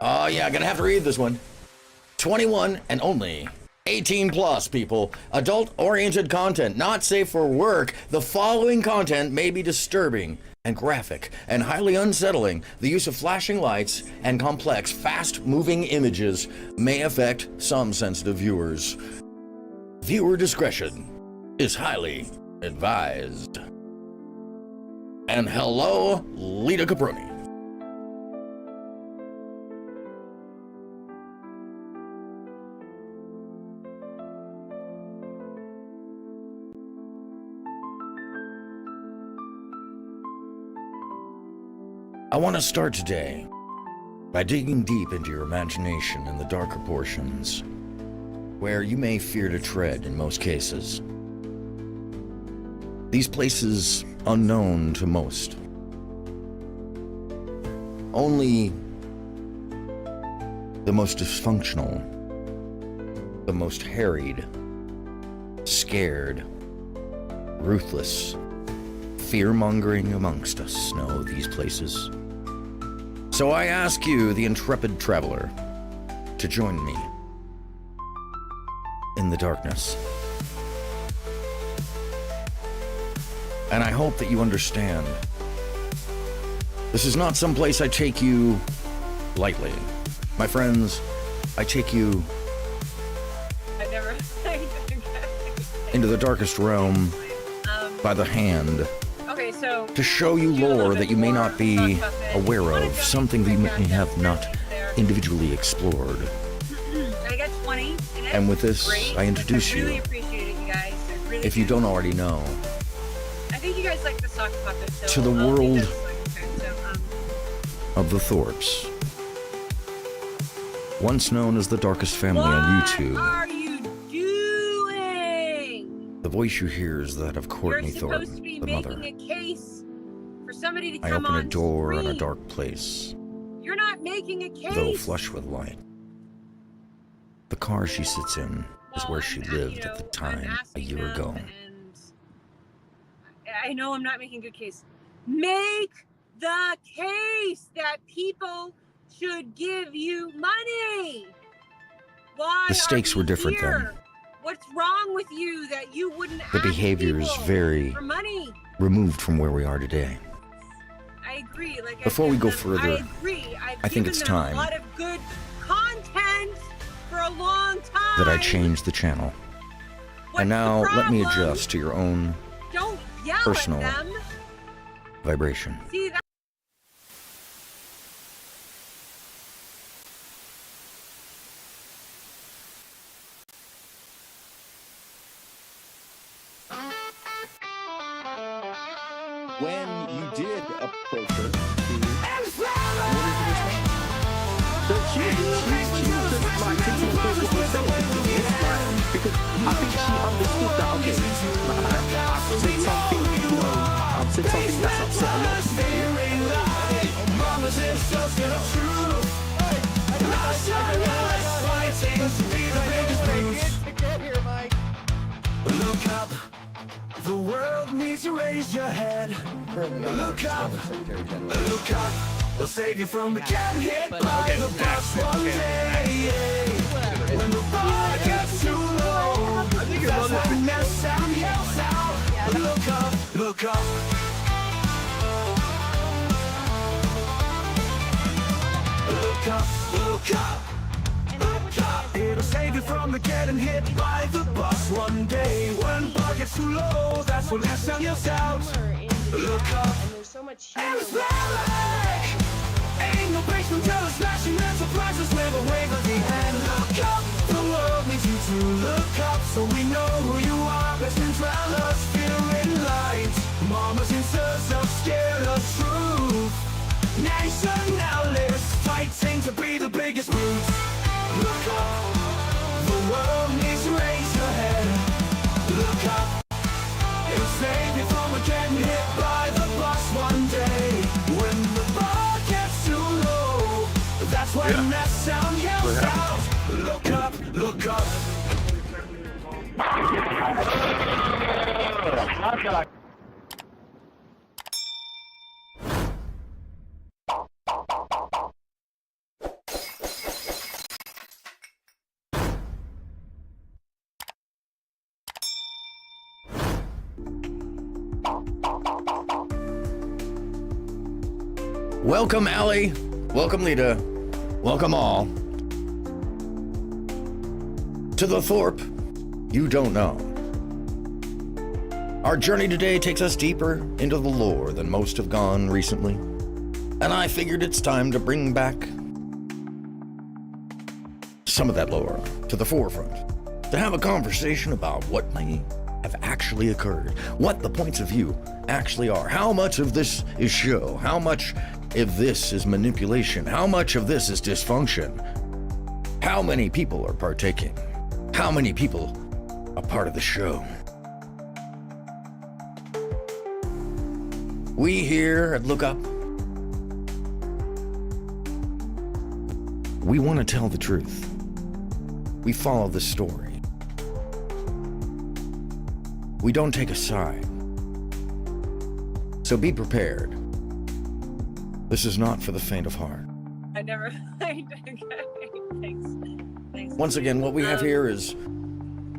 Oh, yeah, gonna have to read this one. 21 and only. 18 plus, people. Adult-oriented content, not safe for work. The following content may be disturbing and graphic and highly unsettling. The use of flashing lights and complex, fast-moving images may affect some sensitive viewers. Viewer discretion is highly advised. And hello, Lita Caproni. I want to start today by digging deep into your imagination in the darker portions, where you may fear to tread in most cases. These places unknown to most. Only the most dysfunctional, the most harried, scared, ruthless, fear-mongering amongst us know these places. So I ask you, the intrepid traveler, to join me in the darkness. And I hope that you understand, this is not some place I take you lightly. My friends, I take you into the darkest realm by the hand. Okay, so to show you lore that you may not be aware of, something that you may have not individually explored. I got 20. And with this, I introduce you, I really appreciate it, you guys. I really if you don't already know, I think you guys like the sock puppet, so to the world of the Thorps. Once known as the darkest family on YouTube. What are you doing? The voice you hear is that of Courtney Thorpe, You're supposed to be the mother. making a case for somebody to I come open a on door in a screen. dark place, You're not making a case. though flush with light. The car she sits in is where she lived at the time a year ago. And I know I'm not making a good case. Make the case that people should give you money. Why The stakes are were different here? then. What's wrong with you that you wouldn't The ask behavior is people very for money? removed from where we are today. I agree. Like Before we go further, I agree. I think it's time a lot of good content for a long time. that I changed the channel. What's And now the let me problem? adjust to your own Don't yell personal at them. vibration. See that? when you did approach her to, what is the response? So she was just like taking on board what was saying. It's like, because I think she understood that, okay, I've said something, you know, I've said something that's upset a lot of people. Look up, the world needs to raise your head. Look up, look up, they'll save you from getting hit by the bus one day. When the bar gets too low, that's when MAYYYBEEEE yells out. Look up, look up. Look up, look up. It'll save you from getting hit by the bus one day. When bar gets too low, that's when MAYYYBEEEE yells out. Look up, and it's like ain't no basement till it's smashing and surprises never waver the hand. Look up, the world needs you to look up, so we know who you are. Best in travelers, fearing light. Mamas and sisters scared of truth. Nationalists fighting to be the biggest brutes. Look up, the world needs to raise your head. Look up, it'll save you from getting hit by the bus one day. When the bar gets too low, that's when that sound yells out. Look up, look up. Welcome, Allie. Welcome, Lita. Welcome all to the THORP you don't know. Our journey today takes us deeper into the lore than most have gone recently, and I figured it's time to bring back some of that lore to the forefront, to have a conversation about what may have actually occurred, what the points of view actually are, how much of this is show, how much of this is manipulation, how much of this is dysfunction, how many people are partaking, how many people are part of the show. We here at LOOKUP, we want to tell the truth. We follow the story. We don't take a side. So be prepared. This is not for the faint of heart. I never. Okay, thanks. Once again, what we have here is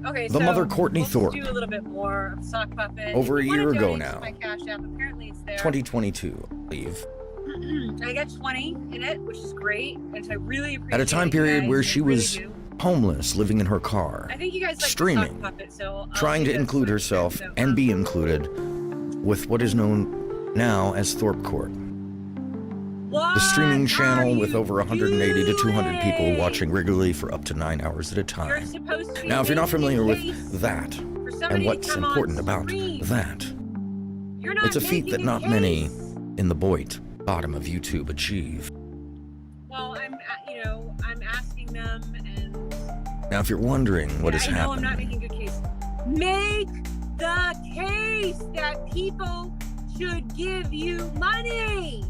okay, the mother Courtney we'll Thorpe. do a little bit more of sock puppet. Over a If you year wanna ago donate now. to my Cash App, apparently it's there. 2022, I believe. I got 20 in it, which is great, and I really appreciate At a time it, period guys. where I she really was do. homeless, living in her car, I think you guys like streaming, the sock puppet, so I'll trying do to this include one. herself So, and be included with what is known now as THORP Court. The streaming channel with over 180 to 200 people watching regularly for up to 9 hours at a time. Now, if you're not familiar with that and what's important about that, it's a feat that not many in the bottom of YouTube achieve. Well, I'm asking them, and Now, if you're wondering what has I know I'm not happened, making good case. Make the case that people should give you money.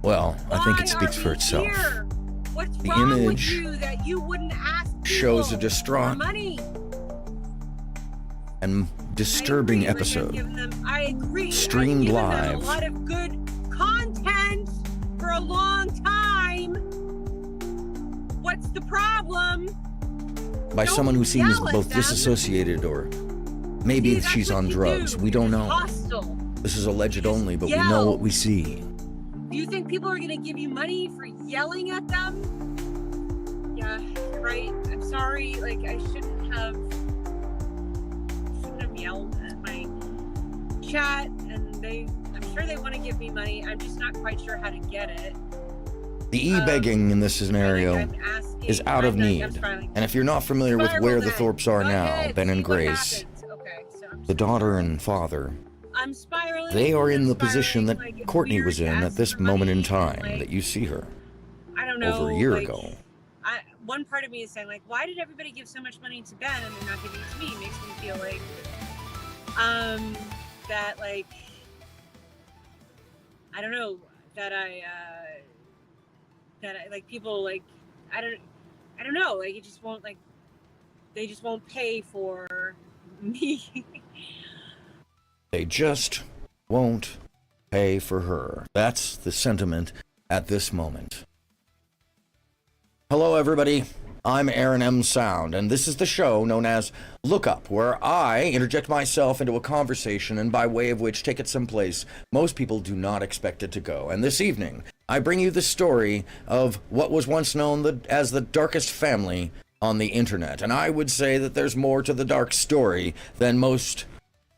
well, I think Why it speaks are for we itself. here? What's The wrong image with you that you wouldn't ask shows a people distraught for money? and disturbing I agree, episode. I agree. Streamed I've given them live. a lot of good content for a long time. What's the problem? By Don't someone who seems yell at both them. disassociated or maybe See, that's she's what on you drugs. do. We don't You're know. hostile. This is alleged only, but we yell. know what we see. Do you think people are going to give you money for yelling at them? Yeah, you're right. I'm sorry. Like, I shouldn't have yelled at my chat, and I'm sure they want to give me money. I'm just not quite sure how to get it. The e-begging in this scenario I'm asking, is out of I'm not- need. I'm smiling. And if you're not familiar with Fireball where the then. Thorpes are Go now, ahead, Ben see and what Grace, happens. Okay, so I'm the just- daughter and father I'm spiraling. They are in I'm the position that spiraling, like, Courtney weird was in at asking this for moment in money time and, like, that you see her I don't know. over a year like, ago. One part of me is saying, like, why did everybody give so much money to Ben and they're not giving it to me? It makes me feel like, that, like, I don't know, that I like, people, like, I don't know, like, it just won't, like, they just won't pay for me. They just won't pay for her. That's the sentiment at this moment. Hello, everybody. I'm AronMSound, and this is the show known as Lookup, where I interject myself into a conversation and by way of which take it someplace most people do not expect it to go. And this evening, I bring you the story of what was once known as the darkest family on the internet. And I would say that there's more to the dark story than most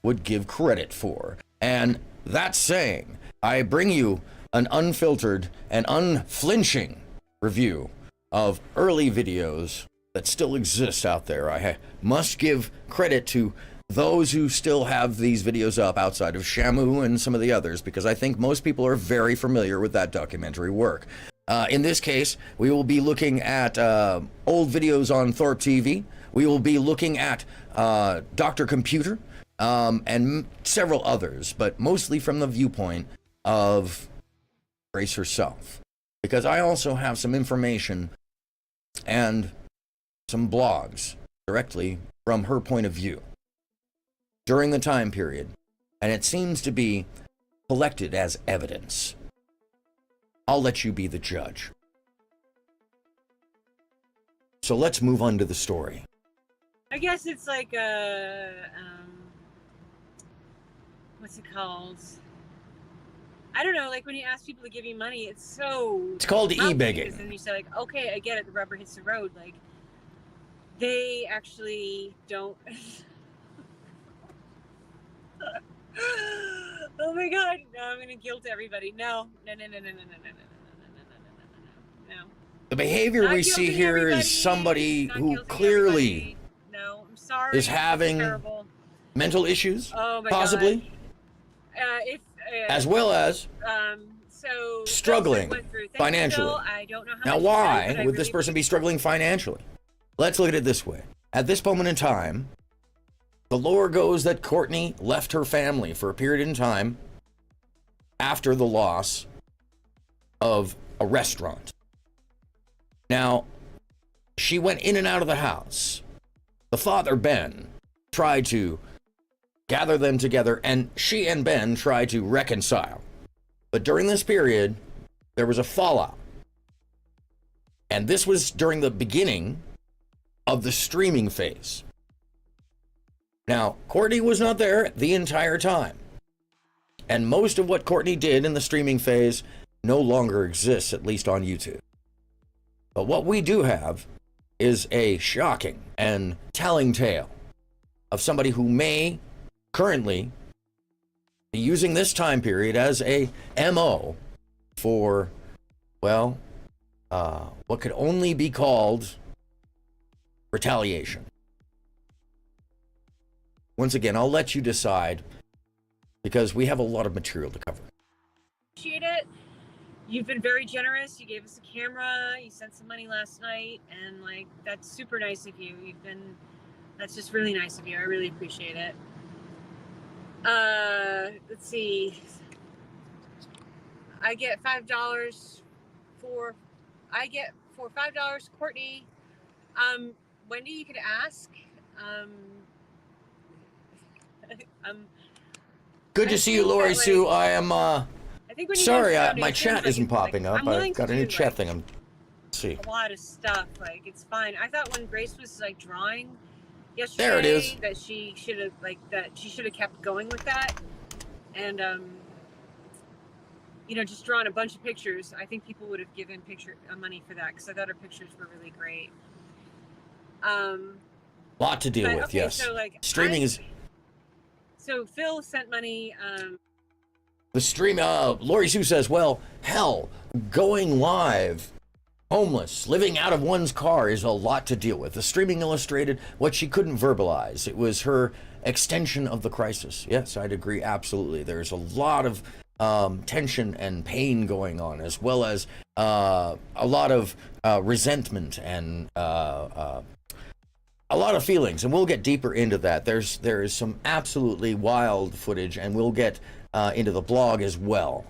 would give credit for. And that saying, I bring you an unfiltered and unflinching review of early videos that still exist out there. I must give credit to those who still have these videos up outside of Shamu and some of the others, because I think most people are very familiar with that documentary work. In this case, we will be looking at old videos on THORP TV. We will be looking at Dr. Computer and several others, but mostly from the viewpoint of Grace herself, because I also have some information and some blogs directly from her point of view during the time period, and it seems to be collected as evidence. I'll let you be the judge. So let's move on to the story. I guess it's like a, what's it called? I don't know, like when you ask people to give you money, it's called mountainous, e-begging. and you say, like, okay, I get it, the rubber hits the road. Like, they actually don't. Oh my God, no, I'm gonna guilt everybody. No. The behavior Not we see guilting here everybody, is somebody not who guilting clearly everybody. No, I'm sorry. is having It's terrible. mental issues, Oh my possibly, God. as well as so struggling went through. Thank you, financially. Phil. I don't know how Now, much you why said, but I would this really person be struggling financially? Let's look at it this way. At this moment in time, the lore goes that Courtney left her family for a period in time after the loss of a restaurant. Now, she went in and out of the house. The father, Ben, tried to gather them together, and she and Ben tried to reconcile. But during this period, there was a fallout. And this was during the beginning of the streaming phase. Now, Courtney was not there the entire time. And most of what Courtney did in the streaming phase no longer exists, at least on YouTube. But what we do have is a shocking and telling tale of somebody who may currently be using this time period as a MO for, well, what could only be called retaliation. Once again, I'll let you decide, because we have a lot of material to cover. appreciate it. You've been very generous. You gave us a camera. You sent some money last night, and like that's super nice of you. That's just really nice of you. I really appreciate it. Let's see. I get $5 for $5, Courtney. Wendy, you could ask. Good to see you, Lori Sue. I am I think when you sorry, guys my chat foundations, isn't popping up. I'm willing I've got to a new do, chat like, thing. Let's see. a lot of stuff. Like, it's fine. I thought when Grace was like drawing yesterday, There it is. that she should have kept going with that, and just drawn a bunch of pictures. I think people would have given money for that, because I thought her pictures were really great. Lot to deal with, okay, yes. so, like, Streaming is So Phil sent money. the stream. Lori Sue says, "Well, hell, going live, homeless, living out of one's car is a lot to deal with." The streaming illustrated what she couldn't verbalize. It was her extension of the crisis. Yes, I'd agree absolutely. There's a lot of tension and pain going on, as well as a lot of resentment and a lot of feelings, and we'll get deeper into that. There is some absolutely wild footage, and we'll get into the blog as well,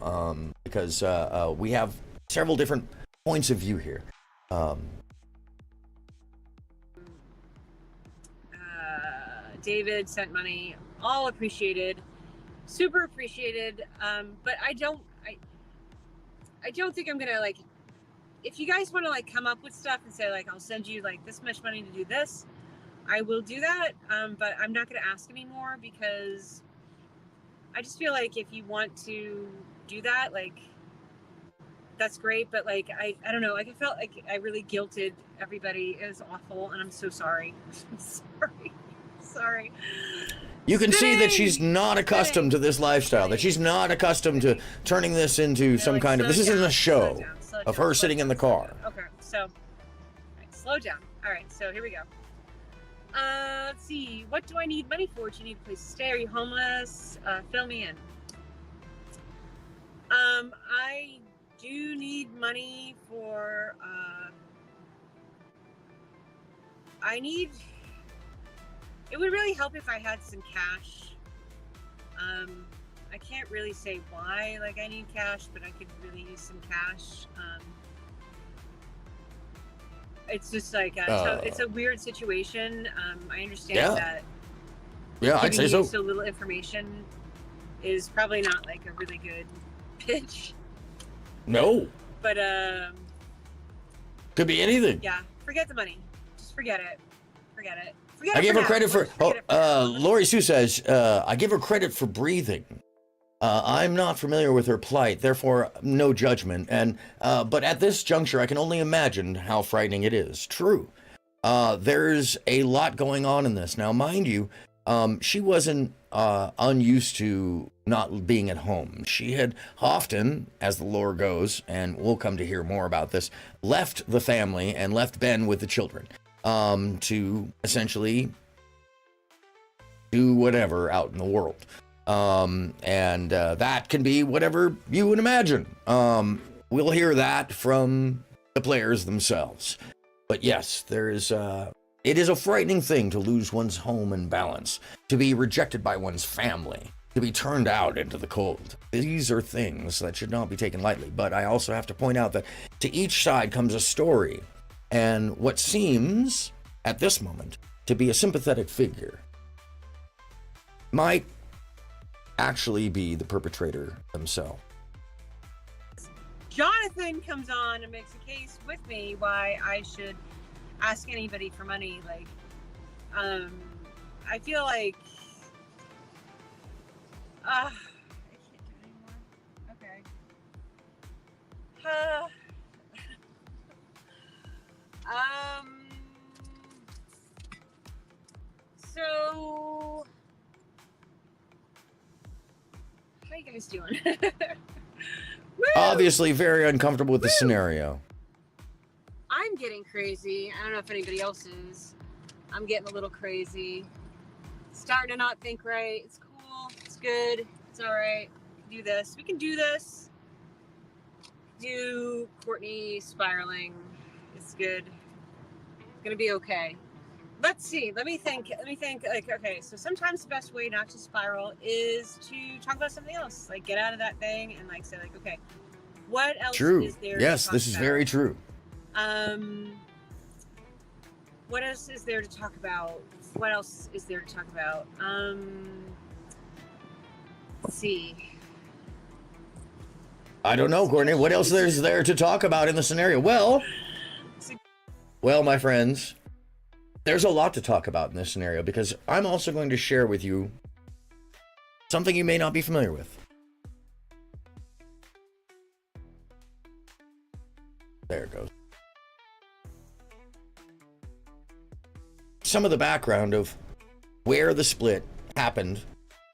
because we have several different points of view here. David sent money, all appreciated, super appreciated. But I don't think I'm gonna, like, if you guys want to like come up with stuff and say like, I'll send you like this much money to do this, I will do that. But I'm not gonna ask anymore, because I just feel like if you want to do that, like, that's great. But like, I don't know, like, I felt like I really guilted everybody. It was awful, and I'm so sorry. I'm sorry. You can see that she's not accustomed to this lifestyle, that she's not accustomed to turning this into some like, kind of, this isn't a show slow of down, her sitting in the car. Okay, so, all right, slow down. All right, so here we go. Let's see. What do I need money for? Do you need a place to stay? Are you homeless? Fill me in. I do need money for, it would really help if I had some cash. I can't really say why, like, I need cash, but I could really use some cash. It's just like, it's a weird situation. I understand that. Yeah, I'd say so. So little information is probably not like a really good pitch. No. But, could be anything. yeah, forget the money. Just forget it. Forget it. I give her credit for, Lori Sue says, I give her credit for breathing. I'm not familiar with her plight, therefore no judgment. And but at this juncture, I can only imagine how frightening it is. True. There's a lot going on in this. Now, mind you, she wasn't unused to not being at home. She had often, as the lore goes, and we'll come to hear more about this, left the family and left Ben with the children. To essentially do whatever out in the world. And that can be whatever you would imagine. We'll hear that from the players themselves. But yes, it is a frightening thing to lose one's home and balance, to be rejected by one's family, to be turned out into the cold. These are things that should not be taken lightly. But I also have to point out that to each side comes a story. And what seems, at this moment, to be a sympathetic figure might actually be the perpetrator themselves. Jonathan comes on and makes a case with me why I should ask anybody for money. Like, I feel like, I can't do it anymore. Okay. So, how you guys doing? Obviously very uncomfortable with the scenario. I'm getting crazy. I don't know if anybody else is. I'm getting a little crazy. Starting to not think right. It's cool. It's good. It's all right. We can do this. We can do this. Do Courtney spiraling. It's good. It's gonna be okay. Let's see. Let me think. Like, okay, so sometimes the best way not to spiral is to talk about something else. Like, get out of that thing and like say, like, okay, what else is there? Yes, to talk this is about? very true. What else is there to talk about? What else is there to talk about? Let's see. I don't know, Courtney. What else is there to talk about in the scenario? Well, my friends, there's a lot to talk about in this scenario, because I'm also going to share with you something you may not be familiar with. There it goes. Some of the background of where the split happened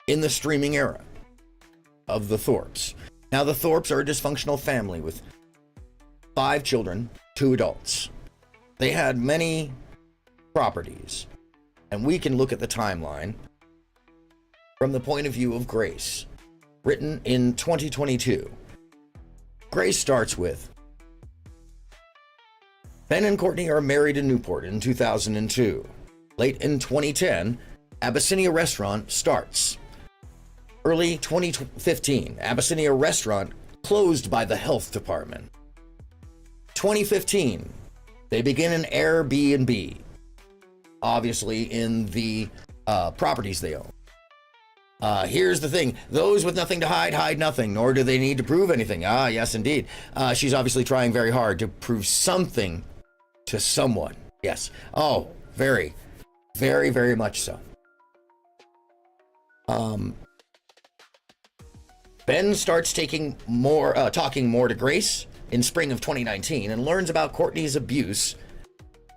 in the streaming era of the Thorps. Now, the Thorps are a dysfunctional family with 5 children, 2 adults. They had many properties, and we can look at the timeline from the point of view of Grace, written in 2022. Grace starts with, Ben and Courtney are married in Newport in 2002. Late in 2010, Abyssinia Restaurant starts. Early 2015, Abyssinia Restaurant closed by the health department. 2015, they begin an Airbnb, obviously in the properties they own. Here's the thing. Those with nothing to hide, hide nothing, nor do they need to prove anything. Ah, yes, indeed. She's obviously trying very hard to prove something to someone. Yes. Oh, very, very, very much so. Ben starts talking more to Grace in spring of 2019 and learns about Courtney's abuse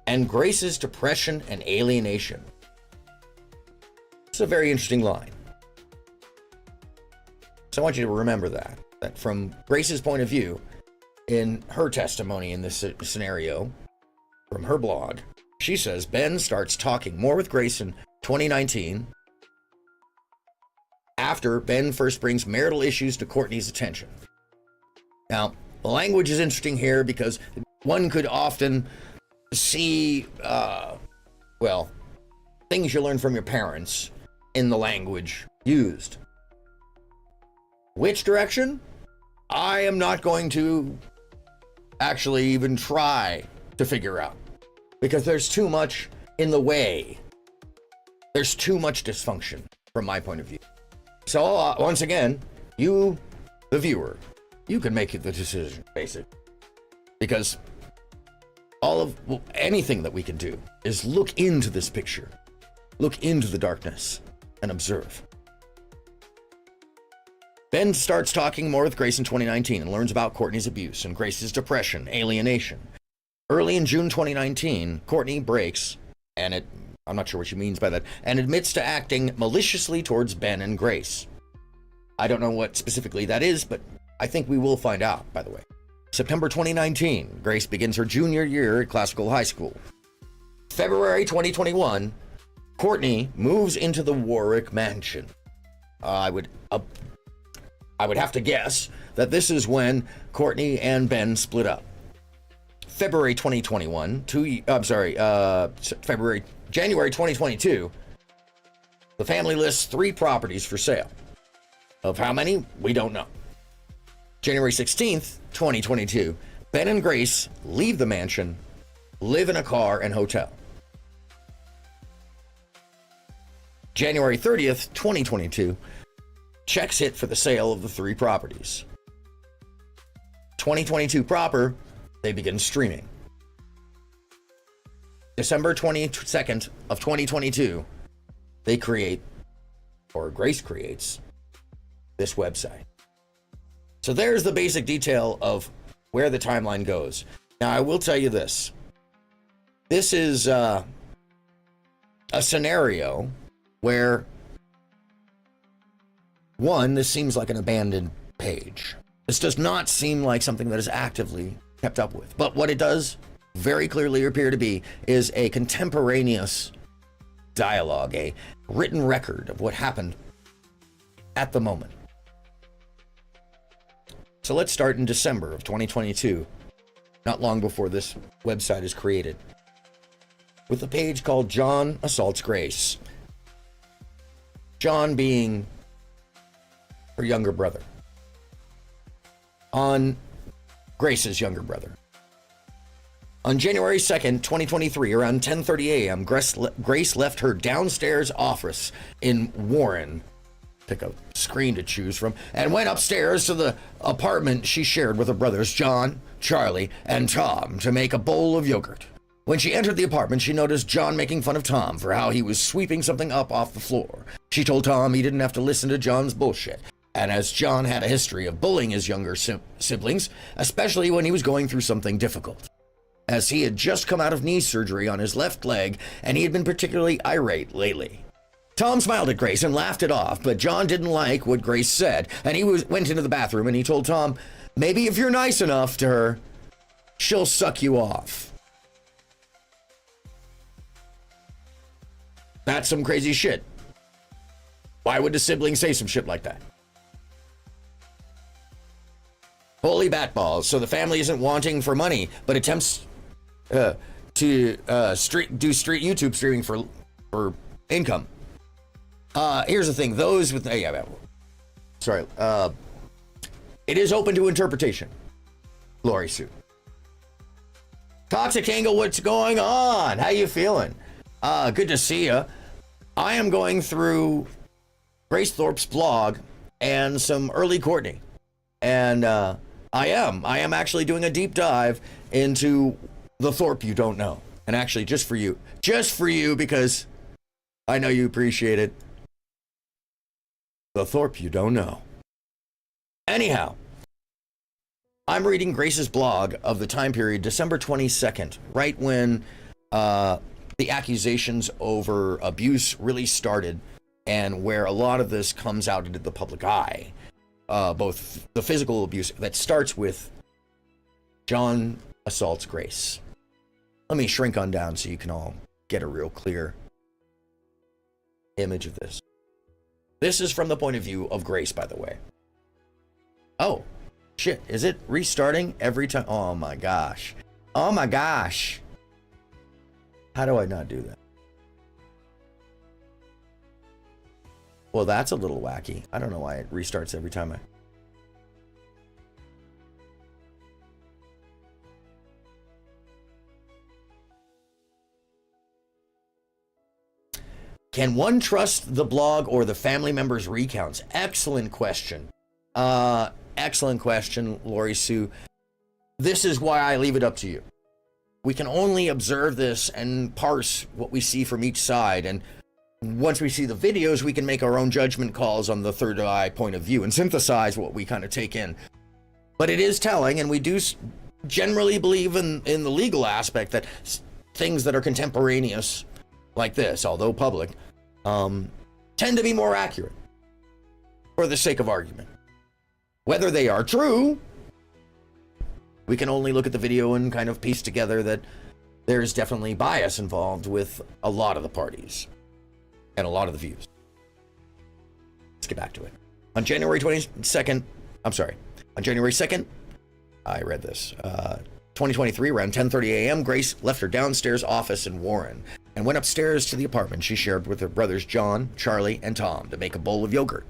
and Grace's depression and alienation. It's a very interesting line. So I want you to remember that from Grace's point of view, in her testimony in this scenario, from her blog, she says Ben starts talking more with Grace in 2019 after Ben first brings marital issues to Courtney's attention. Now, the language is interesting here because one could often see, things you learn from your parents in the language used. Which direction? I am not going to actually even try to figure out because there's too much in the way. There's too much dysfunction from my point of view. So once again, you, the viewer, you can make the decision, basically. Because anything that we can do is look into this picture, look into the darkness, and observe. Ben starts talking more with Grace in 2019 and learns about Courtney's abuse and Grace's depression, alienation. Early in June 2019, Courtney breaks, and I'm not sure what she means by that, and admits to acting maliciously towards Ben and Grace. I don't know what specifically that is, but I think we will find out, by the way. September 2019, Grace begins her junior year at Classical High School. February 2021, Courtney moves into the Warwick mansion. I would have to guess that this is when Courtney and Ben split up. January 2022, the family lists 3 properties for sale. Of how many, we don't know. January 16th, 2022, Ben and Grace leave the mansion, live in a car and hotel. January 30th, 2022, checks hit for the sale of the 3 properties. 2022 proper, they begin streaming. December 22nd of 2022, Grace creates this website. So there's the basic detail of where the timeline goes. Now, I will tell you this. This is a scenario where, one, this seems like an abandoned page. This does not seem like something that is actively kept up with. But what it does very clearly appear to be is a contemporaneous dialogue, a written record of what happened at the moment. So let's start in December of 2022, not long before this website is created, with a page called John Assaults Grace. John being her younger brother. On Grace's younger brother. On January 2nd, 2023, around 10:30 a.m., Grace left her downstairs office in Warren, pick a screen to choose from, and went upstairs to the apartment she shared with her brothers John, Charlie, and Tom to make a bowl of yogurt. When she entered the apartment, she noticed John making fun of Tom for how he was sweeping something up off the floor. She told Tom he didn't have to listen to John's bullshit. And as John had a history of bullying his younger siblings, especially when he was going through something difficult, as he had just come out of knee surgery on his left leg and he had been particularly irate lately. Tom smiled at Grace and laughed it off, but John didn't like what Grace said, and he went into the bathroom and he told Tom, maybe if you're nice enough to her, she'll suck you off. That's some crazy shit. Why would the sibling say some shit like that? Holy bat balls. So the family isn't wanting for money, but attempts to do street YouTube streaming for income. Here's the thing. Those with... sorry. It is open to interpretation. Lori Sue. Toxic Angle, what's going on? How you feeling? Good to see ya. I am going through Grace Thorpe's blog and some early Courtney. And I am actually doing a deep dive into the Thorpe you don't know. And actually, just for you, because I know you appreciate it. The Thorpe you don't know. Anyhow, I'm reading Grace's blog of the time period, December 22nd, right when the accusations over abuse really started, and where a lot of this comes out into the public eye. Both the physical abuse that starts with John assaults Grace. Let me shrink on down so you can all get a real clear image of this. This is from the point of view of Grace, by the way. Oh, shit. Is it restarting every time? Oh my gosh. Oh my gosh. How do I not do that? Well, that's a little wacky. I don't know why it restarts every time I... Can one trust the blog or the family members' recounts? Excellent question. Excellent question, Lori Sue. This is why I leave it up to you. We can only observe this and parse what we see from each side, and once we see the videos, we can make our own judgment calls on the third eye point of view and synthesize what we kind of take in. But it is telling, and we do generally believe in the legal aspect that things that are contemporaneous like this, although public, tend to be more accurate for the sake of argument. Whether they are true, we can only look at the video and kind of piece together that there's definitely bias involved with a lot of the parties and a lot of the views. Let's get back to it. On January 2nd, I read this, 2023, around 10:30 a.m., Grace left her downstairs office in Warren and went upstairs to the apartment she shared with her brothers John, Charlie, and Tom to make a bowl of yogurt.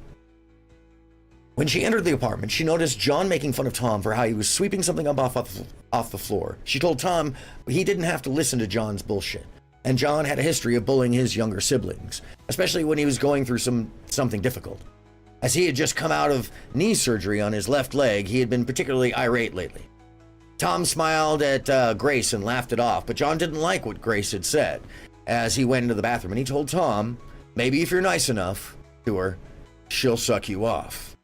When she entered the apartment, she noticed John making fun of Tom for how he was sweeping something up off the floor. She told Tom he didn't have to listen to John's bullshit, and John had a history of bullying his younger siblings, especially when he was going through something difficult. As he had just come out of knee surgery on his left leg, he had been particularly irate lately. Tom smiled at Grace and laughed it off, but John didn't like what Grace had said as he went into the bathroom, and he told Tom, maybe if you're nice enough to her, she'll suck you off.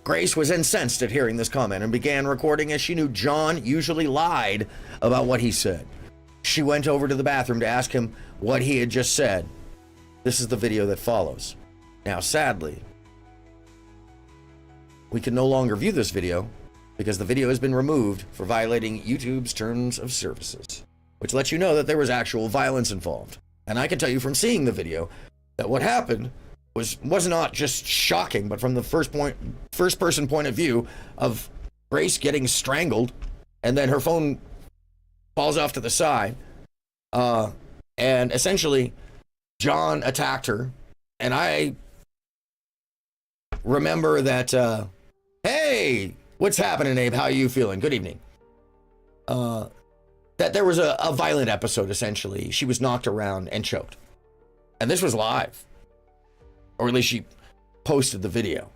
Grace was incensed at hearing this comment and began recording as she knew John usually lied about what he said. She went over to the bathroom to ask him what he had just said. This is the video that follows. Now, sadly, we can no longer view this video because the video has been removed for violating YouTube's terms of services, which lets you know that there was actual violence involved. And I can tell you from seeing the video that what happened was not just shocking, but from the first person point of view of Grace getting strangled, and then her phone falls off to the side, and essentially John attacked her. And I remember that, hey, what's happening, Abe? How are you feeling? Good evening. That there was a violent episode, essentially. She was knocked around and choked. And this was live. Or at least she posted the video.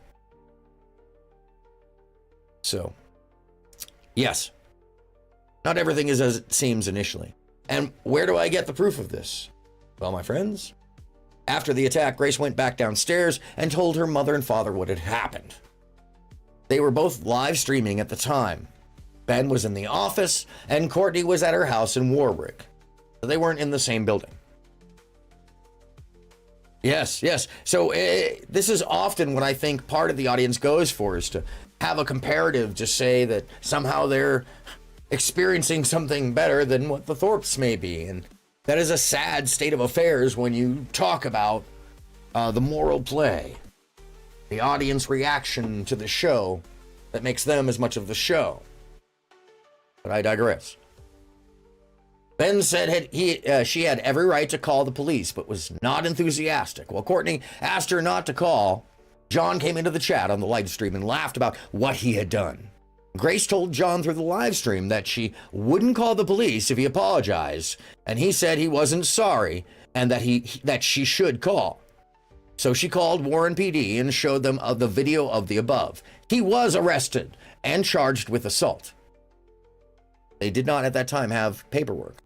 So, yes. Not everything is as it seems initially. And where do I get the proof of this? Well, my friends, after the attack, Grace went back downstairs and told her mother and father what had happened. They were both live streaming at the time. Ben was in the office and Courtney was at her house in Warwick. They weren't in the same building. Yes. So this is often what I think part of the audience goes for, is to have a comparative to say that somehow they're experiencing something better than what the Thorpes may be. And that is a sad state of affairs when you talk about the moral play, the audience reaction to the show that makes them as much of the show. But I digress. Ben said she had every right to call the police, but was not enthusiastic. While Courtney asked her not to call, John came into the chat on the live stream and laughed about what he had done. Grace told John through the live stream that she wouldn't call the police if he apologized, and he said he wasn't sorry and that she should call. So she called Warren PD and showed them the video of the above. He was arrested and charged with assault. They did not at that time have paperwork.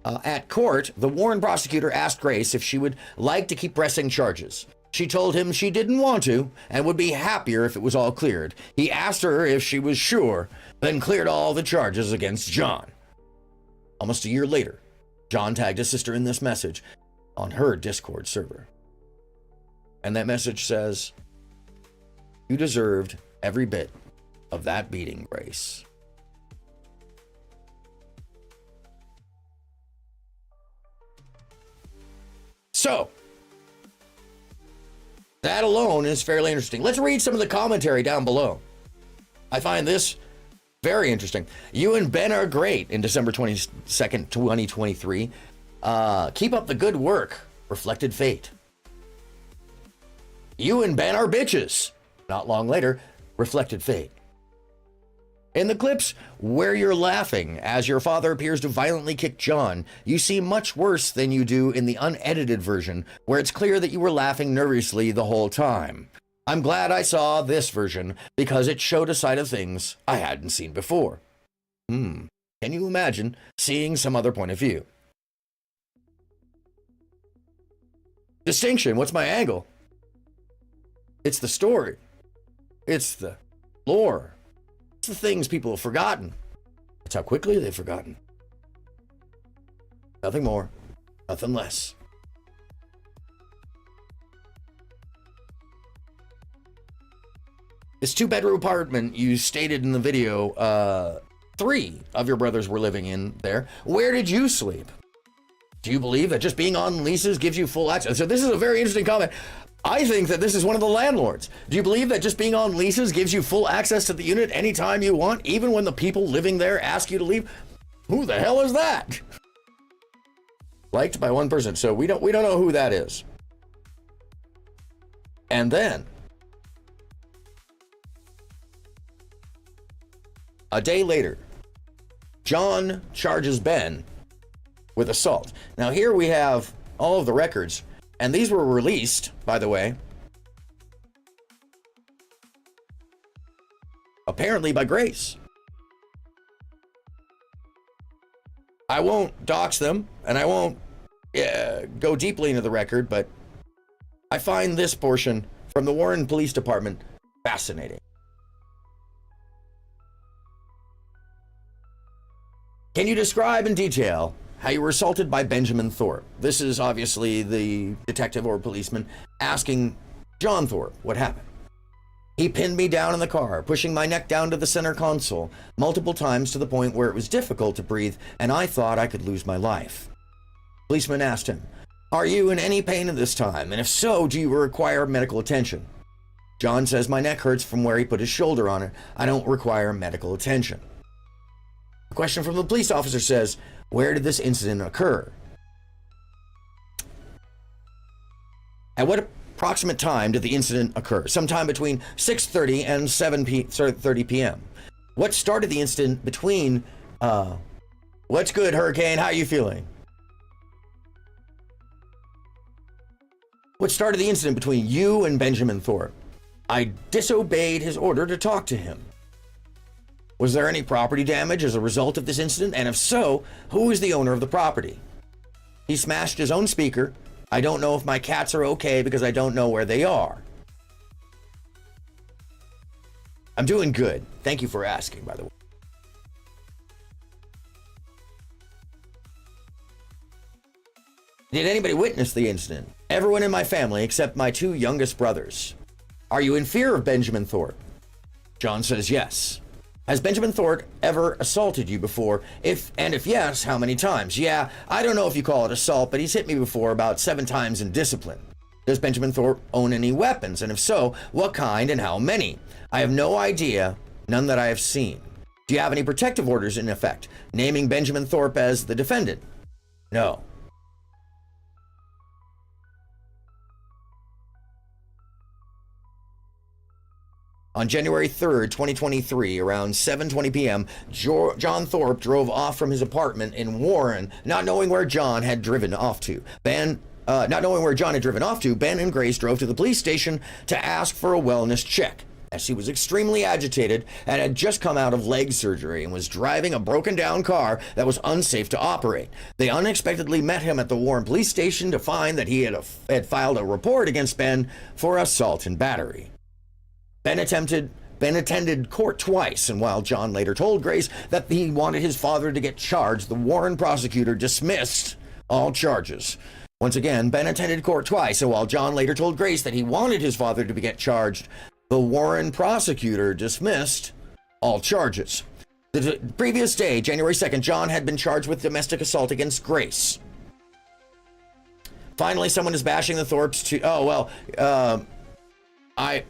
At court, the Warren prosecutor asked Grace if she would like to keep pressing charges. She told him she didn't want to and would be happier if it was all cleared. He asked her if she was sure, then cleared all the charges against John. Almost a year later, John tagged his sister in this message on her Discord server. And that message says, "You deserved every bit of that beating, Grace." So, that alone is fairly interesting. Let's read some of the commentary down below. I find this very interesting. You and Ben are great in December 22nd, 2023. Keep up the good work. Reflected fate. You and Ben are bitches. Not long later, reflected fate. In the clips where you're laughing as your father appears to violently kick John, you seem much worse than you do in the unedited version, where it's clear that you were laughing nervously the whole time. I'm glad I saw this version because it showed a side of things I hadn't seen before. Can you imagine seeing some other point of view? Distinction, what's my angle? It's the story. It's the lore. It's the things people have forgotten. It's how quickly they've forgotten. Nothing more, nothing less. This 2-bedroom apartment you stated in the video, 3 of your brothers were living in there. Where did you sleep? Do you believe that just being on leases gives you full access? So this is a very interesting comment. I think that this is one of the landlords. Do you believe that just being on leases gives you full access to the unit anytime you want, even when the people living there ask you to leave? Who the hell is that? Liked by one person, so we don't know who that is. And then a day later, John charges Ben with assault. Now here we have all of the records. And these were released, by the way, apparently by Grace. I won't dox them, and I won't go deeply into the record, but I find this portion from the Warren Police Department fascinating. Can you describe in detail how you were assaulted by Benjamin Thorpe? This is obviously the detective or policeman asking John Thorpe what happened. He pinned me down in the car, pushing my neck down to the center console multiple times to the point where it was difficult to breathe, and I thought I could lose my life. Policeman asked him, "Are you in any pain at this time? And if so, do you require medical attention?" John says, "My neck hurts from where he put his shoulder on it. I don't require medical attention." A question from the police officer says, "Where did this incident occur?" At what approximate time did the incident occur? Sometime between 6:30 and 7:30 p.m. What started the incident between, what's good, Hurricane? How are you feeling? What started the incident between you and Benjamin Thorpe? I disobeyed his order to talk to him. Was there any property damage as a result of this incident? And if so, who is the owner of the property? He smashed his own speaker. I don't know if my cats are okay because I don't know where they are. I'm doing good. Thank you for asking, by the way. Did anybody witness the incident? Everyone in my family except my 2 youngest brothers. Are you in fear of Benjamin Thorpe? John says yes. Has Benjamin Thorpe ever assaulted you before? If yes, how many times? Yeah, I don't know if you call it assault, but he's hit me before about 7 times in discipline. Does Benjamin Thorpe own any weapons? And if so, what kind and how many? I have no idea, none that I have seen. Do you have any protective orders in effect, naming Benjamin Thorpe as the defendant? No. On January 3rd, 2023, around 7:20 p.m., John Thorpe drove off from his apartment in Warren, not knowing where John had driven off to. Ben and Grace drove to the police station to ask for a wellness check, as he was extremely agitated and had just come out of leg surgery and was driving a broken-down car that was unsafe to operate. They unexpectedly met him at the Warren police station to find that he had filed a report against Ben for assault and battery. Ben attended court twice, and while John later told Grace that he wanted his father to get charged, the Warren prosecutor dismissed all charges. Once again, Ben attended court twice, and while John later told Grace that he wanted his father to get charged, the Warren prosecutor dismissed all charges. The previous day, January 2nd, John had been charged with domestic assault against Grace. Finally, someone is bashing the Thorpes to... Oh, well, I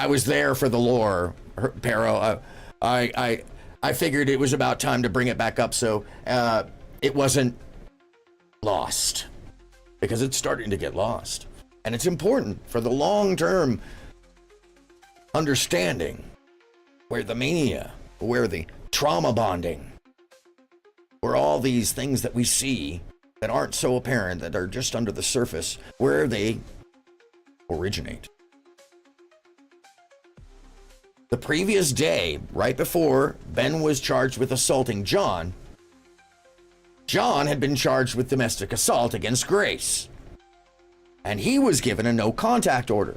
was there for the lore, Pero. I figured it was about time to bring it back up so it wasn't lost, because it's starting to get lost. And it's important for the long-term understanding where the mania, where the trauma bonding, where all these things that we see that aren't so apparent, that are just under the surface, where they originate. The previous day, right before Ben was charged with assaulting John, John had been charged with domestic assault against Grace, and he was given a no contact order.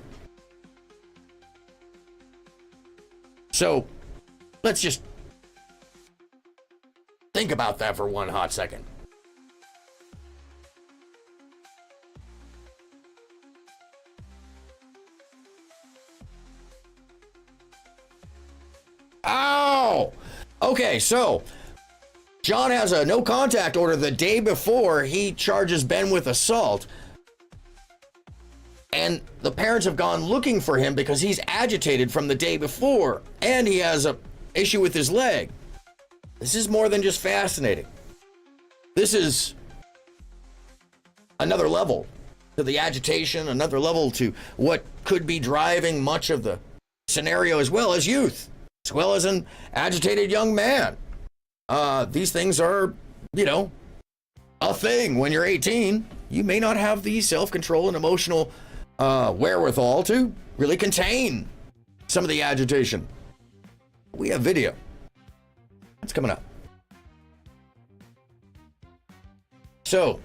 So, let's just think about that for one hot second. Ow! Okay, so John has a no contact order the day before he charges Ben with assault. And the parents have gone looking for him because he's agitated from the day before, and he has a issue with his leg. This is more than just fascinating. This is another level to the agitation, another level to what could be driving much of the scenario, as well as youth, as well as an agitated young man. These things are, a thing. When you're 18, you may not have the self-control and emotional wherewithal to really contain some of the agitation. We have video. That's coming up. So,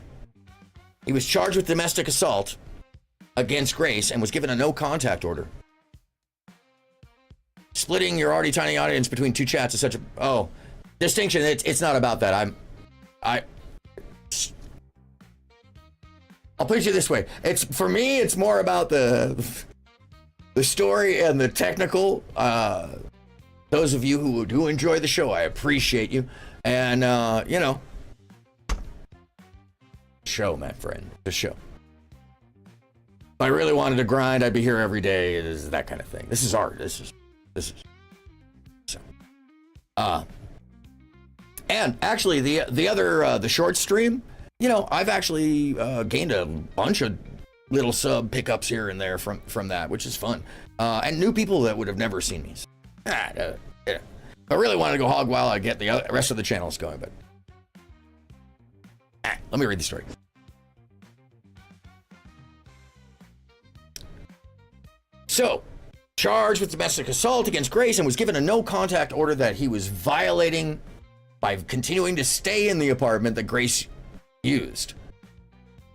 he was charged with domestic assault against Grace and was given a no contact order. Splitting your already tiny audience between two chats is such a distinction. It's not about that. I'll put it this way. For me, it's more about the story and the technical. Those of you who do enjoy the show, I appreciate you. And show, my friend, the show. If I really wanted to grind, I'd be here every day. It is that kind of thing. This is art. This is so. And actually, the other the short stream, I've actually gained a bunch of little sub pickups here and there from that, which is fun. And new people that would have never seen me. I really wanted to go hog wild, I'd get the rest of the channels going, but let me read the story. So, charged with domestic assault against Grace and was given a no contact order that he was violating by continuing to stay in the apartment that Grace used.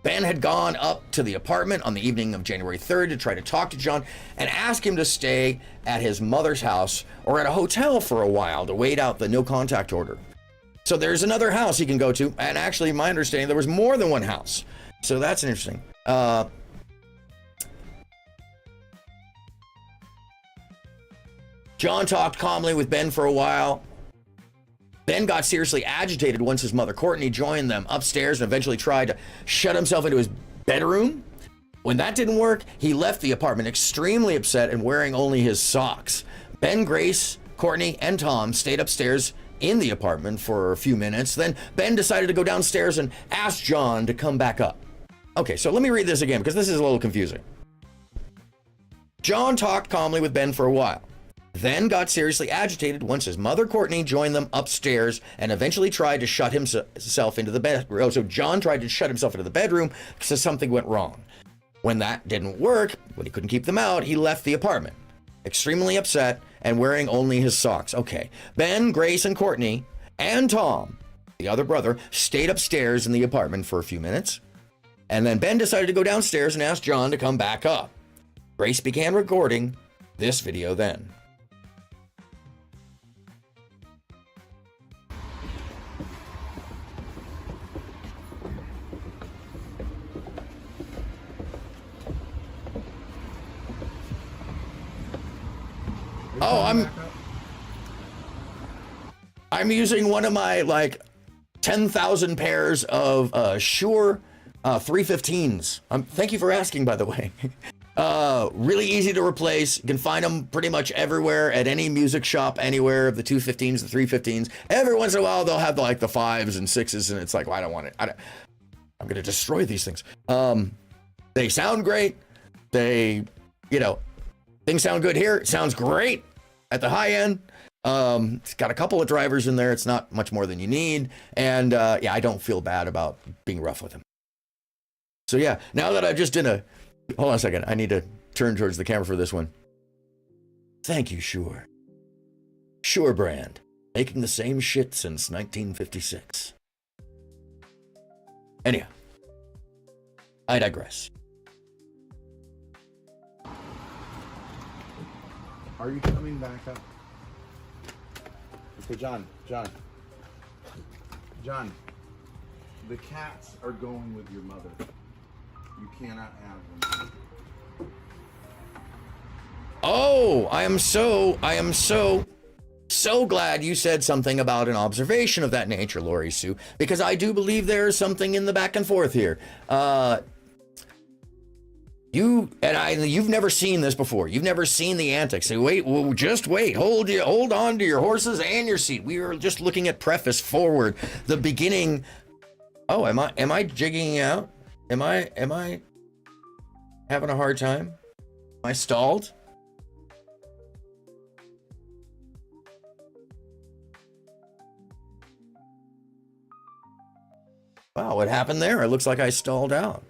Ben had gone up to the apartment on the evening of January 3rd to try to talk to John and ask him to stay at his mother's house or at a hotel for a while to wait out the no contact order. So there's another house he can go to, and actually, my understanding, there was more than one house. So that's interesting. John talked calmly with Ben for a while. Ben got seriously agitated once his mother, Courtney, joined them upstairs and eventually tried to shut himself into his bedroom. When that didn't work, he left the apartment extremely upset and wearing only his socks. Ben, Grace, Courtney, and Tom stayed upstairs in the apartment for a few minutes. Then Ben decided to go downstairs and ask John to come back up. Okay, so let me read this again because this is a little confusing. John talked calmly with Ben for a while, then got seriously agitated once his mother Courtney joined them upstairs and eventually tried to shut himself into the bedroom. So John tried to shut himself into the bedroom because something went wrong. When that didn't work, when he couldn't keep them out, he left the apartment, extremely upset and wearing only his socks. Okay, Ben, Grace, and Courtney, and Tom, the other brother, stayed upstairs in the apartment for a few minutes. And then Ben decided to go downstairs and ask John to come back up. Grace began recording this video then. Oh, I'm using one of my like 10,000 pairs of Shure 315s. Thank you for asking, by the way. Really easy to replace. You can find them pretty much everywhere at any music shop, anywhere of the 215s, the 315s. Every once in a while, they'll have like the 5s and 6s, and it's like, well, I don't want it. I'm going to destroy these things. They sound great. They, things sound good here. It sounds great at the high end. It's got a couple of drivers in there. It's not much more than you need. And yeah, I don't feel bad about being rough with them. So yeah, now that I just did hold on a second. I need to turn towards the camera for this one. Thank you, Shure. Shure brand, making the same shit since 1956. Anyhow, I digress. Are you coming back up? Okay, John, the cats are going with your mother. You cannot have them. Oh, I am so glad you said something about an observation of that nature, Lori Sue, because I do believe there is something in the back and forth here. You've never seen this before. You've never seen the antics. Say, wait, well, just wait. Hold on to your horses and your seat. We were just looking at preface forward, the beginning. Oh, am I jigging out? Am I having a hard time? Am I stalled? Wow, what happened there? It looks like I stalled out.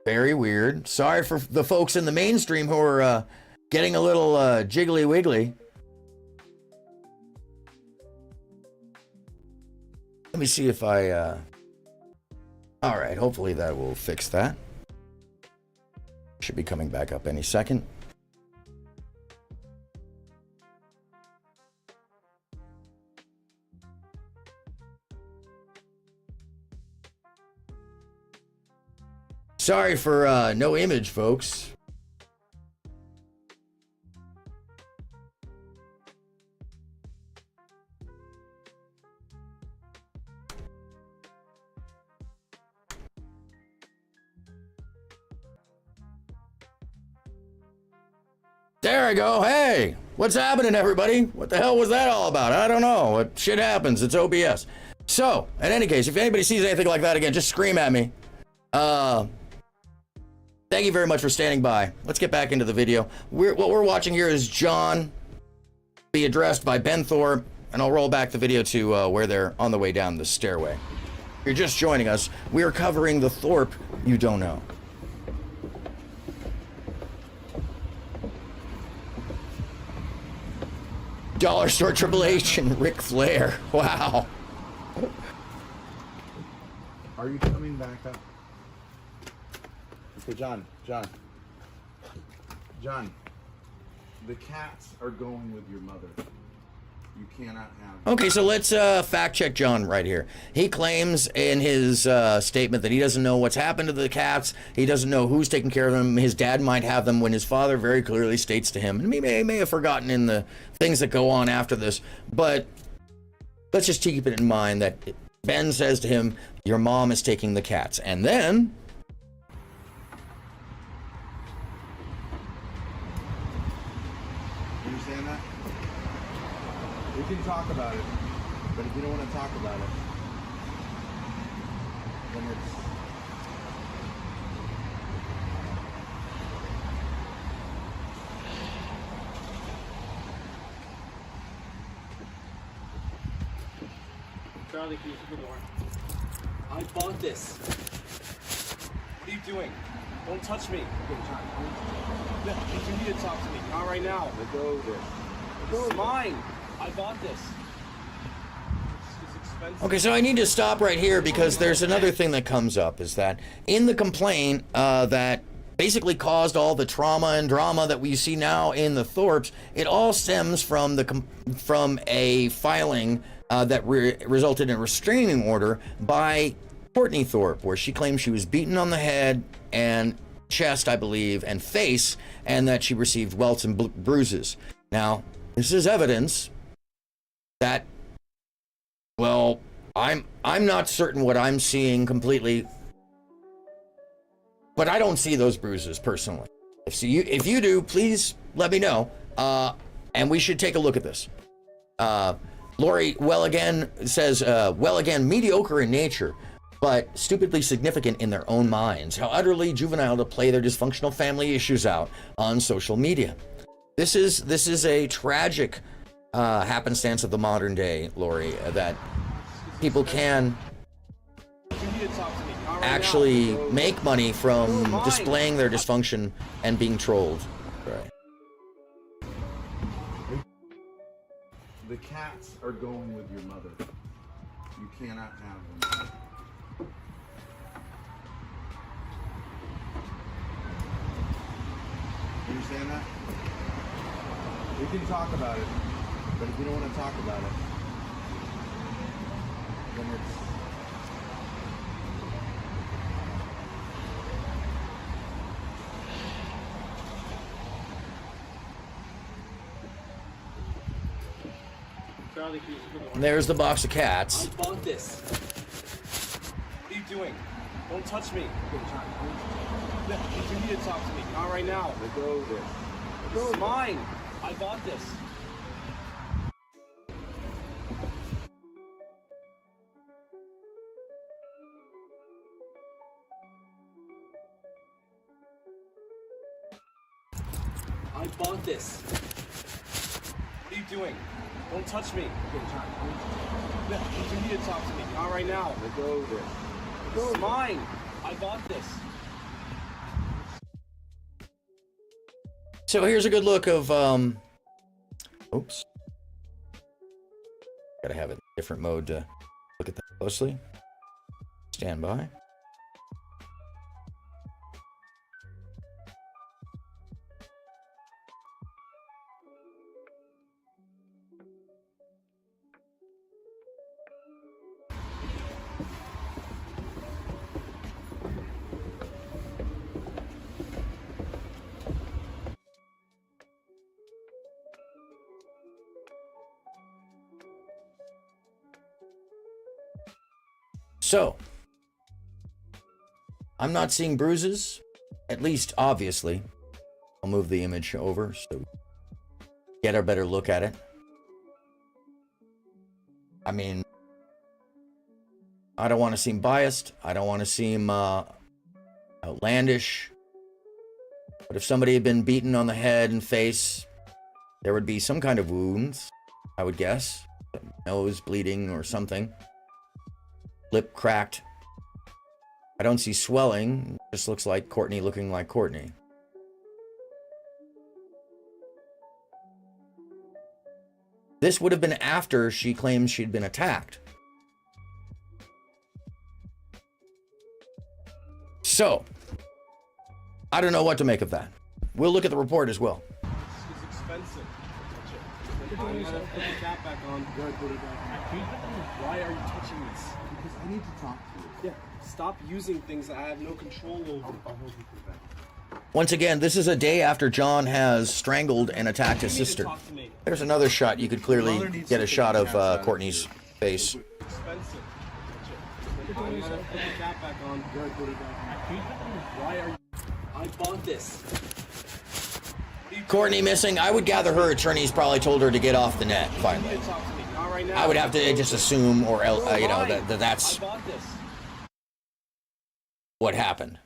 Very weird. Sorry for the folks in the mainstream who are getting a little jiggly wiggly. Let me see if I... All right, hopefully that will fix that. Should be coming back up any second. Sorry for no image, folks. There I go. Hey, what's happening, everybody? What the hell was that all about? I don't know. What shit happens? It's OBS. So, in any case, if anybody sees anything like that again, just scream at me. Thank you very much for standing by. Let's get back into the video. What we're watching here is John be addressed by Ben THORP, and I'll roll back the video to where they're on the way down the stairway. If you're just joining us, we are covering the THORP you don't know. Dollar Store Triple H and Ric Flair. Wow. Are you coming back up? Okay, John, the cats are going with your mother. You cannot have. Okay, so let's fact check John right here. He claims in his statement that he doesn't know what's happened to the cats. He doesn't know who's taking care of them. His dad might have them, when his father very clearly states to him, and he may have forgotten in the things that go on after this, but let's just keep it in mind that Ben says to him, your mom is taking the cats. And then You understand that? We can talk about it, but if you don't want to talk about it, then it's. Charlie, can you open the door? I bought this. What are you doing? Don't touch me. You need to talk to me. Not right now. Let go of it. This is mine. I bought this. It's expensive. okay, so I need to stop right here because there's another thing that comes up, is that in the complaint that basically caused all the trauma and drama that we see now in the Thorps, it all stems from a filing that resulted in a restraining order by Courtney Thorpe, where she claims she was beaten on the head and chest, I believe, and face, and that she received welts and bruises. Now, this is evidence that, well, I'm not certain what I'm seeing completely, but I don't see those bruises personally. If you do, please let me know, and we should take a look at this. Lori Welligan says, mediocre in nature, but stupidly significant in their own minds. How utterly juvenile to play their dysfunctional family issues out on social media. This is a tragic happenstance of the modern day, Lori, that people can actually make money from displaying their dysfunction and being trolled. Right. The cats are going with your mother. You cannot have them. You understand that? We can talk about it, but if you don't want to talk about it, then it's. Charlie, can you open the door? And there's the box of cats. I bought this. What are you doing? Don't touch me. You need to talk to me. Not right now. Let go of it. This is mine. I bought this. I bought this. What are you doing? Don't touch me. You need to talk to me. Not right now. Let go of it. This is mine. I bought this. So here's a good look of, oops. Gotta have it in different mode to look at that closely. Stand by. So, I'm not seeing bruises, at least obviously. I'll move the image over so get a better look at it. I mean, I don't want to seem biased. I don't want to seem outlandish. But if somebody had been beaten on the head and face, there would be some kind of wounds, I would guess. Nose bleeding or something. Lip cracked. I don't see swelling. It just looks like Courtney looking like Courtney. This would have been after she claimed she'd been attacked. So, I don't know what to make of that. We'll look at the report as well. It's expensive. I'm gonna put the cap back on. Go ahead, put it back Why are you touching this? on. Because I need to talk to you. Yeah, stop using things that I have no control over. I'll hold you for that. Once again, this is a day after John has strangled and attacked his You need to sister. talk to me. There's another shot. You could clearly get a shot of Courtney's face. Expensive. I'm gonna put the cap back on. Go ahead, put it back on. Why are you? I bought this. Courtney missing. I would gather her attorneys probably told her to get off the net You finally. need to talk to me. Not right now. I would have to just assume, or you know, that's I bought this. what happened.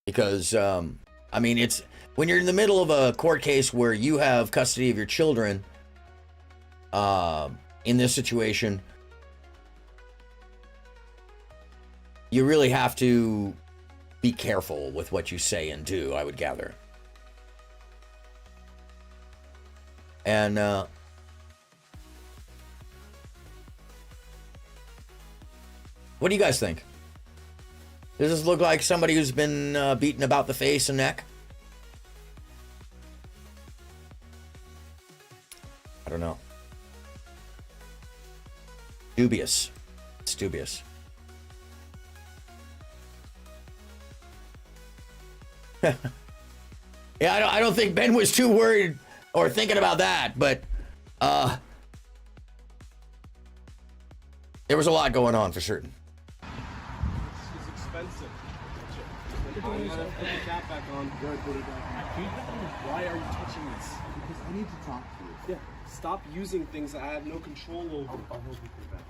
Because I mean, it's when you're in the middle of a court case where you have custody of your children. In this situation, you really have to be careful with what you say and do, I would gather. And what do you guys think? Does this look like somebody who's been beaten about the face and neck? I don't know. Dubious. It's dubious. Yeah, I don't think Ben was too worried or thinking about that, but there was a lot going on for certain. This is expensive. I'm gonna put the cap back on. Go ahead, put it back on. Why are you touching this? Because I need to talk to you. Yeah, stop using things that I have no control over. I'll hold you for that.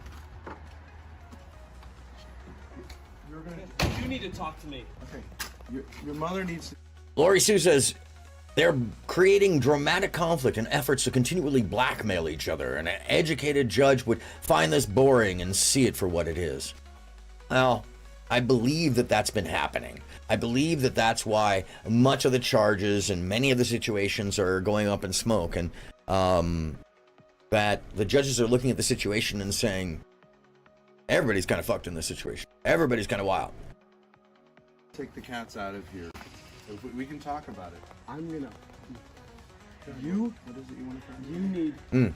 You're gonna. You need to talk to me. Okay. Your mother needs to. Lori Sue says they're creating dramatic conflict and efforts to continually blackmail each other. An educated judge would find this boring and see it for what it is. Well, I believe that that's been happening. I believe that that's why much of the charges and many of the situations are going up in smoke, and that the judges are looking at the situation and saying, everybody's kind of fucked in this situation. Everybody's kind of wild. Take the cats out of here. We can talk about it. I'm gonna. What is it you want to try? You need Mm.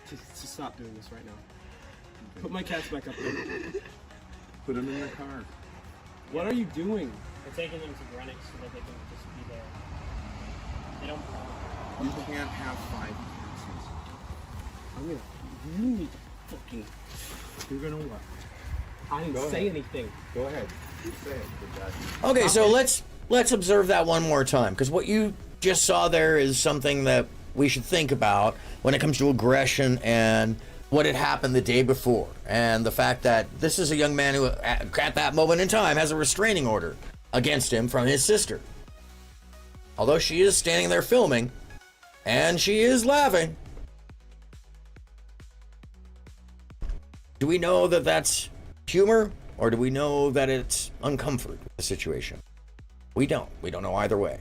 to stop doing this right now. Put my cats back up there. Put them in your car. What are you doing? We're taking them to Greenwich so that they can just be there. They don't. You can't have 5 cats. I'm gonna. You need to fucking. You're gonna what? I didn't Go say ahead. anything. Go ahead. You say it. Good guy. Okay, so let's observe that one more time, because what you just saw there is something that we should think about when it comes to aggression and what had happened the day before, and the fact that this is a young man who at that moment in time has a restraining order against him from his sister. Although she is standing there filming and she is laughing. Do we know that that's humor, or do we know that it's uncomfort with the situation? We don't. We don't know either way.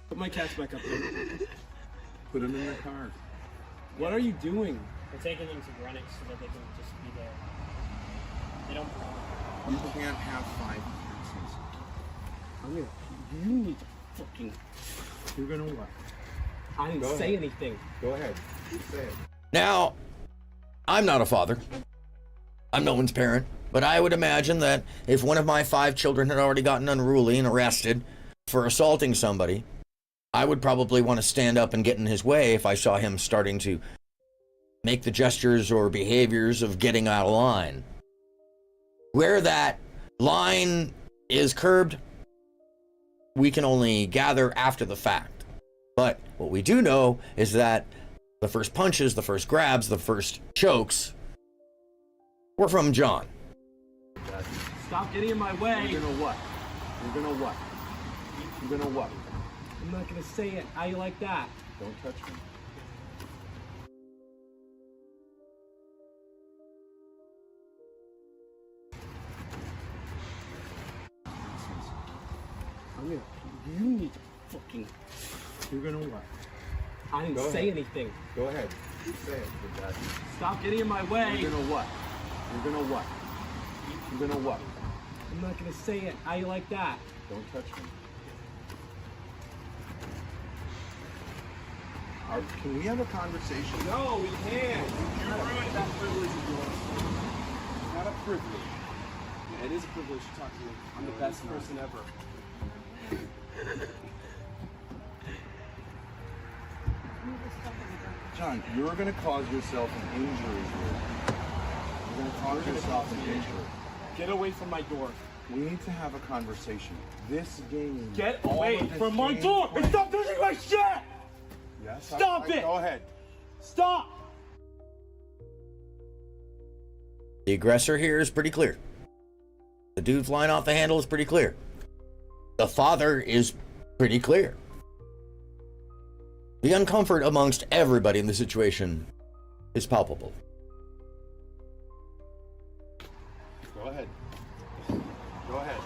Put my cats back up there. Put them in your car. What are you doing? We're taking them to Greenwich so that they can just be there. They don't. You can't have 5 cats. I'm gonna. You need to fucking. You're gonna what? I didn't Go say ahead. anything. Go ahead. You say it. Now, I'm not a father. I'm no one's parent. But I would imagine that if one of my 5 children had already gotten unruly and arrested for assaulting somebody, I would probably want to stand up and get in his way if I saw him starting to make the gestures or behaviors of getting out of line. Where that line is curbed, we can only gather after the fact. But what we do know is that the first punches, the first grabs, the first chokes were from John. Stop getting in my way. You're gonna what? You're gonna what? You're gonna what? I'm not gonna say it. How you like that? Don't touch me. I'm gonna. You need to fucking. You're gonna what? I didn't Go say ahead. anything. Go ahead. You say it. Good guy. Stop getting in my way. You're gonna what? You're gonna what? You're gonna what? I'm not gonna say it. How you like that? Don't touch me. Can we have a conversation? No, we can't. You ruined that privilege of yours. It's not a privilege. Yeah, it is a privilege to talk to you. I'm the best person ever. John, you're going to cause yourself an injury here. You're going to cause yourself an injury. Get away from my door. We need to have a conversation. This game. Get away from my door and stop touching my shit! Yes. Stop it! Go ahead. Stop! The aggressor here is pretty clear. The dude flying off the handle is pretty clear. The father is pretty clear. The uncomfort amongst everybody in the situation is palpable. Go ahead. Go ahead.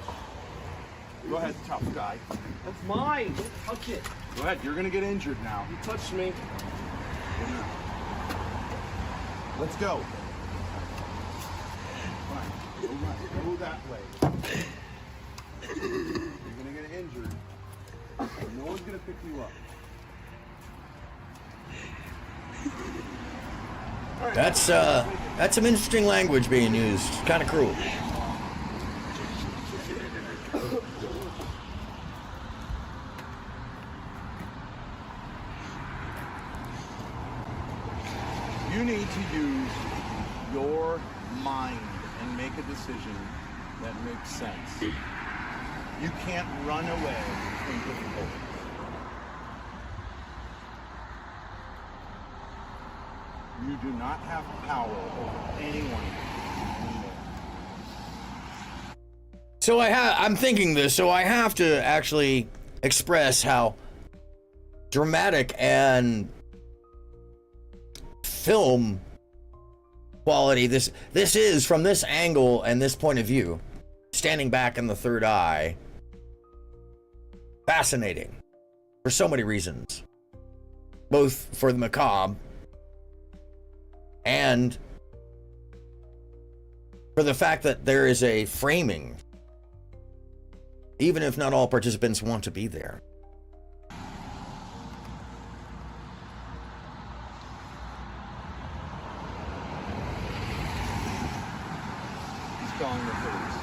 Go ahead, tough guy. That's mine! Don't touch it! Go ahead. You're going to get injured now. You touched me. Let's go. Fine. Go that way. You're going to get injured. No one's going to pick you up. That's some interesting language being used. Kind of cruel. You need to use your mind and make a decision that makes sense. You can't run away from difficulty. You do not have power over anyone anymore. So I'm thinking this, so I have to actually express how dramatic and film quality this is from this angle and this point of view, standing back in the third eye. Fascinating for so many reasons, both for the macabre and for the fact that there is a framing, even if not all participants want to be there. He's calling the police.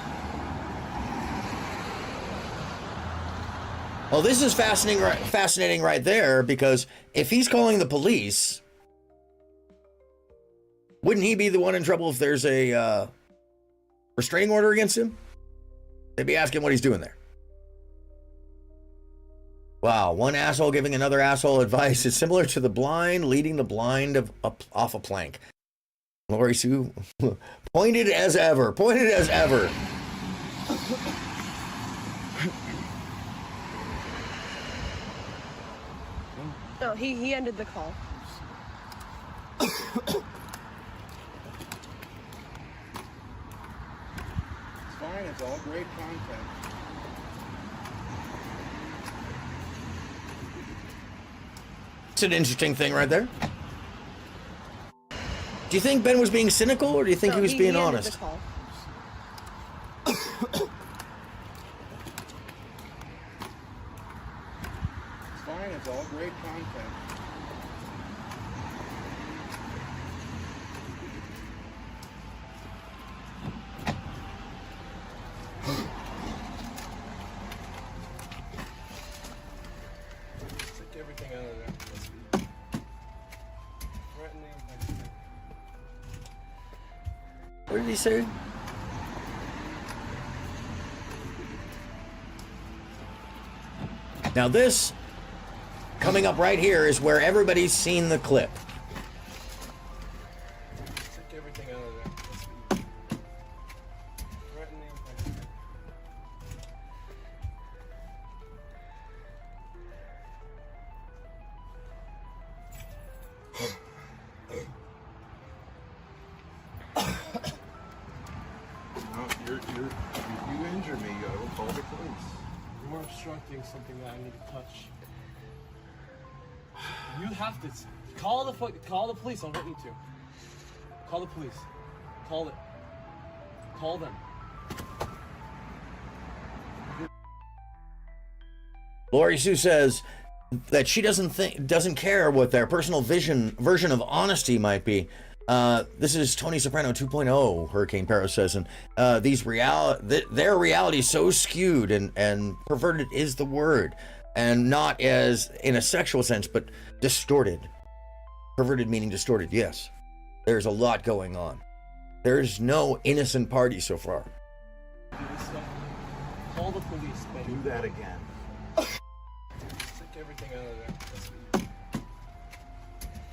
Well, this is fascinating right there, because if he's calling the police, wouldn't he be the one in trouble if there's a restraining order against him? They'd be asking what he's doing there. Wow, one asshole giving another asshole advice is similar to the blind leading the blind off a plank. Lori Sue, pointed as ever. No, he ended the call. It's fine, it's all great content. It's an interesting thing right there. Do you think Ben was being cynical, or do you think he was being honest? The call. It's fine, it's all great content. Take everything out of there. Threatening. What did he say? Now this, coming up right here, is where everybody's seen the clip. Take everything out of there. Threatening. No, if you injure me, I will call the police. You're obstructing something that I need to touch. You have to call the police. I don't want you to. Call the police. Call it. Call them. Lori Sue says that she doesn't care what their personal version of honesty might be. This is Tony Soprano 2.0, Hurricane Paro says, and their reality is so skewed and perverted is the word, and not as in a sexual sense, but distorted. Perverted meaning distorted, yes. There's a lot going on. There's no innocent party so far. Call the police, baby. Do that again. Take everything out of there.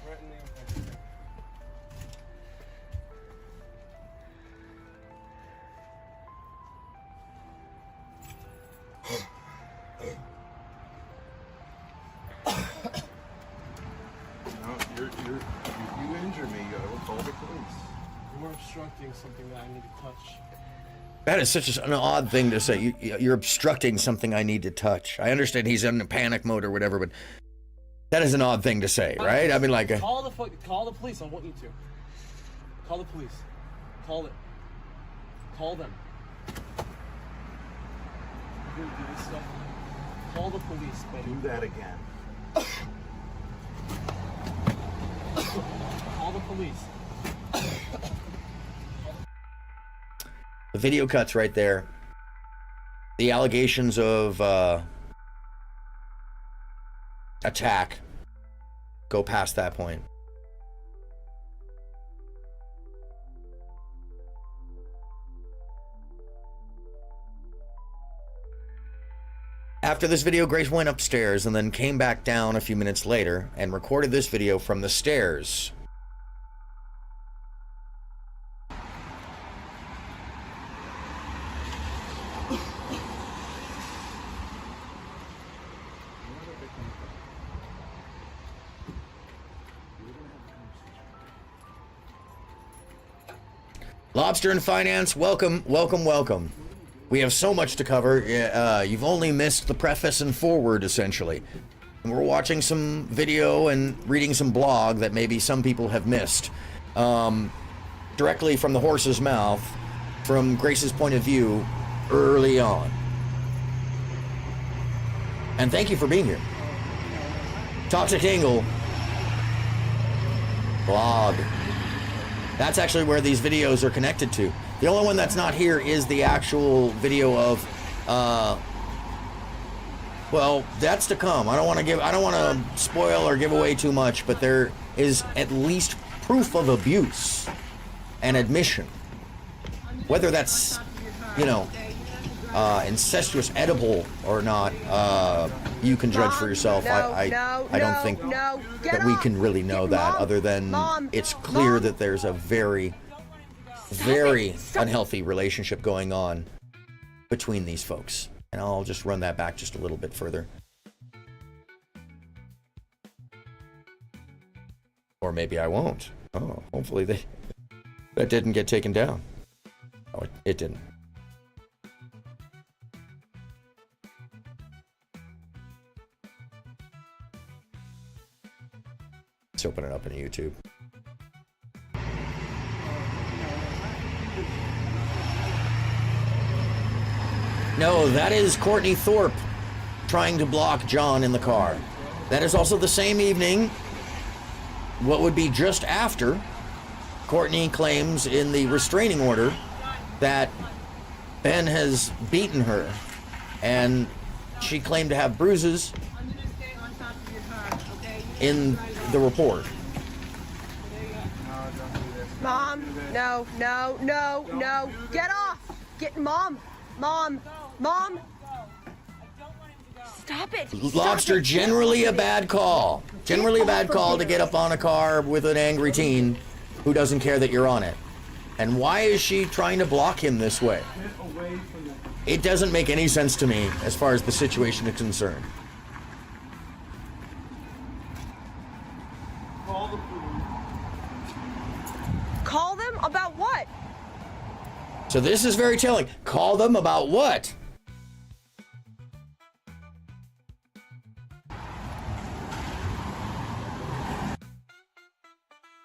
Right in there. No, you injure me, I will call the police. You're obstructing something that I need to touch. That is such an odd thing to say. You're obstructing something I need to touch. I understand he's in a panic mode or whatever, but that is an odd thing to say, right? I mean, like... Call the police, I want you to. Call the police. Call it. Call them. You're gonna do this stuff. Call the police, baby. Do that again. Call the police. The video cuts right there. The allegations of attack go past that point. After this video, Grace went upstairs and then came back down a few minutes later and recorded this video from the stairs. Lobster and Finance, welcome, welcome, welcome. We have so much to cover. You've only missed the preface and forward, essentially. And we're watching some video and reading some blog that maybe some people have missed. Directly from the horse's mouth, from Grace's point of view, early on. And thank you for being here. Toxic Angle blog. That's actually where these videos are connected to. The only one that's not here is the actual video of, well, that's to come. I don't want to spoil or give away too much, but there is at least proof of abuse and admission. Whether that's, you know, incestuous edible or not, you can judge for yourself. I don't think that we can really know that, other than it's clear that there's a very unhealthy relationship going on between these folks. And I'll just run that back just a little bit further. Or maybe I won't. Oh, hopefully that didn't get taken down. Oh, it didn't. Let's open it up in YouTube. No, that is Courtney Thorpe trying to block John in the car. That is also the same evening, what would be just after, Courtney claims in the restraining order that Ben has beaten her, and she claimed to have bruises in the report. Mom, no, no, no, no, get off! Get Mom! Stop it! Lobster, generally a bad call. Generally a bad call to get up on a car with an angry teen who doesn't care that you're on it. And why is she trying to block him this way? It doesn't make any sense to me as far as the situation is concerned. Call them about what? So this is very telling. Call them about what?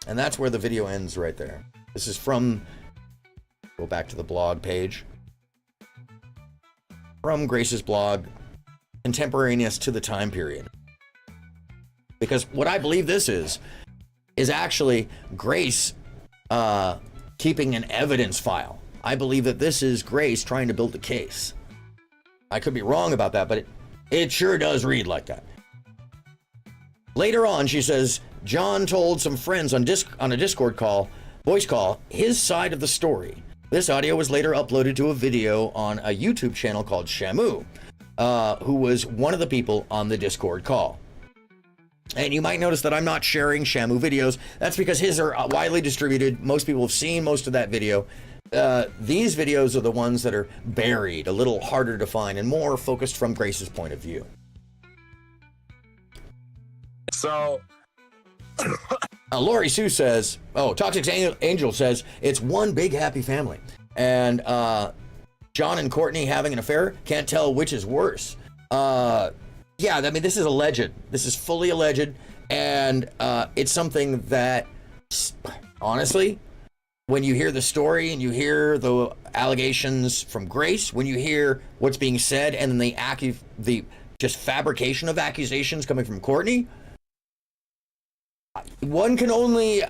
And that's where the video ends right there. This is from, go back to the blog page, from Grace's blog, contemporaneous to the time period. because what I believe this is actually Grace keeping an evidence file. I believe that this is Grace trying to build a case. I could be wrong about that, but it sure does read like that. Later on, she says, John told some friends on a Discord call, voice call, his side of the story. This audio was later uploaded to a video on a YouTube channel called Shamu, who was one of the people on the Discord call. And you might notice that I'm not sharing Shamu videos. That's because his are widely distributed. Most people have seen most of that video. These videos are the ones that are buried, a little harder to find, and more focused from Grace's point of view. So, Lori Sue says, Toxic Angel says, it's one big happy family. And John and Courtney having an affair, can't tell which is worse. Yeah, I mean, this is alleged. This is fully alleged. And it's something that, honestly, when you hear the story and you hear the allegations from Grace, when you hear what's being said, and then the just fabrication of accusations coming from Courtney, one can only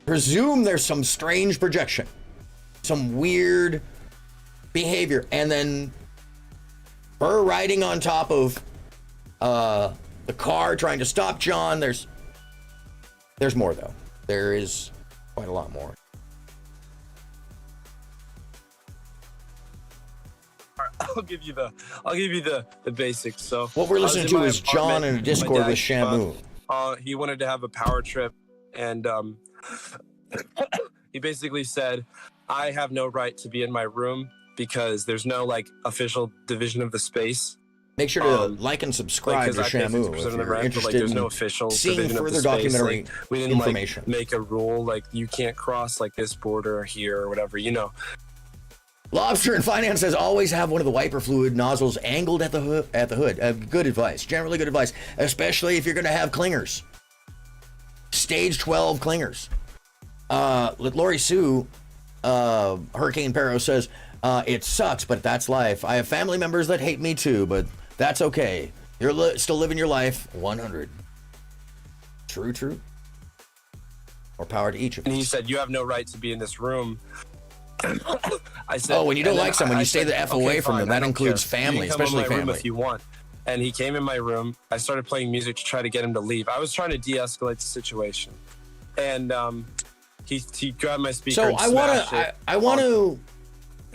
presume there's some strange projection, some weird behavior, and then her riding on top of the car trying to stop John. There's more, though. There is quite a lot more. I'll give you the basics. So What we're listening to is John in a Discord with Shamu. He wanted to have a power trip, and he basically said, I have no right to be in my room because there's no like official division of the space. Make sure to like and subscribe to Shamu if you're interested there's in no official seeing further documentary we didn't information. Make a rule like you can't cross like this border here or whatever, you know. Lobster in Finance says always have one of the wiper fluid nozzles angled at the hood. Good advice, generally good advice, especially if you're going to have clingers. Stage 12 clingers. Lori Sue, Hurricane Perro says, it sucks, but that's life. I have family members that hate me too, but that's okay. You're still living your life 100. True. More power to each of us. And he said, you have no right to be in this room. I said, when you don't like someone, you stay the F away from them. That includes family, especially family. Room if you want. And he came in my room. I started playing music to try to get him to leave. I was trying to de-escalate the situation. And he grabbed my speaker and smashed it. I want to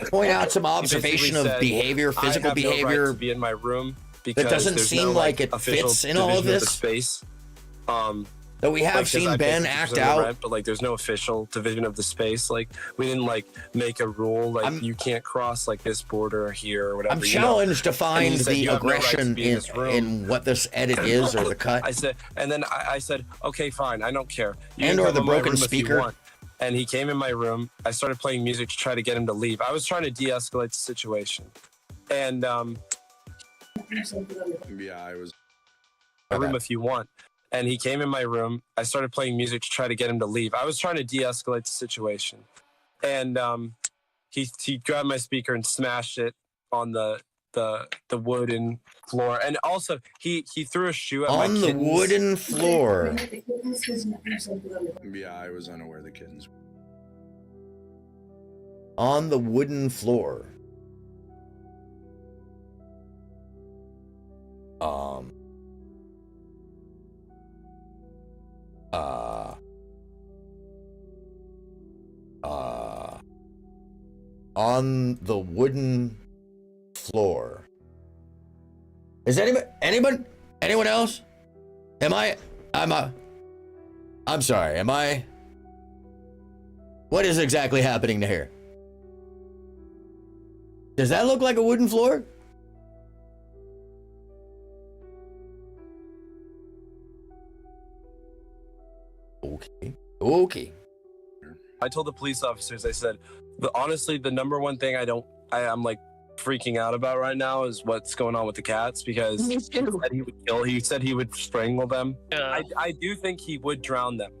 point out some observation of behavior, physical behavior. I have no right to be in my room because that doesn't seem like it fits in all of this. Space. That we have seen Ben act out, but like there's no official division of the space. Like we didn't like make a rule like you can't cross like this border here or whatever. I'm challenged to find the aggression in what this edit is or the cut. I said, and then I said, okay, fine, I don't care. And or the broken speaker. And he came in my room. I started playing music to try to get him to leave. I was trying to de-escalate the situation, and yeah, I was. My room if you want. And he came in my room. I started playing music to try to get him to leave. I was trying to de-escalate the situation. And he grabbed my speaker and smashed it on the wooden floor. And also, he threw a shoe at my kittens. On the wooden floor. Yeah, I was unaware the kittens. On the wooden floor. On the wooden floor. Is anyone else? I'm sorry, am I? What is exactly happening here? Does that look like a wooden floor? Okay. I told the police officers, I said, honestly, the number one thing I'm like freaking out about right now is what's going on with the cats, because he said he would strangle them. Yeah. I do think he would drown them.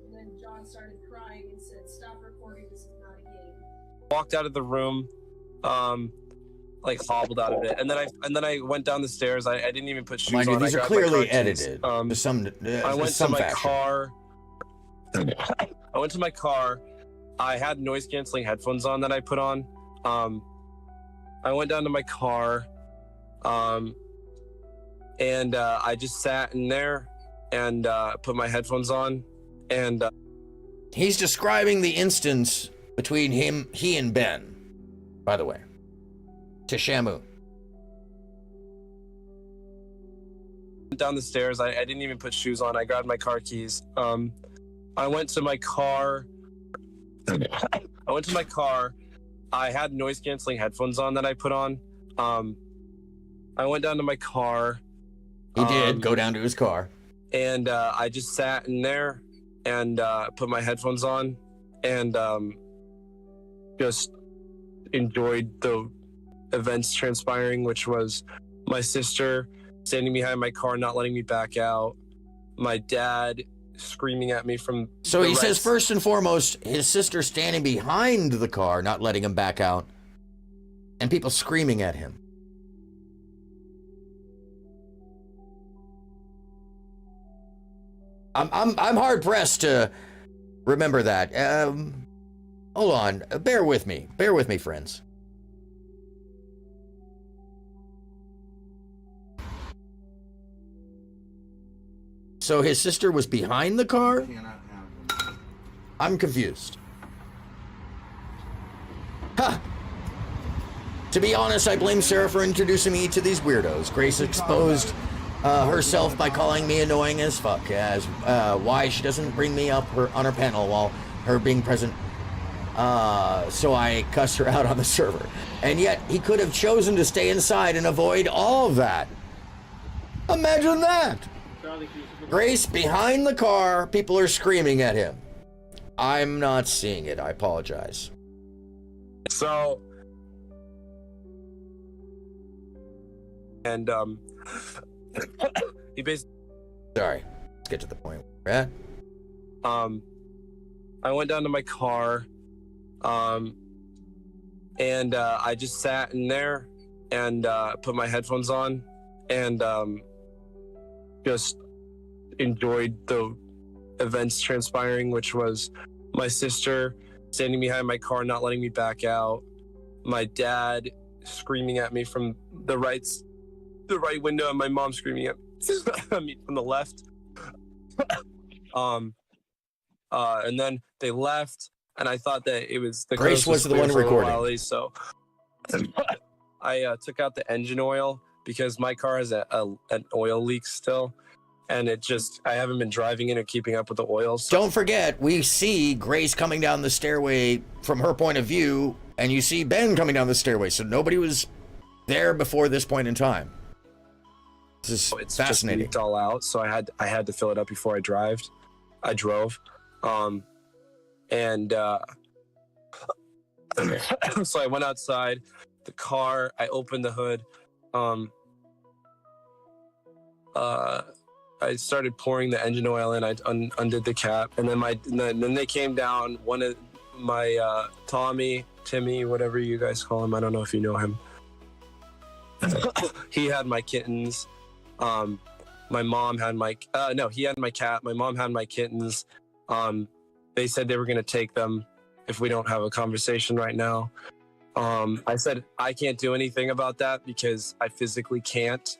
And then John started crying and said, stop recording, this is not a game. Walked out of the room. like hobbled out of it, and then I went down the stairs. I didn't even put shoes Mind you, on. these I are grabbed my clearly car keys. edited to some I went some to my fashion. car. I went to my car. I had noise canceling headphones on that I put on. I went down to my car, and I just sat in there and put my headphones on, and He's describing the instance between he and Ben, by the way, to Shamu. down the stairs. I didn't even put shoes on. I grabbed my car keys. I went to my car. I went to my car. I had noise canceling headphones on that I put on. I went down to my car. He did go down to his car. And I just sat in there and put my headphones on and just enjoyed the events transpiring, which was my sister standing behind my car, not letting me back out. My dad screaming at me from So he says, first and foremost, his sister standing behind the car, not letting him back out, and people screaming at him. I'm hard pressed to remember that. Hold on, bear with me, friends. So his sister was behind the car? I'm confused. Huh. To be honest, I blame Sarah for introducing me to these weirdos. Grace exposed herself by calling me annoying as fuck, as why she doesn't bring me up on her panel while her being present. So I cussed her out on the server. And yet he could have chosen to stay inside and avoid all of that. Imagine that. Grace behind the car, people are screaming at him. I'm not seeing it. I apologize. So, and he basically. Sorry. Let's get to the point we're at. I went down to my car, and I just sat in there and put my headphones on and just enjoyed the events transpiring, which was my sister standing behind my car, not letting me back out. My dad screaming at me from the right window, and my mom screaming at me from the left. And then they left, and I thought that it was the Grace was the one recording. So I took out the engine oil because my car has an oil leak still. And I haven't been driving in or keeping up with the oil. So. Don't forget, we see Grace coming down the stairway from her point of view, and you see Ben coming down the stairway. So nobody was there before this point in time. This is it's fascinating. Just leaked all out, so I had to fill it up before I drove. So I went outside the car. I opened the hood. I started pouring the engine oil in. I undid the cap, and then they came down. One of my Timmy, whatever you guys call him. I don't know if you know him. He had my kittens. My mom had he had my cat. My mom had my kittens. They said they were going to take them if we don't have a conversation right now. I said I can't do anything about that because I physically can't.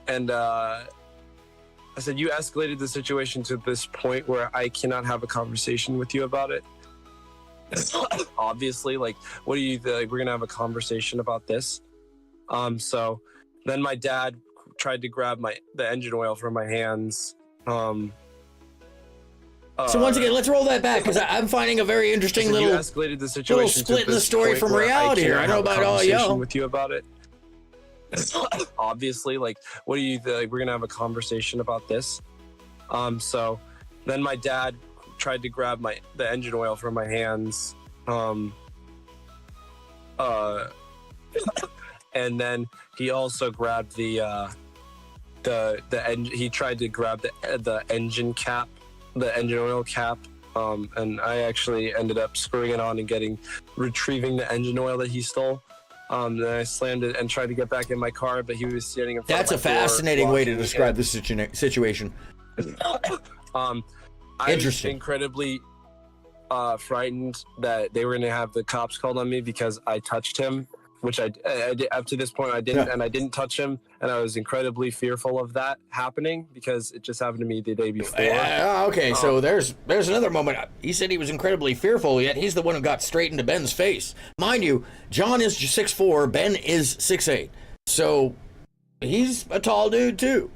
And I said, you escalated the situation to this point where I cannot have a conversation with you about it. Obviously, like, what do you think? We're going to have a conversation about this. So then my dad tried to grab the engine oil from my hands. So once again, let's roll that back, because I'm finding a very interesting little escalated the situation split in the story from reality here. I know about all y'all. With you about it. Obviously, like, what do you think? We're gonna have a conversation about this. So then my dad tried to grab the engine oil from my hands. And then he also grabbed he tried to grab the engine cap, the engine oil cap. and I actually ended up screwing it on and retrieving the engine oil that he stole. Then I slammed it and tried to get back in my car, but he was standing in front That's of my a fascinating door, way to describe this situation. I was incredibly frightened that they were going to have the cops called on me because I touched him, which I did. Up to this point I didn't, and I didn't touch him, and I was incredibly fearful of that happening because it just happened to me the day before. Okay, so there's another moment. He said he was incredibly fearful, yet he's the one who got straight into Ben's face. Mind you, John is 6'4", Ben is 6'8", so he's a tall dude too.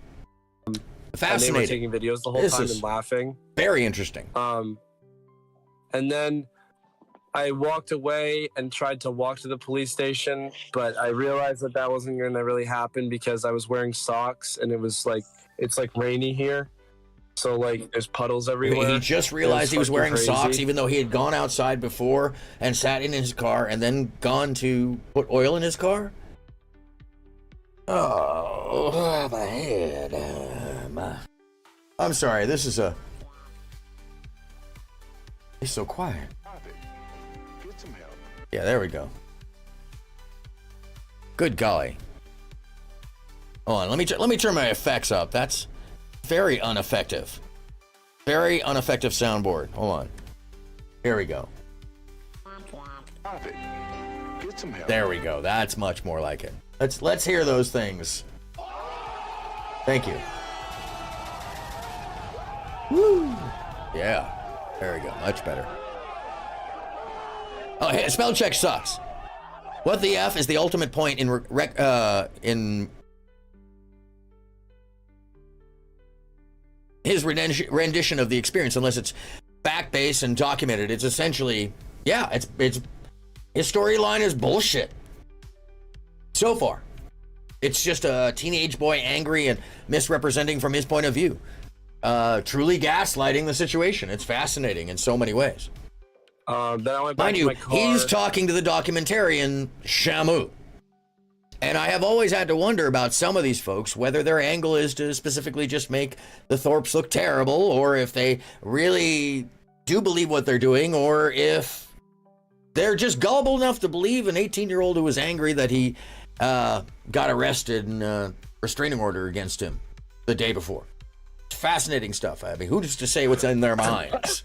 Fascinating. And they were taking videos the whole time and laughing. Very interesting. And then I walked away and tried to walk to the police station, but I realized that wasn't going to really happen because I was wearing socks, and it's like rainy here, so like there's puddles everywhere. He just realized he was wearing socks, even though he had gone outside before and sat in his car and then gone to put oil in his car. Oh, my head. I'm sorry. This is It's so quiet. Get some help. Yeah, there we go. Good golly. Hold on, let me turn my effects up. That's very ineffective. Very ineffective soundboard. Hold on. Here we go. Stop it. Get some help. There we go. That's much more like it. Let's hear those things. Thank you. Woo. Yeah. There we go. Much better. Oh, hey, spell check sucks. What the F is the ultimate point in his rendition of the experience, unless it's fact-based and documented. It's essentially, yeah, it's his storyline is bullshit. So far. It's just a teenage boy angry and misrepresenting from his point of view. Truly gaslighting the situation. It's fascinating in so many ways. Then I went back Mind to you, my car. he's talking to the documentarian Shamu. And I have always had to wonder about some of these folks, whether their angle is to specifically just make the Thorps look terrible, or if they really do believe what they're doing, or if they're just gullible enough to believe an 18-year-old who was angry that he got arrested and a restraining order against him the day before. Fascinating stuff. I mean, who's to say what's in their minds?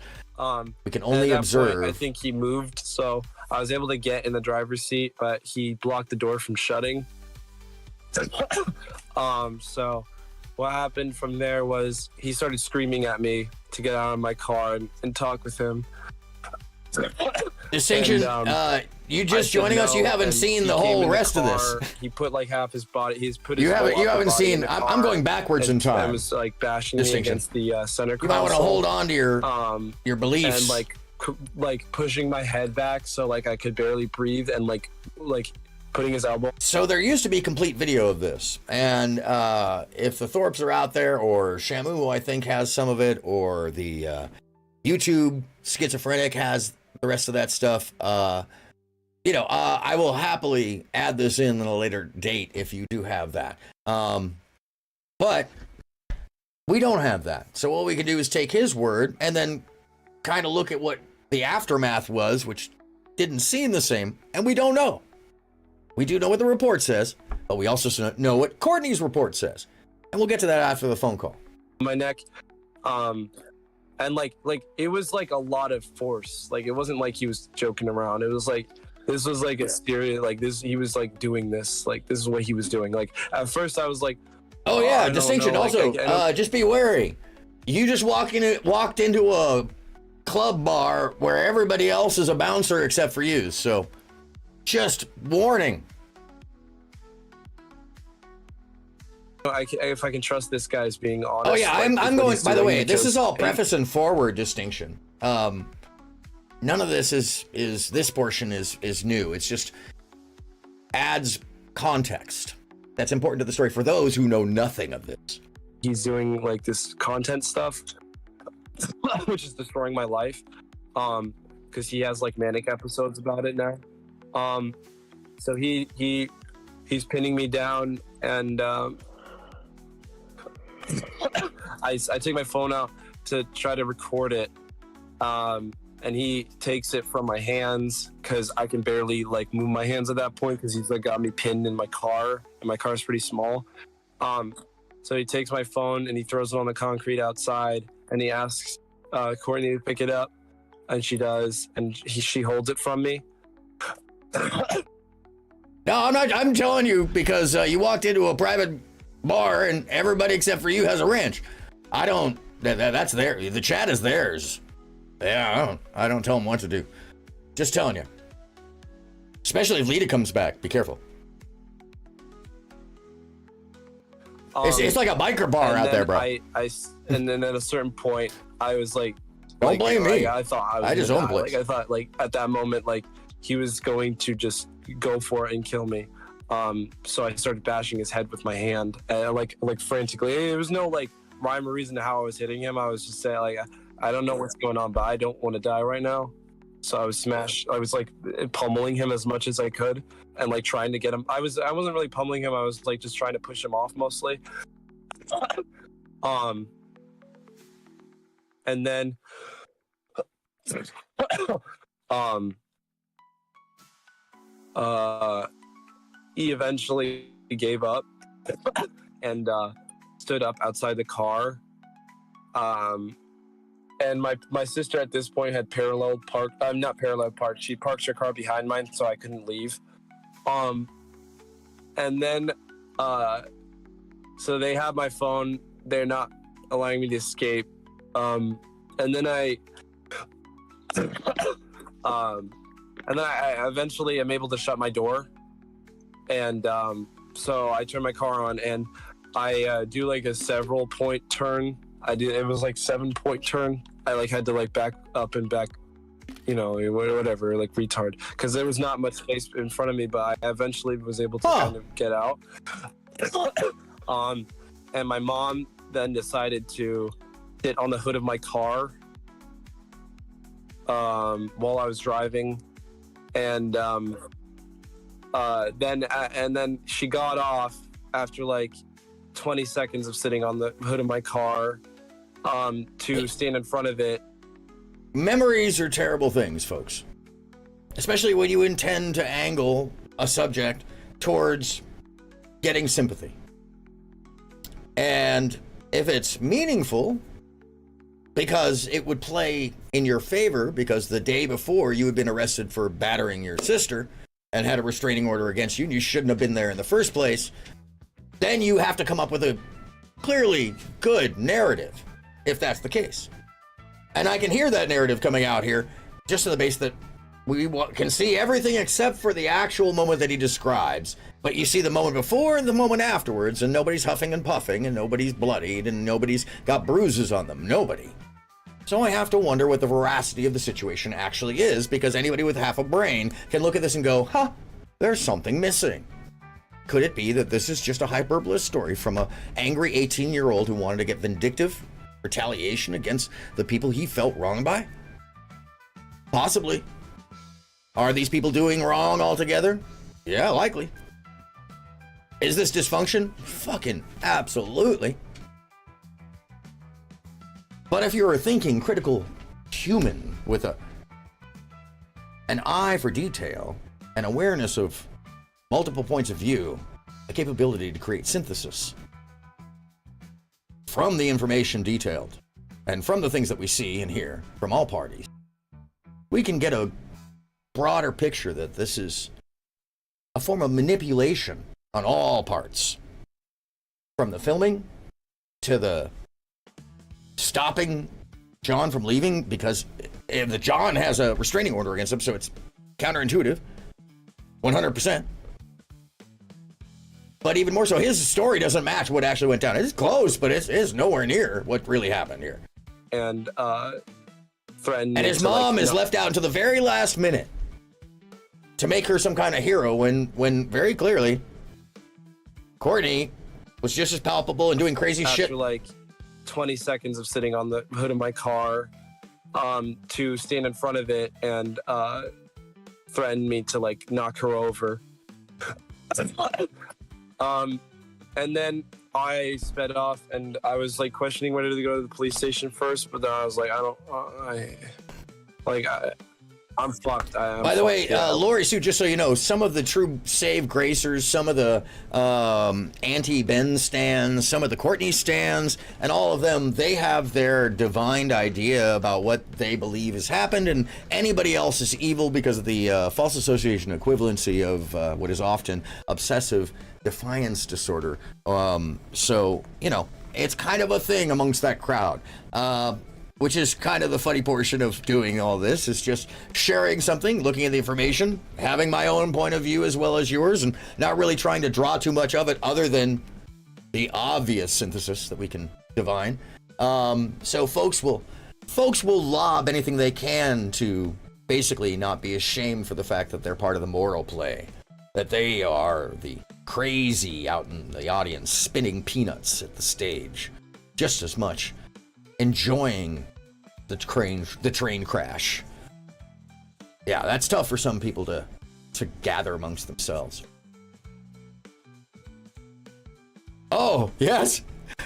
We can only observe. Point, I think he moved, so I was able to get in the driver's seat, but he blocked the door from shutting. So what happened from there was he started screaming at me to get out of my car and talk with him. Distinction, you just joining us, you haven't seen the whole rest of this. He put like half his body, you haven't seen, I'm going backwards in time. I was like bashing me against the center console. You might want to hold on to your beliefs. And like pushing my head back so like I could barely breathe, and like putting his elbow. So there used to be complete video of this, and if the Thorps are out there, or Shamu I think has some of it, or the YouTube Schizophrenic has the rest of that stuff, I will happily add this in a later date if you do have that. But we don't have that. So what we can do is take his word and then kind of look at what the aftermath was, which didn't seem the same, and we don't know. We do know what the report says, but we also know what Courtney's report says. And we'll get to that after the phone call. My neck, and like it was like a lot of force. Like it wasn't like he was joking around. It was like, this was like a serious, like this, he was like doing this, like this is what he was doing. Like at first I was like, oh yeah, distinction. Also, just be wary. You just walked into a club bar where everybody else is a bouncer except for you. So just warning. If I can trust this guy's being honest. Oh yeah, I'm going, by the way, this is all preface and forward distinction. None of this is this portion is new. It's just adds context that's important to the story for those who know nothing of this. He's doing like this content stuff, which is destroying my life, because he has like manic episodes about it now. So he's pinning me down, and I take my phone out to try to record it, And he takes it from my hands because I can barely like move my hands at that point because he's like got me pinned in my car, and my car is pretty small. So he takes my phone and he throws it on the concrete outside, and he asks Courtney to pick it up, and she does, and she holds it from me. No, I'm not. I'm telling you because you walked into a private bar and everybody except for you has a wrench. I don't. That's there. The chat is theirs. Yeah, I don't tell them what to do. Just telling you. Especially if Lita comes back. Be careful. It's like a biker bar out there, bro. And then at a certain point, I was like, don't blame me. I thought I just own the place. Like I thought, like at that moment, like he was going to just go for it and kill me. So I started bashing his head with my hand, and like frantically. There was no like rhyme or reason to how I was hitting him. I was just saying like, I don't know what's going on, but I don't want to die right now. So I was like pummeling him as much as I could, and like trying to get him. I wasn't really pummeling him. I was like just trying to push him off mostly. And then he eventually gave up and stood up outside the car. And my sister at this point had not parallel parked. She parked her car behind mine, so I couldn't leave. And then, so they have my phone. They're not allowing me to escape. And then I eventually am able to shut my door. And so I turn my car on, and I do like a several point turn. It was like 7-point turn. I like had to like back up and back, whatever, like retard, because there was not much space in front of me, but I eventually was able to kind of get out. And my mom then decided to sit on the hood of my car while I was driving, and then she got off after like 20 seconds of sitting on the hood of my car to stand in front of it. Memories are terrible things, folks. Especially when you intend to angle a subject towards getting sympathy. And if it's meaningful, because it would play in your favor, because the day before you had been arrested for battering your sister and had a restraining order against you, and you shouldn't have been there in the first place, then you have to come up with a clearly good narrative, if that's the case. And I can hear that narrative coming out here, just to the base that we can see everything except for the actual moment that he describes, but you see the moment before and the moment afterwards, and nobody's huffing and puffing, and nobody's bloodied, and nobody's got bruises on them. Nobody. So I have to wonder what the veracity of the situation actually is, because anybody with half a brain can look at this and go, there's something missing. Could it be that this is just a hyperbolous story from an angry 18-year-old who wanted to get vindictive retaliation against the people he felt wronged by? Possibly. Are these people doing wrong altogether? Yeah, likely. Is this dysfunction? Fucking absolutely. But if you're a thinking, critical human with an eye for detail, an awareness of multiple points of view, a capability to create synthesis from the information detailed and from the things that we see and hear from all parties, we can get a broader picture that this is a form of manipulation on all parts, from the filming to the stopping John from leaving, because if the John has a restraining order against him, so it's counterintuitive 100%. But even more so, his story doesn't match what actually went down. It's close, but it's nowhere near what really happened here. And threatened. And his mom is left out until the very last minute to make her some kind of hero, when very clearly Courtney was just as palpable and doing crazy shit. After like 20 seconds of sitting on the hood of my car, to stand in front of it and threaten me to like knock her over. And then I sped off, and I was like questioning whether to go to the police station first, but then I was like, Like, I'm fucked. I'm By the way, fucked, yeah. Lori Sue, just so you know, some of the true save gracers, some of the anti-Ben stands, some of the Courtney stands, and all of them, they have their divined idea about what they believe has happened, and anybody else is evil because of the false association equivalency of what is often obsessive defiance disorder. So, you know, it's kind of a thing amongst that crowd. Which is kind of the funny portion of doing all this, is just sharing something, looking at the information, having my own point of view as well as yours, and not really trying to draw too much of it other than the obvious synthesis that we can divine. So folks will lob anything they can to basically not be ashamed for the fact that they're part of the moral play, that they are the crazy out in the audience spinning peanuts at the stage, just as much enjoying the train crash. Yeah, that's tough for some people to gather amongst themselves. Oh, yes.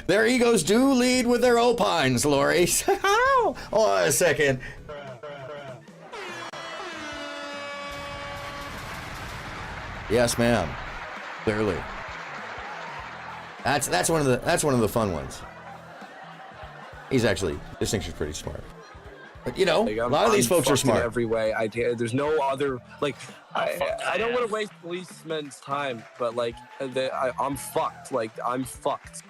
Their egos do lead with their opines, Lori. Hold on a second. Yes, ma'am. Clearly. That's one of the fun ones. He's actually, Distinction's pretty smart. But, you know, a lot of these folks are smart. In every way. There's no other, like, I don't want to waste policemen's time, but, like, I'm fucked. Like, I'm fucked.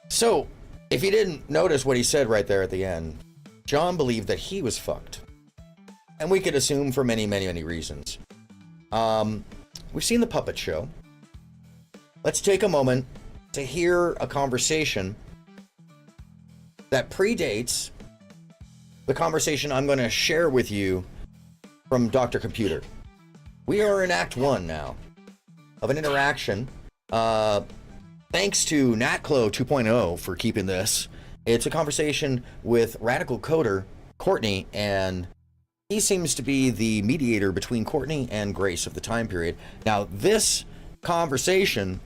So, if you didn't notice what he said right there at the end, John believed that he was fucked. And we could assume for many, many, many reasons. We've seen the puppet show. Let's take a moment to hear a conversation that predates the conversation I'm going to share with you from Dr. Computer. We are in Act 1 now of an interaction. Thanks to NatClo 2.0 for keeping this. It's a conversation with radical coder Courtney, and he seems to be the mediator between Courtney and Grace of the time period. Now, this conversation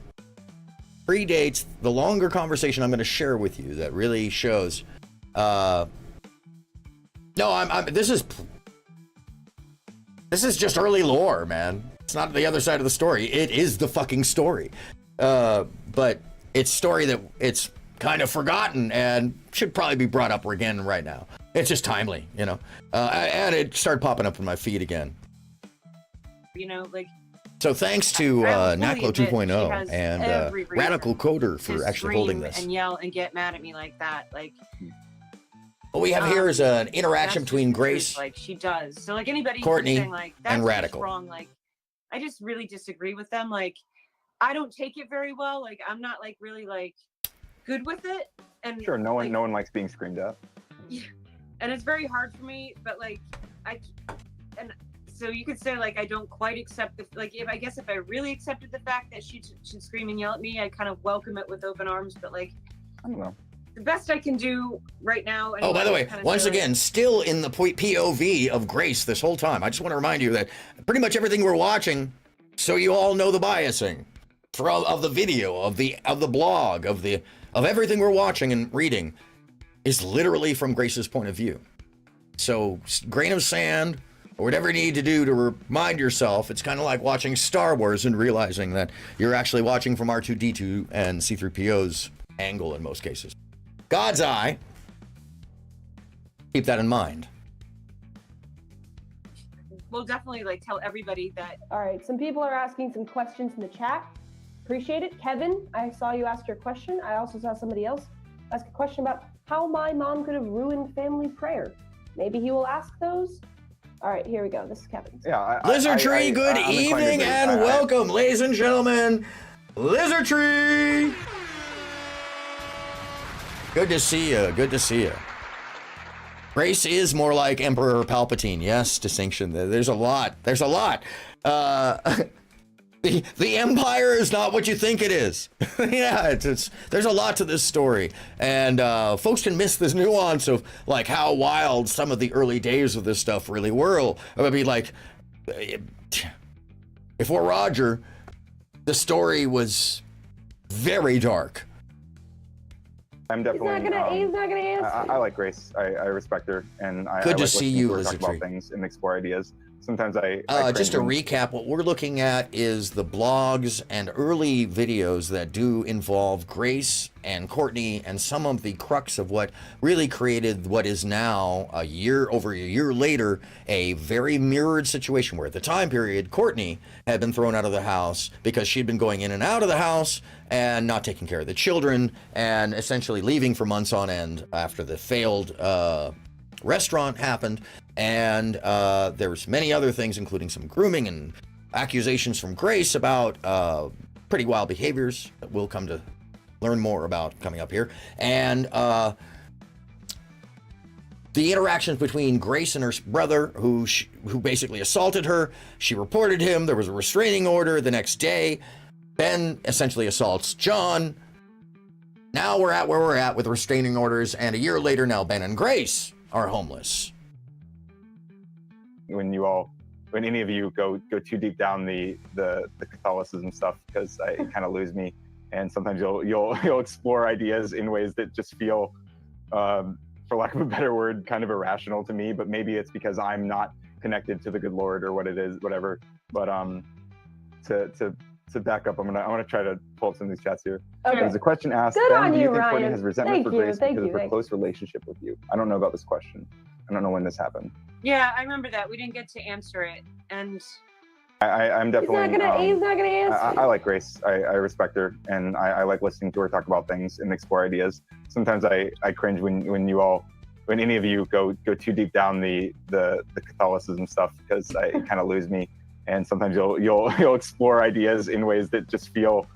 predates the longer conversation I'm going to share with you that really shows. This is just early lore, man. It's not the other side of the story. It is the fucking story. But it's story that it's kind of forgotten and should probably be brought up again right now. It's just timely, you know. And it started popping up in my feed again. You know, like. So thanks to NACLO 2.0 and Radical Coder for actually holding this. And yell and get mad at me like that, like. What we have here is an interaction between Grace, like she does. So like anybody Courtney, saying, like, that's and Radical. Wrong. Like, I just really disagree with them. Like, I don't take it very well. Like, I'm not like really like good with it. And sure, no one likes being screamed at. Yeah. And it's very hard for me, but like so you could say like I don't quite accept the if I really accepted the fact that she should scream and yell at me, I kind of welcome it with open arms. But like, I don't know. The best I can do right now. Oh, by the way, once again, still in the POV of Grace this whole time. I just want to remind you that pretty much everything we're watching, so you all know the biasing of the video, of the blog, of everything we're watching and reading, is literally from Grace's point of view. So, grain of sand, or whatever you need to do to remind yourself. It's kind of like watching Star Wars and realizing that you're actually watching from R2-D2 and C-3PO's angle in most cases. God's eye. Keep that in mind. We'll definitely like tell everybody that. All right, some people are asking some questions in the chat. Appreciate it. Kevin, I saw you ask your question. I also saw somebody else ask a question about how my mom could have ruined family prayer. Maybe he will ask those. All right, here we go. This is Kevin. Yeah. Lizard Tree, good evening and welcome, ladies and gentlemen. Lizard Tree. Good to see you. Good to see you. Grace is more like Emperor Palpatine. Yes, distinction. There's a lot. There's a lot. The Empire is not what you think it is. Yeah, there's a lot to this story, and folks can miss this nuance of like how wild some of the early days of this stuff really were. I mean, like, before Roger, the story was very dark. I'm definitely. He's not gonna answer. I like Grace. I respect her, and I Good like to see listening you, to her talk Lizard Tree. about things and explore ideas. Sometimes I Just to cringe recap, what we're looking at is the blogs and early videos that do involve Grace and Courtney and some of the crux of what really created what is now over a year later, a very mirrored situation where at the time period, Courtney had been thrown out of the house because she'd been going in and out of the house and not taking care of the children and essentially leaving for months on end after the failed restaurant happened. And there's many other things, including some grooming and accusations from Grace about pretty wild behaviors that we'll come to learn more about coming up here. And the interactions between Grace and her brother, who basically assaulted her. She reported him. There was a restraining order the next day. Ben essentially assaults John. Now we're at where we're at with restraining orders. And a year later, now Ben and Grace are homeless. when any of you go too deep down the Catholicism stuff, because it kind of lose me. And sometimes you'll explore ideas in ways that just feel, for lack of a better word, kind of irrational to me. But maybe it's because I'm not connected to the good Lord or what it is, whatever. But to back up, I'm gonna try to pull up some of these chats here. Okay. There's a question asked. Good Ben, on do you you, think Ryan. Courtney has resentment Thank for you, Grace thank because you, of her thank close relationship with you? I don't know about this question. I don't know when this happened. Yeah, I remember that. We didn't get to answer it, and I'm definitely. He's not gonna answer. I like Grace. I respect her, and I like listening to her talk about things and explore ideas. Sometimes I cringe when any of you go too deep down the Catholicism stuff, because it kind of lose me. And sometimes you'll explore ideas in ways that just feel,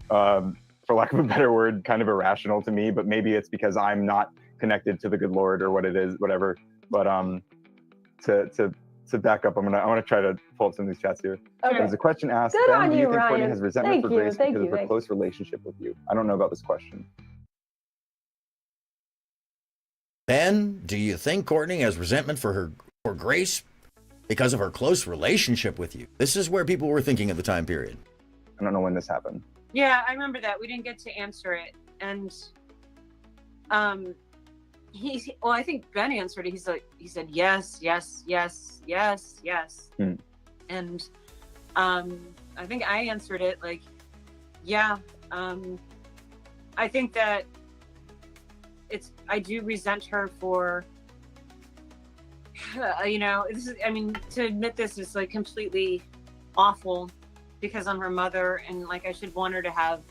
for lack of a better word, kind of irrational to me. But maybe it's because I'm not connected to the good Lord or what it is, whatever. But to back up, I'm gonna try to pull up some of these chats here. Okay. There's a question asked. Good Ben, on do you you, think Courtney Ryan. has resentment Thank for you, Grace thank because you, of her thank close relationship with you? I don't know about this question. Ben, do you think Courtney has resentment for Grace because of her close relationship with you? This is where people were thinking at the time period. I don't know when this happened. yeah, I remember that. We didn't get to answer it, and I think Ben answered it. He said yes, yes, yes, yes, yes. And I think I answered it like, yeah. I think that I do resent her for, to admit this is like completely awful, because I'm her mother, and like I should want her to have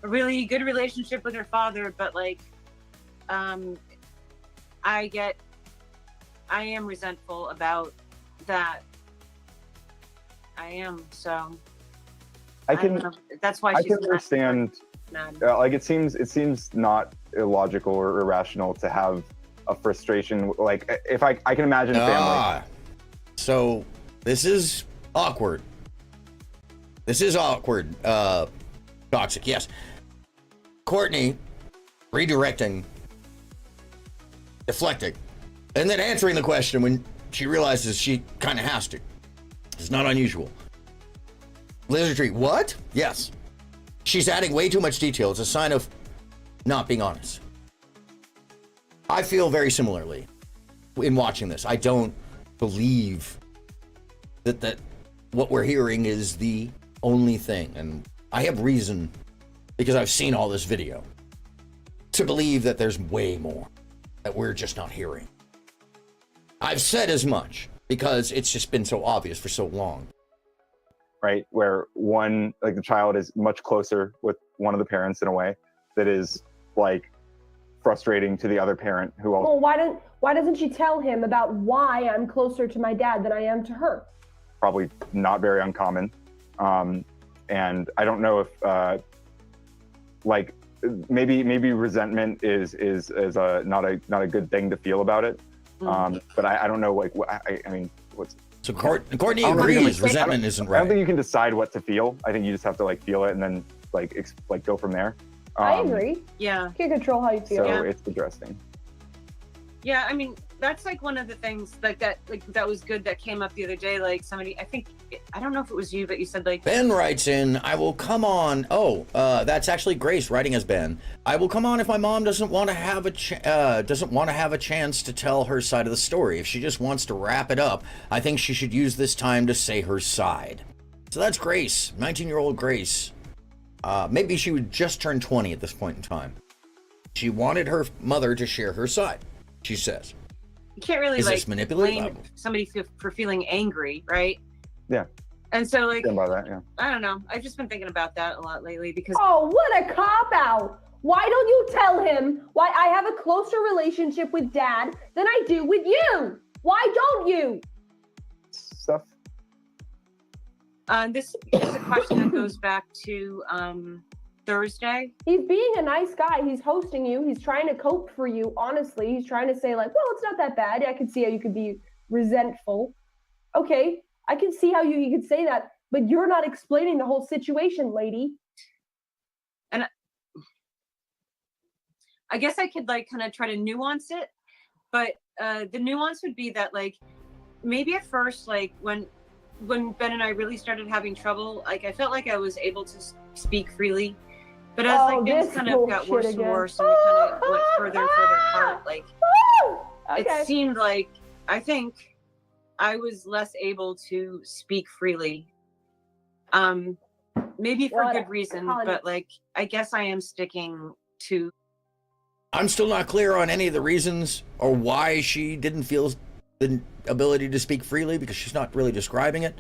a really good relationship with her father, but like I am resentful about that. I am, so I don't know. That's why she's can understand. mad. Like it seems not illogical or irrational to have a frustration. Like if I can imagine a family. So this is awkward. Toxic, yes. Courtney redirecting, deflecting, and then answering the question when she realizes she kind of has to. It's not unusual. Lizard Tree, what? Yes. She's adding way too much detail. It's a sign of not being honest. I feel very similarly in watching this. I don't believe that what we're hearing is the only thing. And I have reason, because I've seen all this video, to believe that there's way more that we're just not hearing. I've said as much because it's just been so obvious for so long. Right, where the child is much closer with one of the parents in a way that is like frustrating to the other parent who also. Well, why doesn't she tell him about why I'm closer to my dad than I am to her? Probably not very uncommon, and I don't know if maybe resentment is not a good thing to feel about it, but I don't know I mean what's. So Courtney agrees resentment isn't right. I don't think you can decide what to feel. I think you just have to feel it and then go from there. I agree. Yeah. You can control how you feel. So it's interesting. Yeah, I mean, that's like one of the things like that was good that came up the other day. Like somebody, I don't know if it was you, but you said like Ben writes in, I will come on. Oh, that's actually Grace writing as Ben. I will come on if my mom doesn't want to have a chance to tell her side of the story. If she just wants to wrap it up, I think she should use this time to say her side. So that's Grace, 19-year-old Grace. Maybe she would just turn 20 at this point in time. She wanted her mother to share her side, she says. you can't really Is like this manipulative? blame somebody for feeling angry, right? Yeah. And so like Stand by that, yeah. I don't know. I've just been thinking about that a lot lately because Oh, what a cop-out. Why don't you tell him why I have a closer relationship with Dad than I do with you? Why don't you? Stuff. This is a question that goes back to Thursday. He's being a nice guy. He's hosting you. He's trying to cope for you, honestly. He's trying to say, like, well, it's not that bad. I can see how you could be resentful. Okay, I can see how you could say that, but you're not explaining the whole situation, lady. And I guess I could like kind of try to nuance it, but the nuance would be that like maybe at first, like when Ben and I really started having trouble, like I felt like I was able to speak freely. But as like things kind of got worse and worse, and we kind of went further and further apart, like it seemed like I think I was less able to speak freely. Maybe for good reason, but like I guess I am sticking to. I'm still not clear on any of the reasons or why she didn't feel the ability to speak freely, because she's not really describing it.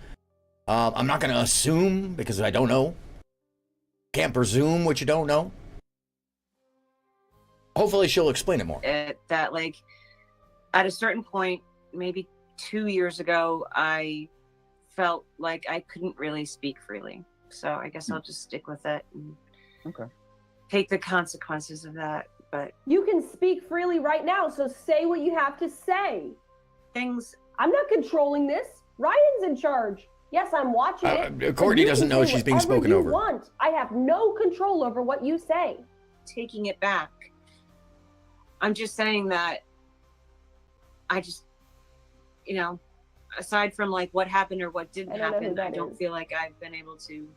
I'm not going to assume because I don't know. Can't presume what you don't know. Hopefully she'll explain it more. That like at a certain point, maybe 2 years ago, I felt like I couldn't really speak freely. So I guess I'll just stick with it and take the consequences of that. But you can speak freely right now, so say what you have to say. I'm not controlling this. Ryan's in charge. Yes, I'm watching it. Courtney doesn't know she's being spoken over. Want. I have no control over what you say. Taking it back. I'm just saying that I just, you know, aside from like what happened or what didn't happen, I don't feel like I've been able to,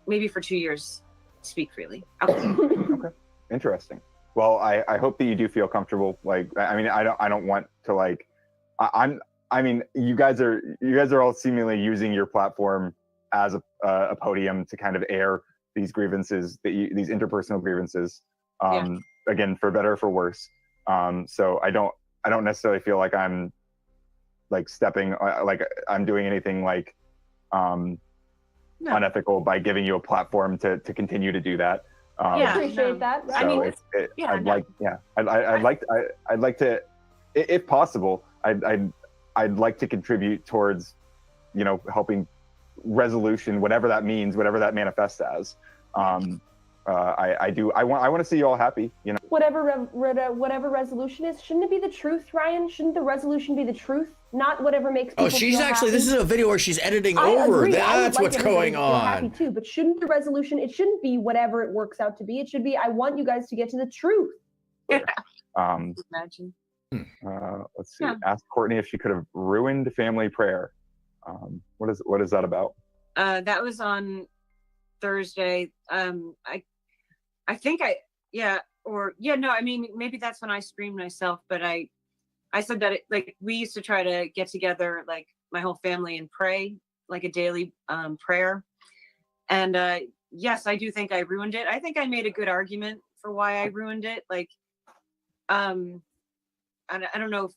maybe for 2 years, speak freely. Okay. Interesting. Well, I hope that you do feel comfortable. Like, I mean, I don't want to like, I mean, you guys are all seemingly using your platform as a podium to kind of air these grievances, these interpersonal grievances. Again, for better or for worse. So I don't necessarily feel like I'm like stepping, like I'm doing anything like unethical by giving you a platform to continue to to do that. I appreciate that. So I mean, I'd like to, if possible, I'd like to contribute towards, you know, helping resolution, whatever that means, whatever that manifests as. I want to see you all happy, you know. Whatever resolution is, shouldn't it be the truth, Ryan? Shouldn't the resolution be the truth, not whatever makes people she's feel actually happy? This is a video where she's editing over. Agree. That's what's going on. Happy too, but shouldn't the resolution? It shouldn't be whatever it works out to be. It should be, I want you guys to get to the truth. Imagine. Let's see. Ask Courtney if she could have ruined family prayer. What is that about? That was on Thursday. I think I mean, maybe that's when I screamed myself, but I said that like we used to try to get together, like my whole family, and pray like a daily prayer. And yes, I do think I ruined it. I think I made a good argument for why I ruined it. Like, I don't know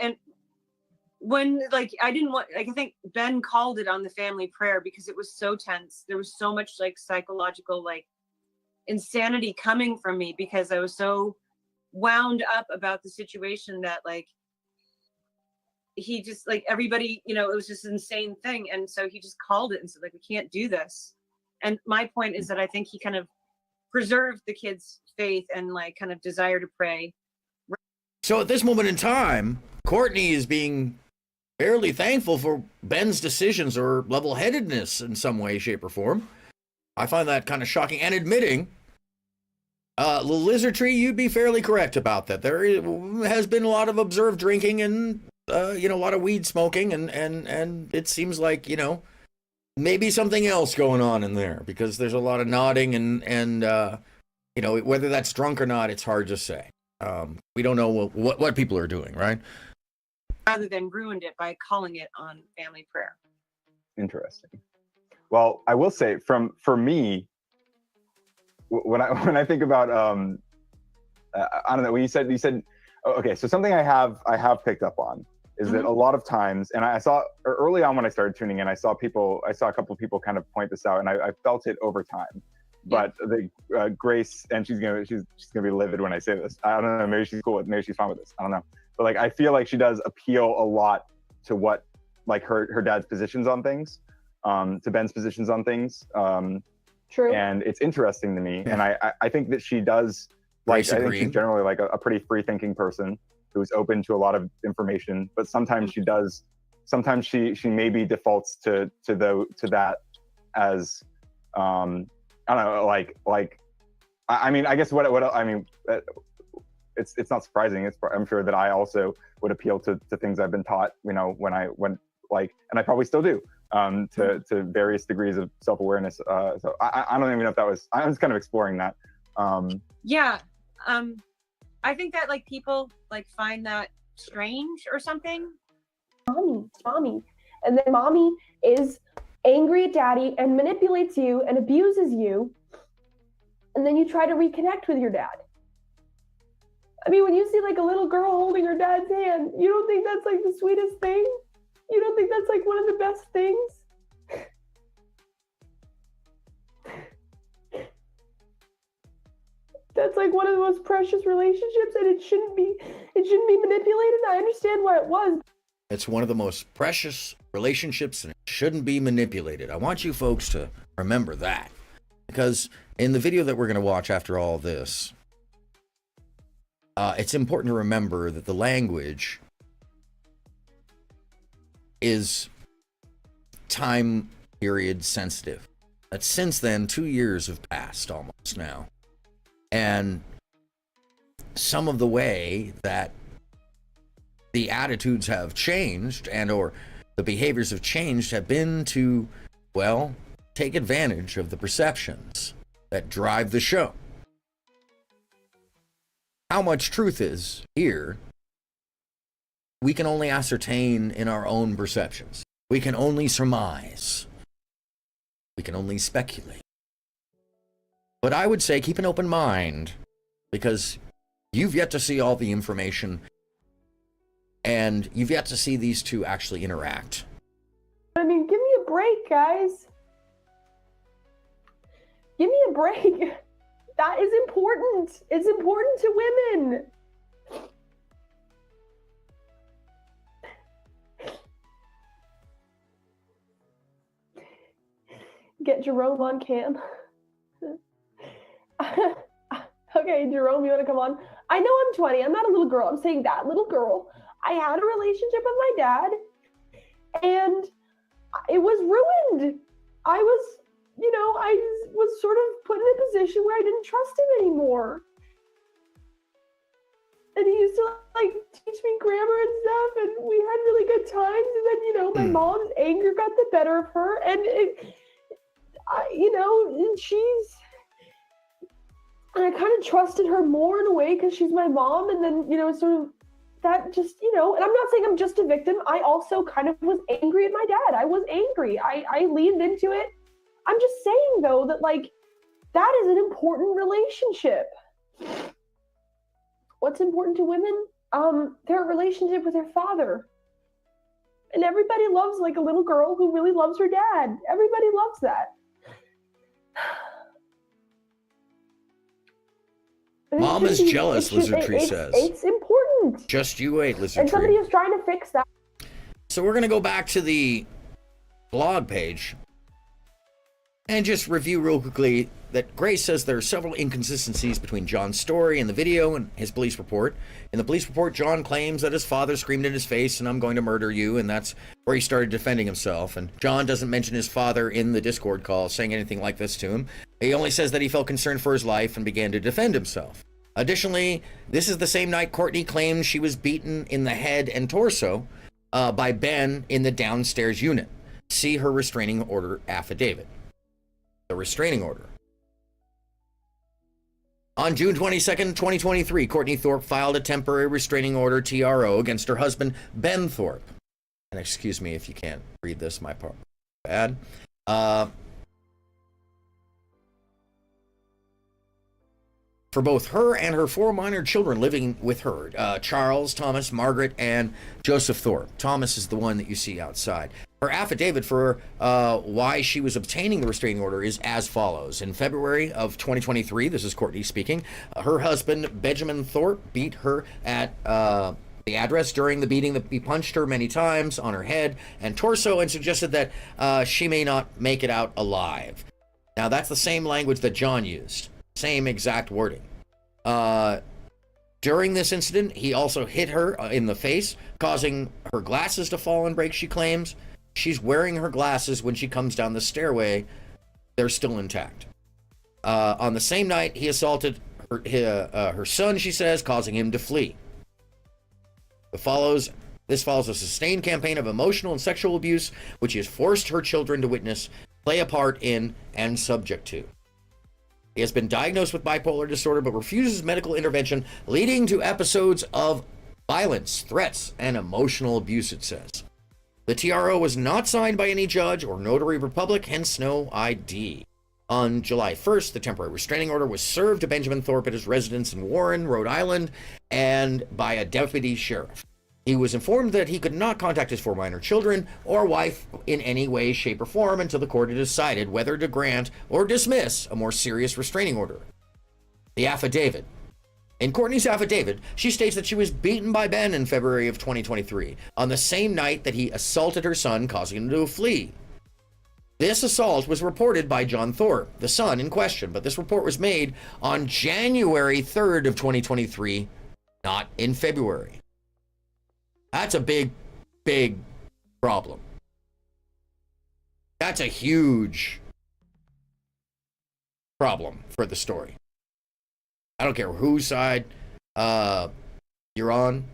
and when like I didn't want, like I think Ben called it on the family prayer because it was so tense. There was so much like psychological like insanity coming from me because I was so wound up about the situation that like he just like everybody, you know, it was just an insane thing. And so he just called it and said like, we can't do this. And my point is that I think he kind of preserved the kids' faith and like kind of desire to pray. So at this moment in time, Courtney is being fairly thankful for Ben's decisions or level-headedness in some way, shape, or form. I find that kind of shocking, and admitting Lizard Tree, you'd be fairly correct about that. There has been a lot of observed drinking and, a lot of weed smoking, and it seems like, maybe something else going on in there, because there's a lot of nodding and whether that's drunk or not, it's hard to say. We don't know what people are doing, right? Rather than ruined it by calling it on family prayer. Interesting. Well, I will say for me, when I think about I don't know, when you said okay, so something I have picked up on is that a lot of times, and I saw early on when I started tuning in, I saw a couple of people kind of point this out, and I felt it over time. But the Grace, and she's gonna be livid when I say this. I don't know, maybe she's cool with, maybe she's fine with this. I don't know. But like, I feel like she does appeal a lot to what, like, her dad's positions on things, to Ben's positions on things. True. And it's interesting to me. And I think that she does, like, I think she's generally like a pretty free thinking person who's open to a lot of information, but sometimes she maybe defaults to that as, I don't know, like, I mean, I guess it's not surprising. I'm sure that I also would appeal to things I've been taught, when and I probably still do, to various degrees of self-awareness. So I don't even know if that was, I was kind of exploring that. I think that like people like find that strange or something. Mommy. And then mommy is angry at daddy and manipulates you and abuses you. And then you try to reconnect with your dad. I mean, when you see like a little girl holding her dad's hand, you don't think that's like the sweetest thing? You don't think that's like one of the best things? That's like one of the most precious relationships, and it shouldn't be manipulated. I understand why it was. It's one of the most precious relationships, and it shouldn't be manipulated. I want you folks to remember that, because in the video that we're going to watch after all this, it's important to remember that the language is time period sensitive. That since then, 2 years have passed almost now. And some of the way that the attitudes have changed and or the behaviors have changed have been to, well, take advantage of the perceptions that drive the show. How much truth is here, we can only ascertain in our own perceptions. We can only surmise. We can only speculate. But I would say keep an open mind, because you've yet to see all the information, and you've yet to see these two actually interact. I mean, give me a break, guys. Give me a break. That is important. It's important to women. Get Jerome on cam. Okay, Jerome, you want to come on? I know I'm 20. I'm not a little girl. I'm saying that little girl. I had a relationship with my dad, and it was ruined. I was sort of put in a position where I didn't trust him anymore. And he used to like teach me grammar and stuff, and we had really good times. And then, my mom's anger got the better of her, and and I kind of trusted her more in a way because she's my mom. And then, sort of that just, and I'm not saying I'm just a victim. I also kind of was angry at my dad. I was angry. I leaned into it. I'm just saying, though, that, like, that is an important relationship. What's important to women? Their relationship with their father. And everybody loves, like, a little girl who really loves her dad. Everybody loves that. Mom is jealous, Lizard Tree says. It's important. Just you wait, Lizard Tree. And somebody is trying to fix that. So we're going to go back to the blog page and just review real quickly that Grace says there are several inconsistencies between John's story in the video and his police report. In the police report, John claims that his father screamed in his face, and I'm going to murder you, and that's where he started defending himself. And John doesn't mention his father in the Discord call saying anything like this to him. He only says that he felt concerned for his life and began to defend himself. Additionally, this is the same night Courtney claimed she was beaten in the head and torso by Ben in the downstairs unit. See her restraining order affidavit. The restraining order. On June 22nd, 2023, Courtney Thorpe filed a temporary restraining order, TRO, against her husband, Ben Thorpe. And excuse me if you can't read this, my part bad. For both her and her 4 minor children living with her, Charles, Thomas, Margaret, and Joseph Thorpe. Thomas is the one that you see outside. Her affidavit for why she was obtaining the restraining order is as follows. In February of 2023, this is Courtney speaking, her husband, Benjamin Thorpe, beat her at the address during the beating. That he punched her many times on her head and torso and suggested that she may not make it out alive. Now, that's the same language that John used. Same exact wording. During this incident, he also hit her in the face, causing her glasses to fall and break, she claims. She's wearing her glasses when she comes down the stairway. They're still intact. On the same night, he assaulted her son, she says, causing him to flee. This follows a sustained campaign of emotional and sexual abuse, which he has forced her children to witness, play a part in, and subject to. He has been diagnosed with bipolar disorder but refuses medical intervention, leading to episodes of violence, threats, and emotional abuse, it says. The TRO was not signed by any judge or notary public, hence no ID. On July 1st, the temporary restraining order was served to Benjamin Thorpe at his residence in Warren, Rhode Island, and by a deputy sheriff. He was informed that he could not contact his 4 minor children or wife in any way, shape, or form until the court had decided whether to grant or dismiss a more serious restraining order. The affidavit. In Courtney's affidavit, she states that she was beaten by Ben in February of 2023, on the same night that he assaulted her son, causing him to flee. This assault was reported by John Thorpe, the son in question, but this report was made on January 3rd of 2023, not in February. That's a big, big problem. That's a huge problem for the story. I don't care whose side you're on.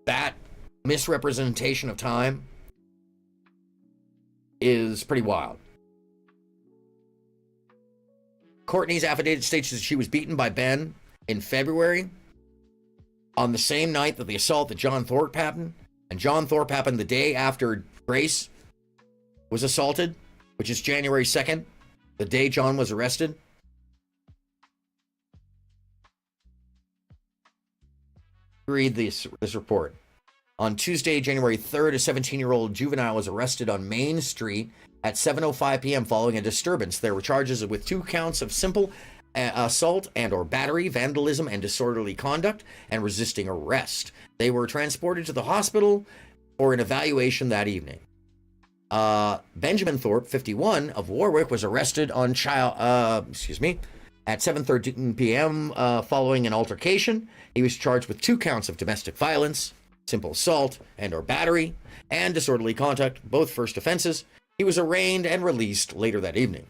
That misrepresentation of time is pretty wild. Courtney's affidavit states that she was beaten by Ben in February, on the same night that the assault that John Thorpe happened, and John Thorpe happened the day after Grace was assaulted, which is January 2nd, the day John was arrested. Read this report. On Tuesday, January 3rd, a 17-year-old juvenile was arrested on Main Street at 7:05 p.m. following a disturbance. There were charges with 2 counts of simple assault and or battery, vandalism, and disorderly conduct, and resisting arrest. They were transported to the hospital for an evaluation that evening. Benjamin Thorpe, 51, of Warwick, was arrested on at 7:13 p.m. Following an altercation. He was charged with 2 counts of domestic violence, simple assault and or battery, and disorderly conduct, both first offenses. He was arraigned and released later that evening.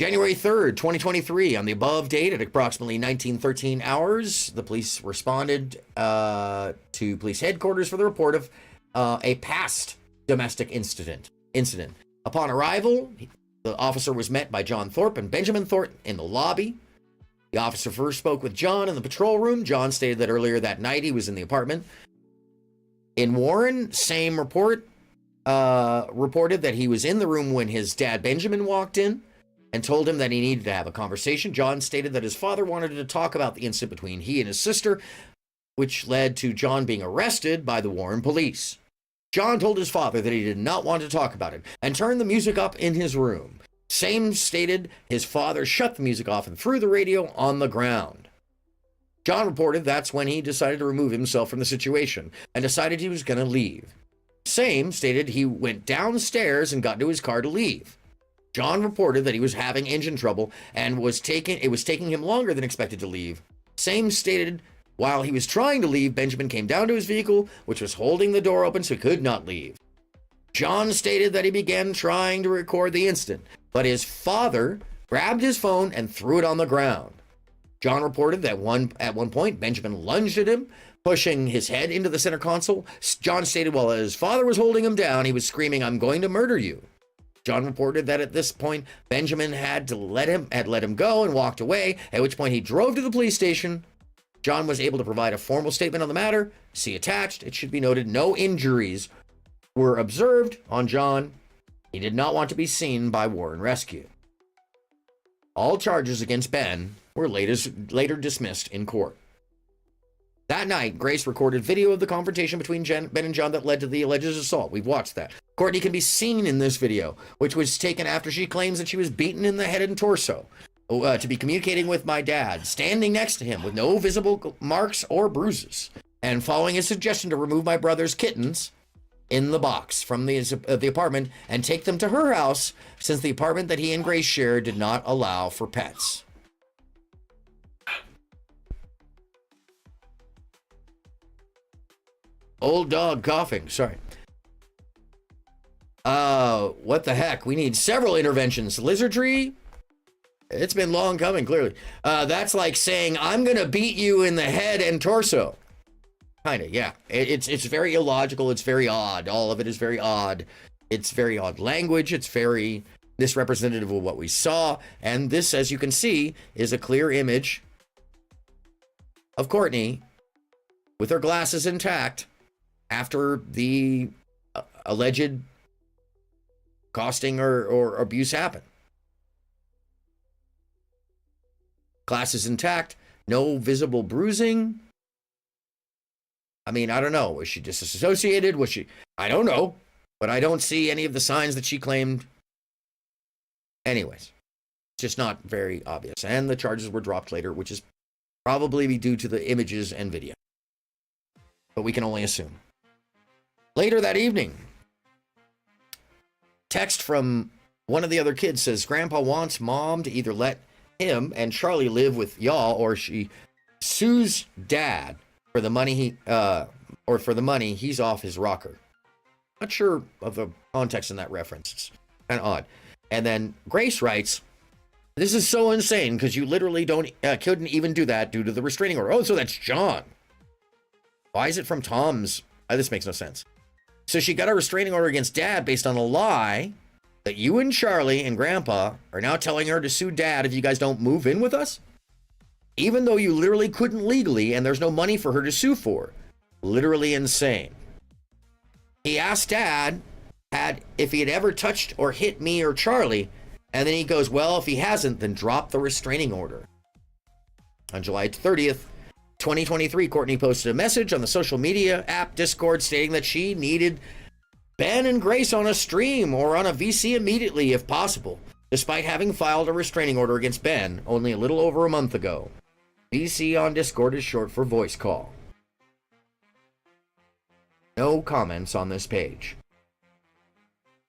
January 3rd, 2023, on the above date at approximately 1913 hours, the police responded to police headquarters for the report of a past domestic incident. Upon arrival, the officer was met by John Thorpe and Benjamin Thorpe in the lobby. The officer first spoke with John in the patrol room. John stated that earlier that night he was in the apartment. In Warren, same report reported that he was in the room when his dad Benjamin walked in and told him that he needed to have a conversation. John stated that his father wanted to talk about the incident between he and his sister, which led to John being arrested by the Warren police. John told his father that he did not want to talk about it and turned the music up in his room. Same stated his father shut the music off and threw the radio on the ground. John reported that's when he decided to remove himself from the situation and decided he was going to leave. Same stated he went downstairs and got into his car to leave. John reported that he was having engine trouble and it was taking him longer than expected to leave. Same stated while he was trying to leave, Benjamin came down to his vehicle, which was holding the door open so he could not leave. John stated that he began trying to record the incident, but his father grabbed his phone and threw it on the ground. John reported that at one point, Benjamin lunged at him, pushing his head into the center console. John stated while his father was holding him down, he was screaming, "I'm going to murder you." John reported that at this point, Benjamin had let him go and walked away, at which point he drove to the police station. John was able to provide a formal statement on the matter. See attached. It should be noted no injuries were observed on John. He did not want to be seen by Warren Rescue. All charges against Ben were later dismissed in court. That night, Grace recorded video of the confrontation between Ben and John that led to the alleged assault. We've watched that. Courtney can be seen in this video, which was taken after she claims that she was beaten in the head and torso. To be communicating with my dad, standing next to him with no visible marks or bruises, and following his suggestion to remove my brother's kittens in the box from the apartment and take them to her house, since the apartment that he and Grace shared did not allow for pets. Old dog coughing, sorry. What the heck? We need several interventions. Lizardry? It's been long coming, clearly. That's like saying, I'm gonna beat you in the head and torso. Kinda, yeah. It's very illogical, it's very odd. All of it is very odd. It's very odd language, it's very misrepresentative of what we saw. And this, as you can see, is a clear image of Courtney with her glasses intact after the alleged costing or abuse happened. Glasses intact, no visible bruising. I mean, I don't know. Was she disassociated? Was she? I don't know. But I don't see any of the signs that she claimed. Anyways, just not very obvious. And the charges were dropped later, which is probably due to the images and video. But we can only assume. Later that evening, text from one of the other kids says, Grandpa wants Mom to either let him and Charlie live with y'all, or she sues Dad for the money he's off his rocker. Not sure of the context in that reference. It's kind of odd. And then Grace writes, this is so insane because you literally couldn't even do that due to the restraining order. Oh, so that's John. Why is it from Tom's? This makes no sense. So she got a restraining order against Dad based on a lie that you and Charlie and Grandpa are now telling her to sue Dad if you guys don't move in with us? Even though you literally couldn't legally and there's no money for her to sue for. Literally insane. He asked Dad if he had ever touched or hit me or Charlie, and then he goes, well, if he hasn't, then drop the restraining order. On July 30th, 2023, Courtney posted a message on the social media app Discord stating that she needed Ben and Grace on a stream or on a VC immediately if possible, despite having filed a restraining order against Ben only a little over a month ago. VC on Discord is short for voice call. No comments on this page.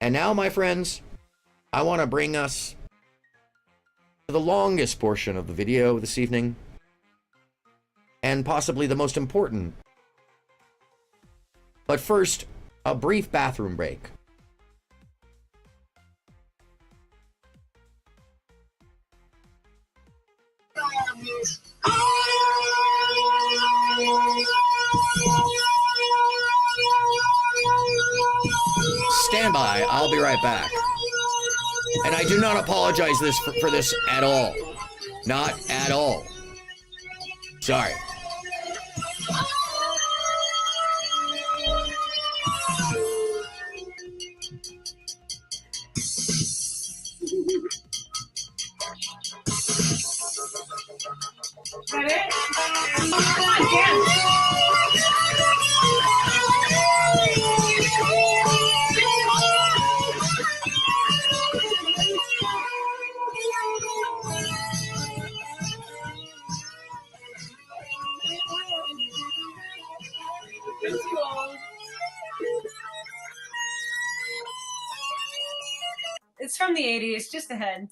And now, my friends, I want to bring us to the longest portion of the video this evening, and possibly the most important. But first, a brief bathroom break. Stand by, I'll be right back. And I do not apologize for this at all. Not at all. Sorry. It's from the 80s, just ahead.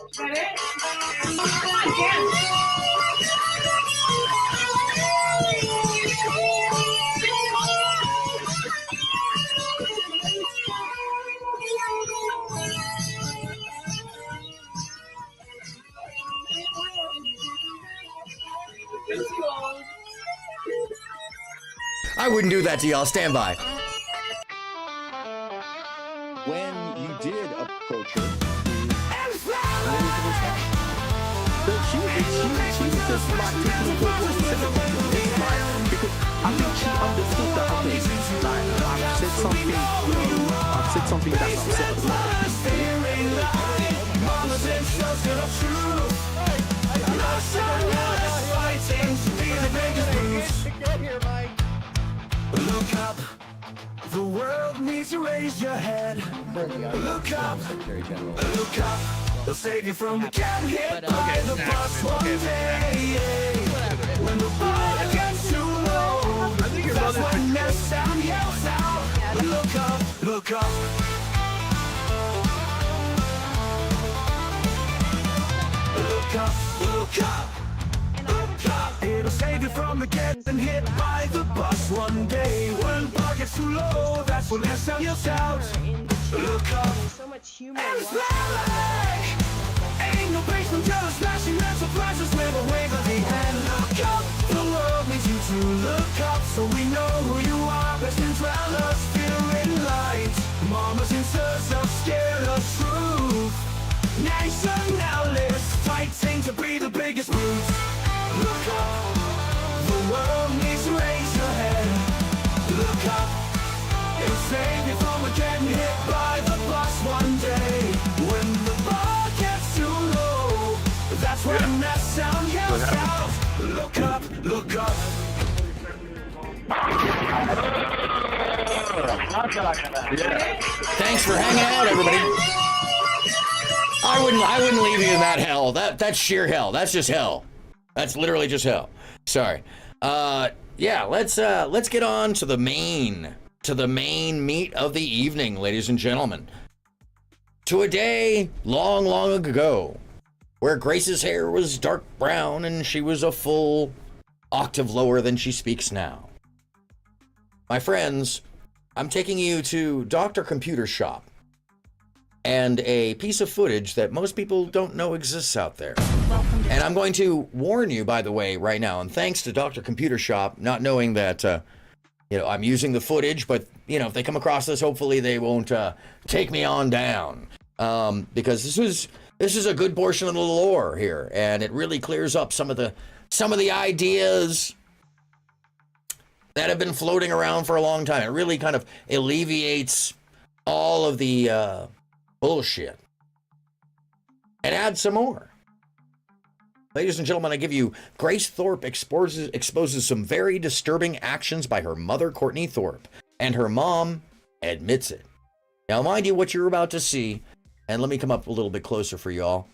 Is that it? I wouldn't do that to y'all. Stand by. When you did approach her, what was the response? She was just like taking a what you said. It's like, because I think she understood that, okay, like, I've said something that's upset Look up, the world needs to raise your head. Look up, look up, they'll save you from the getting hit by the bus one day. When the bar gets too low, that's when that sound yells out. Look up, look up. Look up, look up. It'll save you from the getting hit by the bus one day. When the bar gets too low, that's when that sound yells out. Look up and fly. Ain't no basement, just smashing and surprises with a wave at the end. Look up, the world needs you to look up, so we know who you are. Best in travelers, fearing light. Mamas and sisters scared of truth. Nationalists fighting to be the biggest brutes. Look up, the world needs to raise your head. Look up, it'll save you from getting hit by the bus one day. When the bar gets too low, that's when that sound yells out. Look up, look up. Thanks for hanging out, everybody. I wouldn't leave you in that hell. That's sheer hell. That's just hell. That's literally just hell. Sorry. Yeah, let's get on to the main meat of the evening, ladies and gentlemen. To a day long, long ago, where Grace's hair was dark brown and she was a full octave lower than she speaks now. My friends, I'm taking you to Dr. Computer Shop and a piece of footage that most people don't know exists out there. And I'm going to warn you, by the way, right now, and thanks to Dr. Computer Shop, not knowing that, I'm using the footage, but, if they come across this, hopefully they won't take me on down. Because this is a good portion of the lore here, and it really clears up some of the ideas that have been floating around for a long time. It really kind of alleviates all of the bullshit and adds some more. Ladies and gentlemen, I give you Grace THORP exposes some very disturbing actions by her mother, Courtney THORP, and her mom admits it. Now, mind you, what you're about to see, and let me come up a little bit closer for y'all.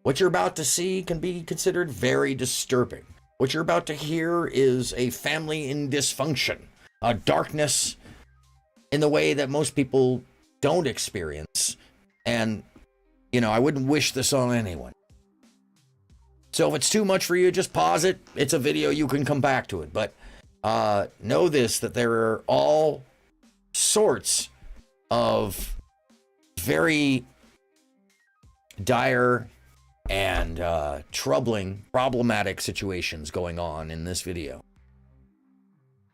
What you're about to see can be considered very disturbing. What you're about to hear is a family in dysfunction, a darkness in the way that most people don't experience. And, I wouldn't wish this on anyone. So if it's too much for you, just pause it. It's a video, you can come back to it. But know this, that there are all sorts of very dire and troubling, problematic situations going on in this video.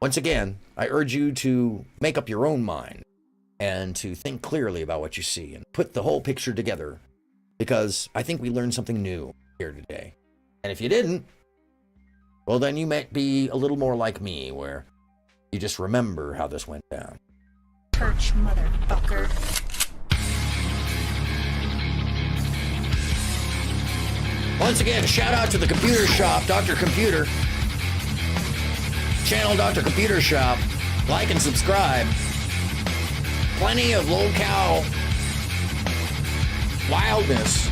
Once again, I urge you to make up your own mind and to think clearly about what you see and put the whole picture together, because I think we learned something new here today. And if you didn't, well, then you might be a little more like me, where you just remember how this went down. Church, motherfucker. Once again, shout out to the computer shop, Dr. Computer. Channel Dr. Computer Shop. Like and subscribe. Plenty of locale wildness.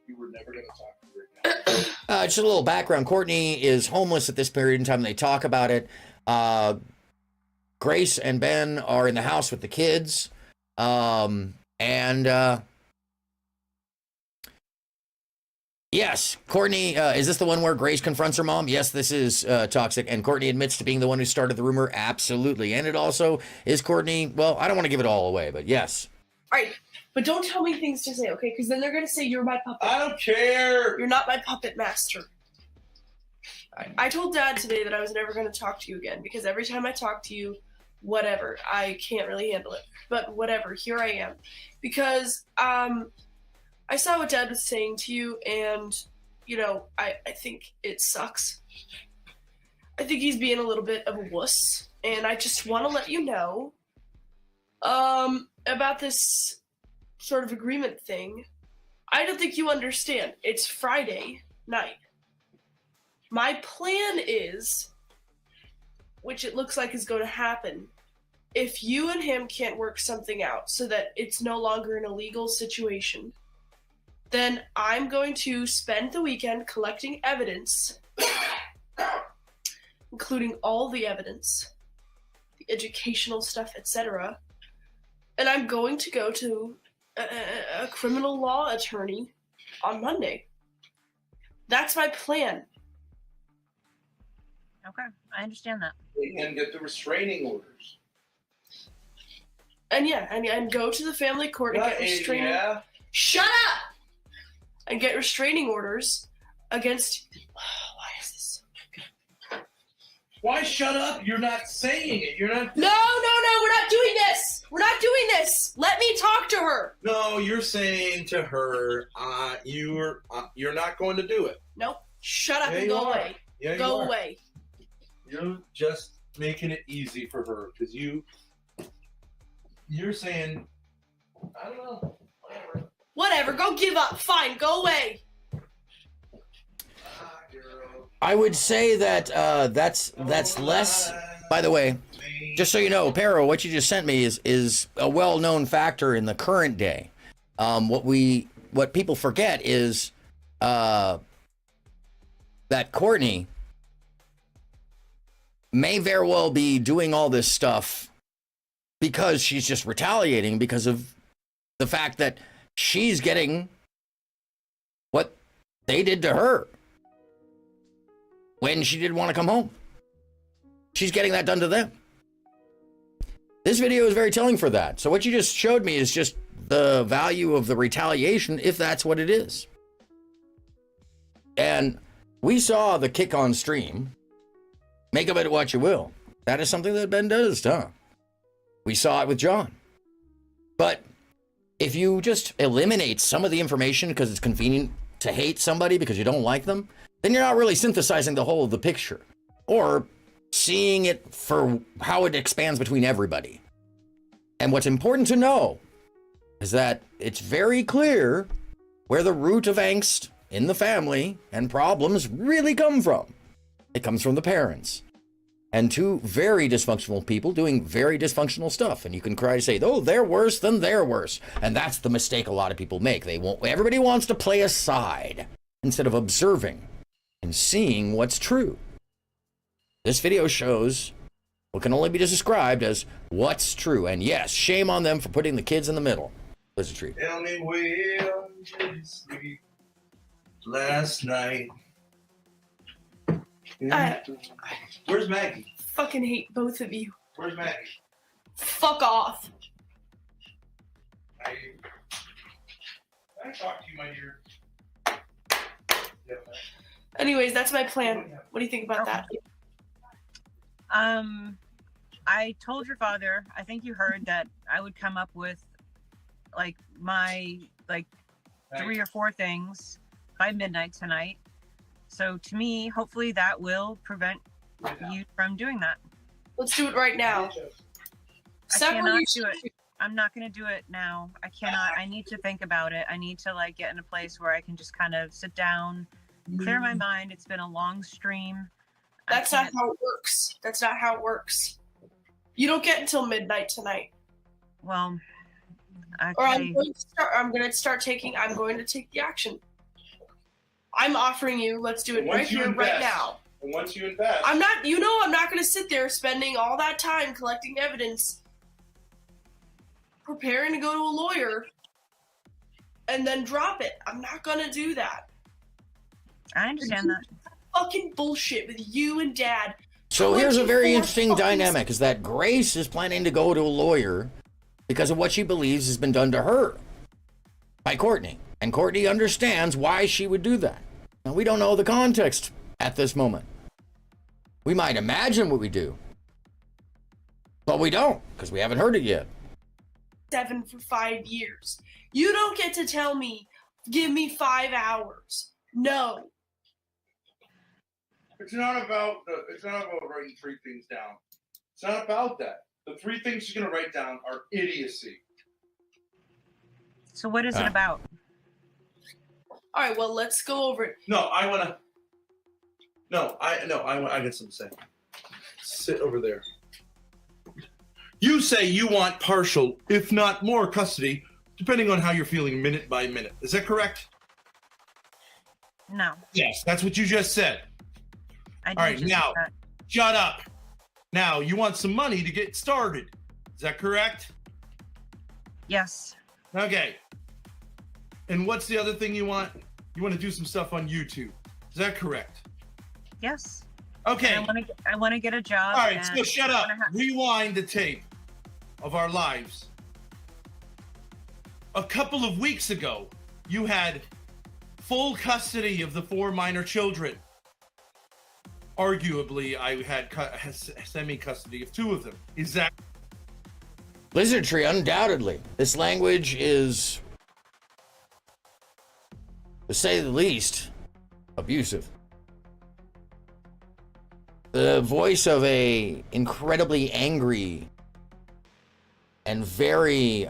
You were never going to talk to her again. Just a little background. Courtney is homeless at this period in time. They talk about it. Grace and Ben are in the house with the kids. Yes, Courtney, is this the one where Grace confronts her mom? Yes, this is toxic. And Courtney admits to being the one who started the rumor. Absolutely. And it also is Courtney. Well, I don't want to give it all away, but yes. All right, but don't tell me things to say, okay? Because then they're going to say you're my puppet. I don't care. You're not my puppet master. I told Dad today that I was never going to talk to you again because every time I talk to you, whatever, I can't really handle it. But whatever, here I am. Because I saw what Dad was saying to you, and, you know, I think it sucks. I think he's being a little bit of a wuss, and I just want to let you know about this sort of agreement thing. I don't think you understand. It's Friday night. My plan is, which it looks like is going to happen, if you and him can't work something out so that it's no longer an illegal situation, then I'm going to spend the weekend collecting evidence, including all the evidence, the educational stuff, etc. And I'm going to go to a criminal law attorney on Monday. That's my plan. Okay, I understand that. And get the restraining orders. And yeah, and go to the family court and get restraining. Yeah. Shut up! And get restraining orders against. Why is this so? Why shut up? You're not saying it. You're not. No, we're not doing this. We're not doing this. Let me talk to her. No, you're saying to her, you're not going to do it. Nope. Shut up Yeah, and you go are. away. Yeah, you Go are. away. You're just making it easy for her because you're saying, I don't know, whatever. Whatever. Go give up. Fine. Go away. I would say that that's less. By the way, just so you know, Pero, what you just sent me is a well-known factor in the current day. What people forget is that Courtney may very well be doing all this stuff because she's just retaliating because of the fact that she's getting what they did to her when she didn't want to come home. She's getting that done to them. This video is very telling for that. So what you just showed me is just the value of the retaliation, if that's what it is. And we saw the kick on stream. Make of it what you will. That is something that Ben does, huh? We saw it with John. But if you just eliminate some of the information because it's convenient to hate somebody because you don't like them, then you're not really synthesizing the whole of the picture or seeing it for how it expands between everybody. And what's important to know is that it's very clear where the root of angst in the family and problems really come from. It comes from the parents. And two very dysfunctional people doing very dysfunctional stuff. And you can try to say, oh, they're worse than they're worse. And that's the mistake a lot of people make. Everybody wants to play a side instead of observing and seeing what's true. This video shows what can only be described as what's true. And yes, shame on them for putting the kids in the middle. Lizard Tree. Tell me where did you sleep last night? Where's Maggie? Fucking hate both of you. Where's Maggie? Fuck off. I talk to you, my dear. Anyways, that's my plan. What do you think about that? I told your father, I think you heard, that I would come up with like my 3 or 4 things by midnight tonight. So to me, hopefully that will prevent you from doing that. Let's do it right now. I cannot do it. I'm not going to do it now. I cannot. I need to think about it. I need to like get in a place where I can just kind of sit down, clear my mind. It's been a long stream. That's not how it works. That's not how it works. You don't get until midnight tonight. Well, okay. Or I'm going to take the action. I'm offering you, let's do it right here, right now. And once you invest, I'm not going to sit there spending all that time collecting evidence, preparing to go to a lawyer, and then drop it. I'm not going to do that. I understand that. Fucking bullshit with you and Dad. So here's a very interesting dynamic, is that Grace is planning to go to a lawyer because of what she believes has been done to her by Courtney. And Courtney understands why she would do that. Now, we don't know the context at this moment. We might imagine what we do, but we don't, because we haven't heard it yet. 7 for 5 years. You don't get to tell me, give me 5 hours. No. it's not about writing 3 things down. It's not about that. The 3 things she's gonna write down are idiocy. So what is it about? All right, well, let's go over it. I got something to say. Sit over there. You say you want partial, if not more, custody, depending on how you're feeling minute by minute. Is that correct? No. Yes, that's what you just said. I All right, just now, said that. shut up. Now, you want some money to get started. Is that correct? Yes. Okay. And what's the other thing you want? You want to do some stuff on YouTube. Is that correct? Yes. Okay. And I want to get a job. All right, and so shut up. I wanna Rewind the tape of our lives. A couple of weeks ago, you had full custody of the 4 minor children. Arguably, I had semi-custody of 2 of them. Is that... Lizard Tree, undoubtedly. This language is, to say the least, abusive. The voice of a incredibly angry and very,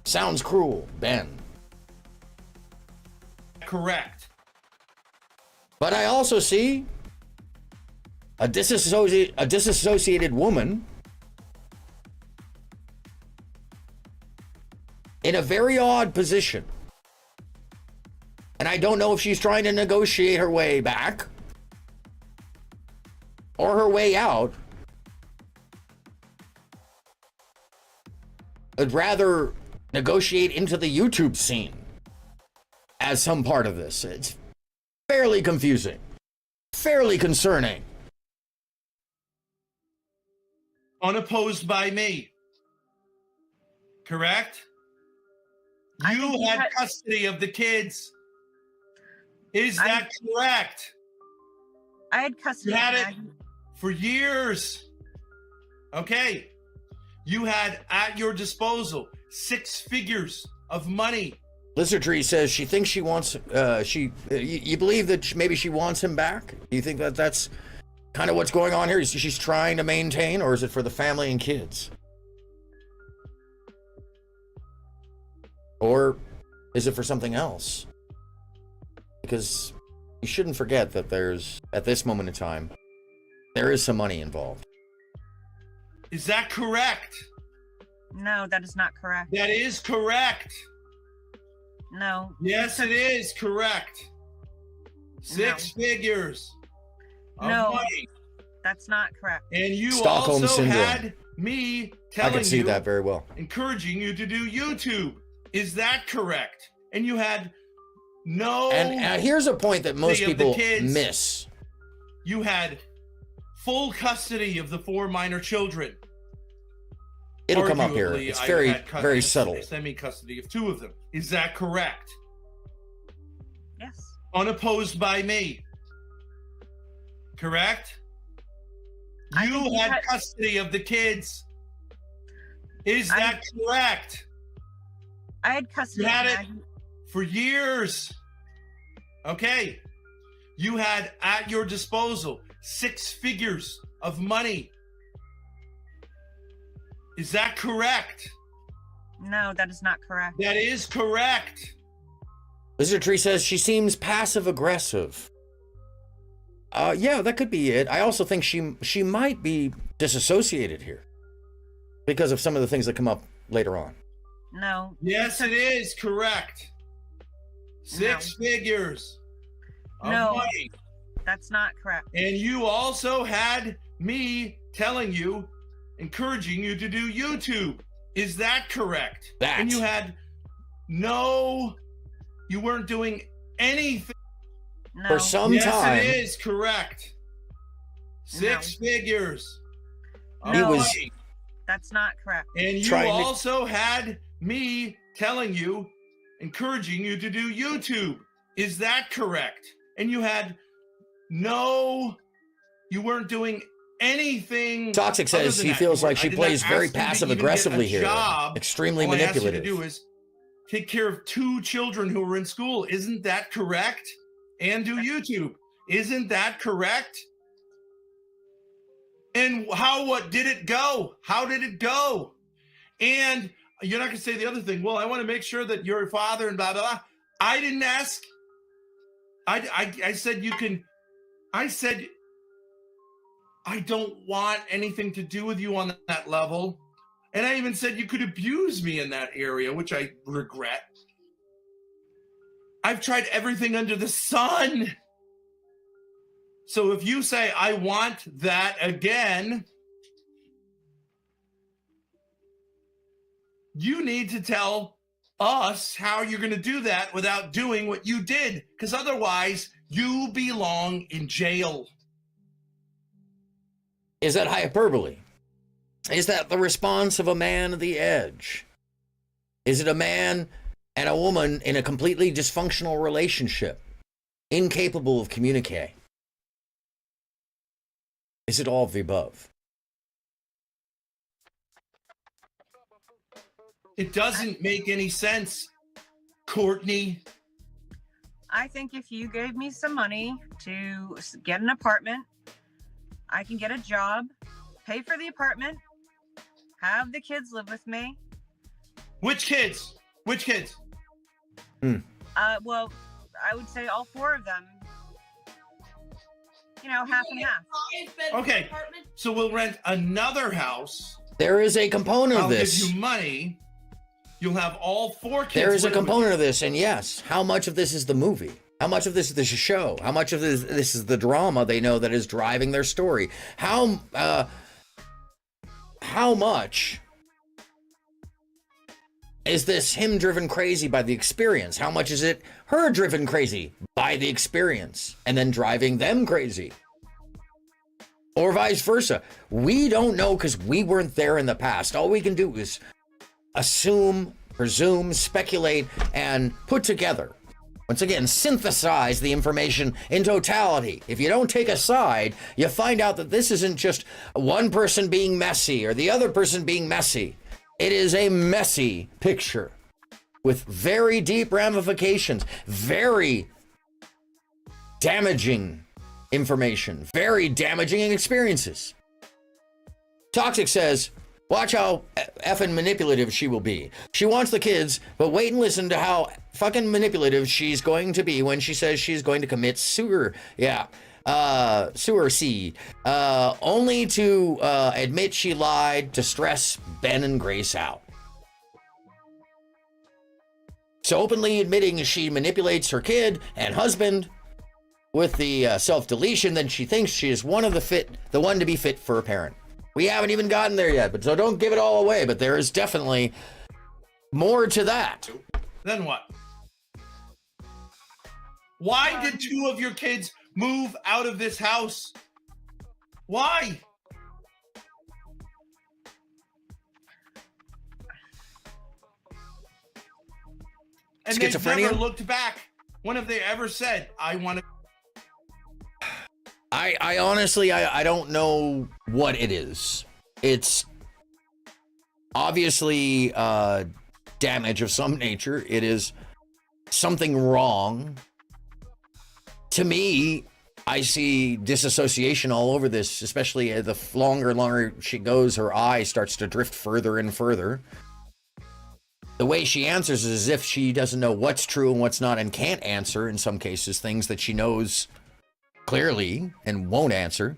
sounds cruel, Ben. Correct. But I also see a disassociated woman in a very odd position. And I don't know if she's trying to negotiate her way back or her way out, but rather negotiate into the YouTube scene as some part of this. It's fairly confusing, fairly concerning. Unopposed by me. Correct? I think you You had custody of the kids. Is that correct? I had custody. You had of it Maggie. for years. Okay. You had at your disposal 6 figures of money. Lizard Tree says she thinks she wants, you believe that maybe she wants him back? Do you think that that's kind of what's going on here? She's trying to maintain, or is it for the family and kids? Or is it for something else? Because you shouldn't forget that there's, at this moment in time, there is some money involved. Is that correct? No, that is not correct. That is correct. No. Yes, it is correct. 6 figures of money. That's not correct. And you Stockholm also syndrome. had me telling I can see you, that very well. encouraging you to do YouTube. Is that correct? And you had no... And here's a point that most of the people kids. miss. You had full custody of the 4 minor children. It'll come up here. Arguably, It's I very, had very subtle. Semi-custody of 2 of them. Is that correct? Yes. Unopposed by me. Correct? I think You you had had- custody of the kids. Is that correct? I had custody. You had of it Maggie. for years. Okay. You had at your disposal 6 figures of money. Is that correct? No, that is not correct. That is correct. Lizard Tree says she seems passive aggressive. Yeah, that could be it. I also think she might be disassociated here because of some of the things that come up later on. No. Yes, it is correct. 6 figures of No. money. That's not correct. And you also had me telling you, encouraging you to do YouTube. Is that correct? That. And you had you weren't doing anything. No. For some Yes, time. it is correct. 6 figures. of He was- money. That's not correct. And you trying to- also had me telling you, encouraging you to do YouTube. Is that correct? And you had you weren't doing anything. Toxic other says than he that. feels like I she did not plays very ask you to passive even get a aggressively here. job. Extremely All I asked you manipulative. to do is take care of 2 children who were in school. Isn't that correct? And do YouTube. Isn't that correct? And what did it go? How did it go? And you're not going to say the other thing. Well, I want to make sure that your father and blah, blah, blah. I didn't ask. I said you can. I said I don't want anything to do with you on that level. And I even said you could abuse me in that area, which I regret. I've tried everything under the sun. So if you say, I want that again, you need to tell us how you're going to do that without doing what you did. Because otherwise, you belong in jail. Is that hyperbole? Is that the response of a man on the edge? Is it a man and a woman in a completely dysfunctional relationship, incapable of communicating? Is it all of the above? It doesn't make any sense, Courtney. I think if you gave me some money to get an apartment, I can get a job, pay for the apartment, have the kids live with me. Which kids? Which kids? Well, I would say all 4 of them. You know, half and half. Okay, so we'll rent another house. There is a component I'll of this. give you money. You'll have all 4 kids. There is a living with component of this, and yes, how much of this is the movie? How much of this is the show? How much of this is the drama they know that is driving their story? How much is this him driven crazy by the experience? How much is it her driven crazy by the experience and then driving them crazy? Or vice versa. We don't know because we weren't there in the past. All we can do is assume, presume, speculate, and put together. Once again, synthesize the information in totality. If you don't take a side, you find out that this isn't just one person being messy or the other person being messy. It is a messy picture with very deep ramifications, very damaging information, very damaging experiences. Toxic says, watch how effing manipulative she will be. She wants the kids, but wait and listen to how fucking manipulative she's going to be when she says she's going to commit suicide, only to admit she lied to stress Ben and Grace out. So openly admitting she manipulates her kid and husband with the self-deletion, then she thinks she is the one to be fit for a parent. We haven't even gotten there yet, but so don't give it all away. But there is definitely more to that. Then what? Why did 2 of your kids move out of this house? Why? And they've Schizophrenia? never looked back. When have they ever said, I want to? I honestly, I don't know what it is. It's obviously damage of some nature. It is something wrong. To me, I see disassociation all over this, especially the longer and longer she goes, her eye starts to drift further and further. The way she answers is as if she doesn't know what's true and what's not, and can't answer, in some cases, things that she knows clearly and won't answer.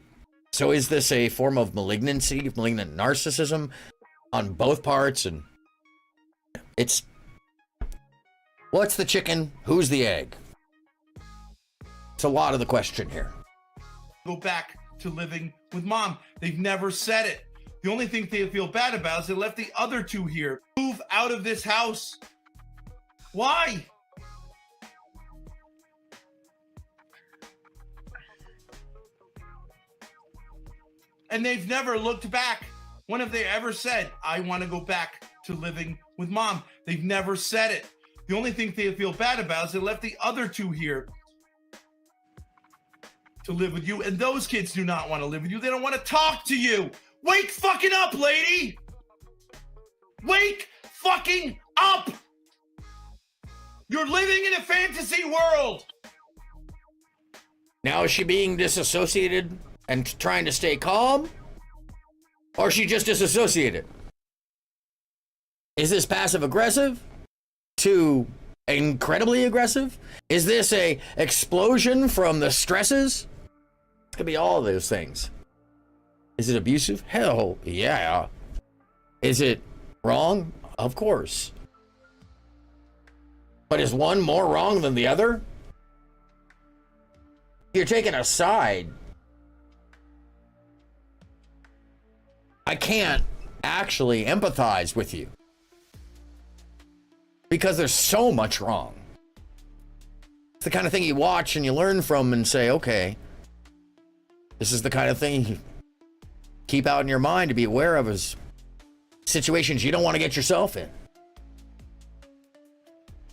So is this a form of malignancy, malignant narcissism on both parts? And it's, what's the chicken? Who's the egg? It's a lot of the question here. Go back to living with mom. They've never said it. The only thing they feel bad about is they left the other two here. Move out of this house. Why? And they've never looked back. When have they ever said, I want to go back to living with mom? They've never said it. The only thing they feel bad about is they left the other two here to live with you, and those kids do not want to live with you. They don't want to talk to you. Wake fucking up, lady! Wake fucking up! You're living in a fantasy world! Now, is she being disassociated and trying to stay calm? Or is she just disassociated? Is this passive aggressive to incredibly aggressive? Is this a explosion from the stresses? It could be all of those things. Is it abusive? Hell yeah. Is it wrong? Of course. But is one more wrong than the other? You're taking a side. I can't actually empathize with you because there's so much wrong. It's the kind of thing you watch and you learn from and say, okay, this is the kind of thing you keep out in your mind to be aware of as situations you don't want to get yourself in.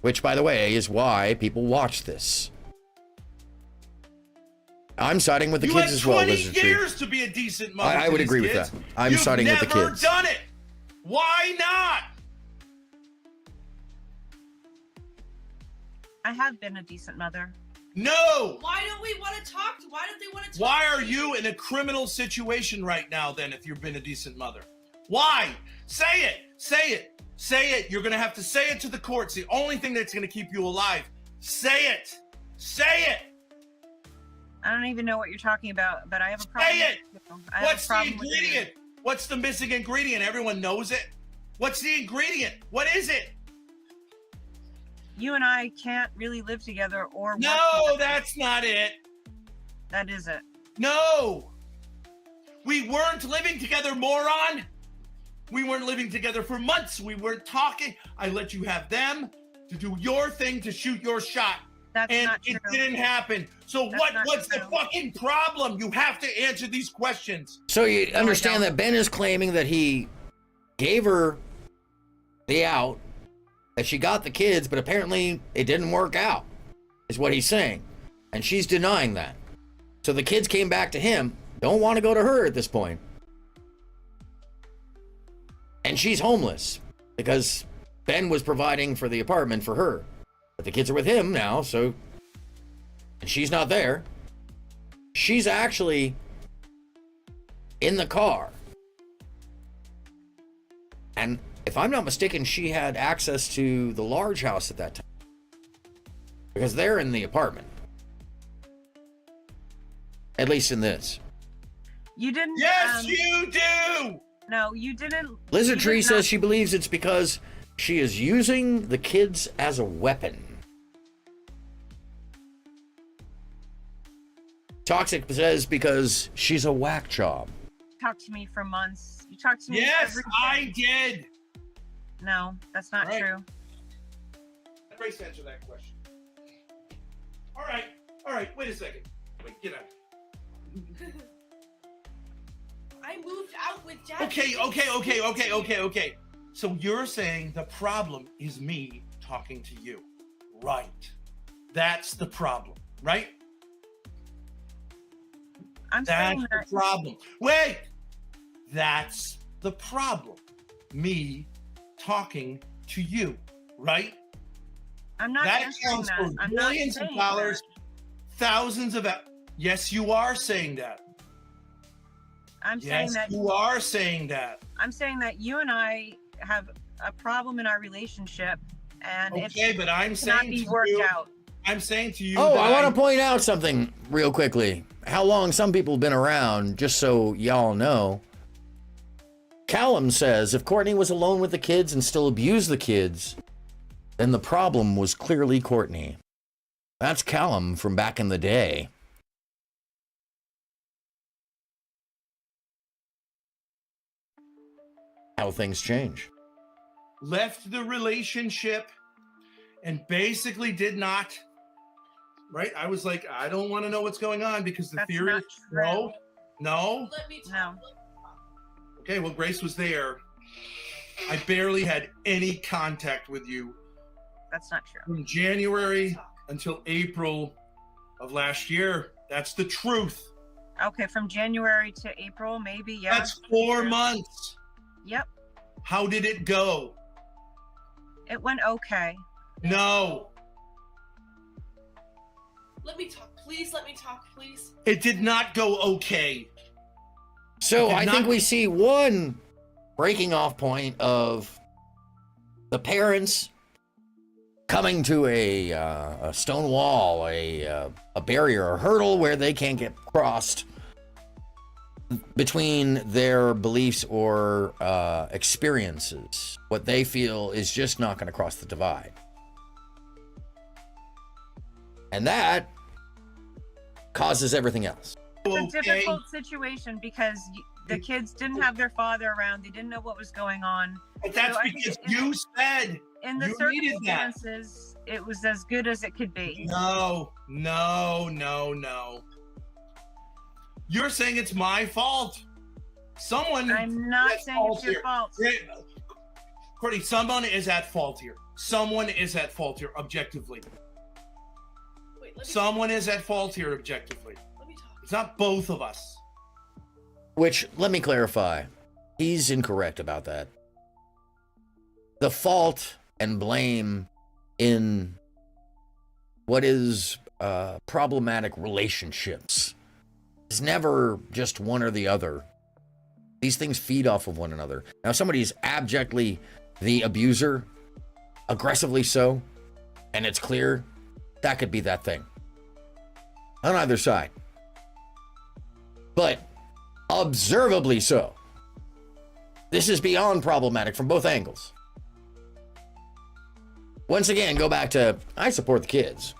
Which, by the way, is why people watch this. I'm siding with the kids as well. You had 20 years to be a decent mother. I would agree with that. I'm siding with the kids. You've never done it. Why not? I have been a decent mother. No. Why don't we want to talk? Why don't they want to talk? Why are you in a criminal situation right now then if you've been a decent mother? Why? Say it. Say it. Say it. You're going to have to say it to the courts. The only thing that's going to keep you alive. Say it. Say it. I don't even know what you're talking about, but I have a problem. Say it. What's the ingredient? What's the missing ingredient? Everyone knows it. What's the ingredient? What is it? You and I can't really live together or work No, together. that's not it. That is it. No. We weren't living together, moron. We weren't living together for months. We weren't talking. I let you have them to do your thing, to shoot your shot. That's and not true. It didn't happen. So what's the fucking problem? You have to answer these questions. So you understand that Ben is claiming that he gave her the out, that she got the kids, but apparently it didn't work out, is what he's saying. And she's denying that. So the kids came back to him, don't want to go to her at this point. And she's homeless because Ben was providing for the apartment for her. But the kids are with him now, so... And she's not there. She's actually in the car. And if I'm not mistaken, she had access to the large house at that time. Because they're in the apartment. At least in this. You didn't... Yes, you do! No, you didn't... Lizard Tree says she believes it's because she is using the kids as a weapon. Toxic says because she's a whack job. Talked to me for months. You talked to me Yes, I did. No, that's not true. Grace, answer that question. All right, wait a second. Wait, get out. I moved out with Dad. Okay. So you're saying the problem is me talking to you. Right. That's the problem, right? I'm saying that's the problem. Wait! That's the problem. me talking to you, right? I'm not That answering counts that. for I'm not millions of saying dollars, that. thousands of. Yes, you are saying that. I'm saying Yes, that you are saying that. I'm saying that you and I have a problem in our relationship, and Okay, but I'm it cannot saying be to worked you, out. I'm saying to you. Oh, that I want to point out something real quickly. How long some people have been around, just so y'all know. Callum says if Courtney was alone with the kids and still abused the kids, then the problem was clearly Courtney. That's Callum from back in the day. How things change. left the relationship and basically did not. Right? I was like, I don't want to know what's going on because the That's theory. not true. No. Let me talk. No. Okay, well, Grace was there. I barely had any contact with you That's not true. from January until April of last year. That's the truth. Okay, from January to April, maybe. Yeah. That's 4 months. Yep. How did it go? It went okay. No, Let me talk. Please let me talk, please. it did not go okay. So Did I not- think we see one breaking off point of the parents coming to a stone wall, a barrier, a hurdle where they can't get crossed between their beliefs or experiences. What they feel is just not going to cross the divide. And that causes everything else. It's a difficult situation because the kids didn't have their father around. They didn't know what was going on. But that's So I think because in- you said In the you needed that. circumstances, it was as good as it could be. No. You're saying it's my fault. Someone. I'm not is at saying it's your here. fault. Yeah, Courtney, someone is at fault here. Someone is at fault here, objectively. Wait, let me Someone is at fault here, objectively. Let me talk. It's not both of us. Which, let me clarify, he's incorrect about that. The fault and blame in what is problematic relationships is never just one or the other. These things feed off of one another. Now, if somebody's abjectly the abuser, aggressively so, and it's clear, that could be that thing. On either side. But observably so. This is beyond problematic from both angles. Once again, go back to, I support the kids.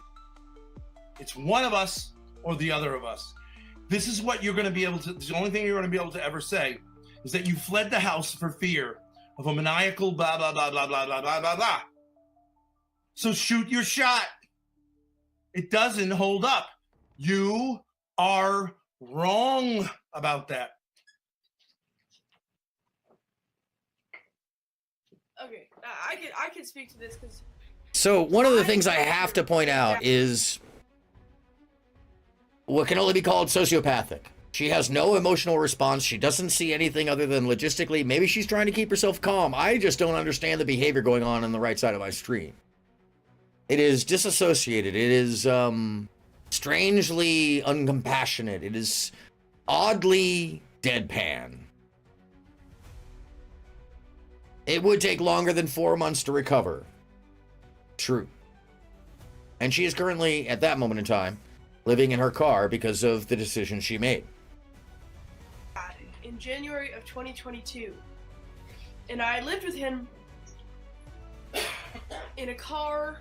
It's one of us or the other of us. This is what you're going to be able to, the only thing you're going to be able to ever say is that you fled the house for fear of a maniacal blah, blah, blah, blah, blah, blah, blah, blah, blah. So shoot your shot. It doesn't hold up. You are wrong about that. Okay, I can speak to this because So one of the things I have to point out is what can only be called sociopathic. She has no emotional response. She doesn't see anything other than logistically. Maybe she's trying to keep herself calm. I just don't understand the behavior going on the right side of my screen. It is disassociated. It is strangely uncompassionate. It is oddly deadpan. It would take longer than 4 months to recover. True. And she is currently, at that moment in time, living in her car because of the decision she made. in January of 2022, and I lived with him in a car,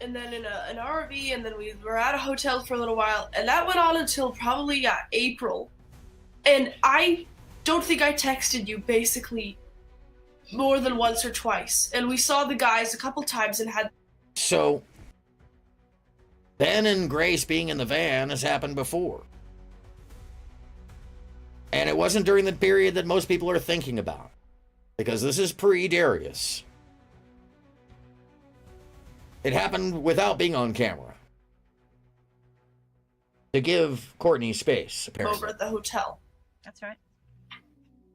and then in an RV, and then we were at a hotel for a little while, and that went on until probably April. And I don't think I texted you basically more than once or twice, and we saw the guys a couple times and had. So, Ben and Grace being in the van has happened before. And it wasn't during the period that most people are thinking about. Because this is pre-Darius. It happened without being on camera. To give Courtney space, apparently. Over at the hotel. That's right.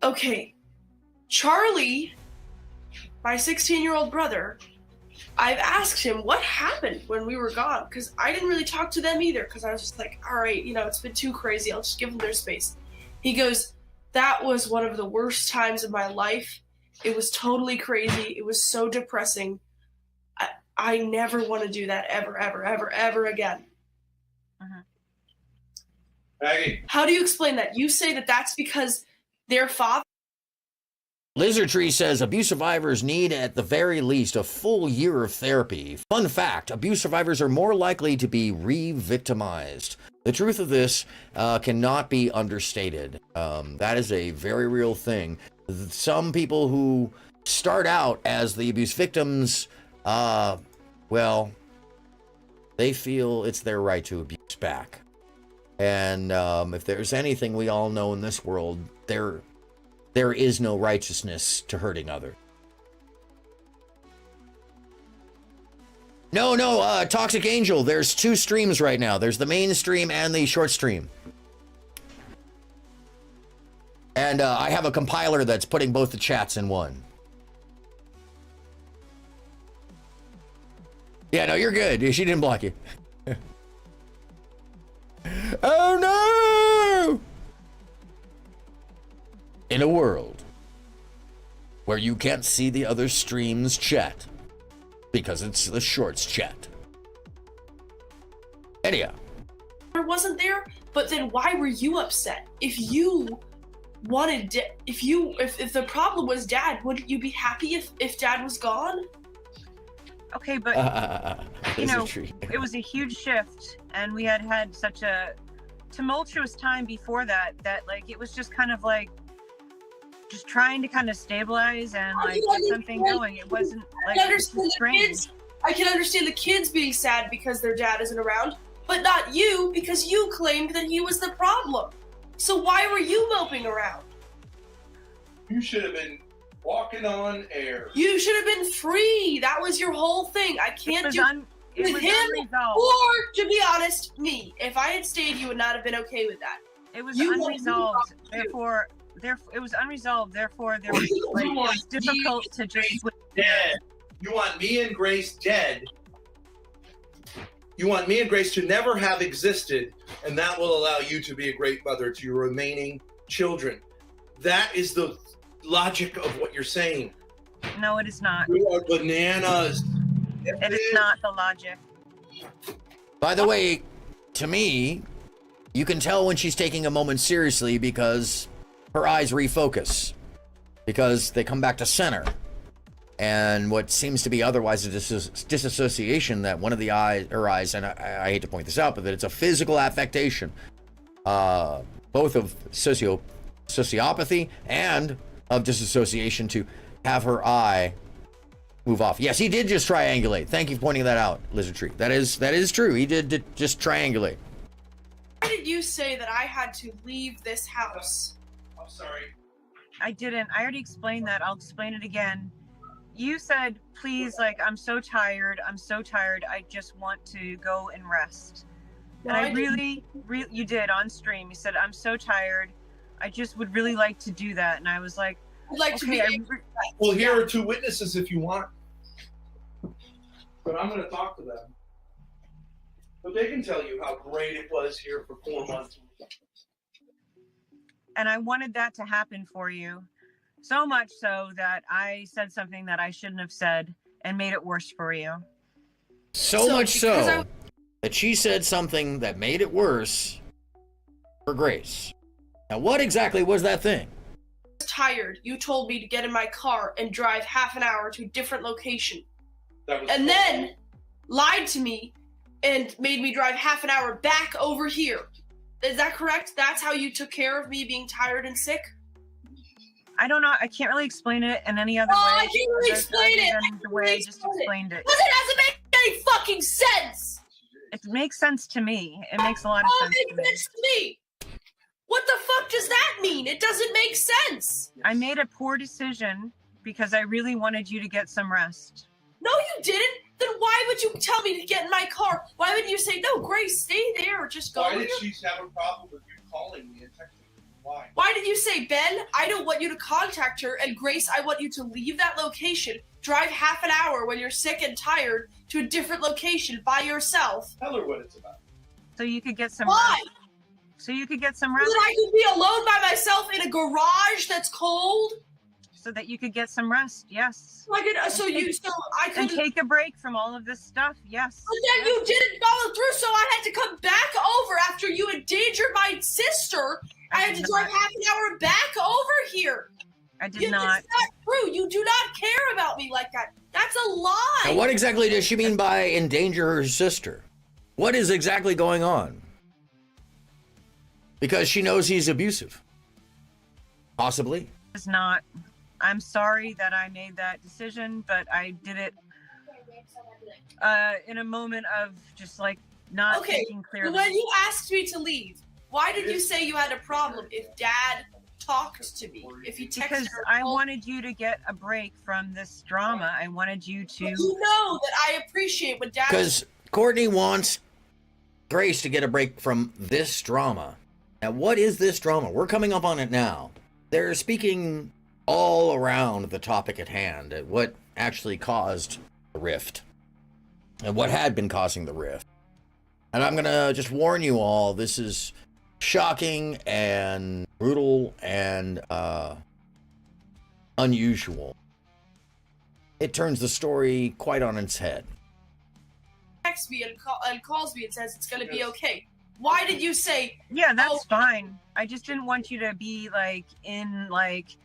Okay, Charlie my 16-year-old brother, I've asked him what happened when we were gone, because I didn't really talk to them either, because I was just like, all right, it's been too crazy. I'll just give them their space. He goes, that was one of the worst times of my life. It was totally crazy. It was so depressing. I never want to do that ever, ever, ever, ever again. Maggie. How do you explain that? You say that that's because their father... Lizard Tree says abuse survivors need at the very least a full year of therapy. Fun fact, abuse survivors are more likely to be re-victimized. The truth of this cannot be understated. That is a very real thing. Some people who start out as the abuse victims, well, they feel it's their right to abuse back. And if there's anything we all know in this world, there is no righteousness to hurting others. No, Toxic Angel, there's 2 streams right now. There's the main stream and the short stream. And I have a compiler that's putting both the chats in one. Yeah, no, you're good. She didn't block you. Oh no! In a world where you can't see the other stream's chat because it's the shorts chat. Anyhow. wasn't there, but then why were you upset? If you wanted, if the problem was Dad, wouldn't you be happy if Dad was gone? Okay, but you know, it was a huge shift, and we had such a tumultuous time before that like it was just kind of like just trying to kind of stabilize and like get something going. It wasn't like strange. I can understand the kids being sad because their dad isn't around, but not you, because you claimed that he was the problem. So why were you moping around? You should have been walking on air. You should have been free. That was your whole thing. I can't do with him, unresolved. or to be honest, me. If I had stayed, you would not have been okay with that. It was unresolved. Therefore, it was unresolved. Therefore, there was like, it was difficult to just dead. You want me and Grace dead. You want me and Grace to never have existed, and that will allow you to be a great mother to your remaining children. That is the logic of what you're saying. No, it is not. You are bananas. It is not the logic. By the way, to me, you can tell when she's taking a moment seriously because her eyes refocus, because they come back to center. And what seems to be otherwise a disassociation, that one of the her eyes, and I hate to point this out, but that it's a physical affectation, both of sociopathy and of disassociation, to have her eye move off. Yes, he did just triangulate. Thank you for pointing that out, Lizard Tree. That is true. He did just triangulate. Why did you say that I had to leave this house? I'm sorry. I didn't. I already explained that. I'll explain it again. You said, please, like, I'm so tired. I just want to go and rest. And I really, you did on stream. You said, I'm so tired. I just would really like to do that. And I was like, I'd like to be well, here are 2 witnesses if you want. But I'm going to talk to them. But they can tell you how great it was here for 4 months. And I wanted that to happen for you. So much so that I said something that I shouldn't have said and made it worse for you. So much so that she said something that made it worse for Grace. Now, what exactly was that thing? I was tired. You told me to get in my car and drive half an hour to a different location. And then lied to me and made me drive half an hour back over here. Is that correct? That's how you took care of me being tired and sick? I don't know. I can't really explain it in any other way. I can't really explain it. The way I just explained it. Because it doesn't make any fucking sense. It makes sense to me. It makes a lot of sense to me. It makes sense to me. What the fuck does that mean? It doesn't make sense. I made a poor decision because I really wanted you to get some rest. No, you didn't. Then why would you tell me to get in my car? Why would you say, no, Grace, stay there or just go? Why did she have a problem with you calling me and texting me? Why did you say, Ben, I don't want you to contact her, and Grace, I want you to leave that location, drive half an hour when you're sick and tired to a different location by yourself? Tell her what it's about. So you could get some Why? rest. So you could get some So rest. that I could be alone by myself in a garage that's cold? So that you could get some rest. Yes. I And could. take a break from all of this stuff. Yes. But then you didn't follow through, so I had to come back over after you endangered my sister. I had to drive half an hour back over here. I did not. It's not true. You do not care about me like that. That's a lie. Now, what exactly does she mean by endanger her sister? What is exactly going on? Because she knows he's abusive. Possibly. It's not. I'm sorry that I made that decision, but I did it in a moment of just like not thinking clearly. When you asked me to leave, why did you say you had a problem if Dad talked to me? If he texted Because her, I wanted you to get a break from this drama. I wanted you to. But you know that I appreciate what Dad. Because Courtney wants Grace to get a break from this drama. Now, what is this drama? We're coming up on it now. They're speaking all around the topic at hand, at what actually caused the rift, and what had been causing the rift. And I'm going to just warn you all, this is shocking and brutal and unusual. It turns the story quite on its head. Texts me and calls me and says it's going to be okay. Why did you say? Yeah, that's fine. I just didn't want you to be like in like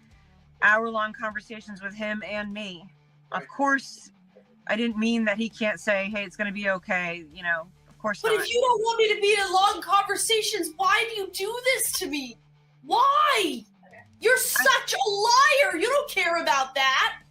hour-long conversations with him and me. Of course, I didn't mean that he can't say, "Hey, it's going to be okay." You know, of course But not. if you don't want me to be in long conversations, why do you do this to me? Why? You're such a liar. You don't care about that.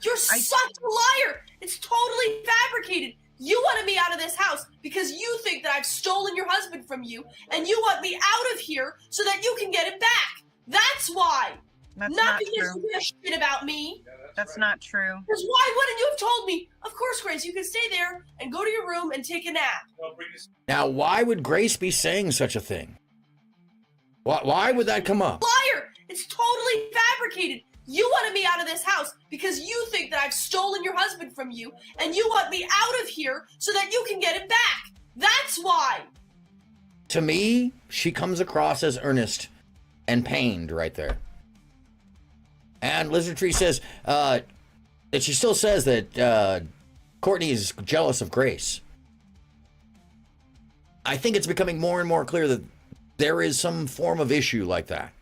You're such a liar. It's totally fabricated. You wanted me out of this house because you think that I've stolen your husband from you, and you want me out of here so that you can get him back. That's why. That's not not because true. you give a shit about me. That's not true. Because why wouldn't you have told me? Of course, Grace, you can stay there and go to your room and take a nap. Now, why would Grace be saying such a thing? Why would that come up? Liar! It's totally fabricated. You wanted me out of this house because you think that I've stolen your husband from you, and you want me out of here so that you can get him back. That's why. To me, she comes across as earnest and pained right there. And Lizard Tree says that she still says that Courtney is jealous of Grace. I think it's becoming more and more clear that there is some form of issue like that.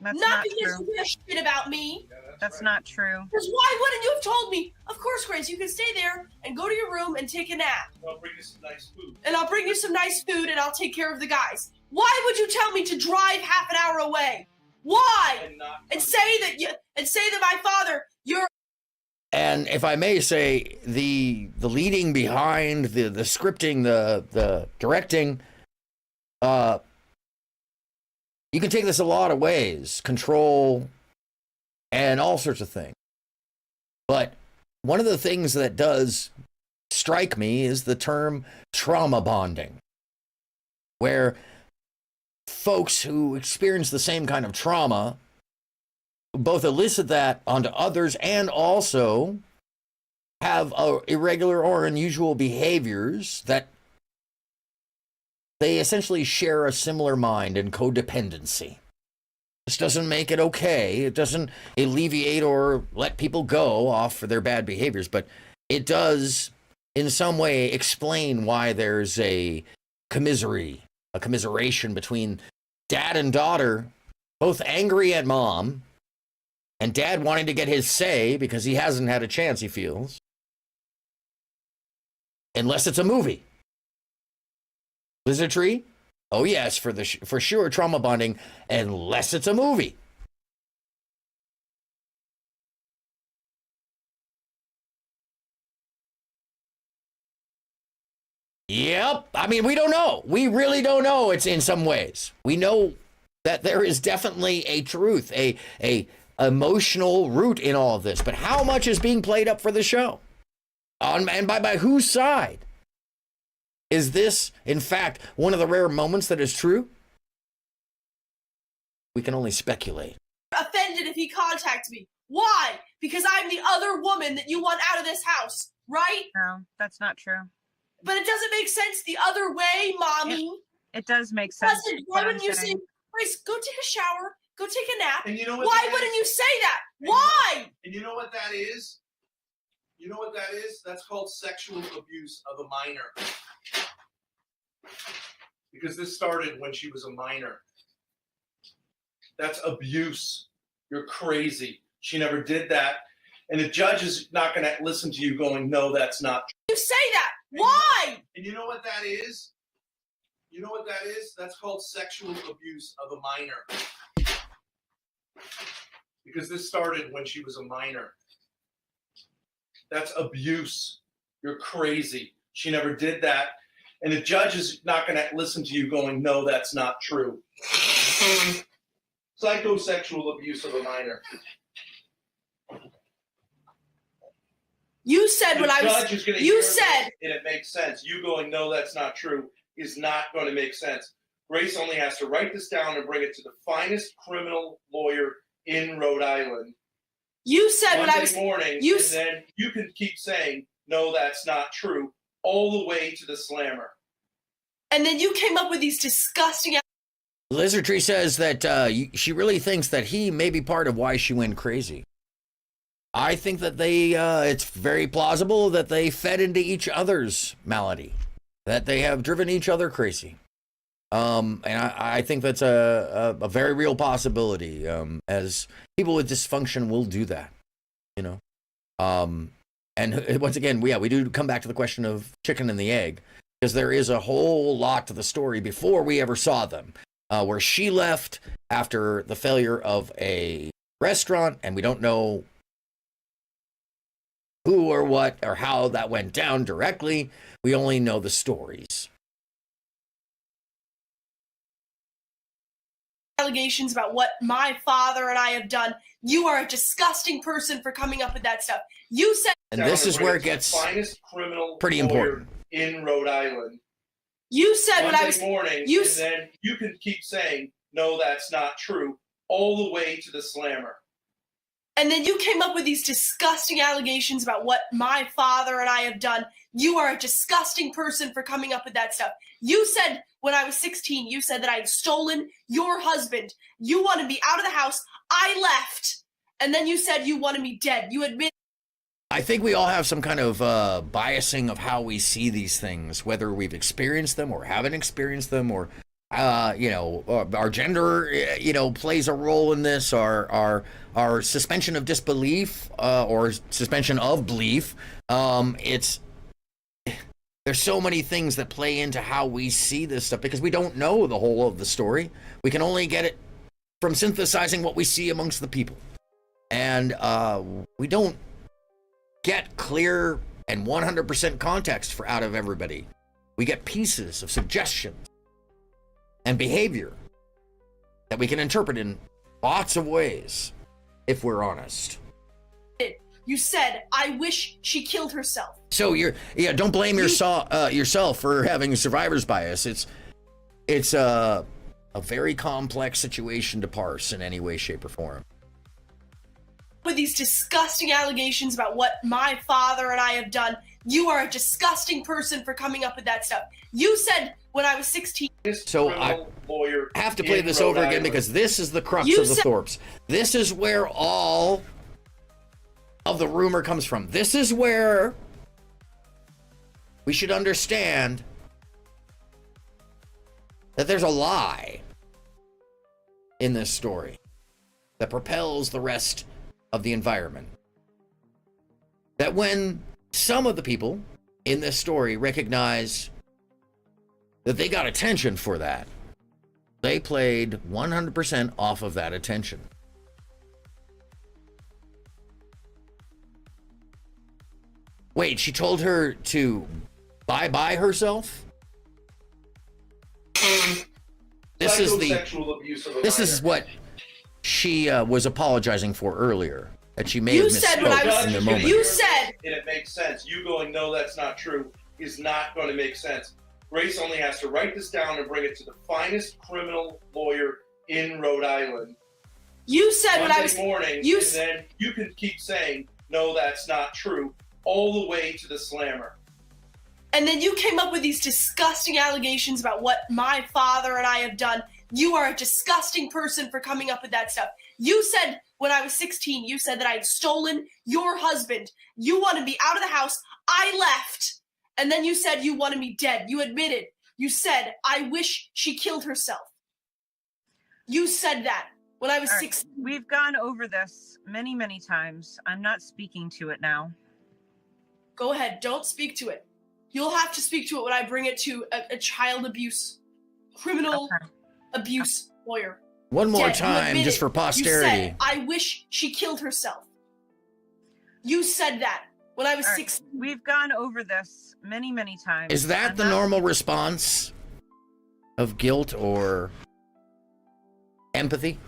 That's not not because true. you give a shit about me. That's not true. Because why wouldn't you have told me? Of course, Grace, you can stay there and go to your room and take a nap. I'll bring you some nice food. And I'll bring you some nice food and I'll take care of the guys. Why would you tell me to drive half an hour away? Why? And say that my father, you're. And if I may say, the leading behind, the scripting, the directing, you can take this a lot of ways, control, and all sorts of things. But one of the things that does strike me is the term trauma bonding, where folks who experience the same kind of trauma both elicit that onto others and also have irregular or unusual behaviors that they essentially share a similar mind and codependency. This doesn't make it okay. It doesn't alleviate or let people go off for their bad behaviors, but it does in some way explain why there's a commiseration between dad and daughter, both angry at mom, and dad wanting to get his say because he hasn't had a chance, he feels. Unless it's a movie. Lizard Tree? Oh yes, for sure trauma bonding, unless it's a movie. Yep. I mean, we don't know. We really don't know. It's in some ways. We know that there is definitely a truth, a emotional root in all of this. But how much is being played up for the show? And by whose side? Is this, in fact, one of the rare moments that is true? We can only speculate. Offended if he contacts me. Why? Because I'm the other woman that you want out of this house, right? No, that's not true. But it doesn't make sense the other way, Mommy. It does make sense. Why wouldn't you say, Grace, go take a shower, go take a nap? And you know what Why that wouldn't is? you say that? Why? And you know what that is? You know what that is? That's called sexual abuse of a minor. Because this started when she was a minor. That's abuse. You're crazy. She never did that. And the judge is not going to listen to you going, no, that's not true. You say that. Why? And you know what that is? You know what that is? That's called sexual abuse of a minor. Because this started when she was a minor. That's abuse. You're crazy. She never did that. And the judge is not going to listen to you going, no, that's not true. Psychosexual abuse of a minor. You said when I was. You said. And it makes sense. You going, no, that's not true, is not going to make sense. Grace only has to write this down and bring it to the finest criminal lawyer in Rhode Island. You said Monday when I was. morning, You and then you can keep saying, no, that's not true, all the way to the slammer. And then you came up with these disgusting. Lizardtree says that she really thinks that he may be part of why she went crazy. I think that it's very plausible that they fed into each other's malady, that they have driven each other crazy. And I think that's a very real possibility, as people with dysfunction will do that, you know. And once again, we do come back to the question of chicken and the egg, because there is a whole lot to the story before we ever saw them, where she left after the failure of a restaurant, and we don't know who or what or how that went down directly. We only know the stories. Allegations about what my father and I have done. You are a disgusting person for coming up with that stuff. You said. And this is where it gets finest criminal pretty important in Rhode Island. You said when I was. Morning, You and then you can keep saying, no, that's not true, all the way to the slammer. And then you came up with these disgusting allegations about what my father and I have done. You are a disgusting person for coming up with that stuff. You said when I was 16, you said that I had stolen your husband. You wanted me out of the house. I left. And then you said you wanted me dead. You admit. I think we all have some kind of biasing of how we see these things, whether we've experienced them or haven't experienced them, or our gender, plays a role in this, our suspension of disbelief, or suspension of belief. There's so many things that play into how we see this stuff, because we don't know the whole of the story. We can only get it from synthesizing what we see amongst the people. And we don't get clear and 100% context out of everybody. We get pieces of suggestions and behavior that we can interpret in lots of ways, if we're honest. You said, I wish she killed herself. So don't blame yourself for having survivor's bias. It's a very complex situation to parse in any way, shape, or form. With these disgusting allegations about what my father and I have done. You are a disgusting person for coming up with that stuff. You said when I was 16. So I have to play this over again, because this is the crux of the Thorps. This is where all of the rumor comes from. This is where we should understand that there's a lie in this story that propels the rest of the environment. That when some of the people in this story recognize that they got attention for that, they played 100% off of that attention. Wait, she told her to bye-bye herself? This is what she was apologizing for earlier, that she may have misspoke in the moment. You said, and it makes sense. You going, no, that's not true, is not going to make sense. Grace only has to write this down and bring it to the finest criminal lawyer in Rhode Island. You said when I Monday was morning, you and then you can keep saying, no, that's not true, all the way to the slammer. And then you came up with these disgusting allegations about what my father and I have done. You are a disgusting person for coming up with that stuff. You said when I was 16, you said that I had stolen your husband. You wanted me out of the house. I left. And then you said you wanted me dead. You admitted. You said, I wish she killed herself. You said that when I was 16. We've gone over this many, many times. I'm not speaking to it now. Go ahead. Don't speak to it. You'll have to speak to it when I bring it to a child abuse, criminal abuse lawyer. One more Dead. You time, admitted. just for posterity. You said, I wish she killed herself. You said that when I was 16. We've gone over this many, many times. Is that the normal response of guilt or empathy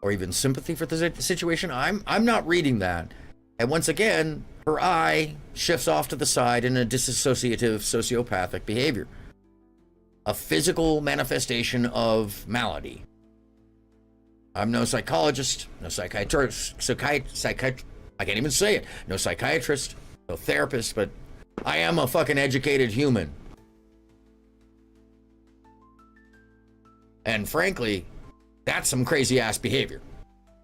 or even sympathy for the situation? I'm not reading that. And once again, her eye shifts off to the side in a disassociative sociopathic behavior. A physical manifestation of malady. I'm no psychologist, no psychiatrist, I can't even say it. No psychiatrist, no therapist, but I am a fucking educated human. And frankly, that's some crazy ass behavior.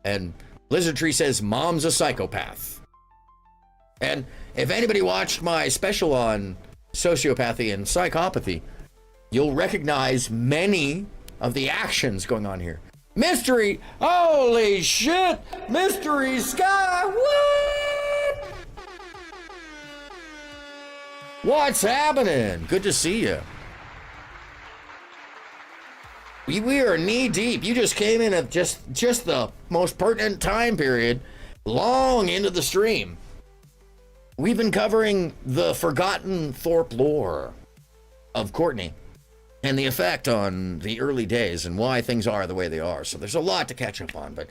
And Lizard Tree says mom's a psychopath. And if anybody watched my special on sociopathy and psychopathy, you'll recognize many of the actions going on here. Mystery, holy shit, Mystery Sky, what? What's happening? Good to see you. We are knee deep. You just came in at just the most pertinent time period, long into the stream. We've been covering the forgotten THORP lore of Courtney and the effect on the early days and why things are the way they are. So there's a lot to catch up on, but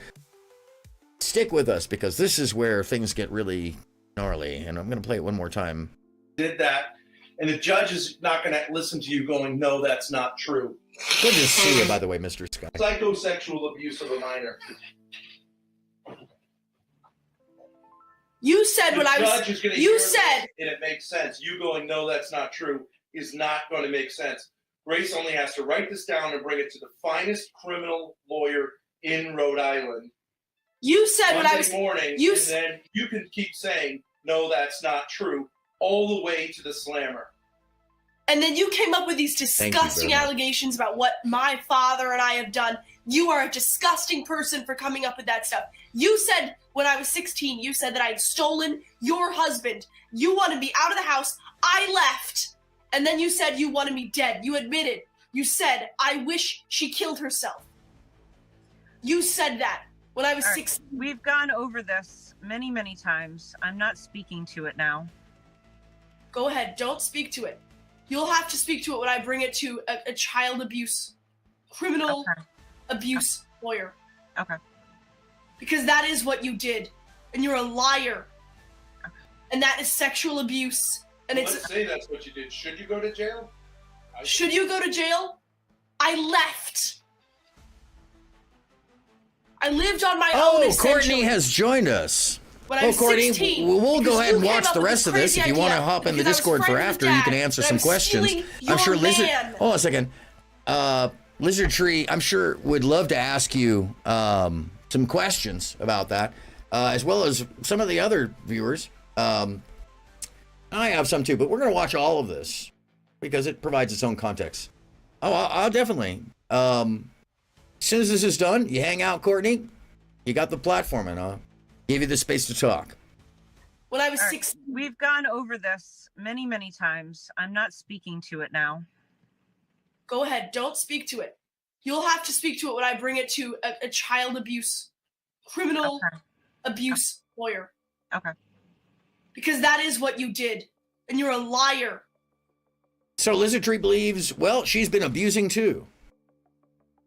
stick with us because this is where things get really gnarly. And I'm going to play it one more time. Did that, and the judge is not going to listen to you going, no, that's not true. Good to see you, by the way, Mr. Sky. Psychosexual abuse of a minor. You said when I was. You said. And it makes sense. You going, no, that's not true, is not going to make sense. Grace only has to write this down and bring it to the finest criminal lawyer in Rhode Island. You said Monday when I was. Morning, You and then you can keep saying, no, that's not true, all the way to the slammer. And then you came up with these disgusting allegations about what my father and I have done. You are a disgusting person for coming up with that stuff. You said when I was 16, you said that I had stolen your husband. You wanted me out of the house. I left. And then you said you wanted me dead. You admitted. You said, I wish she killed herself. You said that when I was 16. We've gone over this many, many times. I'm not speaking to it now. Go ahead. Don't speak to it. You'll have to speak to it when I bring it to a child abuse, criminal abuse lawyer. Okay. Because that is what you did. And you're a liar. And that is sexual abuse. And Let's say that's what you did. Should you go to jail? Should you go to jail? I left. I lived on my own. Oh, Courtney has joined us. When I was Courtney, 16, we'll go ahead and you watch came the up with rest of this this. If you crazy want to idea, hop in the because I was Discord for friends with after, you can Dad, answer that some I'm questions. stealing I'm sure your Lizard. man. Hold on a second. Lizard Tree, I'm sure would love to ask you some questions about that, as well as some of the other viewers. I have some too, but we're going to watch all of this because it provides its own context. Oh, I'll definitely. As soon as this is done, you hang out, Courtney. You got the platform, and I'll give you the space to talk. When I was 16. We've gone over this many, many times. I'm not speaking to it now. Go ahead. Don't speak to it. You'll have to speak to it when I bring it to a child abuse, criminal abuse lawyer. Okay. Because that is what you did. And you're a liar. So Lizard Tree believes, well, she's been abusing too.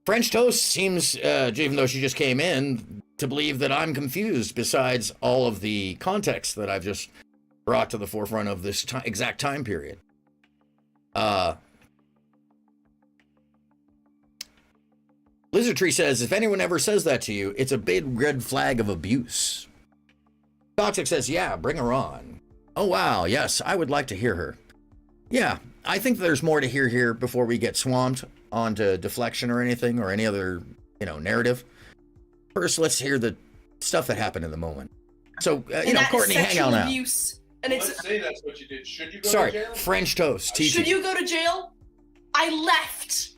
French Toast seems, even though she just came in, to believe that I'm confused besides all of the context that I've just brought to the forefront of this exact time period. Lizard Tree says, if anyone ever says that to you, it's a big red flag of abuse. Toxic says, yeah, bring her on. Oh, wow, yes, I would like to hear her. Yeah, I think there's more to hear here before we get swamped onto deflection or anything or any other, narrative. First, let's hear the stuff that happened in the moment. So, Courtney, hang on now. Abuse. And Let's say that's what you did. Should you go Sorry, to jail? French toast. TT. Should you go to jail? I left.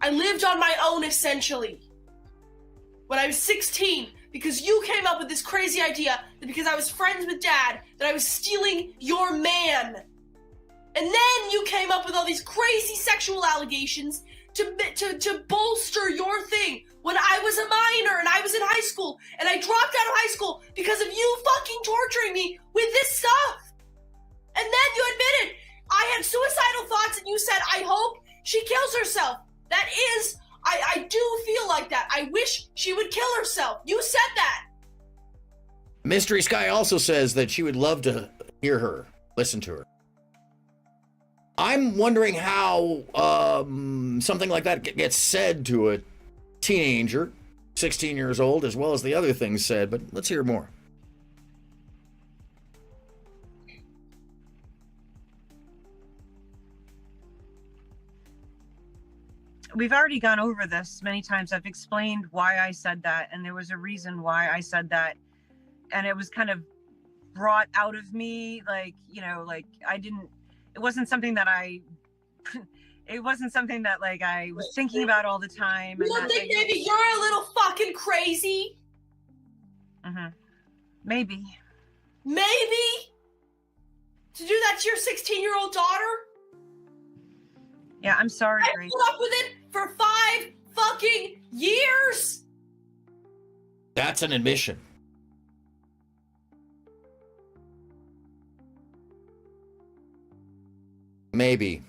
I lived on my own, essentially. When I was 16, because you came up with this crazy idea that because I was friends with Dad, that I was stealing your man. And then you came up with all these crazy sexual allegations to bolster your thing. When I was a minor and I was in high school, and I dropped out of high school because of you fucking torturing me with this stuff. And then you admitted I had suicidal thoughts, and you said, I hope she kills herself. That is, I do feel like that. I wish she would kill herself. You said that. Mystery Sky also says that she would love to hear her, listen to her. I'm wondering how something like that gets said to a teenager, 16 years old, as well as the other things said, but let's hear more. We've already gone over this many times. I've explained why I said that, and there was a reason why I said that, and it was kind of brought out of me, like I didn't, it wasn't something that I was thinking about all the time. You don't think maybe you're a little fucking crazy? Maybe. Maybe? To do that to your 16-year-old daughter? Yeah, I'm sorry, I Grace. put up with it for 5 fucking years. That's an admission. Maybe.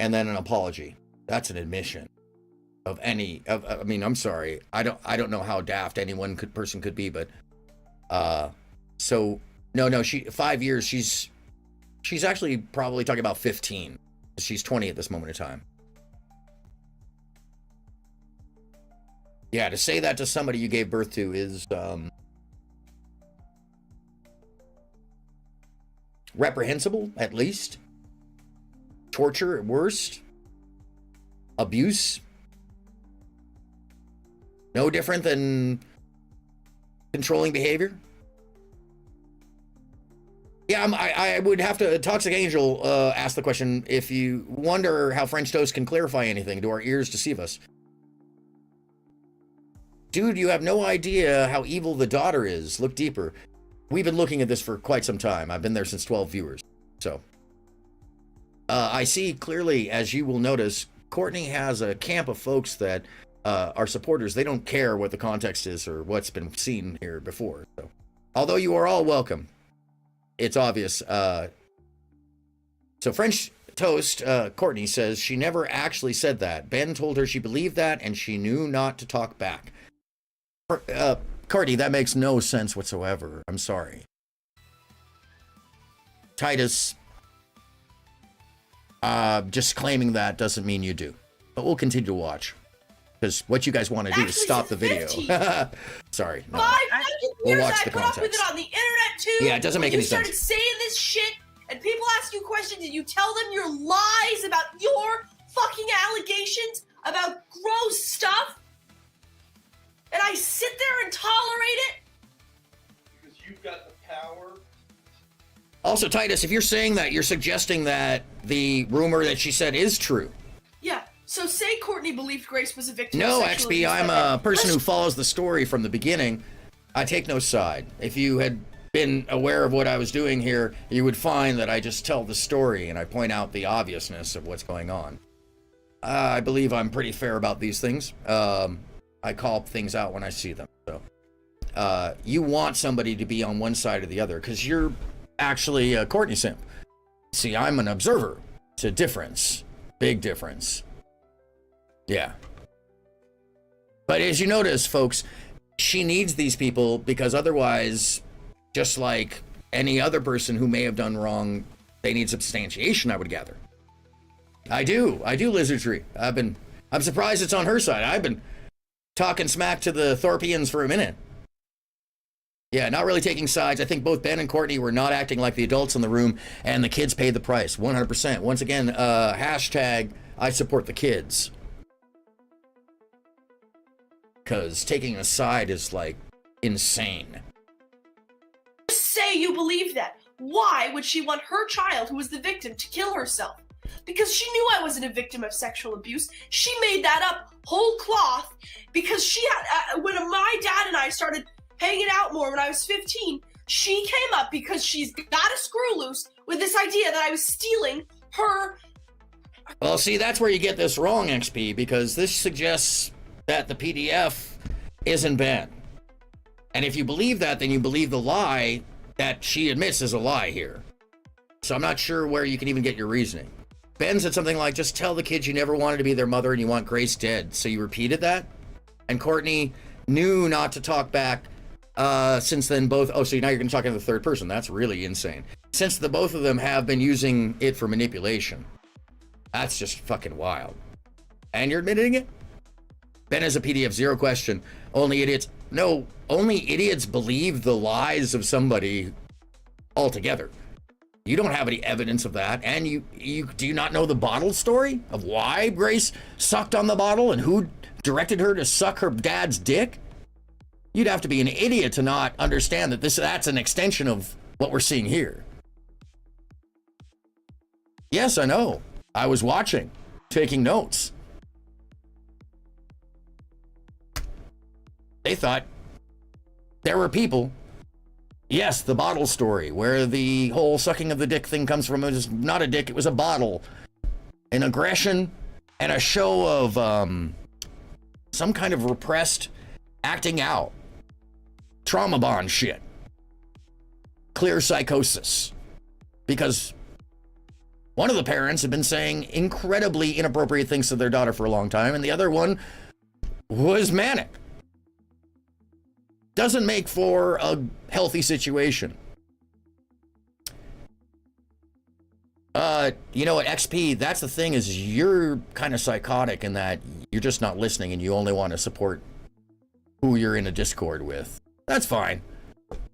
And then an apology. That's an admission of any of, I mean, I'm sorry. I don't know how daft any one person could be, but so no, 5 years, she's actually probably talking about 15. She's 20 at this moment in time. Yeah, to say that to somebody you gave birth to is reprehensible, at least. Torture at worst. Abuse. No different than controlling behavior. Yeah, I would have to, Toxic Angel ask the question, if you wonder how French Toast can clarify anything, do our ears deceive us? Dude, you have no idea how evil the daughter is. Look deeper. We've been looking at this for quite some time. I've been there since 12 viewers. So, I see clearly, as you will notice, Courtney has a camp of folks that are supporters. They don't care what the context is or what's been seen here before. So, although you are all welcome, it's obvious. So French Toast, Courtney says she never actually said that. Ben told her she believed that and she knew not to talk back. Courtney, that makes no sense whatsoever. I'm sorry. Titus, just claiming that doesn't mean you do. But we'll continue to watch. Because what you guys want to do is stop the video. Sorry. No. We'll watch the context. I put up with it on the internet too. Yeah, it doesn't make any sense. You started saying this shit, and people ask you questions, and you tell them your lies about your fucking allegations about gross stuff, and I sit there and tolerate it. Because you've got the power. Also, Titus, if you're saying that, you're suggesting that the rumor that she said is true. Yeah. So say Courtney believed Grace was a victim. No, of sexual XB, abuse. I'm a person who follows the story from the beginning. I take no side. If you had been aware of what I was doing here, you would find that I just tell the story and I point out the obviousness of what's going on. I believe I'm pretty fair about these things. I call things out when I see them. So, you want somebody to be on one side or the other because you're actually a Courtney simp. See, I'm an observer. It's a difference. Big difference. Yeah. But as you notice, folks, she needs these people because otherwise, just like any other person who may have done wrong, they need substantiation, I would gather. I do, Lizardtree. I'm surprised it's on her side. I've been talking smack to the Thorpians for a minute. Yeah, not really taking sides. I think both Ben and Courtney were not acting like the adults in the room, and the kids paid the price, 100%. Once again, hashtag I support the kids. Because taking a side is, like, insane. Say you believe that. Why would she want her child, who was the victim, to kill herself? Because she knew I wasn't a victim of sexual abuse. She made that up whole cloth because she had, when my dad and I started hanging out more when I was 15, she came up because she's got a screw loose with this idea that I was stealing her. Well, see, that's where you get this wrong, XP, because this suggests that the PDF isn't Ben. And if you believe that, then you believe the lie that she admits is a lie here. So I'm not sure where you can even get your reasoning. Ben said something like, just tell the kids you never wanted to be their mother and you want Grace dead. So you repeated that? And Courtney knew not to talk back since then both... Oh, so now you're going to talk in the third person. That's really insane. Since the both of them have been using it for manipulation. That's just fucking wild. And you're admitting it? Ben is a PDF, zero question. Only idiots... No, only idiots believe the lies of somebody altogether. You don't have any evidence of that, and you do you not know the bottle story of why Grace sucked on the bottle and who directed her to suck her dad's dick? You'd have to be an idiot to not understand that that's an extension of what we're seeing here. Yes, I know. I was watching, taking notes. They thought there were people. Yes, the bottle story, where the whole sucking of the dick thing comes from. It was not a dick, it was a bottle. An aggression and a show of some kind of repressed acting out. Trauma bond shit. Clear psychosis. Because one of the parents had been saying incredibly inappropriate things to their daughter for a long time, and the other one was manic. Doesn't make for a healthy situation. You know what, XP, that's the thing, is you're kind of psychotic in that you're just not listening and you only want to support who you're in a Discord with. That's fine.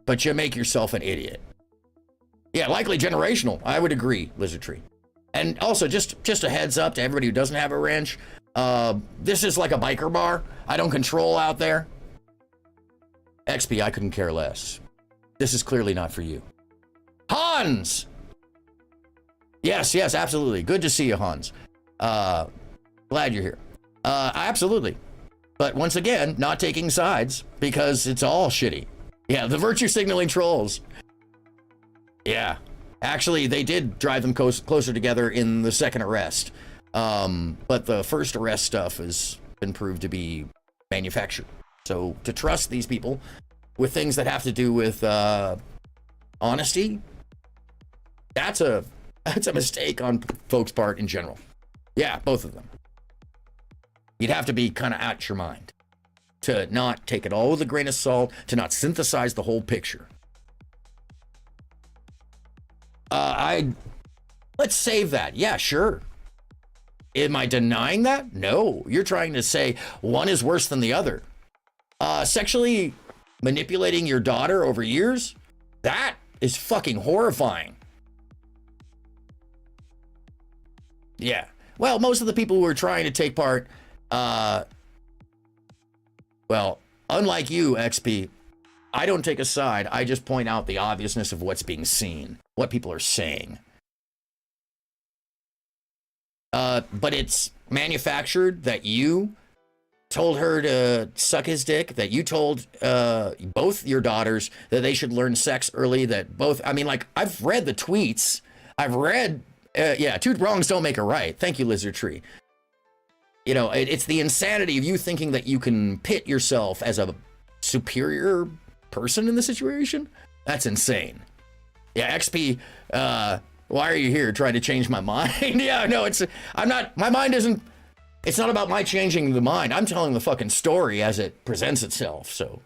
But you make yourself an idiot. Yeah, likely generational. I would agree, Lizardtree. And also, just a heads up to everybody who doesn't have a wrench. This is like a biker bar. I don't control out there. XP, I couldn't care less. This is clearly not for you. Hans! Yes, absolutely. Good to see you, Hans. Glad you're here. Absolutely. But once again, not taking sides, because it's all shitty. Yeah, the virtue signaling trolls. Yeah. Actually, they did drive them closer together in the second arrest. But the first arrest stuff has been proved to be manufactured. So to trust these people with things that have to do with honesty, that's a mistake on folks' part in general. Yeah, both of them. You'd have to be kind of out your mind to not take it all with a grain of salt, to not synthesize the whole picture. Let's save that. Yeah, sure. Am I denying that? No. You're trying to say one is worse than the other. Sexually manipulating your daughter over years? That is fucking horrifying. Yeah. Well, most of the people who are trying to take part, well, unlike you, XP, I don't take a side. I just point out the obviousness of what's being seen, what people are saying. But it's manufactured that you told her to suck his dick, that you told both your daughters that they should learn sex early, that both, I mean, like, I've read the tweets. I've read, yeah, two wrongs don't make a right. Thank you, Lizardtree. You know, it's the insanity of you thinking that you can pit yourself as a superior person in the situation. That's insane. Yeah, XP, why are you here trying to change my mind? Yeah, no, I'm not, my mind isn't, it's not about my changing the mind. I'm telling the fucking story as it presents itself. So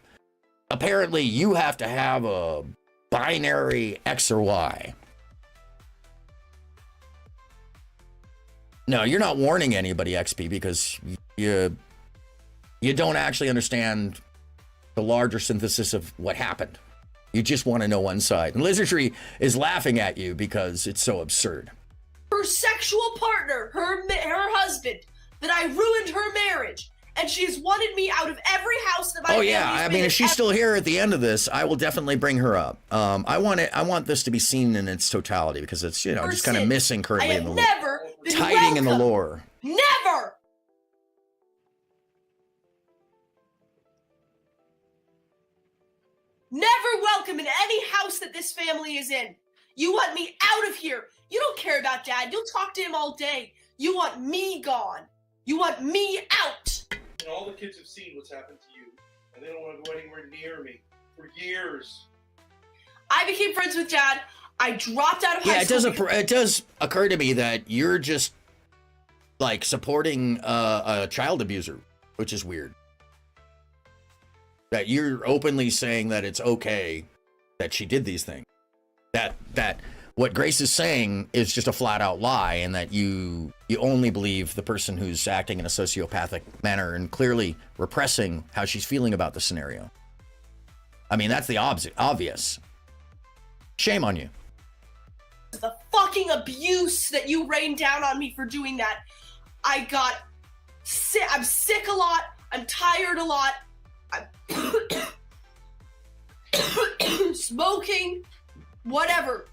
apparently you have to have a binary X or Y. No, you're not warning anybody, XP, because you don't actually understand the larger synthesis of what happened. You just want to know one side. And Lizardry is laughing at you because it's so absurd. Her sexual partner, her husband, that I ruined her marriage, and she has wanted me out of every house that my Oh yeah, I mean, if she's still here at the end of this, I will definitely bring her up. I want this to be seen in its totality because it's, you know, just kind of missing currently in the never been hiding in the welcome. lore. Never. Never welcome in any house that this family is in. You want me out of here. You don't care about Dad. You'll talk to him all day. You want me gone. You want me out. And all the kids have seen what's happened to you, and they don't want to go anywhere near me for years. I became friends with Dad. I dropped out of high school. Yeah, it does occur to me that you're just like supporting a child abuser, which is weird. That you're openly saying that it's okay that she did these things. That what Grace is saying is just a flat out lie, and that you only believe the person who's acting in a sociopathic manner and clearly repressing how she's feeling about the scenario. I mean, that's the obvious. Shame on you. The fucking abuse that you rained down on me for doing that. I got sick. I'm sick a lot. I'm tired a lot. I'm smoking. Whatever.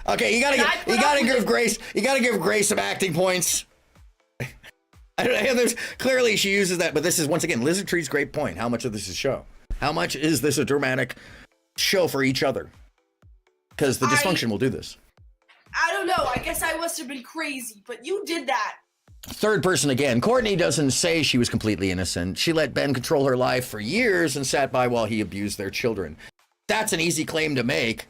Okay, you gotta give Grace some acting points. I don't know. There's clearly she uses that, but this is once again Lizardtree's great point. How much of this is show? How much is this a dramatic show for each other? Because the dysfunction will do this. I don't know. I guess I must have been crazy, but you did that. Third person again. Courtney doesn't say she was completely innocent. She let Ben control her life for years and sat by while he abused their children. That's an easy claim to make,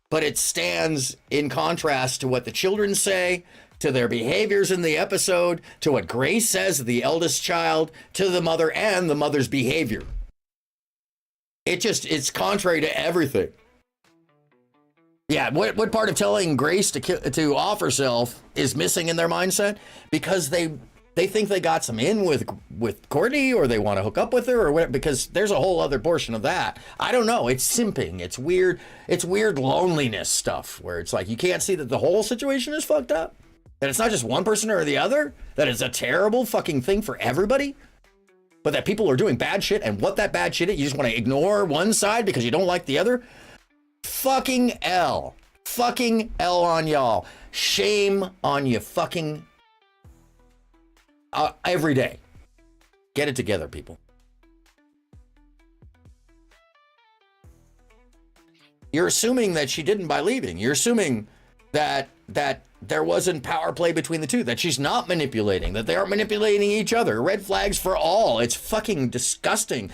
but it stands in contrast to what the children say, to their behaviors in the episode, to what Grace says, the eldest child, to the mother and the mother's behavior. It's contrary to everything. Yeah, what part of telling Grace to off herself is missing in their mindset? Because they think they got some in with Courtney, or they want to hook up with her, or whatever, because there's a whole other portion of that. I don't know. It's simping. It's weird loneliness stuff where it's like you can't see that the whole situation is fucked up. That it's not just one person or the other. That it's a terrible fucking thing for everybody. But that people are doing bad shit, and what that bad shit is, you just want to ignore one side because you don't like the other. Fucking L on y'all. Shame on you fucking every day. Get it together, people. You're assuming that she didn't by leaving. You're assuming that there wasn't power play between the two, that she's not manipulating, that they aren't manipulating each other. Red flags for all. It's fucking disgusting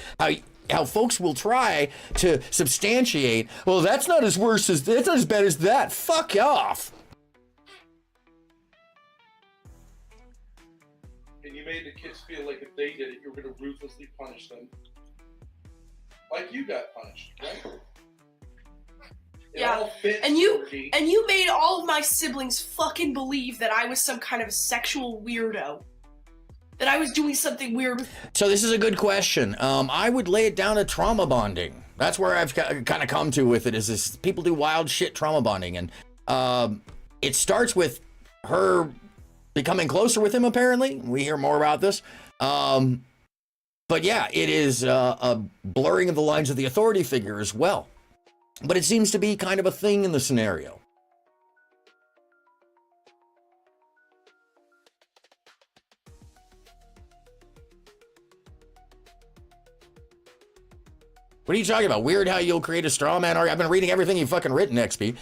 how folks will try to substantiate, well, that's not as bad as that. Fuck off. And you made the kids feel like if they did it, you were going to ruthlessly punish them. Like you got punished, right? Yeah, and you made all of my siblings fucking believe that I was some kind of sexual weirdo. That I was doing something weird. So this is a good question. I would lay it down to trauma bonding. That's where I've kind of come to with it, is this people do wild shit trauma bonding. And it starts with her becoming closer with him, apparently. We hear more about this. But yeah, it is a blurring of the lines of the authority figure as well. But it seems to be kind of a thing in the scenario. What are you talking about? Weird how you'll create a straw man argument. I've been reading everything you've fucking written, XP.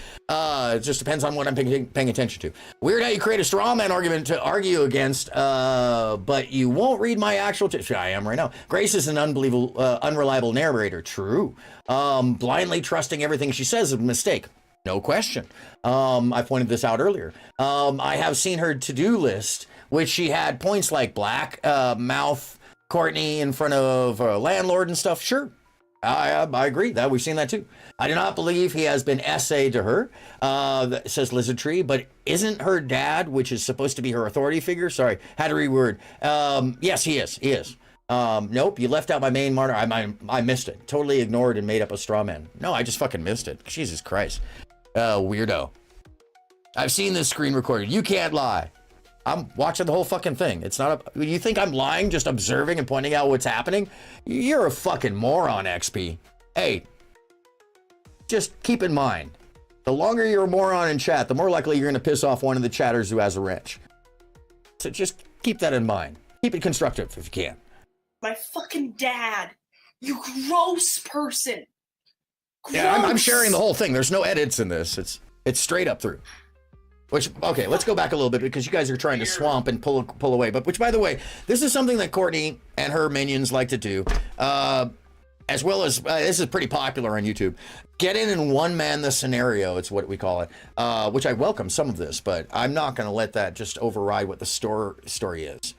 It just depends on what I'm paying attention to. Weird how you create a straw man argument to argue against, but you won't read my actual... I am right now. Grace is an unreliable narrator. True. Blindly trusting everything she says is a mistake. No question. I pointed this out earlier. I have seen her to-do list, which she had points like black mouth Courtney in front of a landlord and stuff. Sure. I agree that we've seen that too. I do not believe he has been essayed to her, says Lizard Tree, but isn't her dad, which is supposed to be her authority figure? Sorry, had to reword. Yes, he is. He is. Nope, you left out my main martyr. I missed it. Totally ignored and made up a straw man. No, I just fucking missed it. Jesus Christ. Weirdo. I've seen this screen recorded. You can't lie. I'm watching the whole fucking thing. It's not a... You think I'm lying, just observing and pointing out what's happening? You're a fucking moron, XP. Hey, just keep in mind, the longer you're a moron in chat, the more likely you're going to piss off one of the chatters who has a wrench. So just keep that in mind. Keep it constructive if you can. My fucking dad. You gross person. Gross. Yeah, I'm sharing the whole thing. There's no edits in this. It's straight up through. Which, okay, let's go back a little bit because you guys are trying to swamp and pull away. But which, by the way, this is something that Courtney and her minions like to do, as well as this is pretty popular on YouTube. Get in and one-man the scenario. It's what we call it, which I welcome some of this, but I'm not going to let that just override what the story is.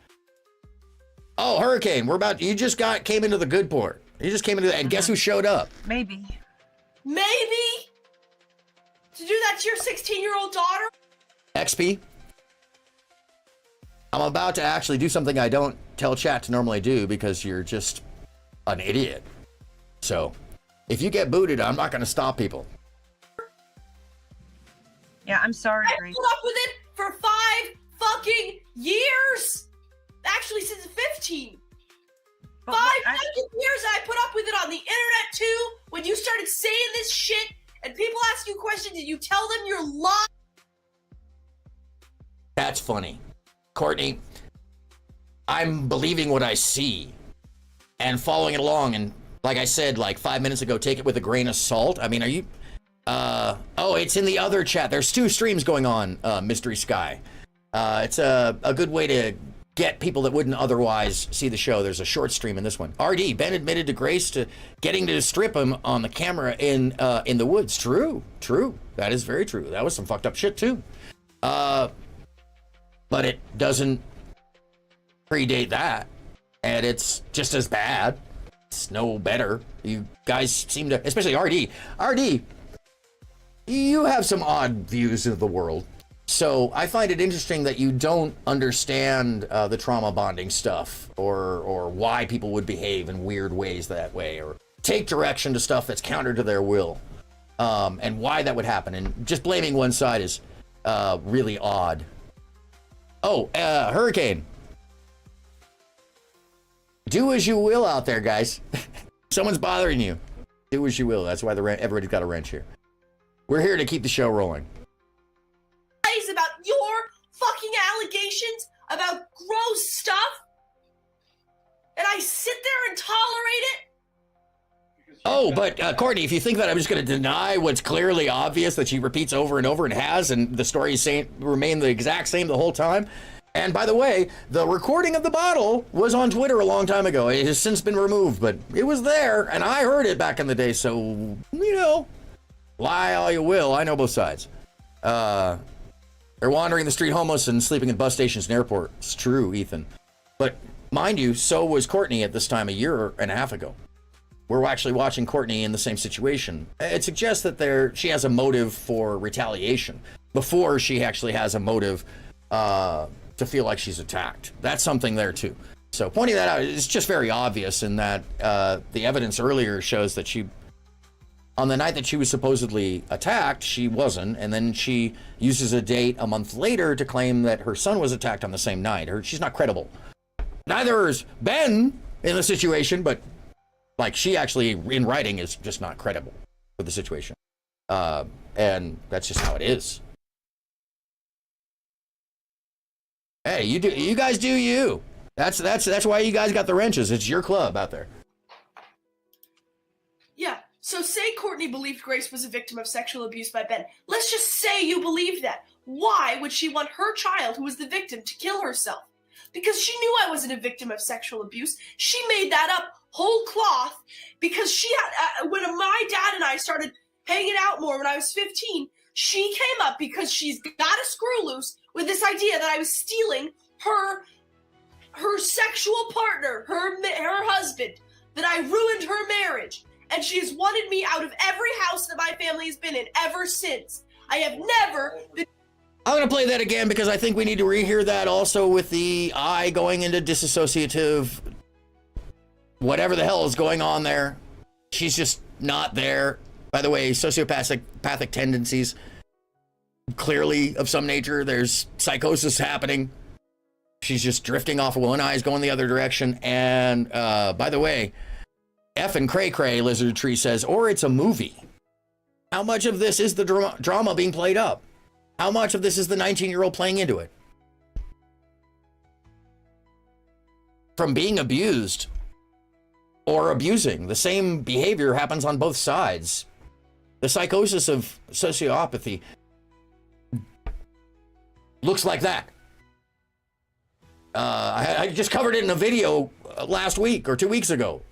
Oh, Hurricane, you just came into the good port. You just came into and guess who showed up? Maybe. Maybe? To do that to your 16-year-old daughter? XP, I'm about to actually do something I don't tell chat to normally do because you're just an idiot. So, if you get booted, I'm not going to stop people. Yeah, I'm sorry, I Grace. put up with it for 5 fucking years! Actually, since 15. But 5 fucking years I put up with it on the internet too. When you started saying this shit and people ask you questions and you tell them you're lying. That's funny. Courtney, I'm believing what I see and following it along. And like I said, like 5 minutes ago, take it with a grain of salt. I mean, are you... oh, it's in the other chat. There's 2 streams going on, Mystery Sky. It's a good way to get people that wouldn't otherwise see the show. There's a short stream in this one. RD, Ben admitted to Grace to getting to strip him on the camera in the woods. True. That is very true. That was some fucked up shit, too. But it doesn't predate that, and it's just as bad. It's no better. You guys seem to, especially RD, you have some odd views of the world. So I find it interesting that you don't understand the trauma bonding stuff or why people would behave in weird ways that way or take direction to stuff that's counter to their will, and why that would happen. And just blaming one side is really odd. Oh, Hurricane. Do as you will out there, guys. Someone's bothering you. Do as you will. That's why everybody's got a wrench here. We're here to keep the show rolling. About your fucking allegations about gross stuff, and I sit there and tolerate it. Oh, but Courtney, if you think that I'm just going to deny what's clearly obvious that she repeats over and over and has, and the story is remain the exact same the whole time. And by the way, the recording of the bottle was on Twitter a long time ago. It has since been removed, but it was there, and I heard it back in the day. So, you know, lie all you will. I know both sides. They're wandering the street homeless and sleeping in bus stations and airports. It's true, Ethan. But mind you, so was Courtney at this time a year and a half ago. We're actually watching Courtney in the same situation. It suggests that she has a motive for retaliation before she actually has a motive to feel like she's attacked. That's something there too. So pointing that out, it's just very obvious in that the evidence earlier shows that on the night that she was supposedly attacked, she wasn't, and then she uses a date a month later to claim that her son was attacked on the same night. She's not credible. Neither is Ben in the situation, but like she actually in writing is just not credible for the situation. And that's just how it is. Hey, you guys do you. That's why you guys got the wrenches. It's your club out there. Yeah. So say Courtney believed Grace was a victim of sexual abuse by Ben. Let's just say you believed that. Why would she want her child, who was the victim, to kill herself? Because she knew I wasn't a victim of sexual abuse. She made that up whole cloth because she had, when my dad and I started hanging out more when I was 15, she came up because she's got a screw loose with this idea that I was stealing her sexual partner, her husband, that I ruined her marriage. and she has wanted me out of every house that my family has been in ever since. I have never been. I'm going to play that again because I think we need to rehear that also with the I going into disassociative, whatever the hell is going on there. She's just not there. By the way, sociopathic tendencies, clearly of some nature. There's psychosis happening. She's just drifting off of one eye, going the other direction. And by the way, F and Cray Cray Lizard Tree says, or it's a movie. How much of this is the drama being played up? How much of this is the 19-year-old playing into it? From being abused or abusing, the same behavior happens on both sides. The psychosis of sociopathy looks like that. I just covered it in a video last week or 2 weeks ago.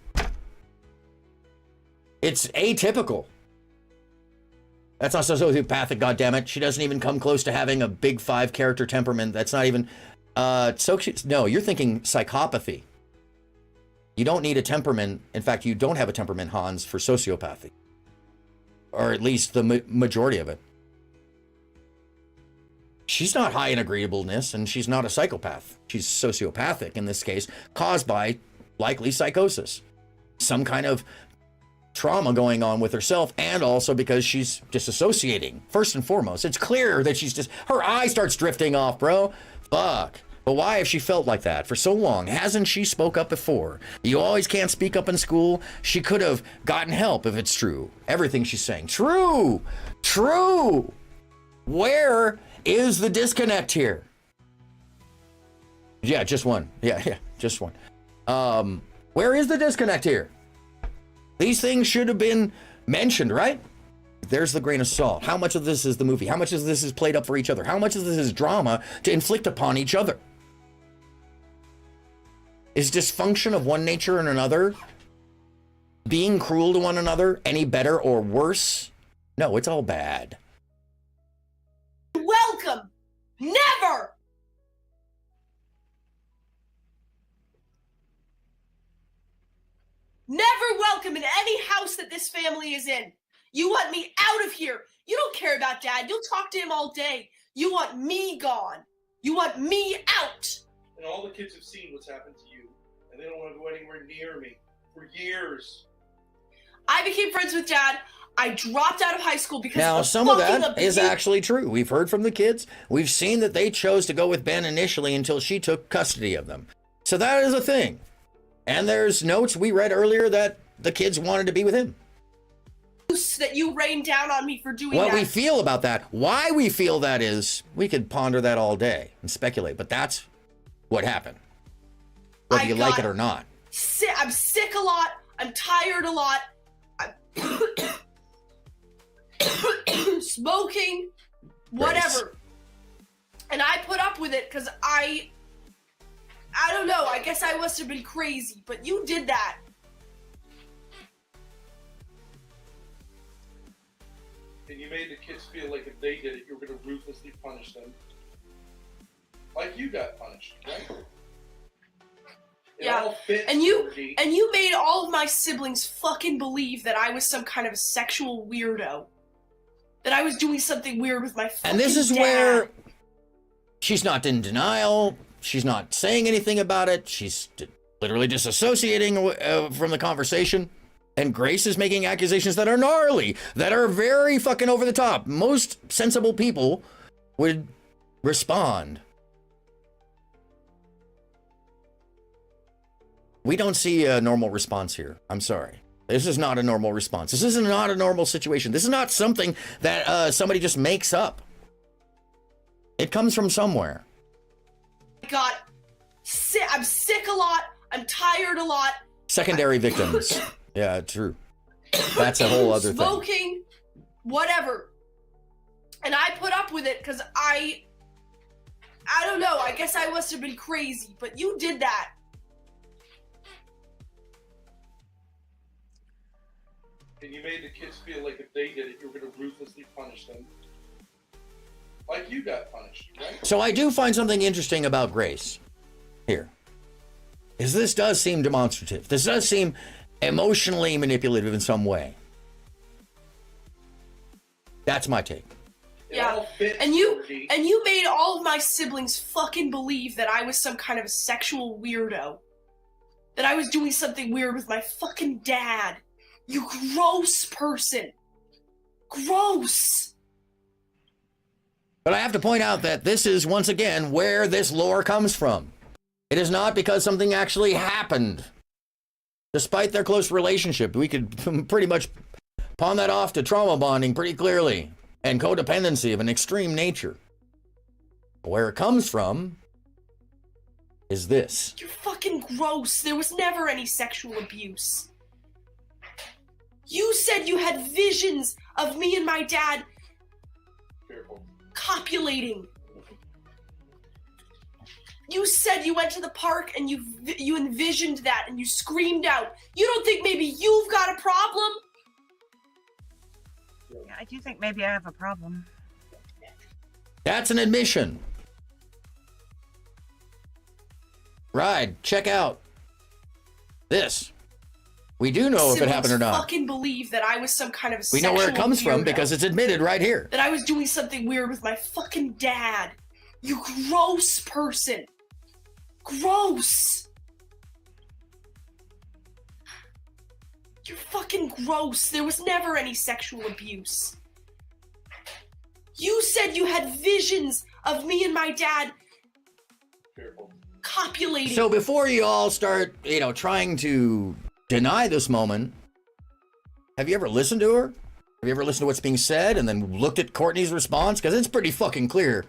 It's atypical. That's not sociopathic, goddammit. She doesn't even come close to having a big 5 character temperament. That's not even, no, you're thinking psychopathy. You don't need a temperament. In fact, you don't have a temperament, Hans, for sociopathy. Or at least the majority of it. She's not high in agreeableness, and she's not a psychopath. She's sociopathic in this case, caused by likely psychosis. Some kind of trauma going on with herself, and also because she's disassociating. First and foremost, it's clear that she's just, her eye starts drifting off, bro. Fuck. But why has she felt like that for so long? Hasn't she spoke up before? You always can't speak up in school. She could have gotten help if it's true. Everything she's saying. True. True. Where is the disconnect here? Yeah, just one. Yeah, just one. Where is the disconnect here? These things should have been mentioned, right? There's the grain of salt. How much of this is the movie? How much of this is played up for each other? How much of this is drama to inflict upon each other? Is dysfunction of one nature and another, being cruel to one another, any better or worse? No, it's all bad. Welcome! Never! Never welcome in any house that this family is in. You want me out of here. You don't care about Dad. You'll talk to him all day. You want me gone. You want me out. And all the kids have seen what's happened to you, and they don't want to go anywhere near me for years. I became friends with Dad. I dropped out of high school because now of some of that abuse. is actually true. We've heard from the kids. We've seen that they chose to go with Ben initially until she took custody of them. So that is a thing. And there's notes we read earlier that the kids wanted to be with him. That you rained down on me for doing What that. we feel about that, why we feel that is, we could ponder that all day and speculate, but that's what happened. Whether you like it or not. I'm sick a lot. I'm tired a lot. I'm smoking, whatever. And I put up with it because I don't know. I guess I must have been crazy, but you did that. And you made the kids feel like if they did it, you were going to ruthlessly punish them. Like you got punished, right? Yeah, and you made all of my siblings fucking believe that I was some kind of a sexual weirdo. That I was doing something weird with my fucking And this is dad. where she's not in denial. She's not saying anything about it. She's literally disassociating from the conversation. And Grace is making accusations that are gnarly, that are very fucking over the top. Most sensible people would respond. We don't see a normal response here. I'm sorry. This is not a normal response. This is not a normal situation. This is not something that somebody just makes up. It comes from somewhere. I'm sick a lot. I'm tired a lot. Secondary victims. Yeah, true. That's a whole other thing. Smoking, whatever. And I put up with it because I don't know. I guess I must have been crazy, but you did that. And you made the kids feel like if they did it, you were going to ruthlessly punish them. Like you got punished, right? So I do find something interesting about Grace here. Is this does seem demonstrative. This does seem emotionally manipulative in some way. That's my take. Yeah, and you made all of my siblings fucking believe that I was some kind of a sexual weirdo. That I was doing something weird with my fucking dad. You gross person. Gross. But I have to point out that this is, once again, where this lore comes from. It is not because something actually happened. Despite their close relationship, we could pretty much pawn that off to trauma bonding pretty clearly, and codependency of an extreme nature. Where it comes from is this. You're fucking gross. There was never any sexual abuse. You said you had visions of me and my dad copulating. You said you went to the park and you envisioned that and you screamed out. You don't think maybe you've got a problem? Yeah, I do think maybe I have a problem. That's an admission. Ride, check out this. We do know if it happened or not. Fucking believe that I was some kind of a We know where it comes from because it's admitted right here. That I was doing something weird with my fucking dad. You gross person. Gross. You're fucking gross. There was never any sexual abuse. You said you had visions of me and my dad copulating. So before you all start, trying to deny this moment, have you ever listened to her? Have you ever listened to what's being said and then looked at Courtney's response? Because it's pretty fucking clear.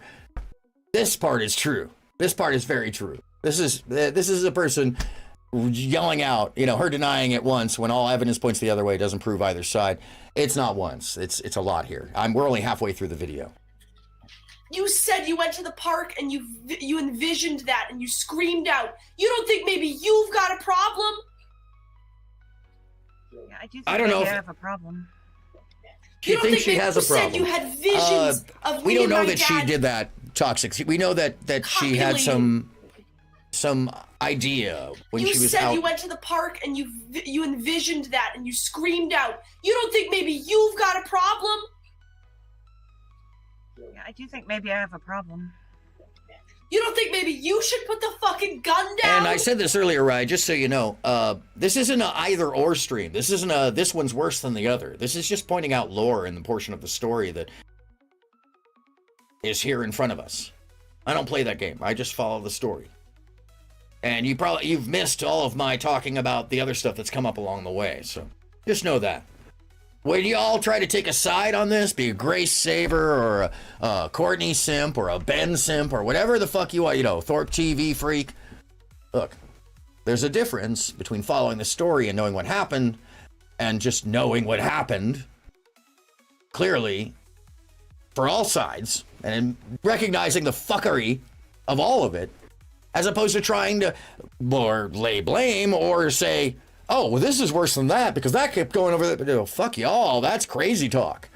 This part is true. This part is very true. This is a person yelling out, her denying it once when all evidence points the other way doesn't prove either side. It's not once. It's a lot here. We're only halfway through the video. You said you went to the park and you envisioned that and you screamed out. You don't think maybe you've got a problem? Yeah, I do think I don't know maybe if I have a problem. She thinks she has a problem. You said you had visions of we me don't and know my that she dad did that toxic. We know that she had some idea when you she was said out. you went to the park and you envisioned that and you screamed out. You don't think maybe you've got a problem? Yeah, I do think maybe I have a problem. You don't think maybe you should put the fucking gun down? And I said this earlier, Ryan, just so you know, this isn't an either or stream. This isn't a this one's worse than the other. This is just pointing out lore in the portion of the story that is here in front of us. I don't play that game. I just follow the story. And you've missed all of my talking about the other stuff that's come up along the way. So just know that. When you all try to take a side on this, be a Grace Saver or a Courtney simp or a Ben simp or whatever the fuck you want, THORP TV freak. Look, there's a difference between following the story and knowing what happened and just knowing what happened clearly for all sides and recognizing the fuckery of all of it, as opposed to trying to more lay blame or say, oh, well, this is worse than that because that kept going over there. Fuck y'all, that's crazy talk.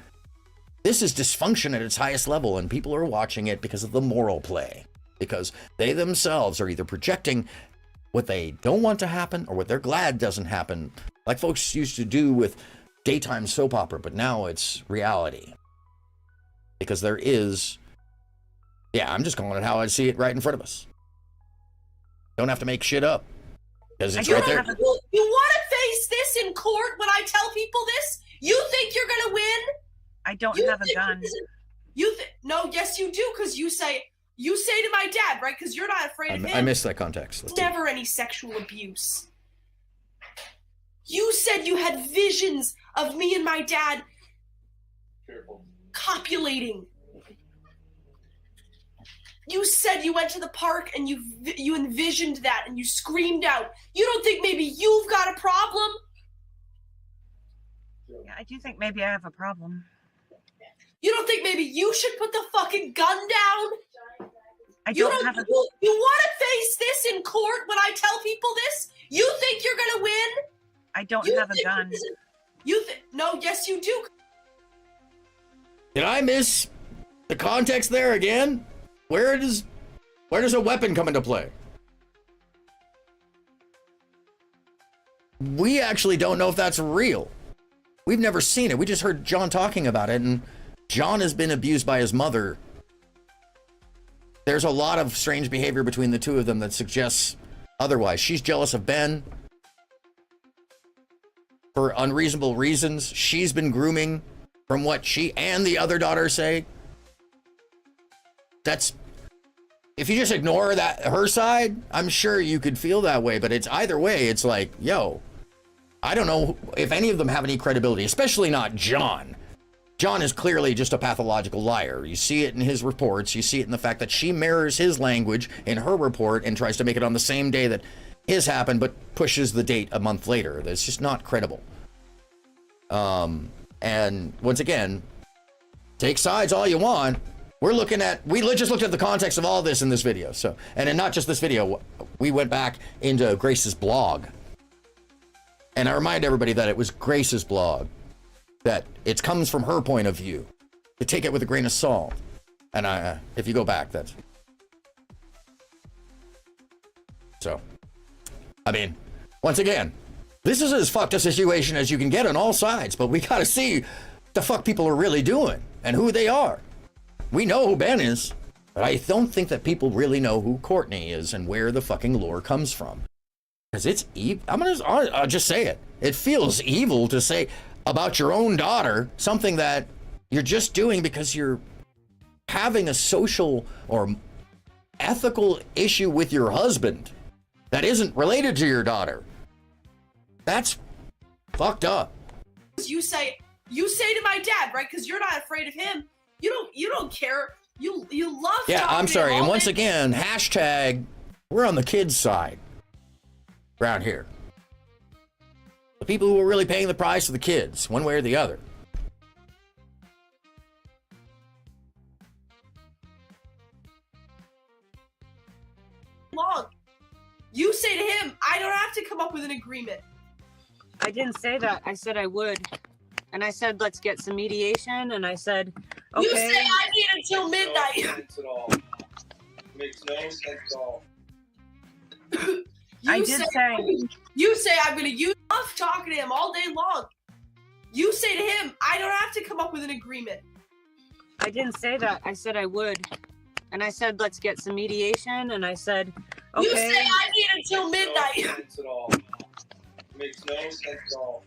This is dysfunction at its highest level, and people are watching it because of the moral play, because they themselves are either projecting what they don't want to happen or what they're glad doesn't happen, like folks used to do with daytime soap opera, but now it's reality. Because there is, I'm just calling it how I see it right in front of us. Don't have to make shit up. Because it's right there. You want to face this in court when I tell people this? You think you're gonna win? I don't have a gun. No, yes you do, because you say to my dad, right? Because you're not afraid of him. I missed that context. There's never any sexual abuse. You said you had visions of me and my dad copulating. You said you went to the park and you envisioned that and you screamed out. You don't think maybe you've got a problem? Yeah, I do think maybe I have a problem. You don't think maybe you should put the fucking gun down? You want to face this in court when I tell people this? You think you're gonna win? I don't have a gun. No, yes you do. Did I miss the context there again? Where does a weapon come into play? we actually don't know if that's real. We've never seen it. We just heard John talking about it, and John has been abused by his mother. There's a lot of strange behavior between the two of them that suggests otherwise. She's jealous of Ben for unreasonable reasons. She's been grooming, from what she and the other daughter say. That's, if you just ignore that, her side, I'm sure you could feel that way, but it's either way, it's like, yo, I don't know if any of them have any credibility, especially not John. John is clearly just a pathological liar. You see it in his reports. You see it in the fact that she mirrors his language in her report and tries to make it on the same day that his happened, but pushes the date a month later. That's just not credible. And once again, take sides all you want. We just looked at the context of all this in this video. So, and in not just this video, we went back into Grace's blog. And I remind everybody that it was Grace's blog, that it comes from her point of view. To take it with a grain of salt. And if you go back, that's... So, I mean, once again, this is as fucked a situation as you can get on all sides, but we gotta see the fuck people are really doing and who they are. We know who Ben is, but I don't think that people really know who Courtney is and where the fucking lore comes from. Because it's evil. I'll just say it. It feels evil to say about your own daughter something that you're just doing because you're having a social or ethical issue with your husband that isn't related to your daughter. That's fucked up. You say to my dad, right? Because you're not afraid of him. You don't care. You love. Yeah, I'm sorry. And once again, hashtag, we're on the kids' side around here. The people who are really paying the price are the kids, one way or the other. Long. You say to him, I don't have to come up with an agreement. I didn't say that. I said I would. And I said, let's get some mediation. And I said, okay. You say I need until midnight. No sense at all. Makes no sense at all. You say I'm going to use off talking to him all day long. You say to him, I don't have to come up with an agreement. I didn't say that. I said I would. And I said, let's get some mediation. And I said, okay. You say I need until midnight. No sense at all. Makes no sense at all.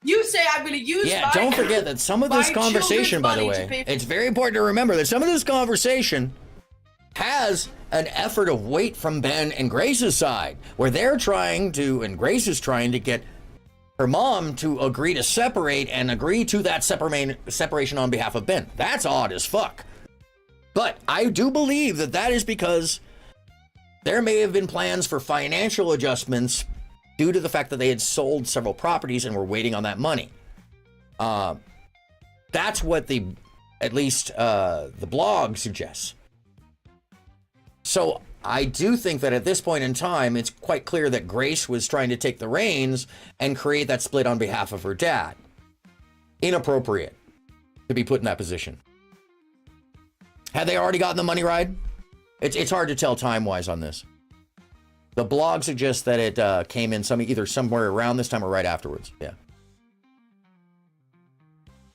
You say I'm going to use. Yeah, don't forget that some of this conversation, by the way, it's very important to remember that some of this conversation has an effort of weight from Ben and Grace's side, where they're trying to, and Grace is trying to get her mom to agree to separate and agree to that separation on behalf of Ben. That's odd as fuck. But I do believe that that is because there may have been plans for financial adjustments due to the fact that they had sold several properties and were waiting on that money. That's what at least the blog suggests. So I do think that at this point in time, it's quite clear that Grace was trying to take the reins and create that split on behalf of her dad. Inappropriate to be put in that position. Had they already gotten the money ride? It's hard to tell time-wise on this. The blog suggests that it came in either somewhere around this time or right afterwards. Yeah.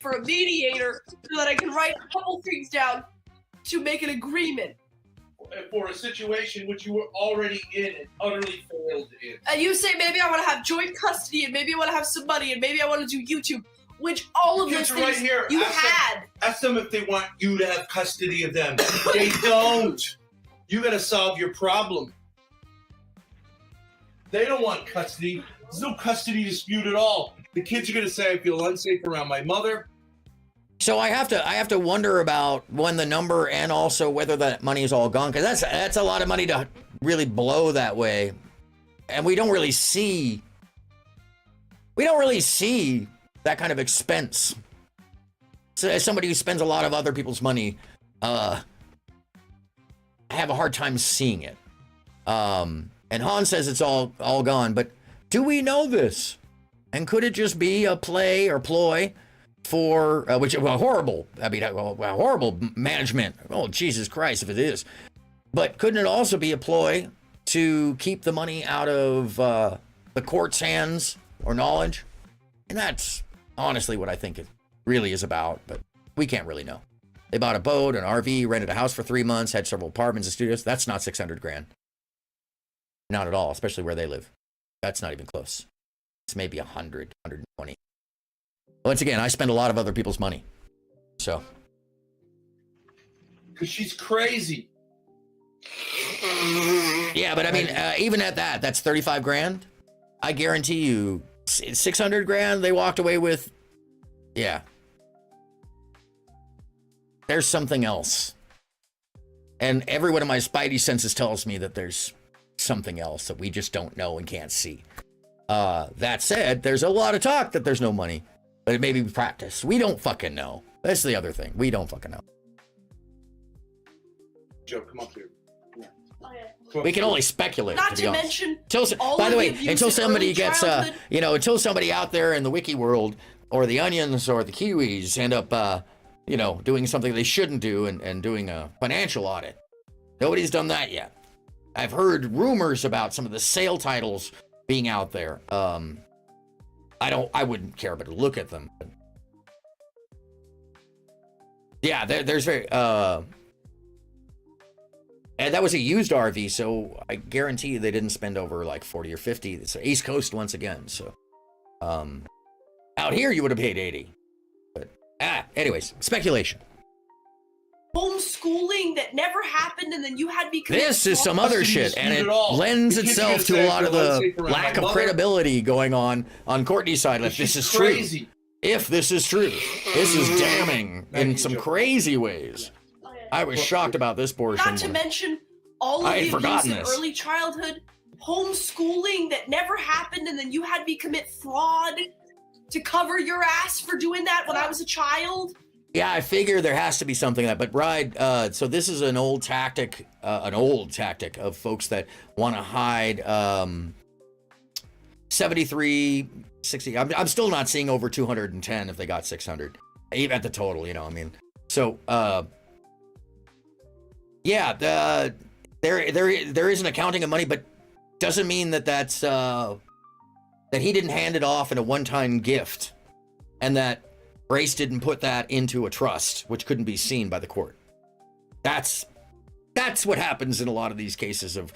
For a mediator, so that I can write a couple things down to make an agreement. For a situation which you were already in and utterly failed in. And you say maybe I want to have joint custody, and maybe I want to have some money, and maybe I want to do YouTube, which all of those things right here. you had. Ask them if they want you to have custody of them. They don't. You got to solve your problem. They don't want custody. There's no custody dispute at all. The kids are going to say, I feel unsafe around my mother. So I have to wonder about when the number and also whether that money is all gone, because that's a lot of money to really blow that way, and we don't really see that kind of expense. So as somebody who spends a lot of other people's money, I have a hard time seeing it. And Han says it's all gone, but do we know this? And could it just be a play or ploy for horrible management? Oh, Jesus Christ, if it is. But couldn't it also be a ploy to keep the money out of the court's hands or knowledge. And that's honestly what I think it really is about, but we can't really know. They bought a boat, an RV, rented a house for 3 months, had several apartments and studios. That's not 600 grand. Not at all, especially where they live. That's not even close. It's maybe 100, 120. Once again, I spend a lot of other people's money. So. Because she's crazy. Yeah, but I mean, even at that, that's 35 grand. I guarantee you 600 grand they walked away with. Yeah. There's something else. And every one of my spidey senses tells me that there's something else that we just don't know and can't see. That said, there's a lot of talk that there's no money, but it may be practice. We don't fucking know. That's the other thing. We don't fucking know. Joe, come up here. We can only speculate. Not to to honest. mention, By the way, until somebody gets, until somebody out there in the wiki world or the onions or the kiwis end up, doing something they shouldn't do and doing a financial audit. Nobody's done that yet. I've heard rumors about some of the sale titles being out there. I wouldn't care but to look at them. But yeah, there's very, and that was a used RV, so I guarantee you they didn't spend over like 40 or 50. It's East Coast once again, so. Out here you would have paid 80. But, anyways, speculation. Homeschooling that never happened, and then you had me. This is some other shit, and it lends itself to a lot of the lack of credibility going on Courtney's side. If this is true, if this is true, this is damning in some crazy ways. I was shocked about this portion. Not to mention all of the abuse in early childhood, homeschooling that never happened, and then you had me commit fraud to cover your ass for doing that when I was a child. Yeah, I figure there has to be something like that. But Bride, so this is an old tactic of folks that want to hide 73, 60. I'm still not seeing over 210 if they got 600, even at the total. I mean, so yeah, there is an accounting of money, but doesn't mean that's that he didn't hand it off in a one-time gift, and that Grace didn't put that into a trust, which couldn't be seen by the court. That's what happens in a lot of these cases of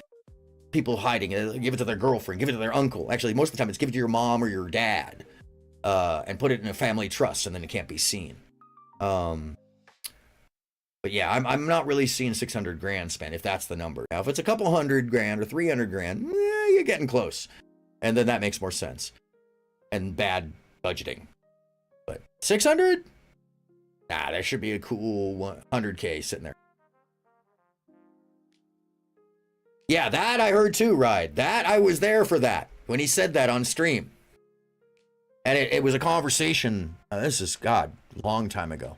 people hiding it. Give it to their girlfriend, give it to their uncle. Actually, most of the time it's give it to your mom or your dad, and put it in a family trust, and then it can't be seen. But yeah, I'm not really seeing 600 grand spent, if that's the number. Now, if it's a couple $100 grand or 300 grand, you're getting close. And then that makes more sense. And bad budgeting. But 600? Nah, there should be a cool 100K sitting there. Yeah, that I heard too, Ride. That, I was there for that, when he said that on stream. And it was a conversation, this is, God, long time ago.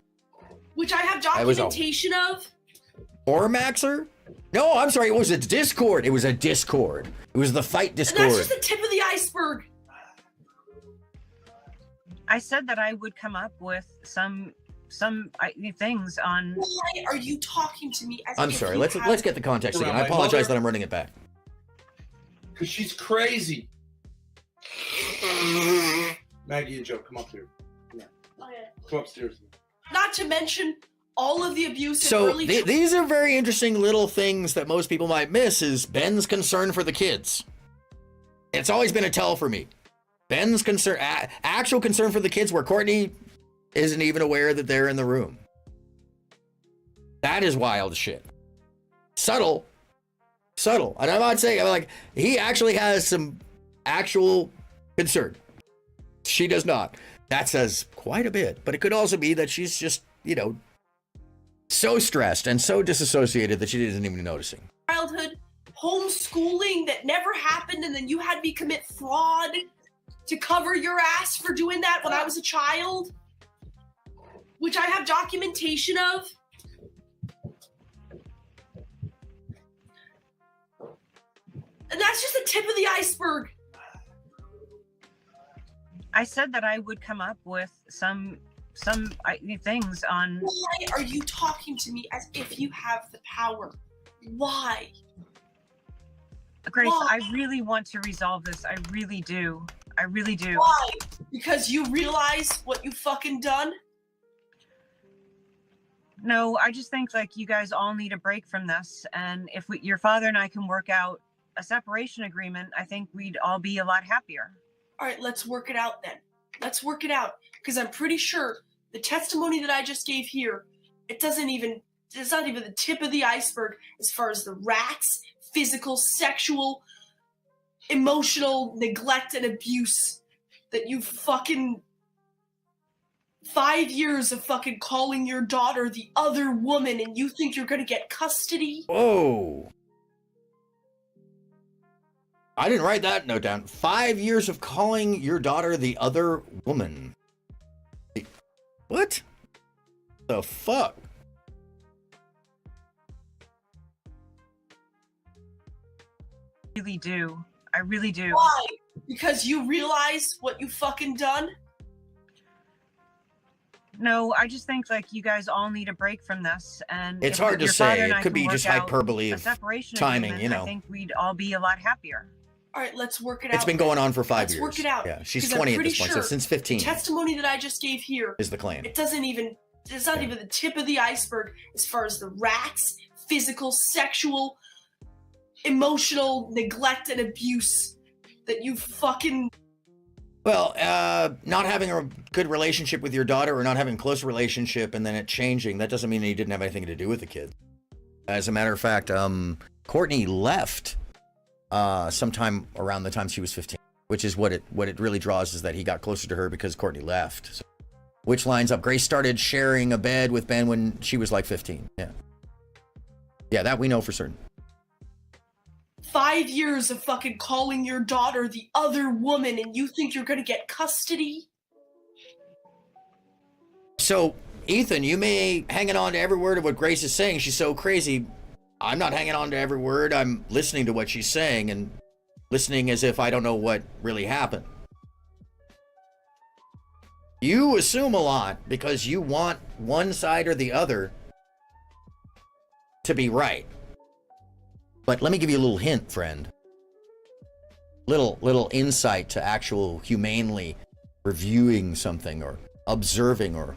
Which I have documentation of. Or Maxer? No, I'm sorry, it was a Discord. It was a Discord. It was the fight Discord. And that's just the tip of the iceberg. I said that I would come up with some things on. Why are you talking to me? I'm sorry. Let's get the context again. I apologize that I'm running it back. Because she's crazy. Maggie and Joe, come up here. Come upstairs. Not to mention all of the abuse. So these are very interesting little things that most people might miss. Is Ben's concern for the kids? It's always been a tell for me. Ben's concern, actual concern for the kids, where Courtney isn't even aware that they're in the room. That is wild shit. Subtle. And I'm not saying, like, he actually has some actual concern. She does not. That says quite a bit. But it could also be that she's just, so stressed and so disassociated that she isn't even noticing. Childhood homeschooling that never happened, and then you had me commit fraud to cover your ass for doing that when I was a child, which I have documentation of. And that's just the tip of the iceberg. I said that I would come up with some things on. Why are you talking to me as if you have the power? Why? Grace, Why? I really want to resolve this. I really do. I really do. Why? Because you realize what you fucking done? No, I just think like you guys all need a break from this, and if your father and I can work out a separation agreement, I think we'd all be a lot happier. All right, let's work it out then. Let's work it out, because I'm pretty sure the testimony that I just gave here, it's not even the tip of the iceberg as far as the rats, physical, sexual, emotional neglect and abuse that you fucking 5 years of fucking calling your daughter the other woman, and you think you're gonna get custody? Whoa. I didn't write that note down. 5 years of calling your daughter the other woman. What? The fuck? I really do. I really do. Why? Because you realize what you fucking done? No, I just think like you guys all need a break from this, and It's if hard to your father say. and I It could can be just work out hyperbole a of separation timing, agreement, you know. I think we'd all be a lot happier. All right, let's work it out. It's been going on for 5 Let's years. work it out. Yeah, she's 'cause I'm 20 at pretty this point, so sure since 15 The testimony that I just gave here is the claim. it's not even the tip of the iceberg as far as the rats, physical, sexual, emotional neglect and abuse that you fucking. Well, not having a good relationship with your daughter or not having a close relationship and then it changing, that doesn't mean he didn't have anything to do with the kid. As a matter of fact, Courtney left sometime around the time she was 15, which is what it really draws, is that he got closer to her because Courtney left. So, which lines up. Grace started sharing a bed with Ben when she was like 15. Yeah. Yeah, that we know for certain. 5 years of fucking calling your daughter the other woman, and you think you're gonna get custody? So, Ethan, you may hanging on to every word of what Grace is saying. She's so crazy. I'm not hanging on to every word. I'm listening to what she's saying and listening as if I don't know what really happened. You assume a lot because you want one side or the other to be right. But let me give you a little hint, friend. Little insight to actual humanely reviewing something or observing or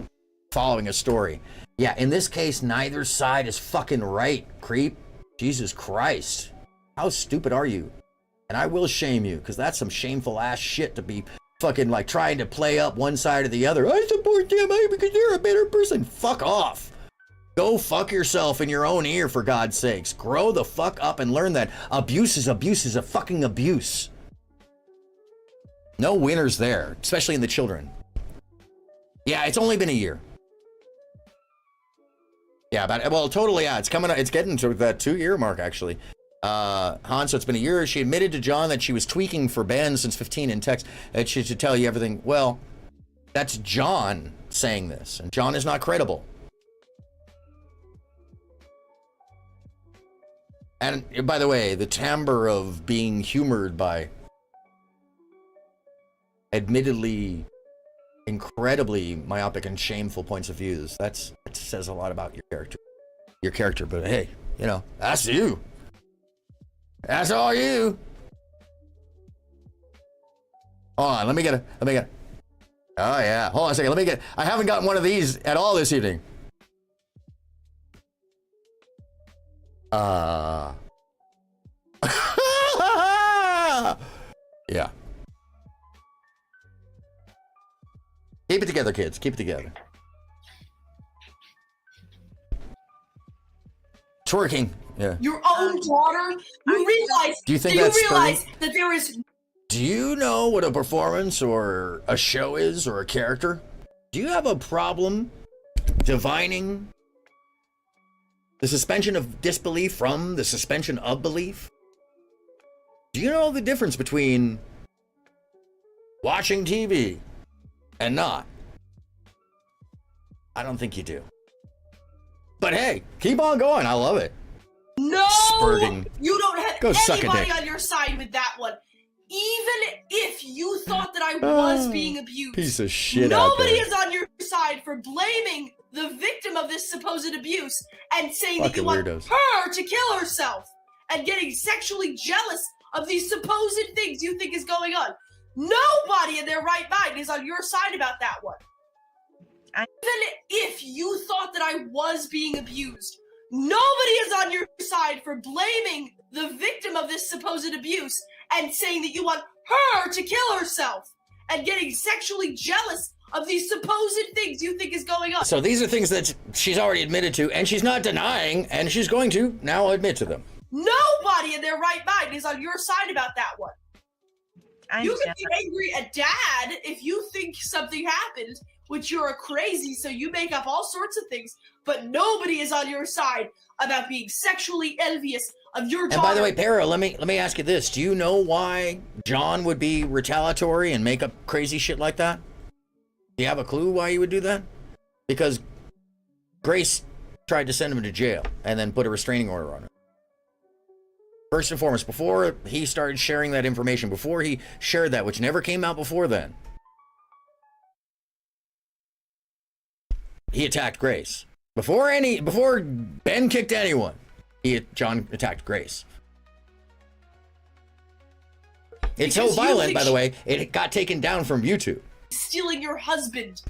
following a story. Yeah, in this case, neither side is fucking right, creep. Jesus Christ. How stupid are you? And I will shame you, because that's some shameful ass shit to be fucking like trying to play up one side or the other. I support DMA because you're a better person. Fuck off. Go fuck yourself in your own ear, for God's sakes. Grow the fuck up and learn that abuse is a fucking abuse. No winners there, especially in the children. Yeah, it's only been a year. Yeah, but well, totally. Yeah, it's getting to that 2-year mark actually. Han, so it's been a year. She admitted to John that she was tweaking for Ben since 15 in text. That she should tell you everything. Well, that's John saying this, and John is not credible. And by the way, the timbre of being humored by admittedly incredibly myopic and shameful points of views, that says a lot about your character. But hey, you know, that's you. That's all you. Hold on, let me get a oh yeah, hold on a second, I haven't gotten one of these at all this evening. Yeah. Keep it together, kids. Keep it together. Twerking. Yeah. Your own daughter? You realize? Do you think do that's you realize spurning? that there is? Do you know what a performance or a show is, or a character? Do you have a problem divining the suspension of disbelief from the suspension of belief? Do you know the difference between watching TV and not? I don't think you do. But hey, keep on going. I love it. No, Spurting. you don't have Go suck a anybody dick. on your side with that one. Even if you thought that I was being abused, Piece of shit out nobody there. is on your side for blaming the victim of this supposed abuse and saying that Fucking you want weirdos. her to kill herself. and getting sexually jealous of these supposed things you think is going on. Nobody in their right mind is on your side about that one. Even if you thought that I was being abused, nobody is on your side for blaming the victim of this supposed abuse and saying that you want her to kill herself and getting sexually jealous of these supposed things you think is going on. So these are things that she's already admitted to, and she's not denying, and she's going to now admit to them. Nobody in their right mind is on your side about that one. You can be angry at Dad if you think something happened, which you're crazy, so you make up all sorts of things, but nobody is on your side about being sexually envious of your daughter. And by the way, Para, let me ask you this. Do you know why John would be retaliatory and make up crazy shit like that? Do you have a clue why he would do that? Because Grace tried to send him to jail and then put a restraining order on him. First and foremost, before he started sharing that information, before he shared that, which never came out before then, he attacked Grace. Before Ben kicked anyone, John attacked Grace. It's so violent, by the way, it got taken down from YouTube. Stealing your husband.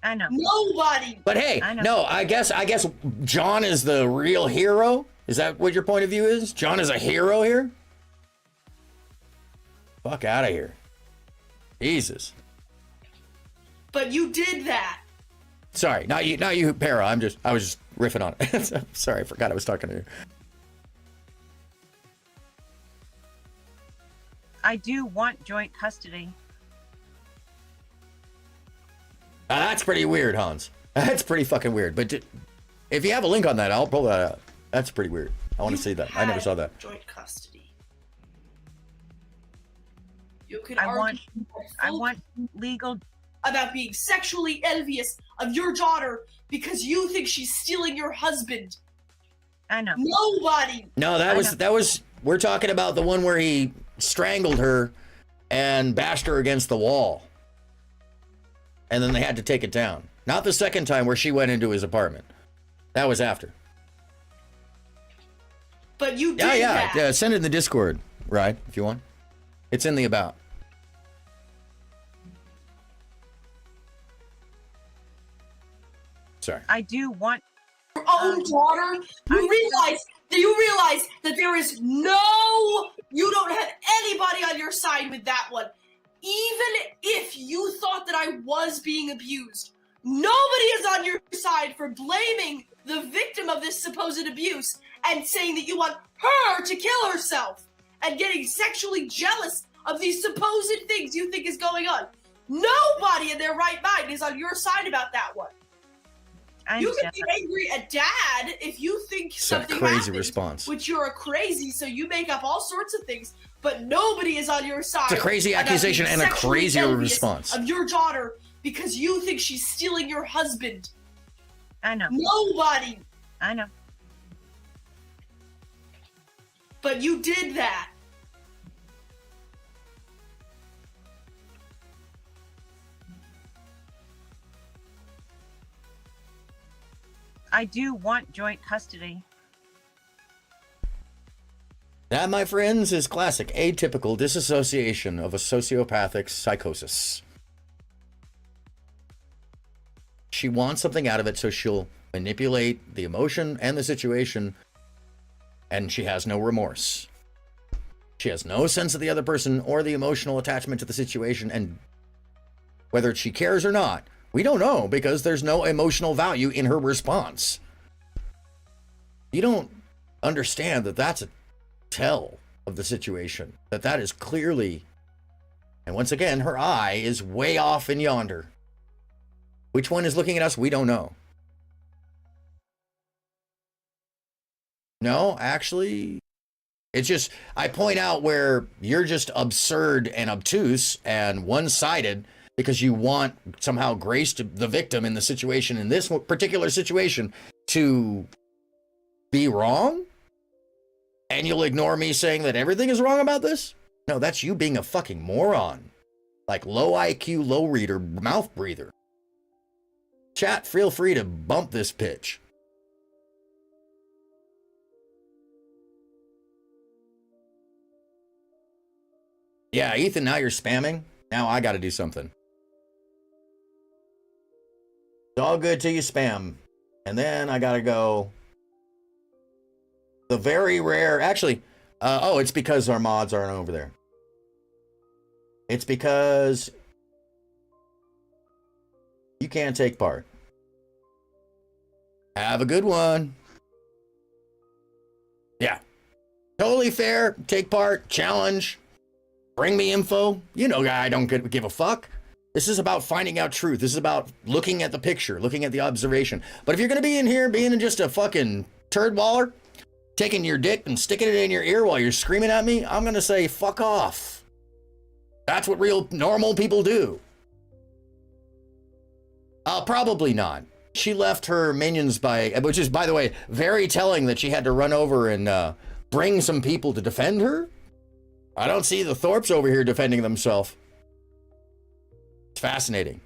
I know. Nobody. But hey, no, I guess John is the real hero. Is that what your point of view is? John is a hero here? Fuck out of here. Jesus. But you did that. Sorry, not you, Para. I was just riffing on it. Sorry, I forgot I was talking to you. I do want joint custody. That's pretty weird, Hans. That's pretty fucking weird. But if you have a link on that, I'll pull that out. That's pretty weird. I want to see that. I never saw that. Joint custody. You could I want legal about being sexually envious of your daughter because you think she's stealing your husband. I know. Nobody. No, that was we're talking about the one where he strangled her and bashed her against the wall. And then they had to take it down. Not the second time where she went into his apartment. That was after. But you did that. Yeah, send it in the Discord, right, if you want. It's in the about. Sorry. I do want your own daughter. You realize that there is you don't have anybody on your side with that one. Even if you thought that I was being abused, nobody is on your side for blaming the victim of this supposed abuse and saying that you want her to kill herself and getting sexually jealous of these supposed things you think is going on. Nobody in their right mind is on your side about that one. You can be angry at Dad if you think something happened, response. which you're crazy, so you make up all sorts of things, but nobody is on your side. It's a crazy accusation and a crazier response of your daughter because you think she's stealing your husband. I know. Nobody. I know. But you did that. I do want joint custody. That, my friends, is classic atypical disassociation of a sociopathic psychosis. She wants something out of it, so she'll manipulate the emotion and the situation, and she has no remorse. She has no sense of the other person or the emotional attachment to the situation, and whether she cares or not, we don't know because there's no emotional value in her response. You don't understand that that's a tell of the situation, that is clearly, and once again, her eye is way off in yonder. Which one is looking at us? We don't know. No, actually, it's just, I point out where you're just absurd and obtuse and one-sided because you want somehow Grace, to the victim in the situation, in this particular situation, to be wrong? And you'll ignore me saying that everything is wrong about this? No, that's you being a fucking moron. Like low IQ, low reader, mouth breather. Chat, feel free to bump this pitch. Yeah, Ethan, now you're spamming. Now I got to do something. It's all good till you spam. And then I got to go. The very rare, actually, oh, it's because our mods aren't over there. It's because you can't take part. Have a good one. Yeah. Totally fair. Take part. Challenge. Bring me info. You know, I don't give a fuck. This is about finding out truth. This is about looking at the picture, looking at the observation. But if you're going to be in here being just a fucking turd waller, taking your dick and sticking it in your ear while you're screaming at me, I'm going to say fuck off. That's what real normal people do. Probably not. She left her minions which is, by the way, very telling that she had to run over and bring some people to defend her. I don't see the Thorps over here defending themselves. It's fascinating.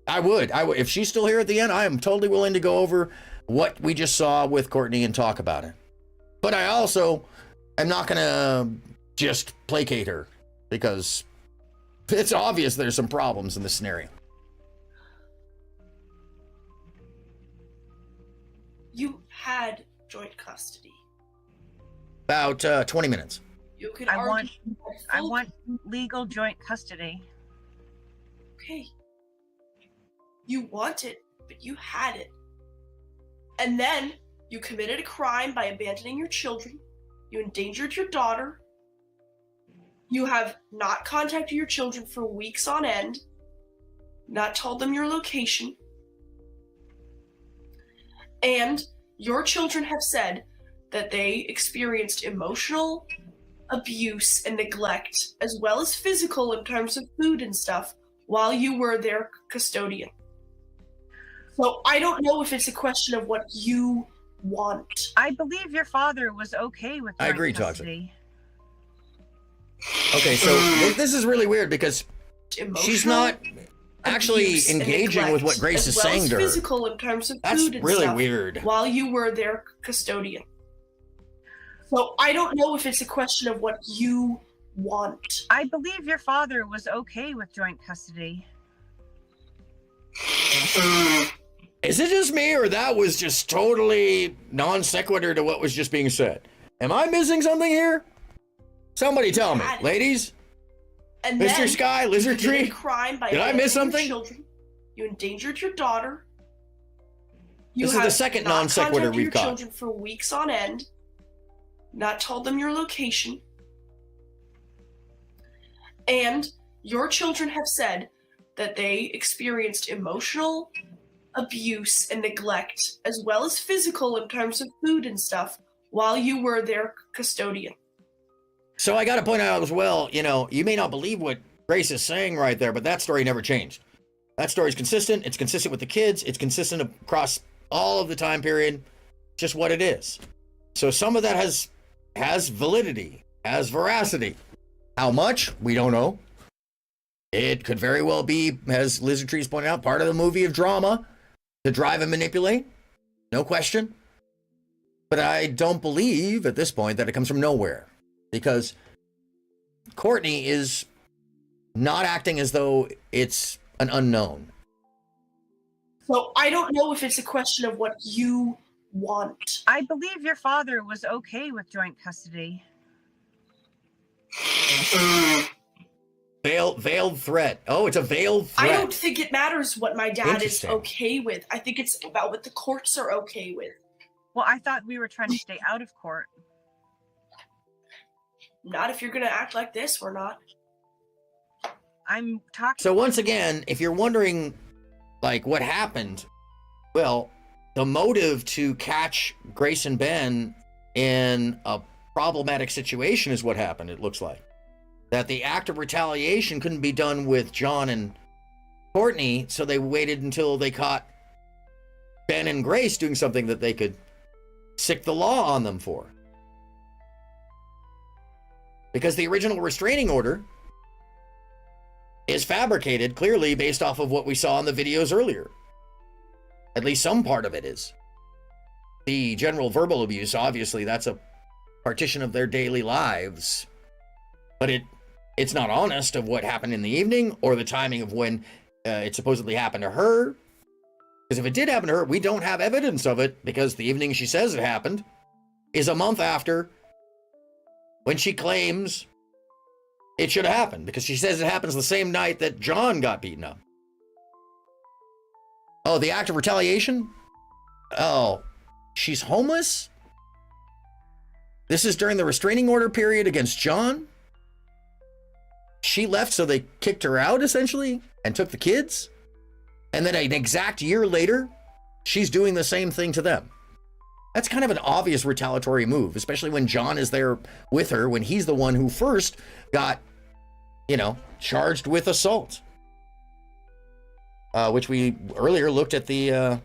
I would. If she's still here at the end, I am totally willing to go over what we just saw with Courtney and talk about it. But I also am not going to just placate her because it's obvious there's some problems in this scenario. You had joint custody. About 20 minutes. You could I argue want legal joint custody. Okay. You want it, but you had it. And then you committed a crime by abandoning your children. You endangered your daughter. You have not contacted your children for weeks on end. Not told them your location. And your children have said that they experienced emotional abuse and neglect, as well as physical in terms of food and stuff, while you were their custodian. So I don't know if it's a question of what you want. I believe your father was okay with I joint agree, custody. Okay, so this is really weird because she's not actually engaging with what Grace is saying to her. Physical in terms of That's food and really stuff, weird. while you were their custodian. So I don't know if it's a question of what you want. I believe your father was okay with joint custody. Is it just me, or that was just totally non sequitur to what was just being said? Am I missing something here? Somebody tell me, ladies. And Mr. then Sky, you Lizard committed Tree. a crime by Did I miss abandoning your something? children. You endangered your daughter. You This is the have second not non sequitur contacted we've your got. children for weeks on end. Not told them your location. And your children have said that they experienced emotional abuse and neglect, as well as physical in terms of food and stuff, while you were their custodian. So I got to point out as well, you know, you may not believe what Grace is saying right there, but that story never changed. That story is consistent. It's consistent with the kids. It's consistent across all of the time period. Just what it is. So some of that has validity, has veracity. How much? We don't know. It could very well be, as Lizard Tree's pointed out, part of the movie of drama to drive and manipulate. No question. But I don't believe at this point that it comes from nowhere, because Courtney is not acting as though it's an unknown. So I don't know if it's a question of what you want. I believe your father was okay with joint custody. Veiled threat. Oh, it's a veiled threat. I don't think it matters what my dad is Interesting. okay with. I think it's about what the courts are okay with. Well, I thought we were trying to stay out of court. Not if you're gonna act like this, we're not. I'm talking. So once again, if you're wondering, like, what happened, well, the motive to catch Grace and Ben in a problematic situation is what happened, it looks like. That the act of retaliation couldn't be done with John and Courtney, so they waited until they caught Ben and Grace doing something that they could sick the law on them for. Because the original restraining order is fabricated, clearly based off of what we saw in the videos earlier. At least some part of it is. The general verbal abuse, obviously, that's a partition of their daily lives. But it's not honest of what happened in the evening or the timing of when it supposedly happened to her. Because if it did happen to her, we don't have evidence of it, because the evening she says it happened is a month after when she claims it should have happened, because she says it happens the same night that John got beaten up. Oh, the act of retaliation? Oh, she's homeless? This is during the restraining order period against John? She left, so they kicked her out, essentially, and took the kids? And then an exact year later, she's doing the same thing to them. That's kind of an obvious retaliatory move, especially when John is there with her, when he's the one who first got, you know, charged with assault. Which we earlier looked at the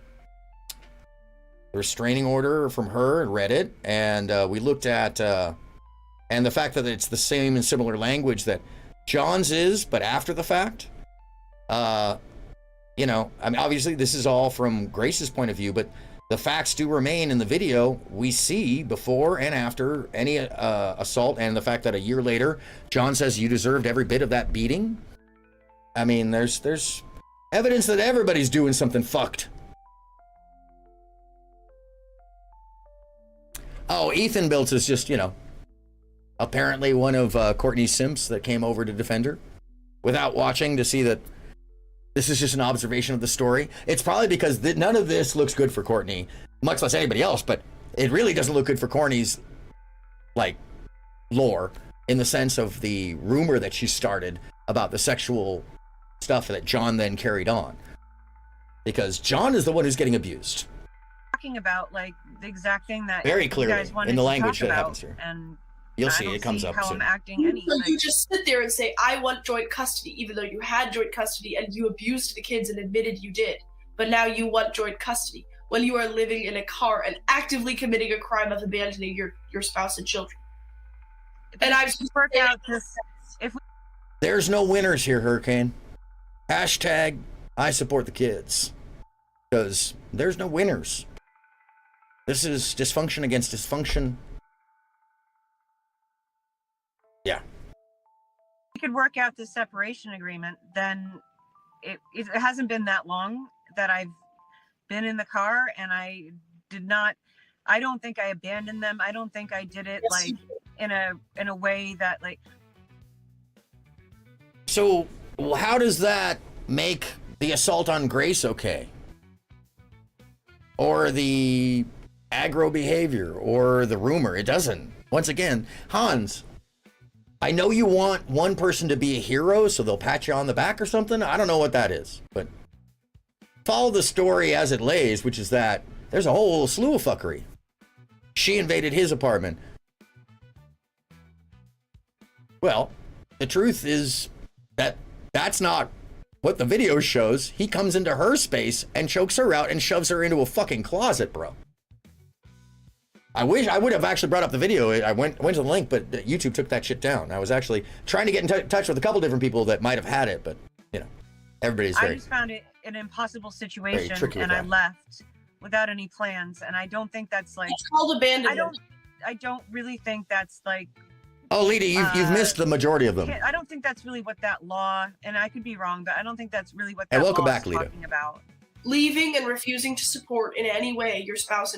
restraining order from her and read it. And we looked at, and the fact that it's the same and similar language that John's is, but after the fact. You know, I mean, obviously this is all from Grace's point of view, but the facts do remain in the video. We see before and after any assault, and the fact that a year later, John says you deserved every bit of that beating. I mean, there's evidence that everybody's doing something fucked. Oh, Ethan Biltz is just, you know, apparently one of Courtney's simps that came over to defend her without watching to see that this is just an observation of the story. It's probably because none of this looks good for Courtney, much less anybody else, but it really doesn't look good for Courtney's, like, lore, in the sense of the rumor that she started about the sexual stuff that John then carried on. Because John is the one who's getting abused. Talking about, like, the exact thing that very clearly you guys wanted in the to language talk that about, happens here. And you'll I see don't it comes see up how soon. I'm acting any. So you just sit there and say, I want joint custody, even though you had joint custody and you abused the kids and admitted you did. But now you want joint custody when you are living in a car and actively committing a crime of abandoning your spouse and children. And I've just worked out this. There's no winners here, Hurricane. Hashtag I support the kids. Because there's no winners. This is dysfunction against dysfunction. Yeah. We could work out the separation agreement, then it hasn't been that long that I've been in the car, and I don't think I abandoned them. I don't think I did it like in a way that, like. So how does that make the assault on Grace okay? Or the aggro behavior or the rumor? It doesn't. Once again, Hans, I know you want one person to be a hero so they'll pat you on the back or something. I don't know what that is, but follow the story as it lays, which is that there's a whole slew of fuckery. She invaded his apartment. Well, the truth is that that's not what the video shows. He comes into her space and chokes her out and shoves her into a fucking closet, bro. I wish I would have actually brought up the video. I went to the link, but YouTube took that shit down. I was actually trying to get in touch with a couple different people that might have had it, but you know, everybody's very. I just found it an impossible situation, tricky and with I that. left without any plans. And I don't think that's like. It's called abandonment. I don't really think that's like. Oh, Lita, you've missed the majority of them. I don't think that's really what that law, and I could be wrong, but I don't think that's really what Hey, that welcome law back, is Lita. talking about. Leaving and refusing to support in any way your spouse.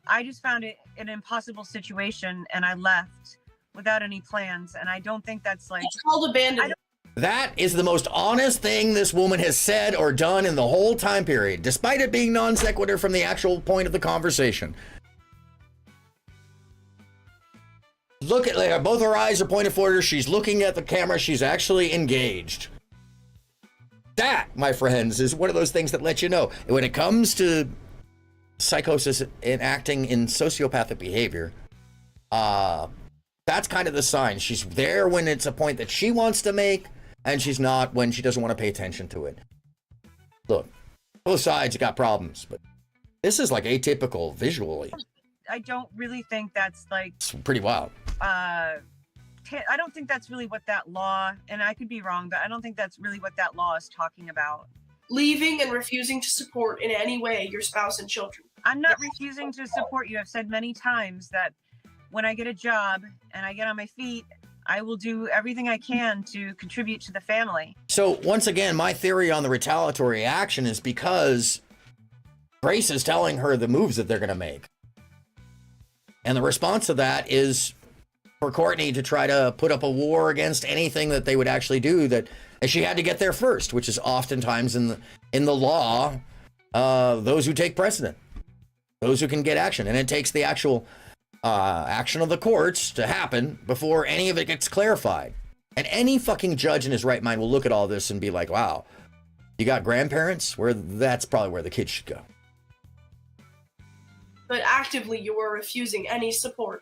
I just found it an impossible situation, and I left without any plans, and I don't think that's like. It's called abandonment. That is the most honest thing this woman has said or done in the whole time period, despite it being non sequitur from the actual point of the conversation. Look at, like, both her eyes are pointed forward. She's looking at the camera. She's actually engaged. That, my friends, is one of those things that let you know when it comes to psychosis and acting in sociopathic behavior. That's kind of the sign. She's there when it's a point that she wants to make, and she's not when she doesn't want to pay attention to it. Look, both sides got problems, but this is like atypical visually. I don't really think that's like. It's pretty wild. I don't think that's really what that law, and I could be wrong, but I don't think that's really what that law is talking about. Leaving and refusing to support in any way your spouse and children. I'm not refusing to support you. I've said many times that when I get a job and I get on my feet, I will do everything I can to contribute to the family. So once again, my theory on the retaliatory action is because Grace is telling her the moves that they're going to make. And the response to that is for Courtney to try to put up a war against anything that they would actually do, that and she had to get there first, which is oftentimes in the law, those who take precedent, those who can get action. And it takes the actual action of the courts to happen before any of it gets clarified. And any fucking judge in his right mind will look at all this and be like, wow, you got grandparents? That's probably where the kids should go. But actively, you are refusing any support.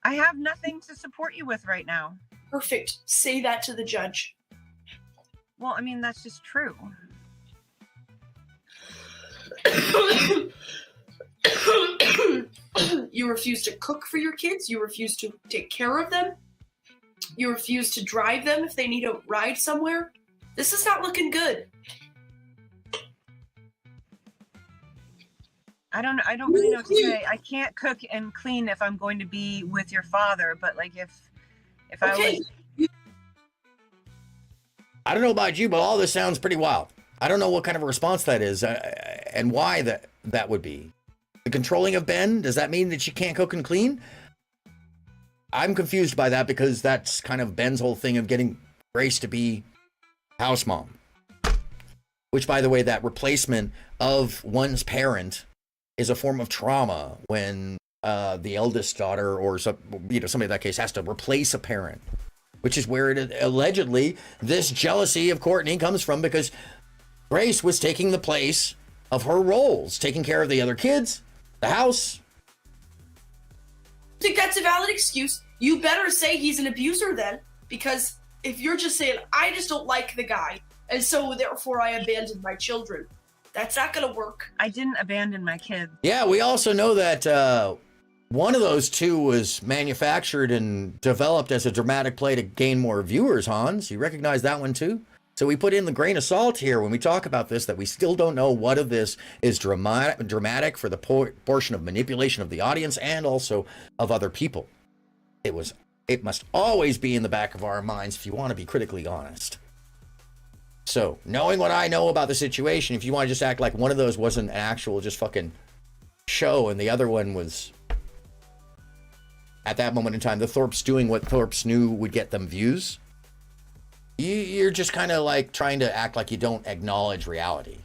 I have nothing to support you with right now. Perfect. Say that to the judge. Well, I mean, that's just true. You refuse to cook for your kids. You refuse to take care of them. You refuse to drive them if they need a ride somewhere. This is not looking good. I don't really know what to say. I can't cook and clean if I'm going to be with your father, but like if Okay. I don't know about you, but all this sounds pretty wild. I don't know what kind of a response that is and why that would be. The controlling of Ben, does that mean that she can't cook and clean? I'm confused by that because that's kind of Ben's whole thing of getting Grace to be house mom. Which, by the way, that replacement of one's parent is a form of trauma when the eldest daughter or somebody in that case has to replace a parent, which is where it allegedly this jealousy of Courtney comes from, because Grace was taking the place of her roles, taking care of the other kids, the house. I think that's a valid excuse. You better say he's an abuser then, because if you're just saying, I just don't like the guy, and so therefore I abandoned my children, that's not gonna work. I didn't abandon my kids. Yeah, we also know that one of those two was manufactured and developed as a dramatic play to gain more viewers, Hans. You recognize that one too? So we put in the grain of salt here when we talk about this, that we still don't know what of this is dramatic for the portion of manipulation of the audience and also of other people. It must always be in the back of our minds if you want to be critically honest. So, knowing what I know about the situation, if you want to just act like one of those wasn't an actual just fucking show and the other one was, at that moment in time, the Thorpes doing what Thorpes knew would get them views, you're just kind of like trying to act like you don't acknowledge reality.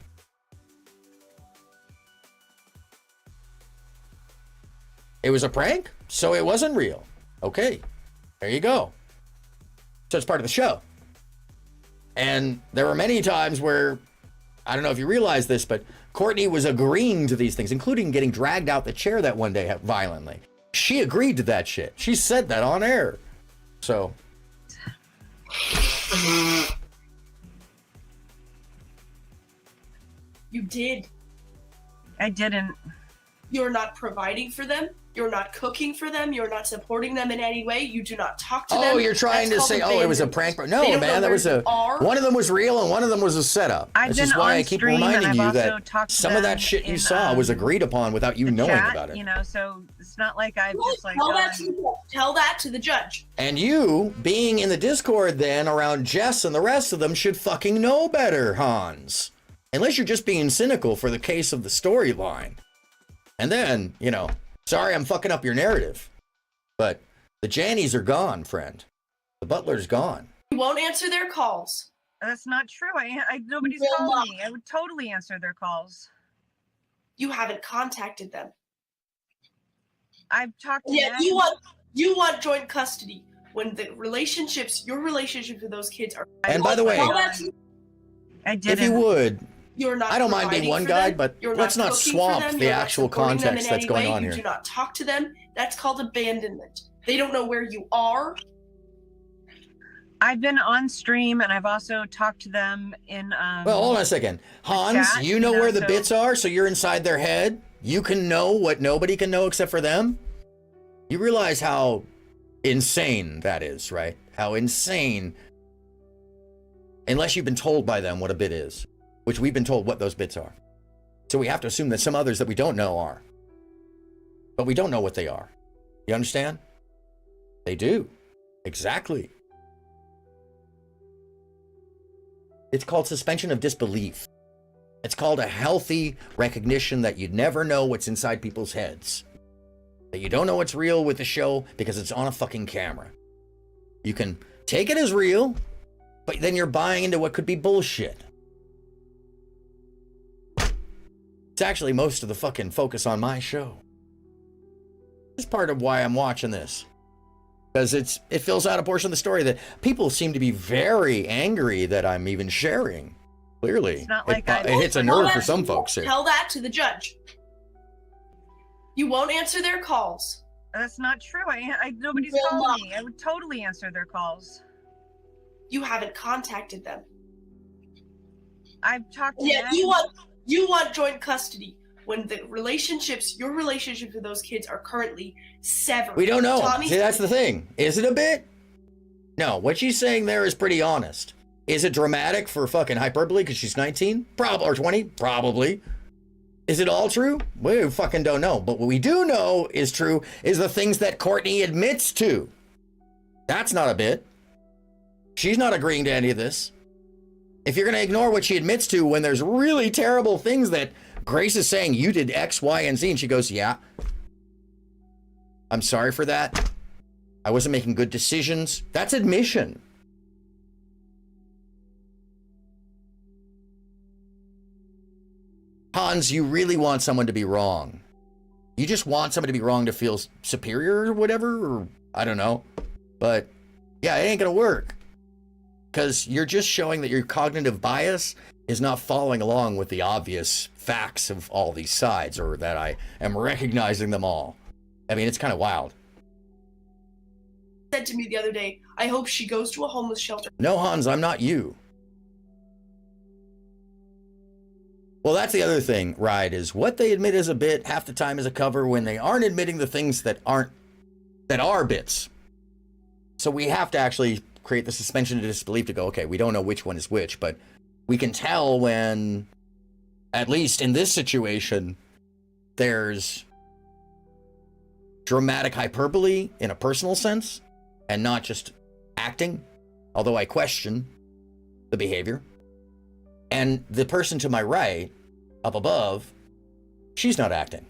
It was a prank, so it wasn't real. Okay, there you go. So it's part of the show. And there were many times where, I don't know if you realize this, but Courtney was agreeing to these things, including getting dragged out the chair that one day violently. She agreed to that shit. She said that on air. So. You did. I didn't. You're not providing for them. You're not cooking for them. You're not supporting them in any way. You do not talk to them. Oh, you're trying to say, oh, it was a prank. No, man, that was one of them was real and one of them was a setup. This is why I keep reminding you that some of that shit you saw was agreed upon without you knowing about it. You know, so it's not like I've just like tell that to the judge. And you, being in the Discord then around Jess and the rest of them, should fucking know better, Hans. Unless you're just being cynical for the case of the storyline. And then, you know, sorry I'm fucking up your narrative, but the Jannies are gone, friend. The butler's gone. You won't answer their calls. That's not true. Nobody's called me. I would totally answer their calls. You haven't contacted them. I've talked to them. You want joint custody when your relationships with those kids are. And by the way, I didn't. If you would. You're not. I don't mind being one guy, but let's not swamp the actual context that's going on here. You do not talk to them. That's called abandonment. They don't know where you are. I've been on stream and I've also talked to them in. Well, hold on a second, Hans. Chat, you know where the bits are, so you're inside their head. You can know what nobody can know except for them. You realize how insane that is, right? How insane. Unless you've been told by them what a bit is. Which we've been told what those bits are. So we have to assume that some others that we don't know are. But we don't know what they are. You understand? They do. Exactly. It's called suspension of disbelief. It's called a healthy recognition that you never know what's inside people's heads. That you don't know what's real with the show because it's on a fucking camera. You can take it as real, but then you're buying into what could be bullshit. It's actually most of the fucking focus on my show. This is part of why I'm watching this. Because it fills out a portion of the story that people seem to be very angry that I'm even sharing. Clearly. It's not like it hits a nerve for some folks here. Tell that to the judge. You won't answer their calls. That's not true. Nobody's You will called not. me. I would totally answer their calls. You haven't contacted them. I've talked to Yeah, them. you want joint custody when your relationships with those kids are currently severed. We don't know. Tommy, See, that's the thing. Is it a bit? No, what she's saying there is pretty honest. Is it dramatic for fucking hyperbole because she's 19? Or 20? Probably. Is it all true? We fucking don't know. But what we do know is true is the things that Courtney admits to. That's not a bit. She's not agreeing to any of this. If you're going to ignore what she admits to when there's really terrible things that Grace is saying, you did X, Y, and Z, and she goes, yeah. I'm sorry for that. I wasn't making good decisions. That's admission. Hans, you really want someone to be wrong. You just want somebody to be wrong to feel superior or whatever, or I don't know. But yeah, it ain't gonna work. Because you're just showing that your cognitive bias is not following along with the obvious facts of all these sides, or that I am recognizing them all. I mean, it's kind of wild. said to me the other day, I hope she goes to a homeless shelter. No, Hans, I'm not you. Well, that's the other thing, right, is what they admit is a bit half the time is a cover when they aren't admitting the things that are bits. So we have to actually create the suspension of disbelief to go, okay, we don't know which one is which, but we can tell when, at least in this situation, there's dramatic hyperbole in a personal sense and not just acting, although I question the behavior. And the person to my right, up above, she's not acting.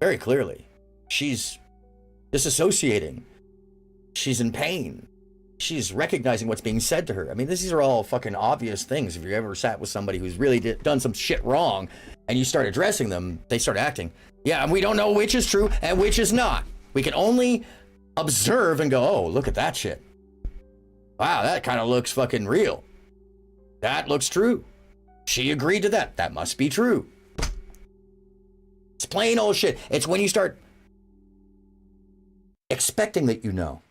Very clearly. She's disassociating. She's in pain. She's recognizing what's being said to her. I mean, these are all fucking obvious things. If you ever sat with somebody who's really done some shit wrong and you start addressing them, they start acting. Yeah, and we don't know which is true and which is not. We can only observe and go, oh, look at that shit. Wow, that kind of looks fucking real. That looks true. She agreed to that. That must be true. It's plain old shit. It's when you start expecting that you know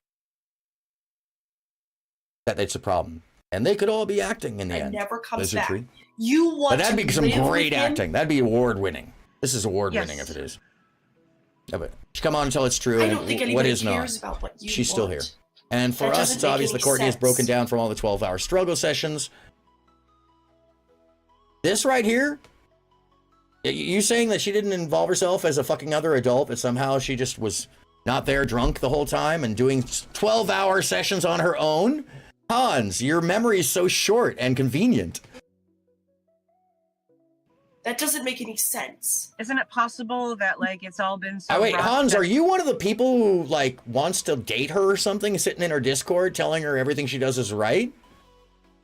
that it's a problem. And they could all be acting in the end. Never comes Lizardry. back. You want but that'd to be some live great with him? acting. That'd be award-winning. This is award-winning Yes. if it is. Yeah, but come on until it's true. I And don't think what anybody is cares not. about what you She's still want. here. And for That us, doesn't it's make obvious any that Courtney has sense. broken down from all the 12-hour struggle sessions. This right here, you saying that she didn't involve herself as a fucking other adult, but somehow she just was not there drunk the whole time and doing 12-hour sessions on her own? Hans, your memory is so short and convenient. That doesn't make any sense. Isn't it possible that like it's all been so Oh, wait, rushed Hans, that- are you one of the people who like wants to date her or something, sitting in her Discord telling her everything she does is right?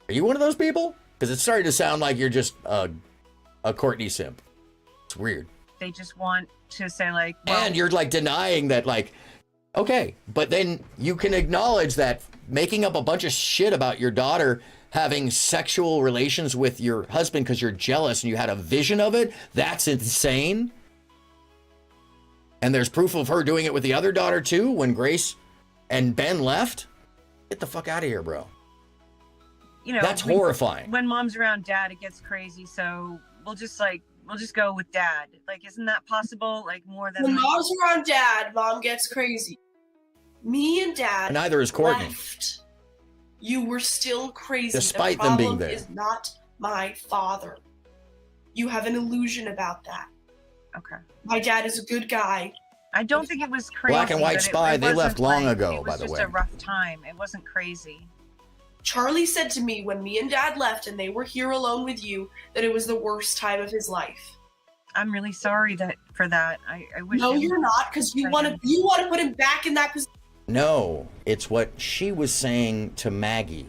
Are you one of those people? Because it's starting to sound like you're just a Courtney simp. It's weird. they just want to say like, well, And you're like denying that, like, okay, but then you can acknowledge that making up a bunch of shit about your daughter having sexual relations with your husband because you're jealous and you had a vision of it, that's insane. And there's proof of her doing it with the other daughter too when Grace and Ben left. Get the fuck out of here, bro. you know, That's horrifying. When mom's around dad, it gets crazy. So we'll just go with dad. Like, isn't that possible? Like more than When like, mom's around dad, mom gets crazy. Me and dad And neither is Courtney. left. You were still crazy. Despite the them being problem there. is not my father. You have an illusion about that. okay. My dad is a good guy. I don't think it was crazy. Black and White but Spy, they left long ago, by the way. It was just a rough time. It wasn't crazy. Charlie said to me when me and Dad left and they were here alone with you that it was the worst time of his life. I'm really sorry for that. I wish. No, you're not, because you want to put him back in that position. No, it's what she was saying to Maggie.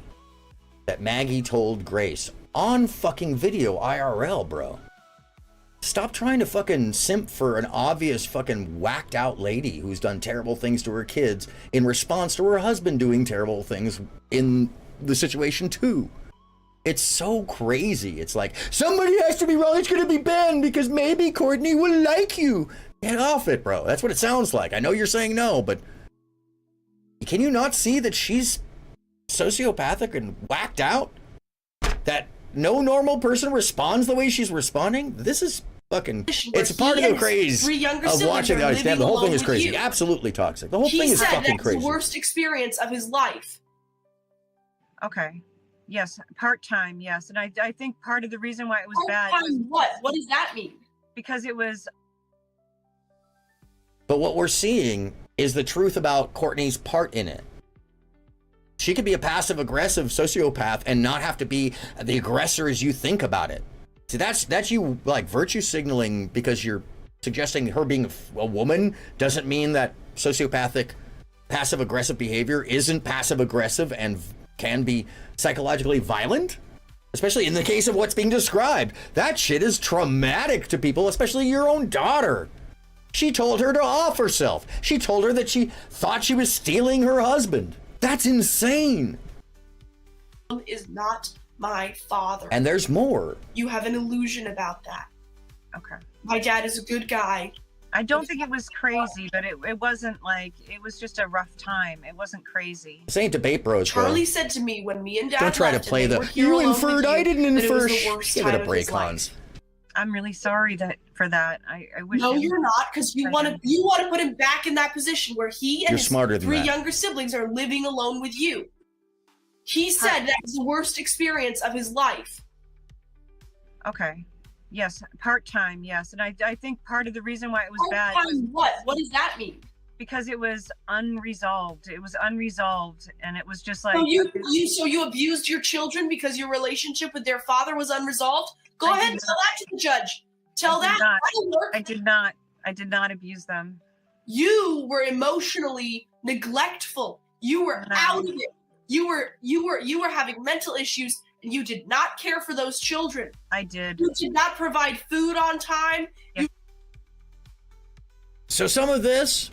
That Maggie told Grace on fucking video IRL, bro. Stop trying to fucking simp for an obvious fucking whacked out lady who's done terrible things to her kids in response to her husband doing terrible things in the situation too. It's so crazy. It's like, somebody has to be wrong. It's going to be Ben because maybe Courtney will like you. Get off it, bro. That's what it sounds like. I know you're saying no, but can you not see that she's sociopathic and whacked out? That no normal person responds the way she's responding? This is fucking, it's part of the craze of watching the audience. The whole thing is crazy. Absolutely toxic. The whole thing is fucking crazy. The worst experience of his life. Okay. Yes, part-time, yes. And I think part of the reason why it was bad was... What does that mean? Because it was... But what we're seeing is the truth about Courtney's part in it. She could be a passive-aggressive sociopath and not have to be the aggressor as you think about it. See, that's you, like, virtue signaling because you're suggesting her being a woman doesn't mean that sociopathic passive-aggressive behavior isn't passive-aggressive and can be psychologically violent, especially in the case of what's being described. That shit is traumatic to people, especially your own daughter. She told her to off herself. She told her that she thought she was stealing her husband. That's insane. Is not my father. And there's more. You have an illusion about that. Okay. My dad is a good guy. I don't think it was crazy, but it wasn't like, it was just a rough time. It wasn't crazy. This ain't debate bros, bro. Said to me when me and Dad don't try to play the, you inferred, I didn't infer. Give it a break, Hans. I'm really sorry for that. I wish. No, you're not, because you want to put him back in that position where he and his three younger siblings are living alone with you. He said that was the worst experience of his life. Okay. Yes, part-time, yes. And I think part of the reason why it was bad was... What? What does that mean? Because it was unresolved. It was unresolved, and it was just like... So you abused your children because your relationship with their father was unresolved? Go ahead and tell that to the judge. Tell that. I did not abuse them. You were emotionally neglectful. You were out of it. You were having mental issues, and you did not care for those children. I did. You did not provide food on time. Yeah. So some of this,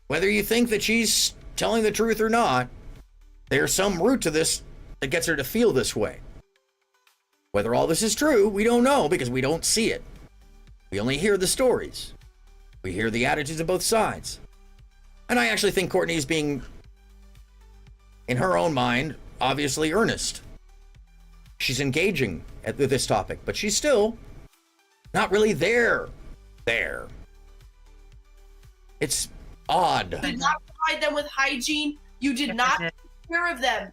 whether you think that she's telling the truth or not, there's some root to this that gets her to feel this way. Whether all this is true, we don't know because we don't see it. We only hear the stories. We hear the attitudes of both sides. And I actually think Courtney is being, in her own mind, obviously earnest. She's engaging with this topic, but she's still not really there. It's odd. You did not provide them with hygiene. You did not take care of them.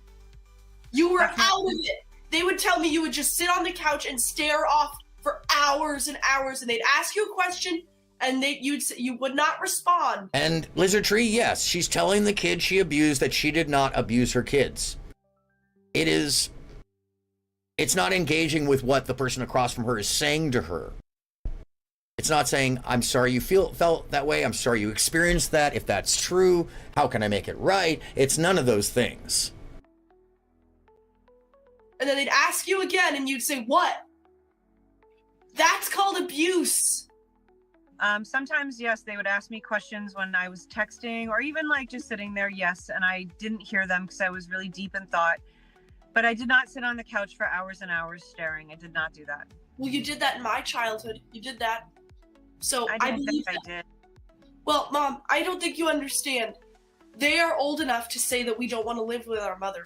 You were out of it. They would tell me you would just sit on the couch and stare off for hours and hours, and they'd ask you a question, and you would not respond. And Lizard Tree, yes, she's telling the kid she abused that she did not abuse her kids. It's not engaging with what the person across from her is saying to her. It's not saying, I'm sorry you felt that way. I'm sorry you experienced that. If that's true, how can I make it right? It's none of those things. And then they'd ask you again, and you'd say, what? That's called abuse. Sometimes, yes, they would ask me questions when I was texting or even like just sitting there, yes, and I didn't hear them because I was really deep in thought. But I did not sit on the couch for hours and hours staring. I did not do that. Well, you did that in my childhood. You did that. So I believe I did. Well, Mom, I don't think you understand. They are old enough to say that we don't want to live with our mother.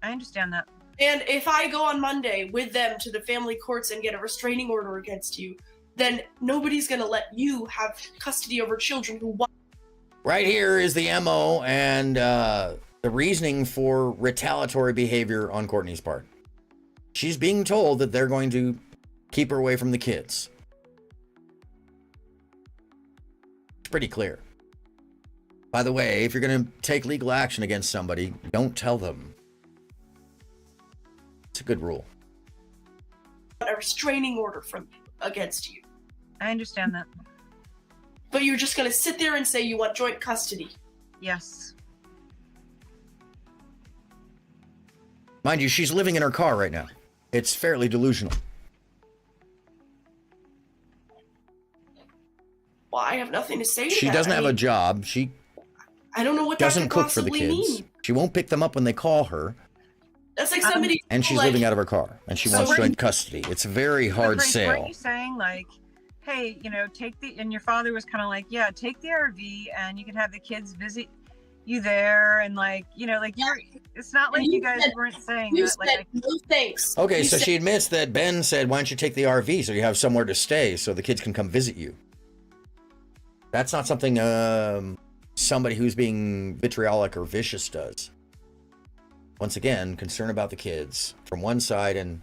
I understand that. And if I go on Monday with them to the family courts and get a restraining order against you, then nobody's going to let you have custody over children who want. Right here is the MO and the reasoning for retaliatory behavior on Courtney's part. She's being told that they're going to keep her away from the kids. pretty clear. By the way, if you're going to take legal action against somebody, don't tell them. It's a good rule. A restraining order against you. I understand that. But you're just going to sit there and say you want joint custody. Yes. Mind you, she's living in her car right now. It's fairly delusional. Well, I have nothing to say to She that. doesn't have a job. She I don't know what that doesn't could cook for the possibly kids. mean. She won't pick them up when they call her. That's like somebody. And she's like, living out of her car. And she wants joint custody. It's a very hard Grace, sale. weren't you saying like, hey, you know, take the, and your father was kind of like, yeah, take the RV and you can have the kids visit you there, and like, you know, like you're, it's not like you guys weren't saying You that. said Like, no thanks. Okay, You so said- she admits that Ben said, why don't you take the RV so you have somewhere to stay so the kids can come visit you. That's not something somebody who's being vitriolic or vicious does. Once again, concern about the kids from one side, and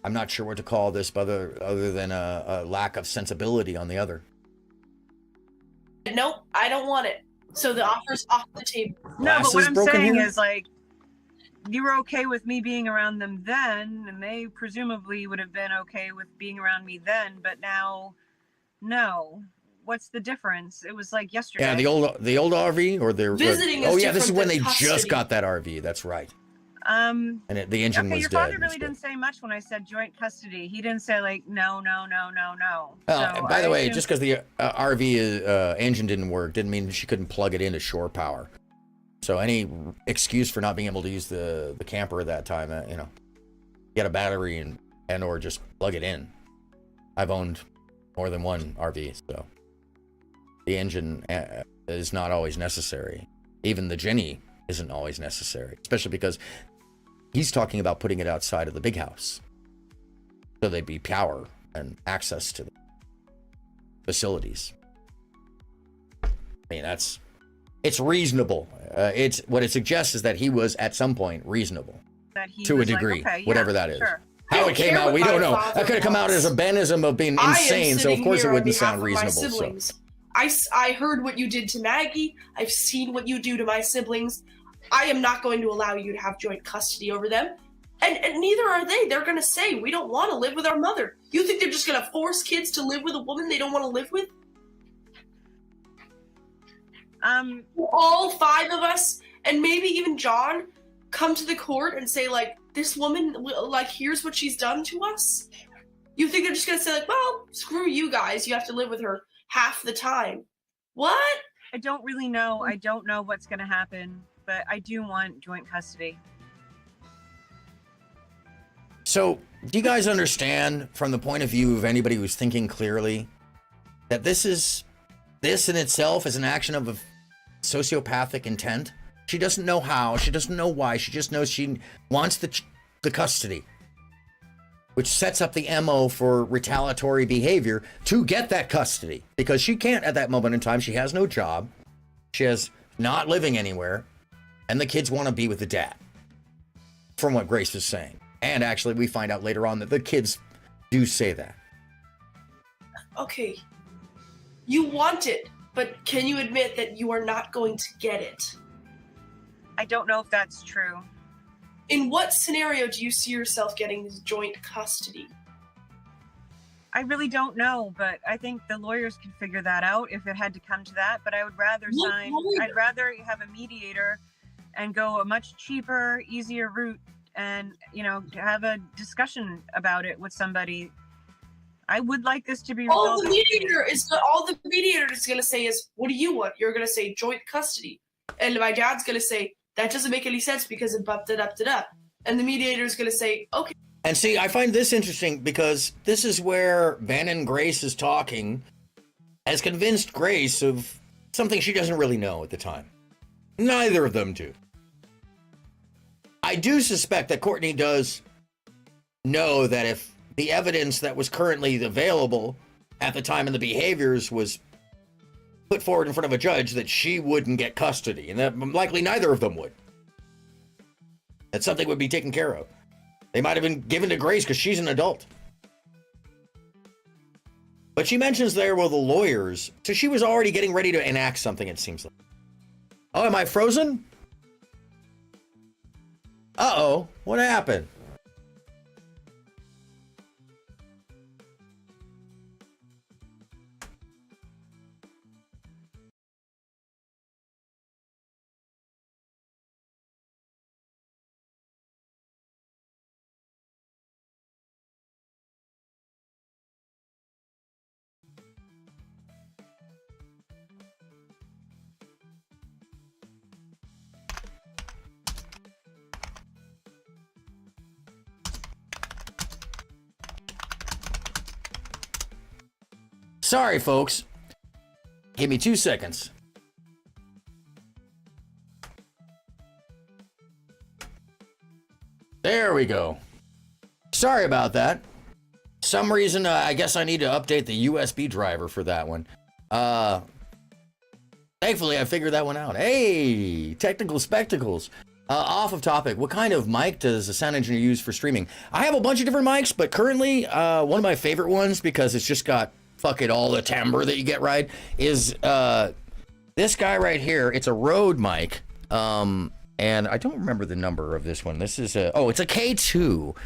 I'm not sure what to call this other than a lack of sensibility on the other. Nope, I don't want it. So the offer's off the table. no, but what Glasses I'm broken saying here? is like, you were okay with me being around them then, and they presumably would have been okay with being around me then, but now, no. What's the difference? It was like yesterday. Yeah, the old RV or the Visiting is oh yeah, this is different when than they just custody. got that RV. That's right. And The engine okay, was your dead. father really didn't say much when I said joint custody. He didn't say like no. So By the I way, assume- just because the RV engine didn't work didn't mean she couldn't plug it into shore power. So any excuse for not being able to use the camper at that time, you know, get a battery and or just plug it in. I've owned more than one RV, so the engine is not always necessary. Even the Jenny isn't always necessary, especially because he's talking about putting it outside of the big house. So there'd be power and access to the facilities. I mean, it's reasonable. It's what it suggests is that he was at some point reasonable that he to a was like, degree, okay, yeah, whatever that is. sure. How it came out, we don't know. That could have come out as a Benism of being insane, so of course it wouldn't sound reasonable. So. I heard what you did to Maggie. I've seen what you do to my siblings. I am not going to allow you to have joint custody over them. And neither are they. They're going to say, we don't want to live with our mother. You think they're just going to force kids to live with a woman they don't want to live with? All 5 of us, and maybe even John, come to the court and say, like, this woman, like, here's what she's done to us? You think they're just going to say, like, well, screw you guys. You have to live with her half the time. What? I don't really know. I don't know what's going to happen, but I do want joint custody. So, do you guys understand from the point of view of anybody who's thinking clearly that this in itself is an action of a sociopathic intent? She doesn't know how, she doesn't know why, she just knows she wants the custody, which sets up the MO for retaliatory behavior to get that custody, because she can't at that moment in time. She has no job, she has not living anywhere, and the kids want to be with the dad, from what Grace was saying. And actually, we find out later on that the kids do say that. Okay. You want it, but can you admit that you are not going to get it? I don't know if that's true. In what scenario do you see yourself getting this joint custody? I really don't know, but I think the lawyers could figure that out if it had to come to that. But I would rather I'd rather have a mediator and go a much cheaper, easier route, and, you know, have a discussion about it with somebody. I would like this to be all the mediator is going to say is, what do you want? You're going to say joint custody. And my dad's going to say, that doesn't make any sense because of da-da-da-da. And the mediator is going to say, okay. And see, I find this interesting because this is where Bannon Grace is talking has convinced Grace of something she doesn't really know at the time. Neither of them do. I do suspect that Courtney does know that if the evidence that was currently available at the time of the behaviors was put forward in front of a judge, that she wouldn't get custody, and that likely neither of them would. That something would be taken care of. They might have been given to Grace because she's an adult. But she mentions there were the lawyers, so she was already getting ready to enact something, it seems like. Oh, am I frozen? Uh-oh, what happened? Sorry, folks. Give me 2 seconds. There we go. Sorry about that. Some reason, I guess I need to update the USB driver for that one. Thankfully, I figured that one out. Hey, technical spectacles. Off of topic, what kind of mic does a sound engineer use for streaming? I have a bunch of different mics, but currently, one of my favorite ones, because it's just got fucking all the timbre that you get right, is this guy right here. It's a Rode mic, and I don't remember the number of this one. This is it's a K2. Hold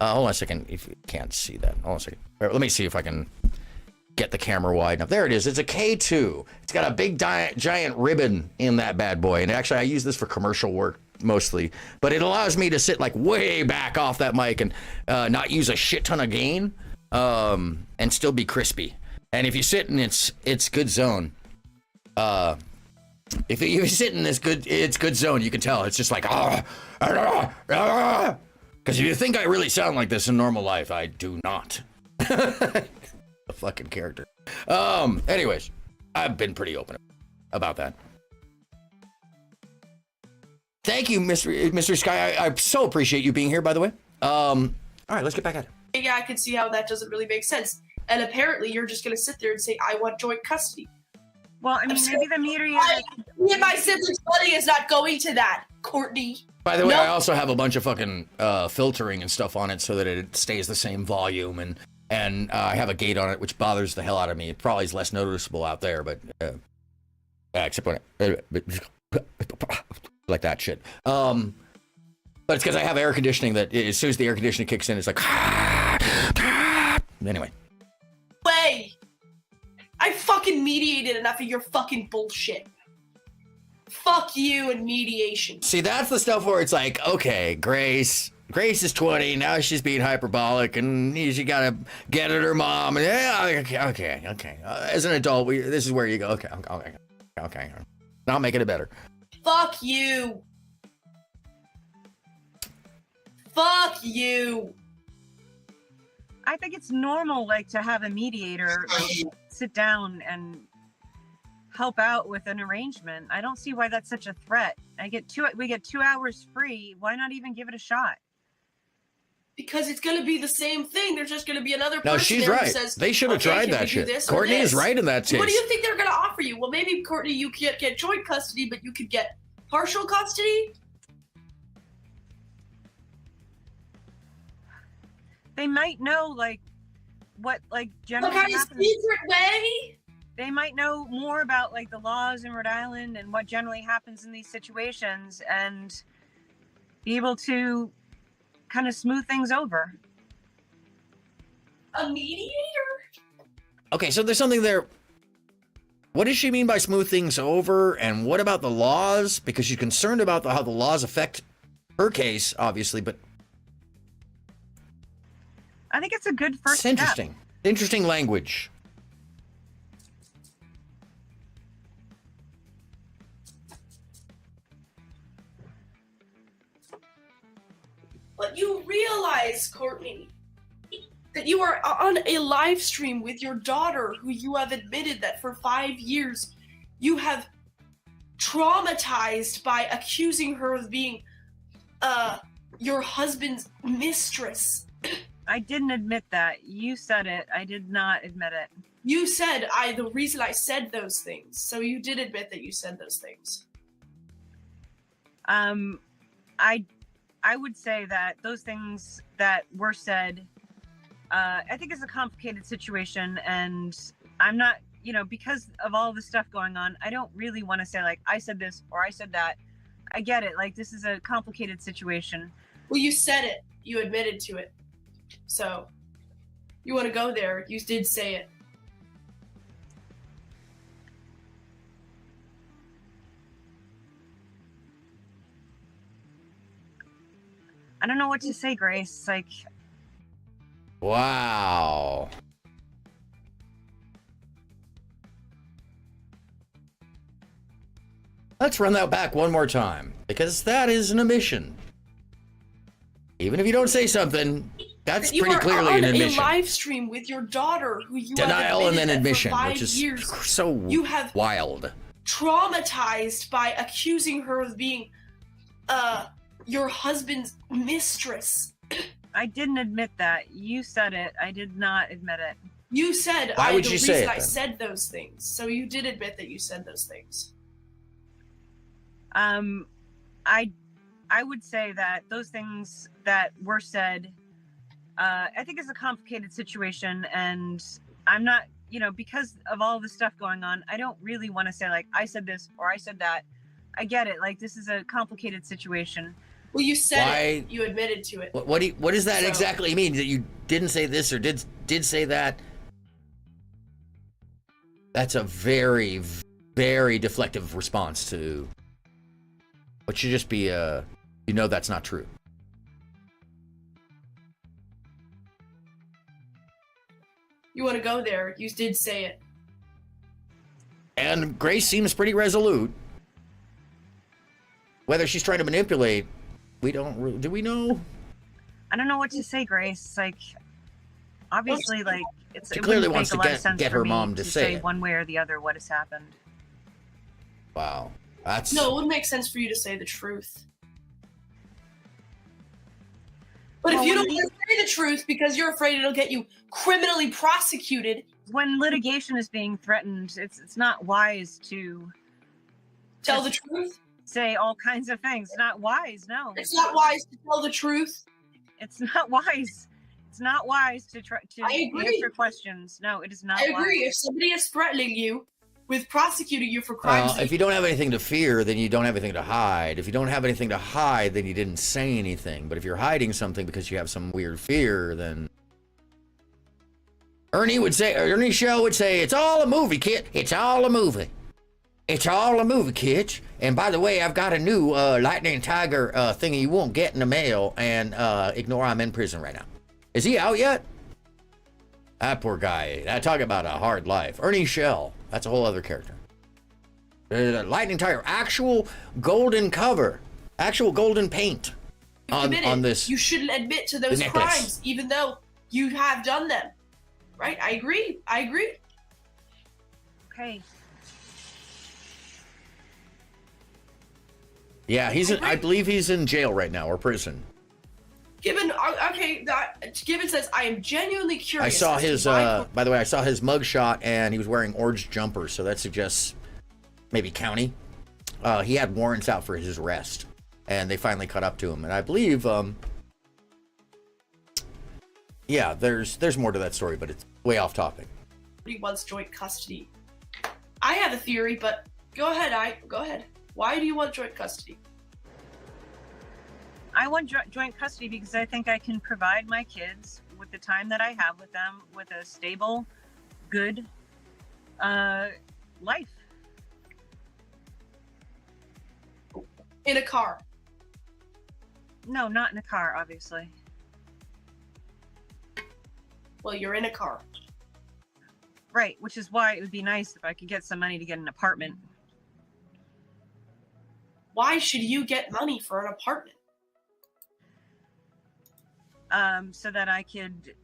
on a second, if you can't see that. Hold on a second. All right, let me see if I can get the camera wide enough. There it is. It's a K2. It's got a big giant ribbon in that bad boy, and actually I use this for commercial work mostly, but it allows me to sit like way back off that mic and not use a shit ton of gain, and still be crispy. And if you sit in its good zone, if you sit in its good zone, you can tell it's just like because if you think I really sound like this in normal life, I do not. The fucking character. Anyways, I've been pretty open about that. Thank you, Mr. Sky. I so appreciate you being here, by the way. All right, let's get back at it. Yeah, I can see how that doesn't really make sense. And apparently, you're just gonna sit there and say, "I want joint custody." Well, I mean, maybe the meter. Me and my siblings' money is not going to that, Courtney. By the way, I also have a bunch of fucking filtering and stuff on it so that it stays the same volume, and I have a gate on it, which bothers the hell out of me. It probably is less noticeable out there, but except when like that shit. But it's because I have air conditioning that as soon as the air conditioning kicks in, it's like anyway. Way. I fucking mediated enough of your fucking bullshit. Fuck you and mediation. See, that's the stuff where it's like, okay, Grace is 20, now she's being hyperbolic, and she gotta get at her mom, and yeah, okay. As an adult, this is where you go, okay. Now make it better. Fuck you. Fuck you. I think it's normal, like, to have a mediator sit down and help out with an arrangement. I don't see why that's such a threat. We get 2 hours free. Why not even give it a shot? Because it's going to be the same thing. There's just going to be another person. No, she's there right. Who says, they should have tried that shit. Courtney is right in that case. What do you think they're going to offer you? Well, maybe, Courtney, you can't get joint custody, but you could get partial custody? They might know, like, what, like, generally What kind of secret way? They might know more about, like, the laws in Rhode Island and what generally happens in these situations and be able to kind of smooth things over. A mediator? Okay, so there's something there. What does she mean by smooth things over? And what about the laws? Because she's concerned about how the laws affect her case, obviously, but I think it's a good first it's interesting. step. Interesting language. But you realize, Courtney, that you are on a live stream with your daughter, who you have admitted that for 5 years you have traumatized by accusing her of being your husband's mistress. I didn't admit that. You said it. I did not admit it. You said the reason I said those things. So you did admit that you said those things. I would say that those things that were said I think it's a complicated situation, and I'm not, you know, because of all the stuff going on, I don't really want to say like I said this or I said that. I get it. Like, this is a complicated situation. Well, you said it. You admitted to it. So, you want to go there. You did say it. I don't know what to say, Grace. Like, Wow. Let's run that back one more time, because that is an admission. Even if you don't say something, that's pretty clearly an admission. You are on a live stream with your daughter, who you Denial have and then admission, for 5 which is years. so You have wild. Traumatized by accusing her of being your husband's mistress. I didn't admit that. You said it. I did not admit it. You said Why would the you say reason it, I then? said those things. So you did admit that you said those things. I would say that those things that were said, I think it's a complicated situation, and I'm not, you know, because of all the stuff going on, I don't really want to say like I said this or I said that. I get it. Like, this is a complicated situation. Well, you said it. You admitted to it. What does that exactly mean? That you didn't say this or did say that? That's a very, very deflective response to what should just be you know that's not true. You want to go there. You did say it. And Grace seems pretty resolute. Whether she's trying to manipulate, we don't. Do we know? I don't know what to say, Grace. Like, obviously, like She clearly wants to get her me mom to say it. one way or the other what has happened. Wow, that's No, it would make sense for you to say the truth. But Well, if you when don't want to say the truth because you're afraid it'll get you criminally prosecuted, when litigation is being threatened, it's not wise to tell the truth. Say all kinds of things. Not wise. No, It's not wise to tell the truth. It's not wise. It's not wise to try to I agree. answer questions. No, it is not. I agree. Wise. If somebody is threatening you with prosecuting you for crimes, if you don't have anything to fear, then you don't have anything to hide. If you don't have anything to hide, then you didn't say anything. But if you're hiding something because you have some weird fear, then Ernie Shell would say, it's all a movie, kid. It's all a movie. It's all a movie, kids. And by the way, I've got a new lightning tiger thingy you won't get in the mail, and ignore I'm in prison right now. Is he out yet? That poor guy. I talk about a hard life. Ernie Shell. That's a whole other character. Lightning tiger. Actual golden cover. Actual golden paint on this. You shouldn't admit to those necklace. crimes, even though you have done them. Right? I agree. I agree. Okay. Yeah, I believe he's in jail right now, or prison. Gibbon, okay, Gibbon says, I am genuinely curious. I saw as to his, why- by the way, I saw his mugshot, and he was wearing orange jumpers, so that suggests maybe county. He had warrants out for his arrest, and they finally caught up to him. And I believe, yeah, there's more to that story, but it's way off topic. He wants joint custody. I have a theory, but go ahead, go ahead. Why do you want joint custody? I want joint custody because I think I can provide my kids with the time that I have with them with a stable, good life. In a car. No, not in a car, obviously. Well, you're in a car. Right, which is why it would be nice if I could get some money to get an apartment. Why should you get money for an apartment? So that I could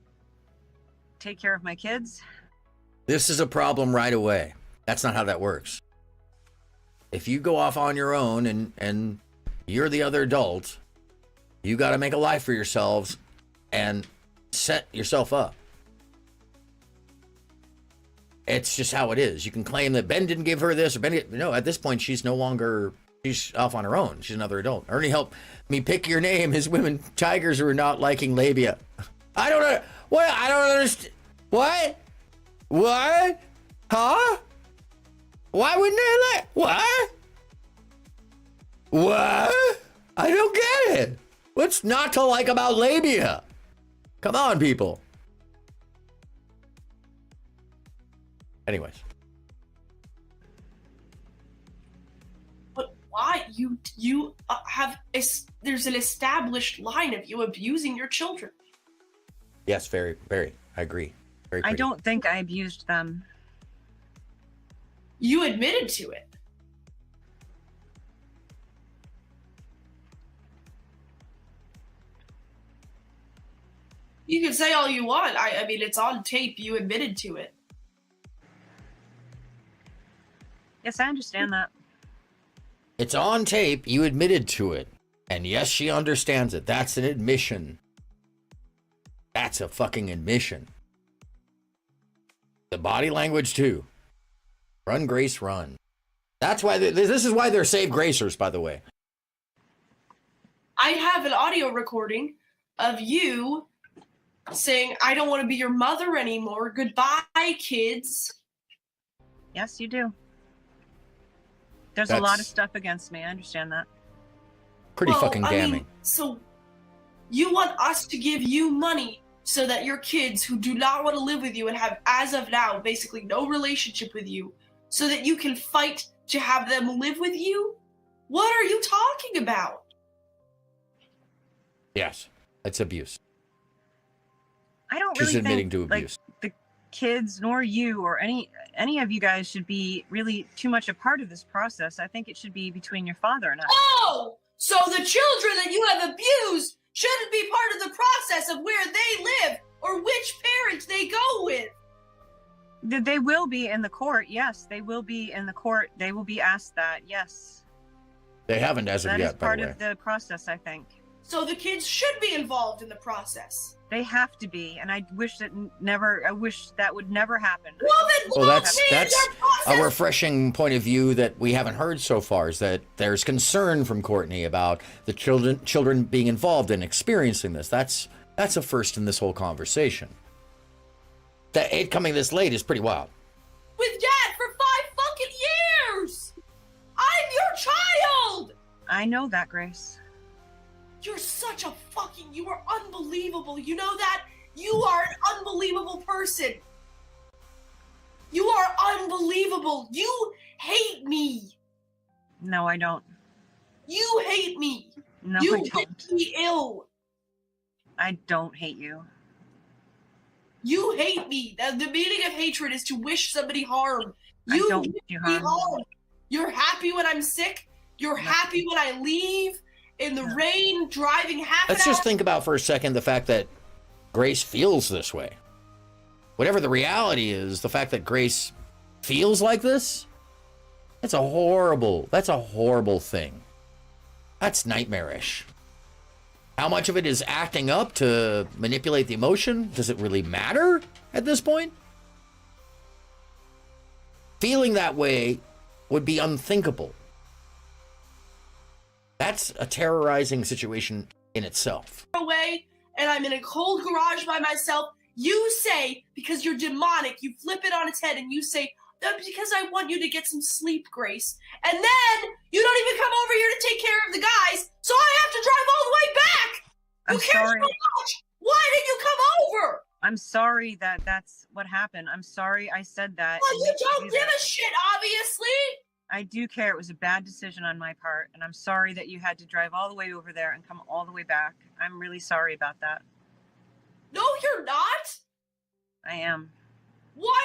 take care of my kids. This is a problem right away. That's not how that works. If you go off on your own and you're the other adult, you got to make a life for yourselves and set yourself up. It's just how it is. You can claim that Ben didn't give her this or no, at this point she's off on her own. She's another adult. Ernie, help me pick your name. His women tigers are not liking labia. I don't know. What? I don't understand. What? What? Huh? Why wouldn't they let? What? What? I don't get it. What's not to like about labia? Come on, people. Anyways. But why? You have there's an established line of you abusing your children. Yes, very, very. I agree. Very I pretty. don't think I abused them. You admitted to it. You can say all you want. I mean, it's on tape. You admitted to it. Yes, I understand that. It's on tape. You admitted to it. And yes, she understands it. That's an admission. That's a fucking admission. The body language, too. Run, Grace, run. That's why this is why they're saved gracers, by the way. I have an audio recording of you saying, I don't want to be your mother anymore. Goodbye, kids. Yes, you do. There's a lot of stuff against me. I understand that. Pretty fucking damning. Mean, so you want us to give you money so that your kids who do not want to live with you and have, as of now, basically no relationship with you, so that you can fight to have them live with you? What are you talking about? Yes, it's abuse. I don't She's really admitting think to abuse. like the kids nor you or any of you guys should be really too much a part of this process. I think it should be between your father and I. Oh, so the children that you have abused shouldn't be part of the process of where they live or which parents they go with. They will be in the court. Yes, they will be in the court. They will be asked that. Yes. They haven't as of That yet, is by part the way. of the process, I think. So the kids should be involved in the process. They have to be, and I wish that would never happen. Well, that's a refreshing point of view that we haven't heard so far, is that there's concern from Courtney about the children being involved in experiencing this. That's a first in this whole conversation. That it coming this late is pretty wild. With Dad for 5 fucking years! I'm your child! I know that, Grace. You're such a fucking, you are unbelievable. You know that? You are an unbelievable person. You are unbelievable. You hate me. No, I don't. You hate me. No, you I don't. make me ill. I don't hate you. You hate me. The meaning of hatred is to wish somebody harm. I You don't wish wish you me harm. harm. You're happy when I'm sick. You're happy when I leave in the rain, driving half Let's an hour. just think about for a second the fact that Grace feels this way. Whatever the reality is, the fact that Grace feels like this, that's a horrible thing. That's nightmarish. How much of it is acting up to manipulate the emotion? Does it really matter at this point? Feeling that way would be unthinkable. That's a terrorizing situation in itself. Away, and I'm in a cold garage by myself. You say, because you're demonic, you flip it on its head and you say, that's because I want you to get some sleep, Grace. And then you don't even come over here to take care of the guys, so I have to drive all the way back. I'm Who cares sorry. so much? Why did you come over? I'm sorry that that's what happened. I'm sorry I said that. Well, and you made don't do give that. a shit, obviously. I do care. It was a bad decision on my part, and I'm sorry that you had to drive all the way over there and come all the way back. I'm really sorry about that. No, you're not. I am. Why?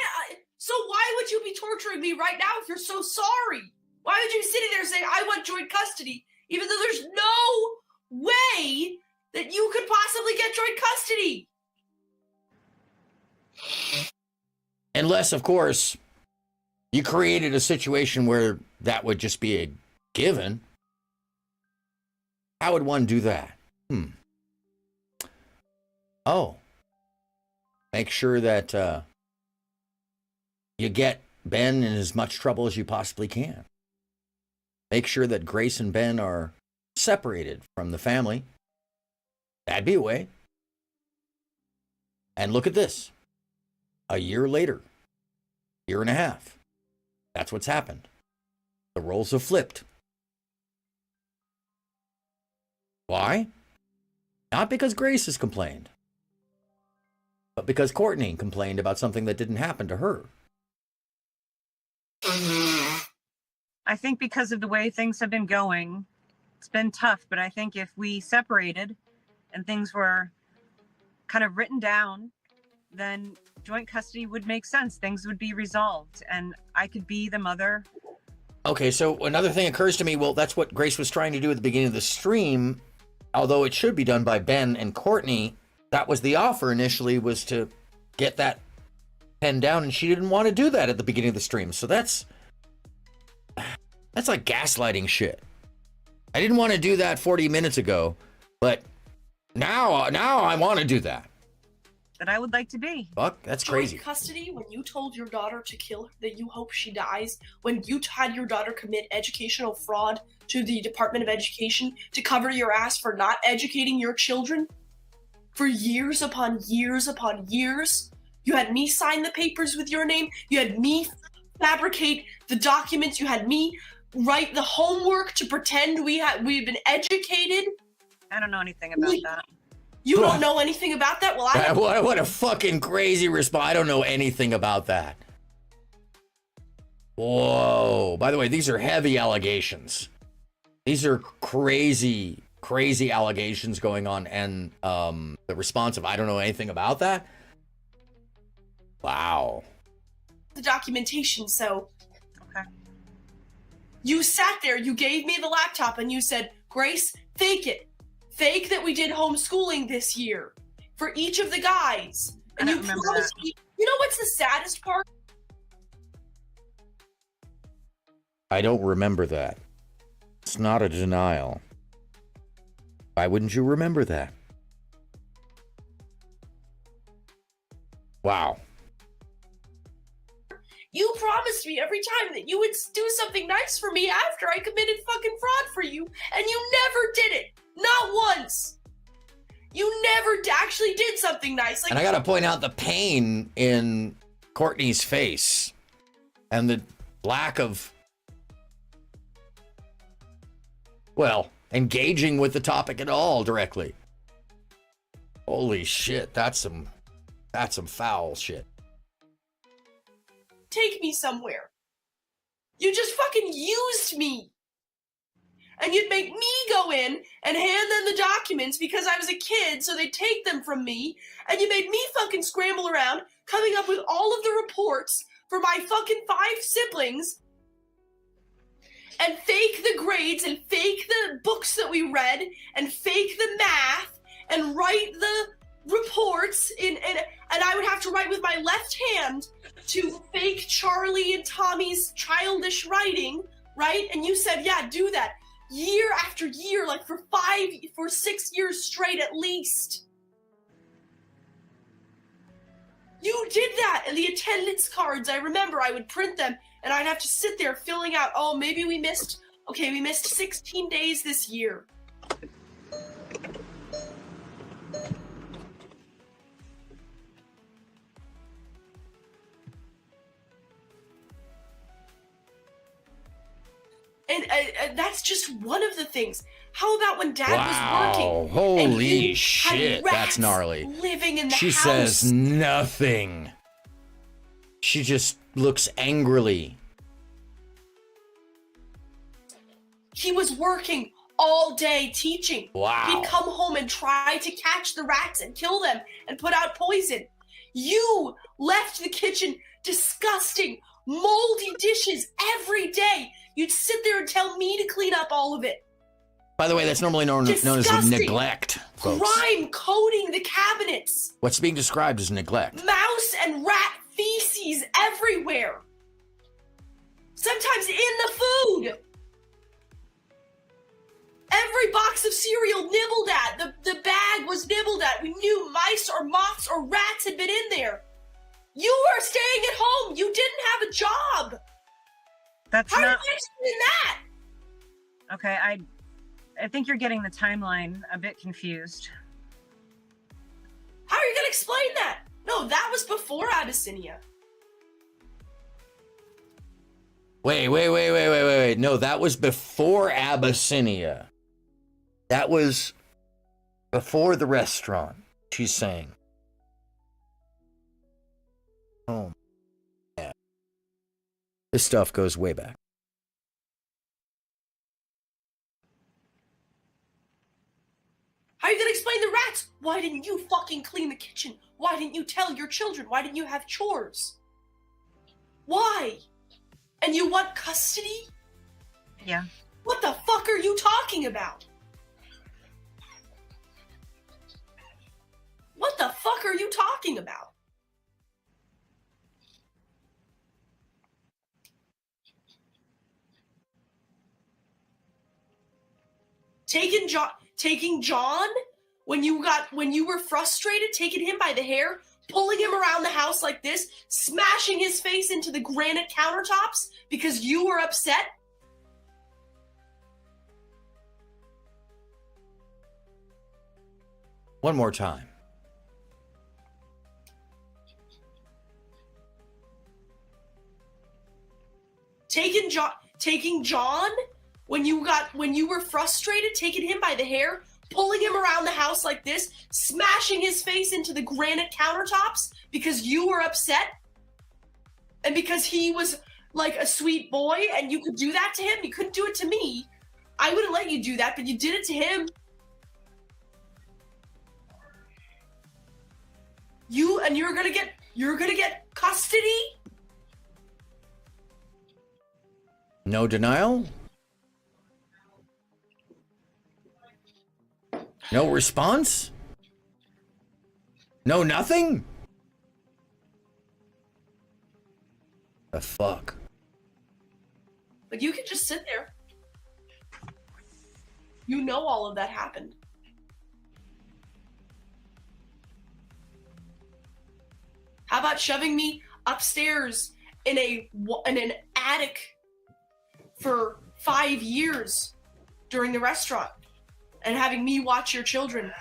So why would you be torturing me right now if you're so sorry? Why would you be sitting there saying, I want joint custody, even though there's no way that you could possibly get joint custody? Unless, of course, you created a situation where that would just be a given. How would one do that? Oh. Make sure that you get Ben in as much trouble as you possibly can. Make sure that Grace and Ben are separated from the family. That'd be a way. And look at this. A year later, year and a half, that's what's happened. The roles have flipped. Why? Not because Grace has complained, but because Courtney complained about something that didn't happen to her. I think because of the way things have been going, it's been tough, but I think if we separated and things were kind of written down, then joint custody would make sense. Things would be resolved and I could be the mother. Okay, so another thing occurs to me. Well, that's what Grace was trying to do at the beginning of the stream. Although it should be done by Ben and Courtney, that was the offer initially, was to get that pen down, and she didn't want to do that at the beginning of the stream. So that's like gaslighting shit. I didn't want to do that 40 minutes ago, but now I want to do that. That I would like to be. Fuck, that's crazy. Joint custody, when you told your daughter to kill her, that you hope she dies, when you had your daughter commit educational fraud to the Department of Education to cover your ass for not educating your children for years upon years upon years, you had me sign the papers with your name, you had me fabricate the documents, you had me write the homework to pretend we've been educated. I don't know anything about that. You don't know anything about that? Well, What a fucking crazy response. I don't know anything about that. Whoa. By the way, these are heavy allegations. These are crazy, crazy allegations going on. And the response of, I don't know anything about that. Wow. The documentation, so. Okay. You sat there, you gave me the laptop, and you said, Grace, fake it. Fake that we did homeschooling this year for each of the guys. And you promised me. You know what's the saddest part? I don't remember that. It's not a denial. Why wouldn't you remember that? Wow. You promised me every time that you would do something nice for me after I committed fucking fraud for you, and you never did it. Not once. You never actually did something nice. And I gotta point out the pain in Courtney's face and the lack of, well, engaging with the topic at all directly. Holy shit, that's some foul shit. Take me somewhere. You just fucking used me. And you'd make me go in and hand them the documents because I was a kid, so they'd take them from me. And you made me fucking scramble around, coming up with all of the reports for my fucking 5 siblings. And fake the grades and fake the books that we read and fake the math and write the reports and I would have to write with my left hand to fake Charlie and Tommy's childish writing, right? And you said, yeah, do that. Year after year, like for 6 years straight at least. You did that, and the attendance cards, I remember I would print them, and I'd have to sit there filling out, oh, maybe we missed 16 days this year. And that's just one of the things. How about when Dad was working? Holy shit, that's gnarly. Living in the She house. says nothing. She just looks angrily. He was working all day teaching. Wow. He'd come home and try to catch the rats and kill them and put out poison. You left the kitchen disgusting, moldy dishes every day. You'd sit there and tell me to clean up all of it. By the way, that's normally known as neglect, folks. Grime coating the cabinets. What's being described as neglect. Mouse and rat feces everywhere. Sometimes in the food. Every box of cereal nibbled at. The bag was nibbled at. We knew mice or moths or rats had been in there. You were staying at home. You didn't have a job. That's How not. did you explain that? Okay, I think you're getting the timeline a bit confused. How are you going to explain that? before Abyssinia. Wait. No, that was before Abyssinia. That was before the restaurant, she's saying. Oh, yeah. This stuff goes way back. How are you gonna explain the rats? Why didn't you fucking clean the kitchen? Why didn't you tell your children? Why didn't you have chores? Why? And you want custody? Yeah. What the fuck are you talking about? What the fuck are you talking about? Taking John when you were frustrated, taking him by the hair, pulling him around the house like this, smashing his face into the granite countertops because you were upset? One more time. Taking John when you were frustrated, taking him by the hair, pulling him around the house like this, smashing his face into the granite countertops because you were upset? And because he was like a sweet boy and you could do that to him? You couldn't do it to me. I wouldn't let you do that, but you did it to him. You're gonna get custody? No denial? No response? No nothing? The fuck? Like, you can just sit there. You know all of that happened. How about shoving me upstairs in an attic for 5 years during the restaurant and having me watch your children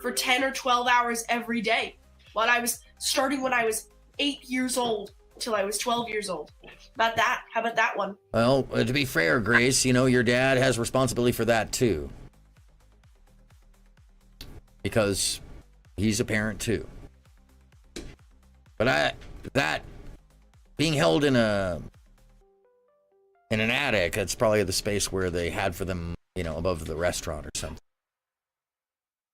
for 10 or 12 hours every day when I was 8 years old till I was 12 years old? About that? How about that one? Well, to be fair, Grace, you know, your dad has responsibility for that too. Because he's a parent too. But that being held in an attic, that's probably the space where they had for them, you know, above the restaurant or something.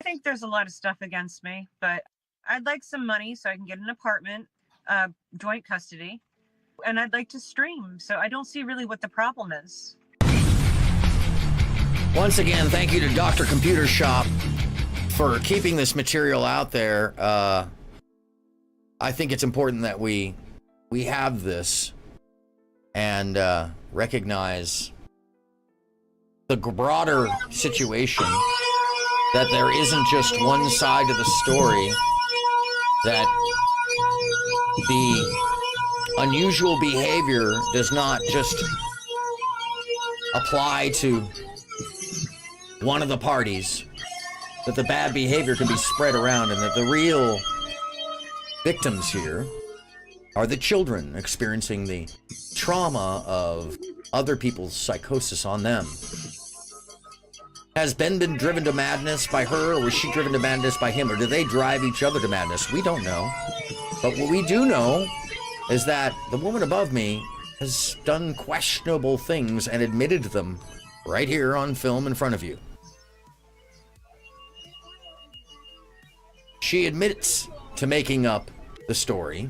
I think there's a lot of stuff against me, but I'd like some money so I can get an apartment, joint custody, and I'd like to stream. So I don't see really what the problem is. Once again, thank you to Dr. Computer Shop for keeping this material out there. I think it's important that we have this and recognize the broader situation, that there isn't just one side of the story, that the unusual behavior does not just apply to one of the parties, that the bad behavior can be spread around, and that the real victims here are the children experiencing the trauma of other people's psychosis on them. Has Ben been driven to madness by her, or was she driven to madness by him, or do they drive each other to madness? We don't know. But what we do know is that the woman above me has done questionable things and admitted to them right here on film in front of you. She admits to making up the story.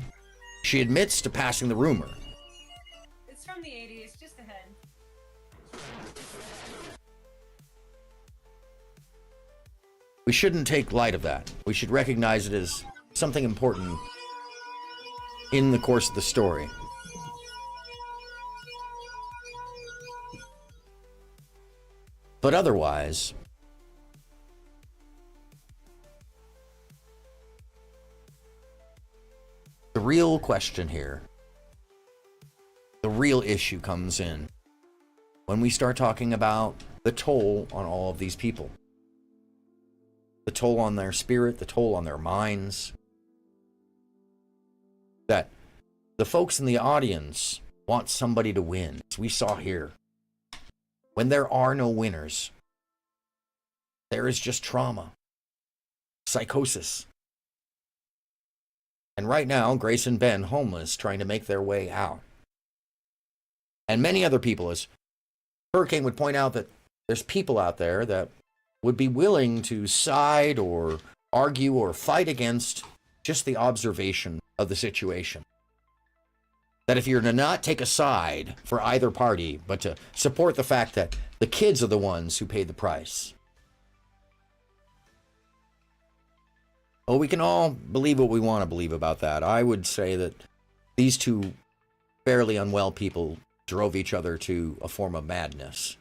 She admits to passing the rumor. It's from the 80s, just ahead. We shouldn't take light of that. We should recognize it as something important in the course of the story. But otherwise, the real question here, the real issue comes in when we start talking about the toll on all of these people. The toll on their spirit, the toll on their minds. The folks in the audience want somebody to win. As we saw here. When there are no winners, there is just trauma, psychosis. And right now, Grace and Ben, homeless, trying to make their way out. And many other people, as Hurricane would point out, that there's people out there that would be willing to side or argue or fight against just the observation of the situation. That if you're to not take a side for either party, but to support the fact that the kids are the ones who paid the price. Oh, we can all believe what we want to believe about that. I would say that these two fairly unwell people drove each other to a form of madness.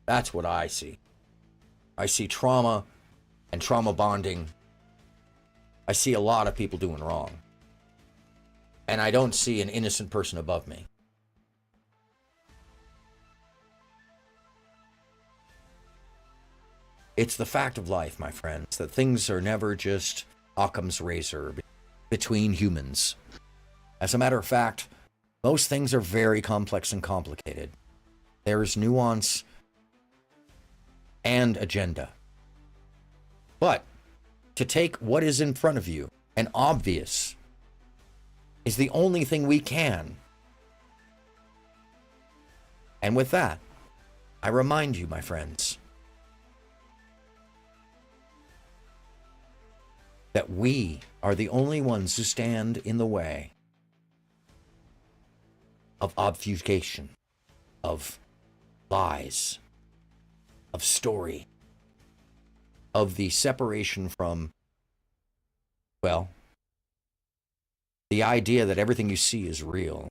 That's what I see. I see trauma and trauma bonding. I see a lot of people doing wrong. And I don't see an innocent person above me. It's the fact of life, my friends, that things are never just Occam's razor between humans. As a matter of fact, most things are very complex and complicated. There is nuance and agenda. But to take what is in front of you and obvious is the only thing we can. And with that, I remind you, my friends, that we are the only ones who stand in the way of obfuscation, of lies, of story, of the separation from, well, the idea that everything you see is real,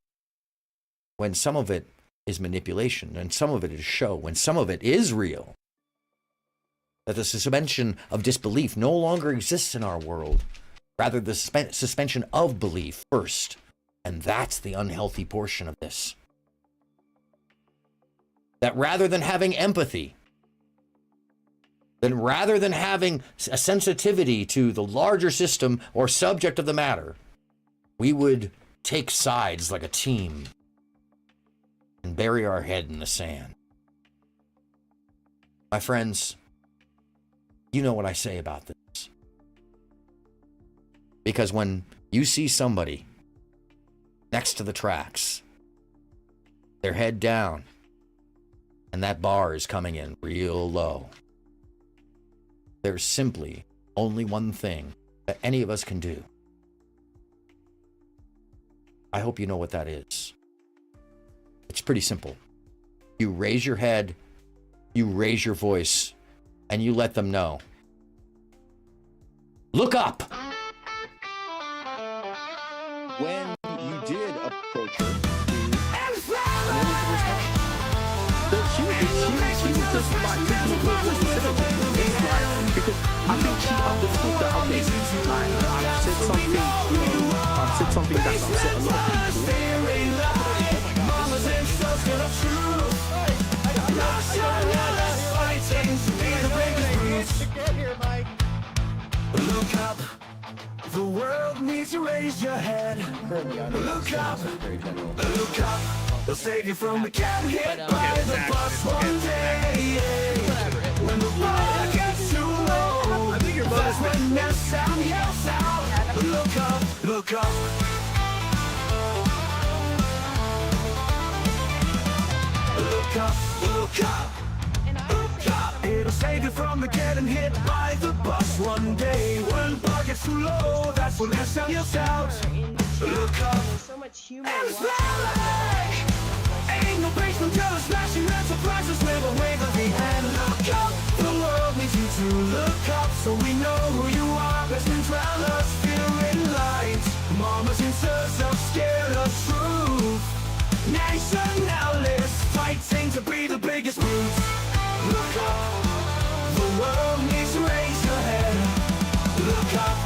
when some of it is manipulation, and some of it is show, and some of it is real. That the suspension of disbelief no longer exists in our world. Rather, the suspension of belief first. And that's the unhealthy portion of this. That rather than having empathy, then rather than having a sensitivity to the larger system or subject of the matter, we would take sides like a team and bury our head in the sand. My friends, you know what I say about this. Because when you see somebody next to the tracks, their head down, and that bar is coming in real low, there's simply only one thing that any of us can do. I hope you know what that is. It's pretty simple. You raise your head, you raise your voice, and you let them know. Look up! When you did approach her, she was just like taking a look what you said. It's like, because I think she understood that, okay, like, I've said something that's upset a lot of people. Mamas and stuff's gonna truth. Look up, the world needs to raise your head. Look up, look up, they'll save you from the getting hit by the bus one day. When the water gets too low, that's when that sound yells out. Look up, look up. Look up, look up. It'll save you from the getting hit by the bus one day. When the bar gets too low, that's when that sound yells out. Look up, So much humor. and fly. Ain't no basement, just flashing red surprises. Never wave of the hand. Look up, the world needs you to look up, so we know who you are. Best friends round us, fearing light. Mamas and sisters scared of truth. Nationalists fighting to be the biggest brutes. Look up, the world needs to raise your head. Look up,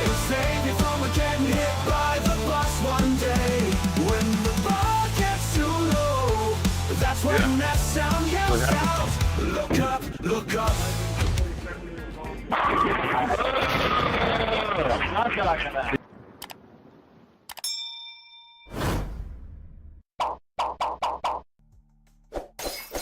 it'll save you from getting hit by the bus one day. When the bar gets too low, that's when that sound yells out. Look up, look up.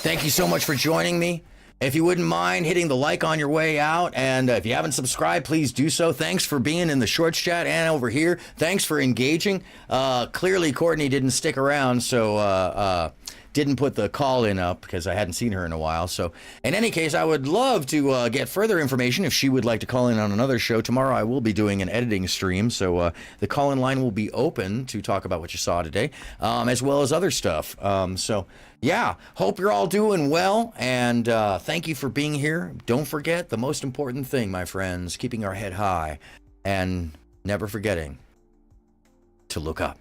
Thank you so much for joining me. If you wouldn't mind hitting the like on your way out, and if you haven't subscribed, please do so. Thanks for being in the shorts chat and over here. Thanks for engaging. Clearly, Courtney didn't stick around, so didn't put the call in up because I hadn't seen her in a while. So in any case, I would love to get further information if she would like to call in on another show. Tomorrow I will be doing an editing stream, so the call-in line will be open to talk about what you saw today, as well as other stuff. So yeah, hope you're all doing well, and thank you for being here. Don't forget the most important thing, my friends, keeping our head high and never forgetting to look up.